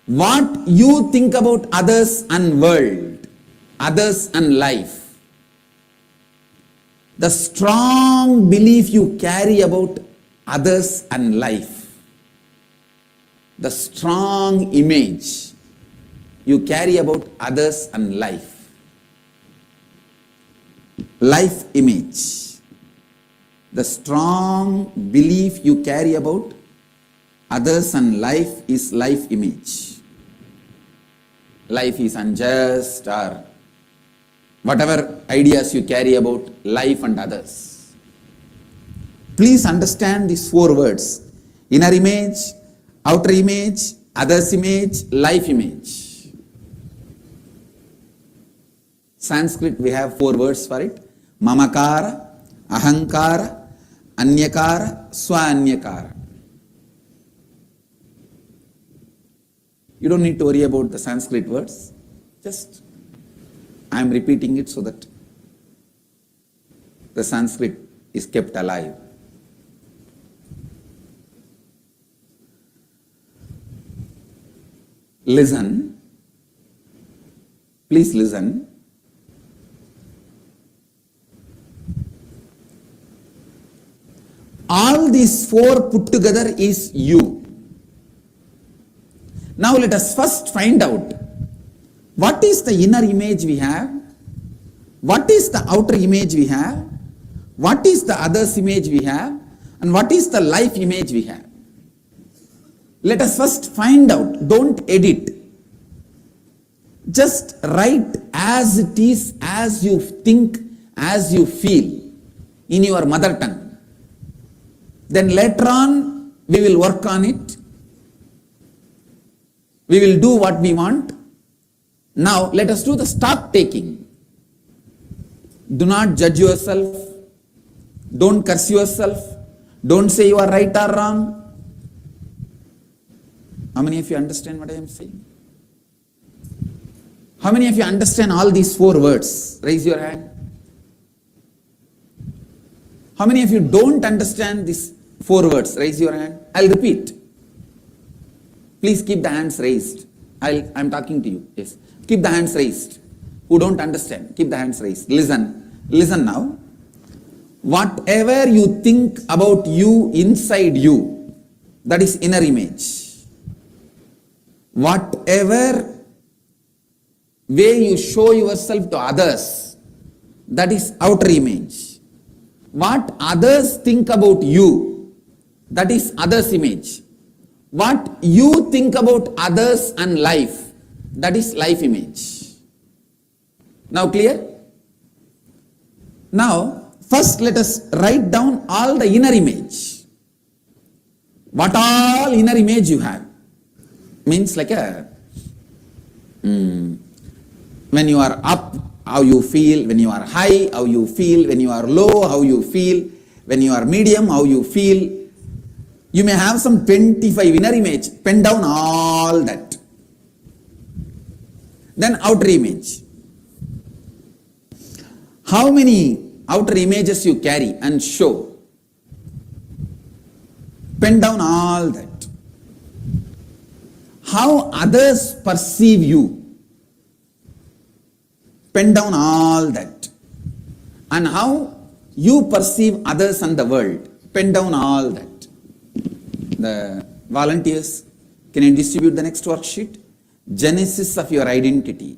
what you think about others and world, others and life. The strong belief you carry about others and life. The strong image you carry about others and life. Life image. The strong belief you carry about others and life is life image. Life is unjust, or whatever ideas you carry about life and others. Please understand these 4 words. Inner image, outer image, others image, life image. Sanskrit, we have 4 words for it. Mamakara, ahankara, anyakara, swa-anyakara. You don't need to worry about the Sanskrit words. Just I am repeating it so that the Sanskrit is kept alive. Listen. Please listen. All these 4 put together is you. Now let us first find out what is the inner image we have, what is the outer image we have, what is the others image we have, and what is the life image we have. Let us first find out. Don't edit. Just write as it is, as you think, as you feel in your mother tongue. Then later on we will work on it. We will do what we want. Now let us do the stock taking. Do not judge yourself. Don't curse yourself. Don't say you are right or wrong. How many of you understand what I am saying? How many of you understand all these 4 words? Raise your hand. How many of you don't understand these 4 words? Raise your hand. I'll repeat. Please keep the hands raised. I'm talking to you. Yes. Keep the hands raised. Who don't understand, keep the hands raised. Listen. Listen now. Whatever you think about you inside you, that is inner image. Whatever way you show yourself to others, that is outer image. What others think about you, that is others image. What you think about others and life, that is life image. Now clear? Now first let us write down all the inner image. What all inner image you have. Means like a when you are up, how you feel. When you are high, how you feel. When you are low, how you feel. when you are medium, how you feel. You may have some 25 inner image, pen down all that. Then outer image. How many outer images you carry and show? Pen down all that. How others perceive you? Pen down all that. And how you perceive others and the world? Pen down all that. The volunteers, can you distribute the next worksheet? Genesis of your identity.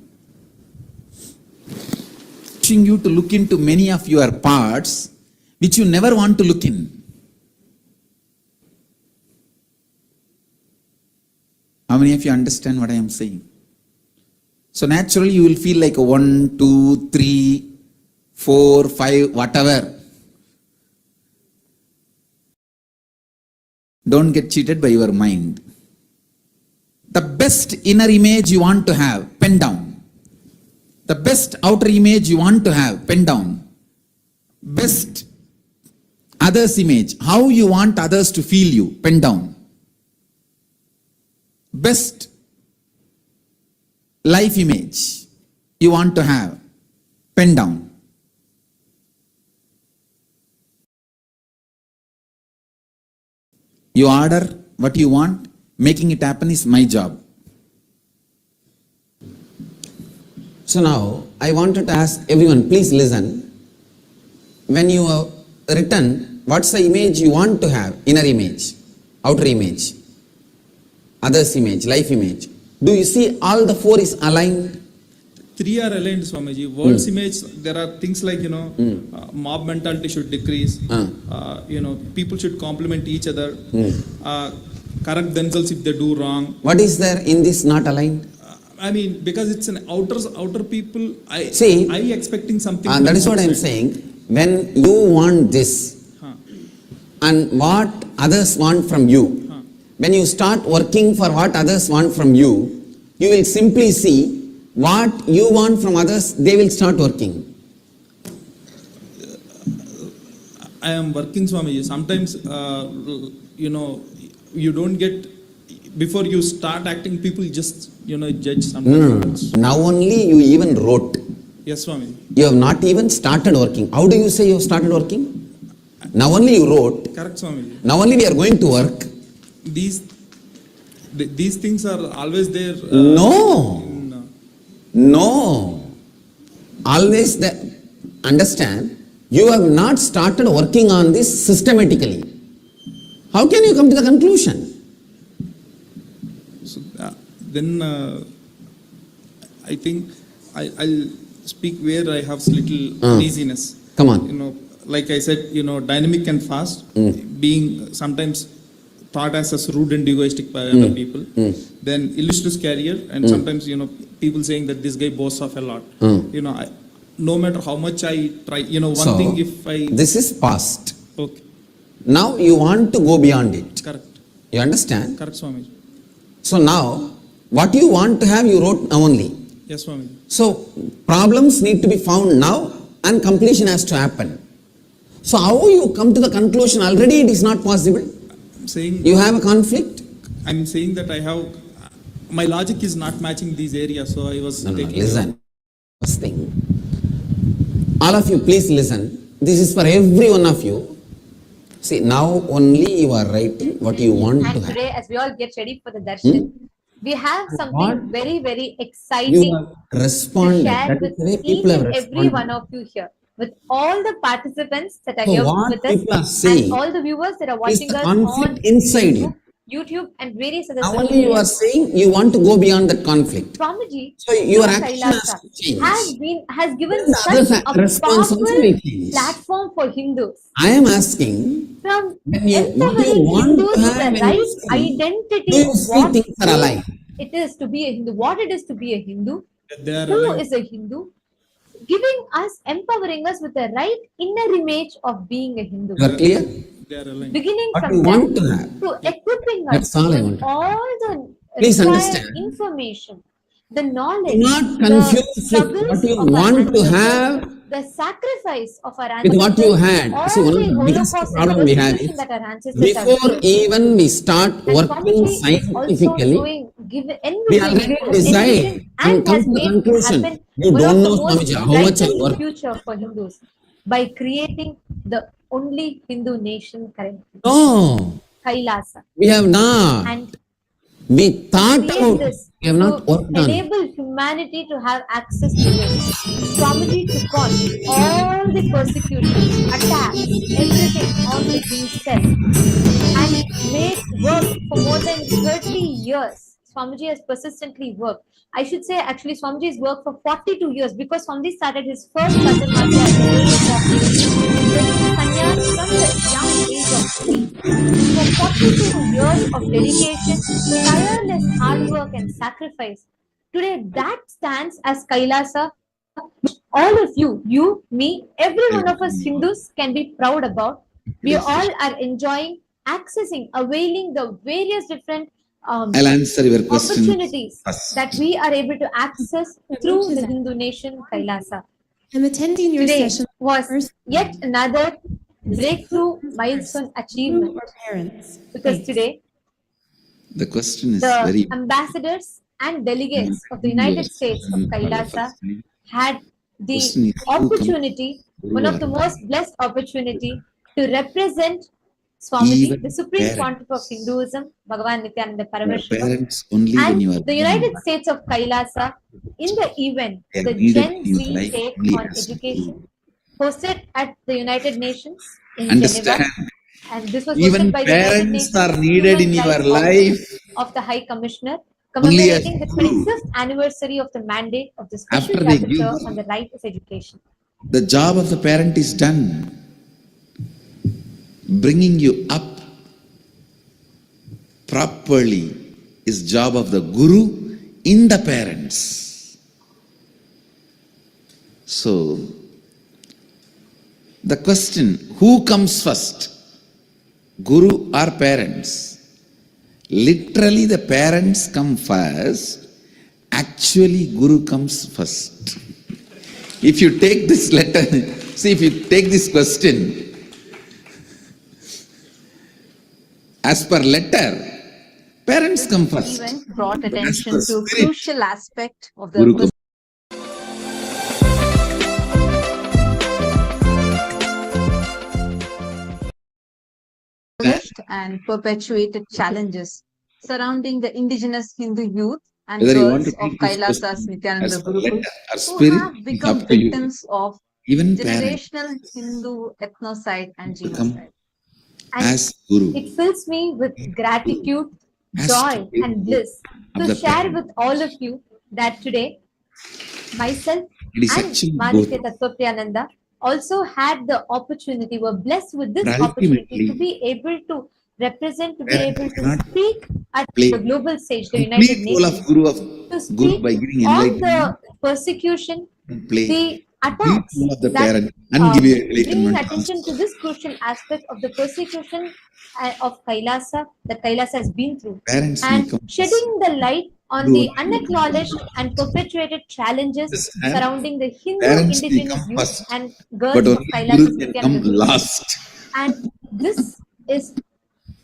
Pushing you to look into many of your parts which you never want to look in. How many of you understand what I am saying? So naturally you will feel like a 1, 2, 3, 4, 5, whatever. Don't get cheated by your mind. The best inner image you want to have, pen down. The best outer image you want to have, pen down. Best others image, how you want others to feel you, pen down. Best life image you want to have, pen down. You order what you want, making it happen is my job. So now, I wanted to ask everyone, please listen. When you have written, what's the image you want to have? Inner image, outer image, others image, life image. Do you see all the 4 is aligned? 3 are aligned, Swamiji. World's image, there are things like, mob mentality should decrease. People should compliment each other. Correct themselves if they do wrong. What is there in this not aligned? I mean, because it's an outer people, I expecting something. That is what I am saying. When you want this and what others want from you, when you start working for what others want from you, you will simply see what you want from others, they will start working. I am working, Swamiji. Sometimes, you don't get, before you start acting, people just, judge sometimes. No. Now only you even wrote. Yes, Swamiji. You have not even started working. How do you say you have started working? Now only you wrote. Correct, Swamiji. Now only we are going to work. These things are always there. No. Always understand, you have not started working on this systematically. How can you come to the conclusion? So, then I think I'll speak where I have little uneasiness. Come on. Like I said, dynamic and fast, being sometimes thought as rude and egoistic by other people. Then illustrious career, and sometimes people saying that this guy boasts of a lot. No matter how much I try, one thing if I... This is past. Okay. Now you want to go beyond it. Correct. You understand? Correct, Swamiji. So now, what you want to have, you wrote now only. Yes, Swamiji. So, problems need to be found now and completion has to happen. So how you come to the conclusion, already it is not possible? You have a conflict? I'm saying that I have, my logic is not matching these areas, so I was listen. First thing, all of you please listen. This is for every one of you. See, now only you are writing what you want to have. Today, as we all get ready for the darshan, we have something very, very exciting You have responded. to share That with is the way each people have and every responded. one of you here. With all the participants that are So here what with people are us saying and all the viewers that are is watching the us conflict on inside you. YouTube and various other Now social only you media. are saying you want to go beyond that conflict. Swamiji, So your Lord action has Kailasa to change. has given The other such a response also powerful will change. platform for Hindus. I am asking, From when you empowering want Hindus to with have the when you right see, identity do you of see what things are aligned? it is to be a Hindu, what it is to be a Hindu, They are who aligned. is a Hindu, giving us, empowering us with the right inner image of being a Hindu. You are clear? They are aligned. Beginning What from you that want to have. to equipping us That's all I with want. all the Please required understand. information, the knowledge, Do not the confuse with struggles what you of our want to ancestors, have the sacrifice of our with ancestors, what you had. all See, one of the the biggest holocaust and problem we have persecution is that our ancestors have before been even we start and working Swamiji is also scientifically, showing, we already has decide envisioned and and come has to the made conclusion. happen We one don't of the know, most Swamiji, how much I brightest work. future for Hindus by creating the only Hindu nation currently, No, Kailasa. we have not. And We thought create about it. this We have not to worked on it. enable humanity to have access to this. Swamiji took on all the persecution, attacks, everything onto himself and made work for more than 30 years. Swamiji has persistently worked. I should say, actually, Swamiji has worked for 42 years because Swamiji started his first Chaturmasya at the age of 14, taking sannyas from the young age of 3. For 42 years of dedication, tireless hard work, and sacrifice, today that stands as Kailasa, which all of you, me, every one of us Hindus can be proud about. We all are enjoying, accessing, availing the various different I'll answer your question opportunities first. that we are able to access through the Hindu nation Kailasa. I'm attending your Today session was yet another breakthrough milestone achievement parents. because today The question is the very ambassadors and delegates of the United States of Kailasa had the Question is, who opportunity, one of the most blessed opportunity to represent Swamiji, Even the Supreme parents. Pontiff of Hinduism, Bhagavan Nithyananda Your Paramashivoham, parents only when you are and the United States of Kailasa in the event, They are the needed Gen in your Z life take only on as education, hosted at the United Nations in Understand. Geneva. And this was Even hosted by the United parents Nations are needed in Human your Rights Office life of the High Commissioner, only as commemorating the Guru. 25th anniversary of the mandate of the Special After they Rapporteur give, on the right of education. the job of the parent is done. Bringing you up properly is job of the Guru in the parents. So, the question, who comes first? Guru or parents? Literally the parents come first, actually Guru comes first. If you take this letter, see if you take this question, as per letter, parents come first. Event brought But as attention per to a spirit, crucial aspect of the Guru comes. persisted and perpetuated challenges surrounding the indigenous Hindu youth and Whether you want girls to of take this Kailasa's question Nithyananda as per Gurukul letter or who spirit, have it's become up to you. victims of Even parents generational Hindu ethnocide and become genocide. And as Guru. it fills me with gratitude, Has joy, to be and bliss of to the share parent. with all of you that today myself It is and actually Madhya both. Tattvapriyananda also had the opportunity, were blessed with this But opportunity to ultimately, be able to represent, to be parents able to cannot speak at play the global stage, the United complete role of Nations, Guru to Guru speak by giving on enlightenment the persecution, and play the complete attacks role of the that parent and give you bringing enlightenment attention also. to this crucial aspect of the persecution of Kailasa that Kailasa has been through, Parents will and come first. shedding the light on Guru the only will come unacknowledged first. and perpetuated challenges Understand? surrounding the Hindu Parents may indigenous come youth first, and but girls of only Kailasa's Guru can come Nithyananda Gurukul. last. And this is,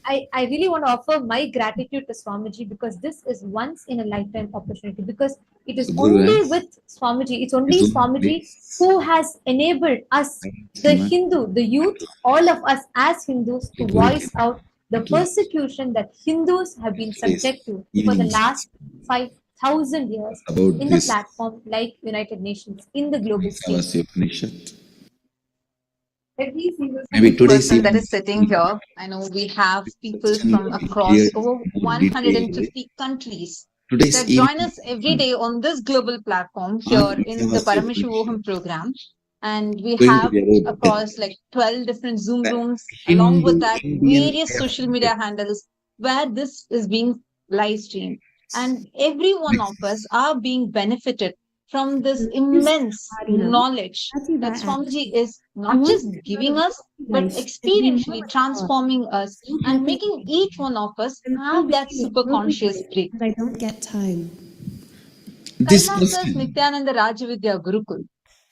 I really want to offer my gratitude to Swamiji because this is once in a lifetime opportunity, because it is So Guru only has with Swamiji, it's only his own Swamiji place. who has enabled us, the cannot Hindu, the youth, all of us as Hindus, to Guru voice can out the at last persecution that Hindus have been place subject to for the evening last 5,000 years about in the this platform like United Nations, in the global stage. Savasya Upanishad. Every single Maybe today's person that evening is sitting here, I know we have people question from will be across cleared over in more detail. 150 countries Today's that join evening us every day on this global platform on here in the Savasya Upanishad Paramashivoham program. And we going to have be about death. across like 12 different Zoom The rooms, along with Hindu that, Indian various death. social media handles where this is being live streamed. And every one of us are being benefited from this immense knowledge that Swamiji is not just giving us, but experientially transforming us and making each one of us have that super conscious break. I don't get time. This Kailasa's question, Nithyananda Rajavidya Gurukul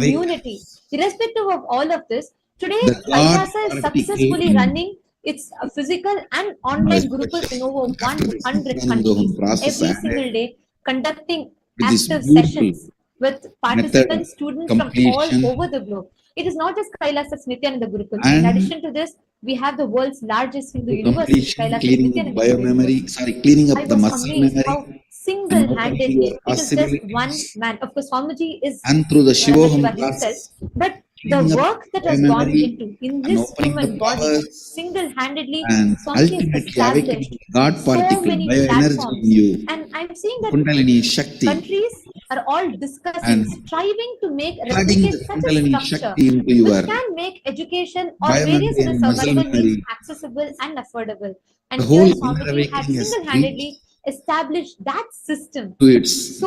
community. Irrespective of all of this, today The God Kailasa is already successfully came. running It's a physical and online Gurukuls in over 100 countries. Every single day, conducting active sessions with participants, students from all over the globe. It is not just Kailasa's Nithyananda Gurukul. In addition to this, we have the world's largest Hindu university, Kailasa's Nithyananda Gurukul. Cleaning up I the was muscle amazed memory, how single-handedly, your it is just one man. Of course, Swamiji is and through the Shivoham Shiva himself, but the work that has gone into in this human body, single-handedly, and Swamiji has ultimately established awakening God so particle many bioenergy platforms. in you, And I'm seeing that Kundalini Shakti, countries are all discussing, and striving to make flooding replicate the such a Kundalini structure Shakti into your which can make education or various biomemory other and muscle survival memory. needs accessible and affordable. And The here whole inner Swamiji had awakening has single-handedly established that system to its so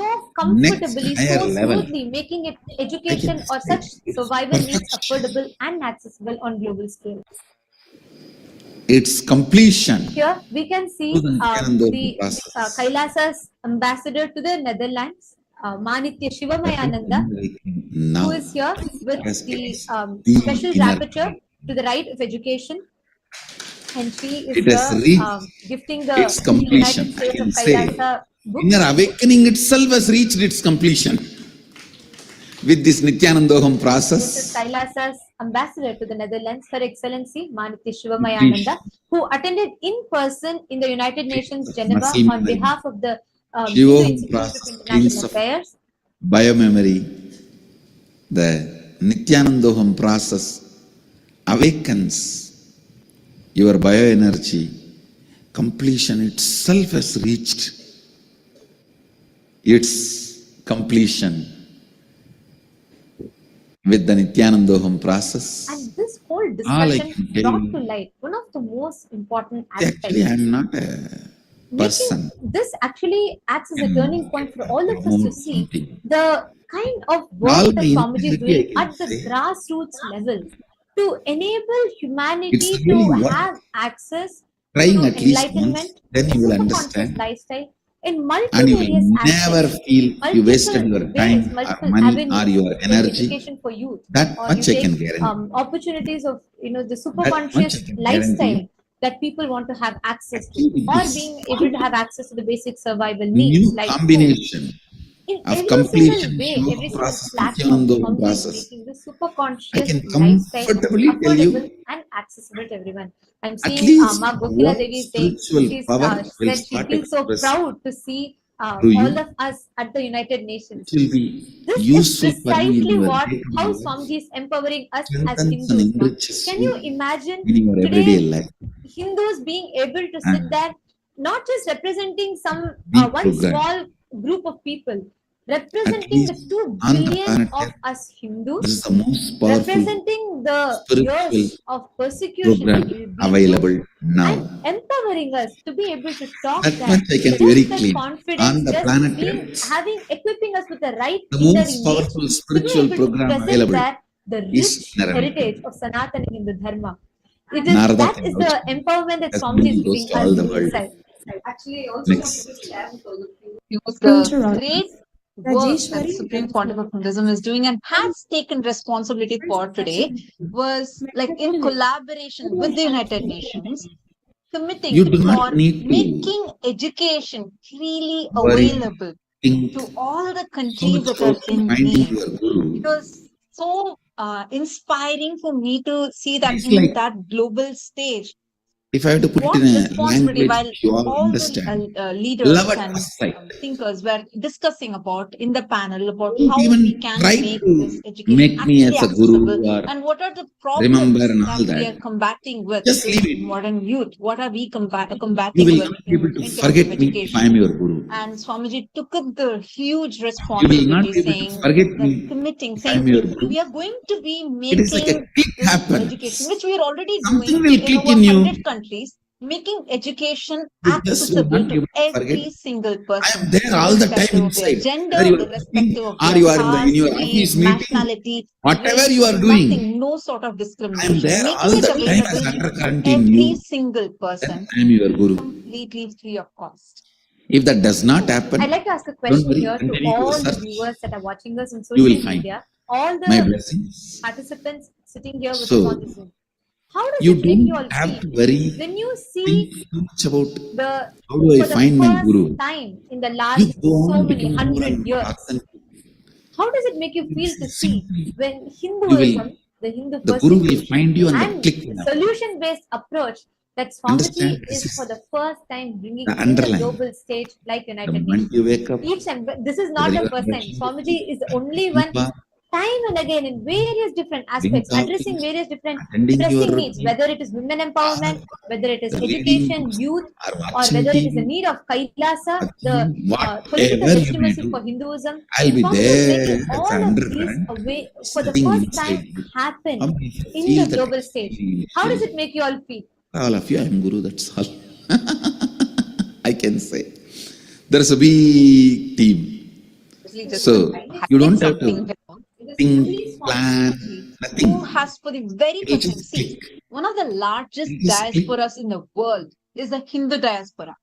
next comfortably, higher so level. smoothly, making it education or such survival needs affordable and accessible on global scale. Its completion Here we can see through the Nithyananda the process. Kailasa's ambassador to the Netherlands, Manithya Now who is here with has the the special inner rapporteur to the right of education. And she is It has here reached gifting the its completion. United I States can of say Kailasa book. inner awakening itself has reached its completion with this Nithyanandoham This is process. Kailasa's ambassador to the Netherlands, Her Excellency Manithya who attended in person in the United Nations Geneva Muscle on memory. behalf of the Hindu Shivoham Institute process of cleans International of Affairs. biomemory. The Nithyanandoham process awakens your bioenergy. Completion itself has reached its completion with the Nithyanandoham process. And this whole All I discussion can tell brought you, to light one of the most important actually I aspects. am not a person. This actually acts as a turning point for all of us to see the kind of work All that my Swamiji is integrity, doing I can at the say. grassroots level to enable It's humanity really to worth have access to trying at least once, enlightenment, then a you will super conscious understand, lifestyle in and you multivarious will never aspects, feel you wasted multiple your ways, time or multiple money or avenues. your You take energy. education for youth, That or you much I take can guarantee. opportunities of the super That much conscious I can lifestyle guarantee. that people want to have access to, Actually, or this being able to have access to the basic survival needs new like food. combination In of every completion single way, Shivoham every single process, platform, Nithyanandoham Swamiji is process, making this super I conscious can lifestyle comfortably tell affordable you and accessible to everyone. I'm at seeing least Ma Gokila what Devi is saying spiritual power she will said she start feels so expressing proud to see through all you. of us at the United Nations. It will be This is useful for you in precisely your what day-to-day how life, Swamiji is empowering us as strengthens and Hindus. enriches Can you you imagine in your everyday today life. Hindus being able to sit And there, not just representing some be one programmed. small group of people, At representing the least 2 on the billion planet of Earth, us Hindus, this is the most powerful representing the spiritual years of persecution that program we've been available through, now. and empowering us to be able to talk That that much I can be very just as clear. confidence, On the just planet being Earth, equipping us with the right the inner most image powerful to be spiritual able to program present available that the is rich inner heritage awakening. of Sanatana Hindu Dharma. Narada That can is vouch the for it. empowerment that As Swamiji is Guru goes giving to us all the world. inside. Actually, I also Next. wanted to share with all of you The great work that the Supreme Pontiff of Hinduism is doing and has taken responsibility for today was like in collaboration with the United Nations, committing You do not for need to making education freely worry, available think to all the so countries much that about are in finding need. your Guru. It was so inspiring for me to see that It's in like, that global stage, if I have to put it what in a responsibility language while you all all understand, the leaders love at and first sight. thinkers were discussing about in the panel about Don't how even we can try make to this education make me actually as a guru accessible or and what are the remember problems and that all we that. are combating with Just leave it. modern youth, what are we You combating will with not be able to in terms forget of me if I education. am your Guru. And Swamiji took up the huge You will not responsibility be able to saying forget that me committing, if I am saying your Guru. we are going to be It is like a making click this happens. education, which we are already Something doing will in click over in you. 100 countries, making education You just will accessible not be to able to forget. every single I person, am there all the time irrespective of their inside. gender, Whether you are irrespective working of or their you are in your caste, office creed, meeting, nationality, whatever race, you are doing, nothing, no sort of I am discrimination, there making all it the time as available to undercurrent in every you. single Then person, I am your Guru. completely free of cost. If that does not happen, I'd like to ask a don't question worry, here to continue your all the search. viewers that are watching us on You will social find media, all my the blessings. participants sitting here with us So, on the Zoom. How does You it make you all don't have feel to worry, when you see think too much about the how do I for the find my first guru. time in the You last go so on many becoming more 100 and more years? authentic. How does it make you feel to see when You will, Hinduism, the Hindu the guru will persecution, find you and the and click the will happen. solution-based approach that Swamiji Understand? This is is for the first time bringing the in the underlying. global stage like The United moment Nations. you wake up, Each and this is not whether the you are first time. brushing your Swamiji teeth, is the only taking one bath, time and again in various different doing aspects, addressing talking, various different attending your pressing needs, routine, whether it is women empowerment, whether it is reading education, books, youth, or or watching whether it is the TV, need of Kailasa, the political whatever you may legitimacy do, for Hinduism. I'll be Swamiji is there making as all an of these undercurrent, away for the sitting first time inside you. happen How many in feel the that? global stage. How does it make you all feel? All of you, I am Guru, that's all. I can say. There's a big team. So you don't have to think, plan, nothing. Who has for the very It'll first time, just see, one of the largest diasporas in the world is the Hindu diaspora.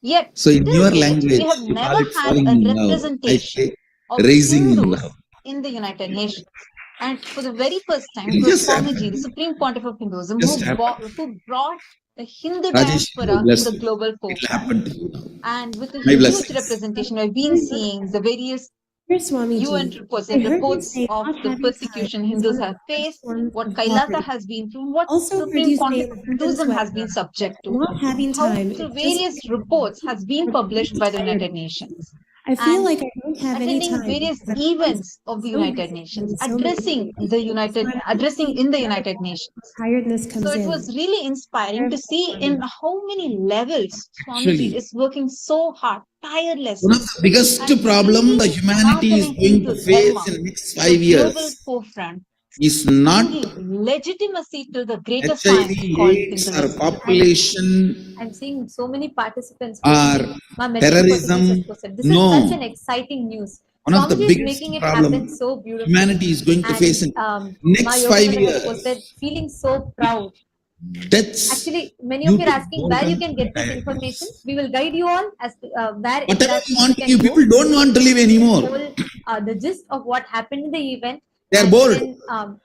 Yet, So in till your date, language, we have you call never it had falling a in love. I representation say of raising in Hindus love. in the United Nations. And for the very first time, It'll it was just Swamiji, happen. the Supreme Pontiff of Hinduism, Just happen. who brought the Hindu Rajesh, diaspora bless in the you. global It'll forefront. happen to you now. And with a My huge blessings. representation, we've been seeing the various UN reports and reports of the persecution Hindus have faced, what Kailasa has been through, what Supreme Pontiff of Hinduism has been subject to, how through various reports has been published by the United Nations. I feel And like I don't have any attending time. various events of the United Nations, addressing in the United Nations. Tiredness comes So it in. was really inspiring to see in how many levels Swamiji Actually, is working so hard, one tirelessly, of the biggest and problem the bringing humanity is Sanatana going to Hindu face Dharma in the next to 5 the global years forefront, is not bringing legitimacy to the greater HIV, science called AIDS, or Hinduism. population, I'm seeing so many participants or posting. Ma'am, terrorism. has posted. This is such an No. exciting news. One of the Swamiji is biggest making it problem happen so beautifully. humanity is going to face in And next my 5 Yogananda has years. posted, feeling so proud. That's Actually, many of you are beauty, asking where you can get this boredom. information. We will guide you all as to where Whatever exactly you want you to give, can go. people don't want to live anymore. The gist of what happened in the event. They are and bored. Then,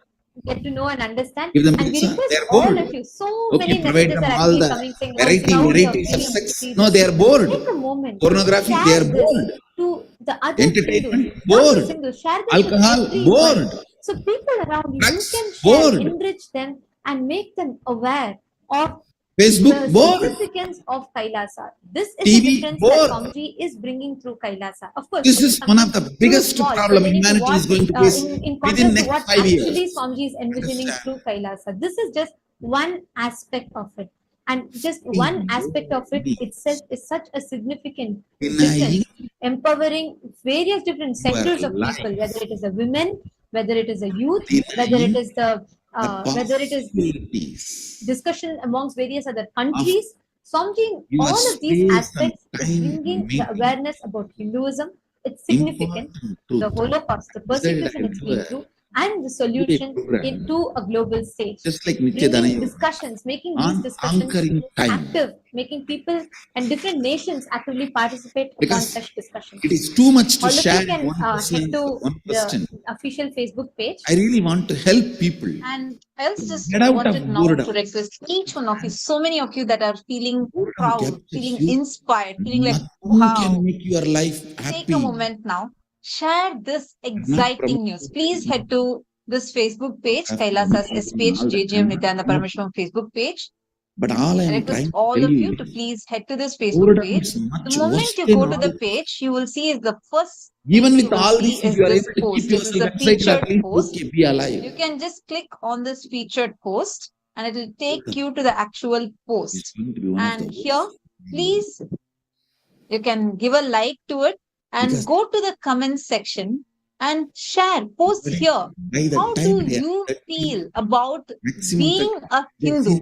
get to know and understand. Give them And we pizza. request They are all bored. of you. So Okay, many provide messages them are all actually the coming saying how varieties proud you are of feeling to sex. see No, this. they are bored. Take a moment. Pornography, they Share are this bored. to the other Entertainment, Hindus, not bored. just Hindus. Share this Alcohol, with everyone. bored. So people around you, Drugs, you can share, bored. enrich them, and make them aware of Facebook, the bored. significance of Kailasa. This is TV, the difference bored. that Swamiji is bringing through Kailasa. Of course, This is one of the too biggest small, so problem they need to humanity is watch going to face in within contrast to next what 5 years. actually Swamiji is envisioning through Kailasa. This is just one aspect of it. And just one aspect of it itself is such a significant difference, empowering various different sectors of people, whether it is a women, whether it is a youth, whether it is whether it is discussion amongst various other countries. Something, Your all of these space and aspects is time bringing may the be awareness about Hinduism. It's significant. The Holocaust, the persecution it's been through, and the solution into a global stage. Just like Bringing Nithyananda, discussions, making these on discussions conquering time. active, making people and different nations actively participate upon Because such discussions. it is too much to All of share you can one person head answer, to one the question. official Facebook page. I really want to help people. And I also just Get out wanted of now boredom. to request each one of you, so many of you that are feeling proud, captures feeling you. inspired, feeling like, Who wow, can make your life take happy? a moment now, share this exciting news. Please head to this Facebook page, Kailasa's SPH, JGM Nithyananda Paramashivoham Facebook page. But all I I am request trying to all tell of you you to please head to this Facebook boredom page. is much The moment worse you than go to all. the page, you will see is the first Even thing with you will all see this, if is you are this able to post. keep This is yourself the excited, at featured least post. you be alive. You can just click on this featured post and it will take you to the actual post. And here, please, you can give a like to it and go to the comment section and share, post here. How do you feel about being a Hindu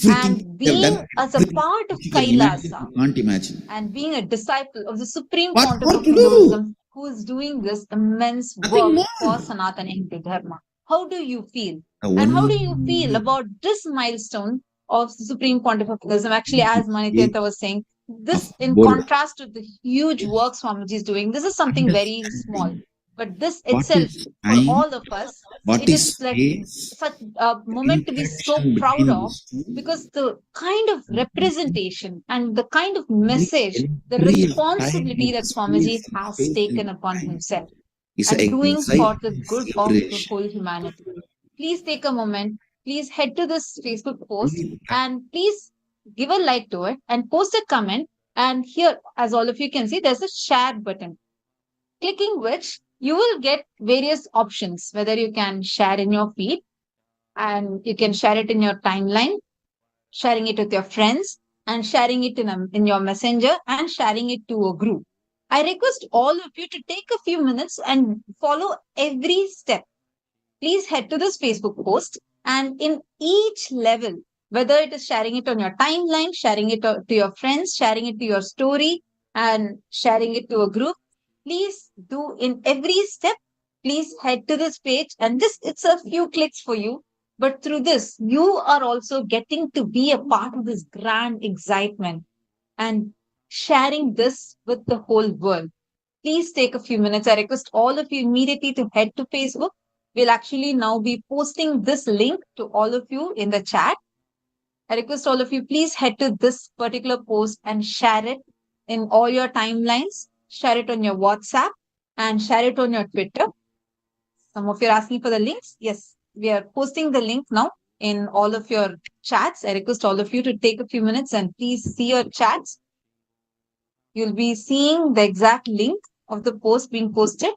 and being as a part of Kailasa Can't imagine. and being a disciple of the Supreme What Pontiff more of to do? Hinduism who is doing this immense Nothing work more. for Sanatana Hindu Dharma? How do you feel? The And how do only you feel about this milestone of the Supreme Pontiff of Hinduism? Actually, as Nithyananda was saying, this in boredom. contrast to the huge work Swamiji is doing, this is something very small. But this What itself, is for time? all of us, What it is is like space? such a moment to be so Interaction proud between of, these two. because the kind of representation and the kind of message, the Every time responsibility in that space, Swamiji has space taken and upon time himself is and an doing for the exciting good of the celebration. whole humanity. Please take a moment. Please head to this Facebook post Only and please give a like to it and post a comment. And here, as all of you can see, there's a share button, clicking which you will get various options, whether you can share in your feed and you can share it in your timeline, sharing it with your friends, and sharing it in your messenger, and sharing it to a group. I request all of you to take a few minutes and follow every step. Please head to this Facebook post, and in each level, whether it is sharing it on your timeline, sharing it to your friends, sharing it to your story, and sharing it to a group, please do in every step. Please head to this page, and this it's a few clicks for you. But through this, you are also getting to be a part of this grand excitement and sharing this with the whole world. Please take a few minutes. I request all of you immediately to head to Facebook. We'll actually now be posting this link to all of you in the chat. I request all of you, please head to this particular post and share it in all your timelines, share it on your WhatsApp, and share it on your Twitter. Some of you are asking for the links. Yes, we are posting the link now in all of your chats. I request all of you to take a few minutes and please see your chats. You'll be seeing the exact link of the post being posted.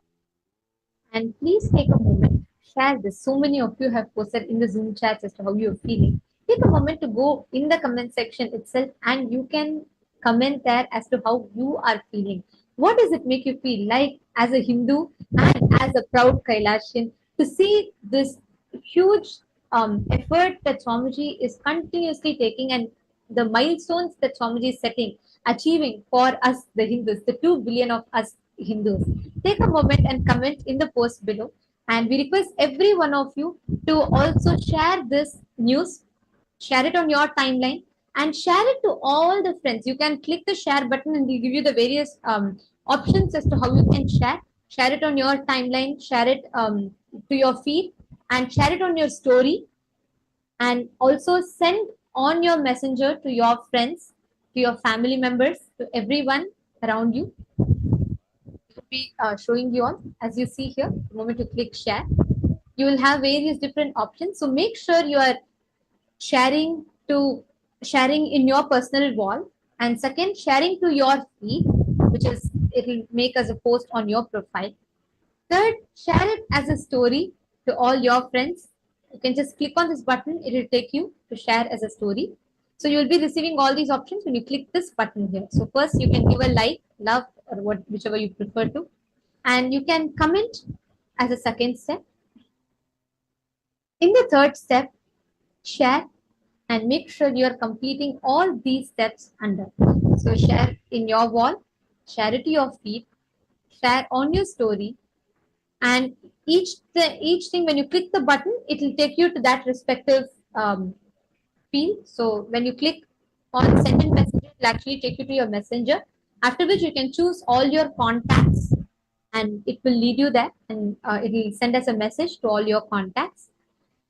And please take a moment, share this. So many of you have posted in the Zoom chats as to how you're feeling. Take a moment to go in the comment section itself and you can comment there as to how you are feeling. What does it make you feel like as a Hindu and as a proud Kailasian to see this huge effort that Swamiji is continuously taking and the milestones that Swamiji is setting, achieving for us, the Hindus, the 2 billion of us Hindus? Take a moment and comment in the post below. And we request every one of you to also share this news, share it on your timeline, and share it to all the friends. You can click the share button and we'll give you the various options as to how you can share. Share it on your timeline, share it to your feed, and share it on your story. And also send on your messenger to your friends, to your family members, to everyone around you. Be showing you all, as you see here, the moment you click share, you will have various different options. So make sure you are sharing in your personal wall, and second, sharing to your feed, which is it will make as a post on your profile. Third, share it as a story to all your friends. You can just click on this button, it will take you to share as a story. So you will be receiving all these options when you click this button here. So first you can give a like, love, or whichever you prefer to, and you can comment as a second step. In the third step, share and make sure you are completing all these steps under. So share in your wall, share it to your feed, share on your story, and each thing when you click the button, it will take you to that respective field. So when you click on send in messenger, it will actually take you to your messenger, after which you can choose all your contacts and it will lead you there, and it will send us a message to all your contacts.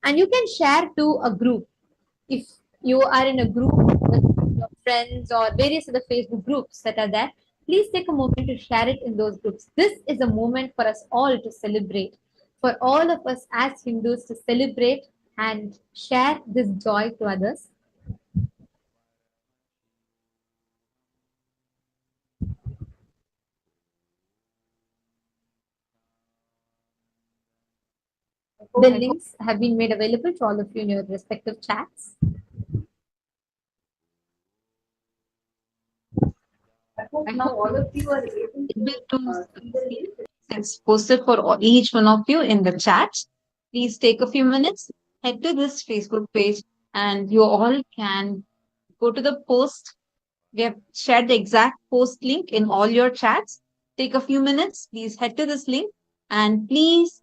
And you can share to a group. If you are in a group with your friends or various other Facebook groups that are there, please take a moment to share it in those groups. This is a moment for us all to celebrate, for all of us as Hindus to celebrate and share this joy to others. The links have been made available to all of you in your respective chats. I hope all of you are able to see it's posted for each one of you in the chat. Please take a few minutes, head to this Facebook page, and you all can go to the post. We have shared the exact post link in all your chats. Take a few minutes, please head to this link, and please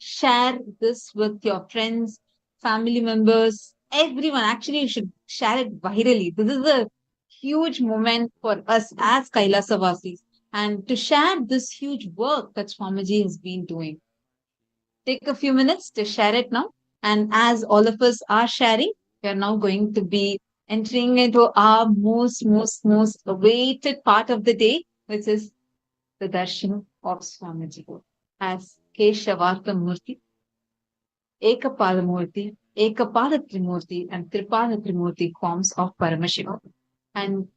share this with your friends, family members, everyone. Actually, you should share it virally. This is a huge moment for us as Kailasa Vasis. and to share this huge work that Swamiji has been doing. Take a few minutes to share it now. And as all of us are sharing, we are now going to be entering into our most awaited part of the day, which is the darshan of Swamiji as Keshavarta Murti, Ekapada Murti, Ekapada Trimurti, and Tripada Trimurti forms of Paramashiva, and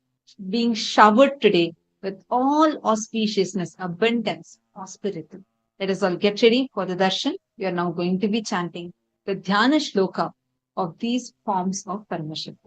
being showered today with all auspiciousness, abundance, prosperity. Let us all get ready for the darshan. We are now going to be chanting the Dhyana Shloka of these forms of Paramashiva.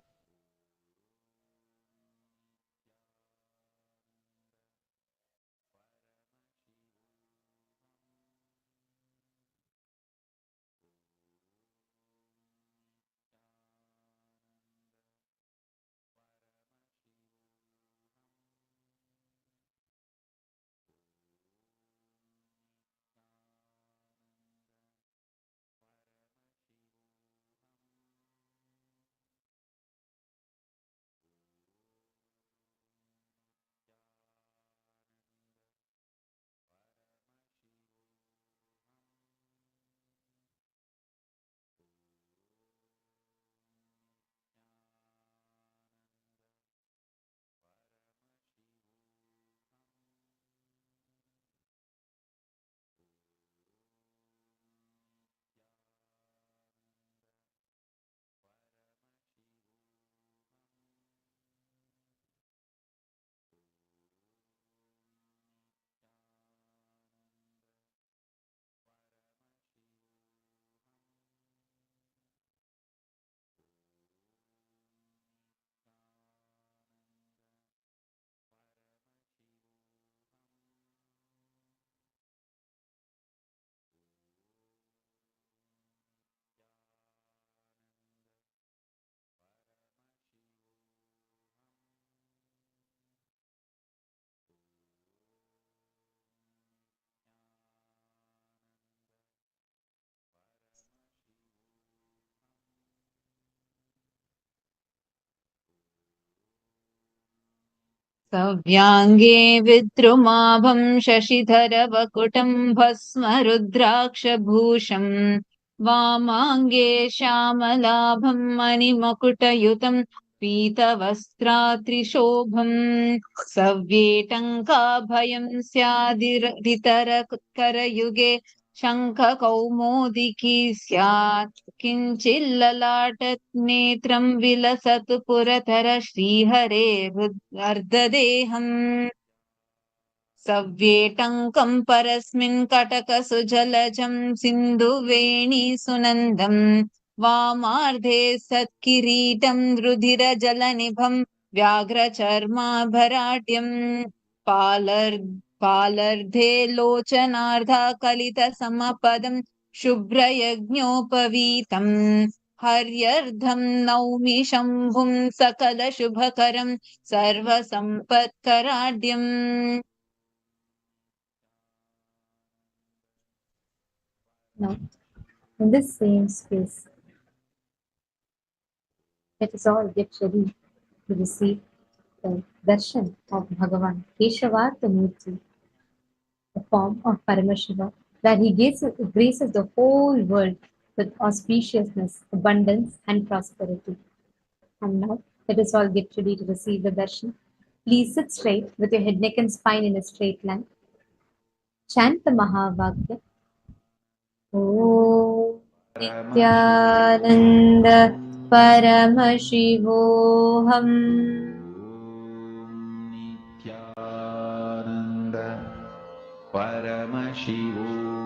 सव्यांगे विद्रुमाभं शशिधरवकुटं भस्मरुद्राक्षभूषम् वामाङ्गे श्यामलाभं मणिमकुटयुतं पीतवस्त्रात्रिशोभम् सव्येटङ्काभयं स्यादितरकरयुगे शङ्खकौमोदिकी स्यात् किञ्चिल्ललाटनेत्रं विलसतु पुरतर श्रीहरे अर्धदेहम् सव्येटङ्कं परस्मिन् कटकसुजलजं सिन्धुवेणी सुनन्दम् वामार्धे सत्किरीटं रुधिरजलनिभं व्याघ्रचर्माभराढ्यम् पालर्धे लोचनार्धा कलितसमपदं शुभ्रयज्ञोपवीतम् हर्यर्धं नौमि शम्भुं सकलशुभकरं सर्वसम्पत्कराढ्यम्. Now, in this same space, let us all get ready to receive the darshan of Bhagavan Keshavarta Murti, the form of Paramashiva, where he graces the whole world with auspiciousness, abundance, and prosperity. And now, let us all get ready to receive the darshan. Please sit straight with your head, neck, and spine in a straight line. Chant the Mahavakya. Om Nithyananda Paramashivoham Nithyananda Paramashivoham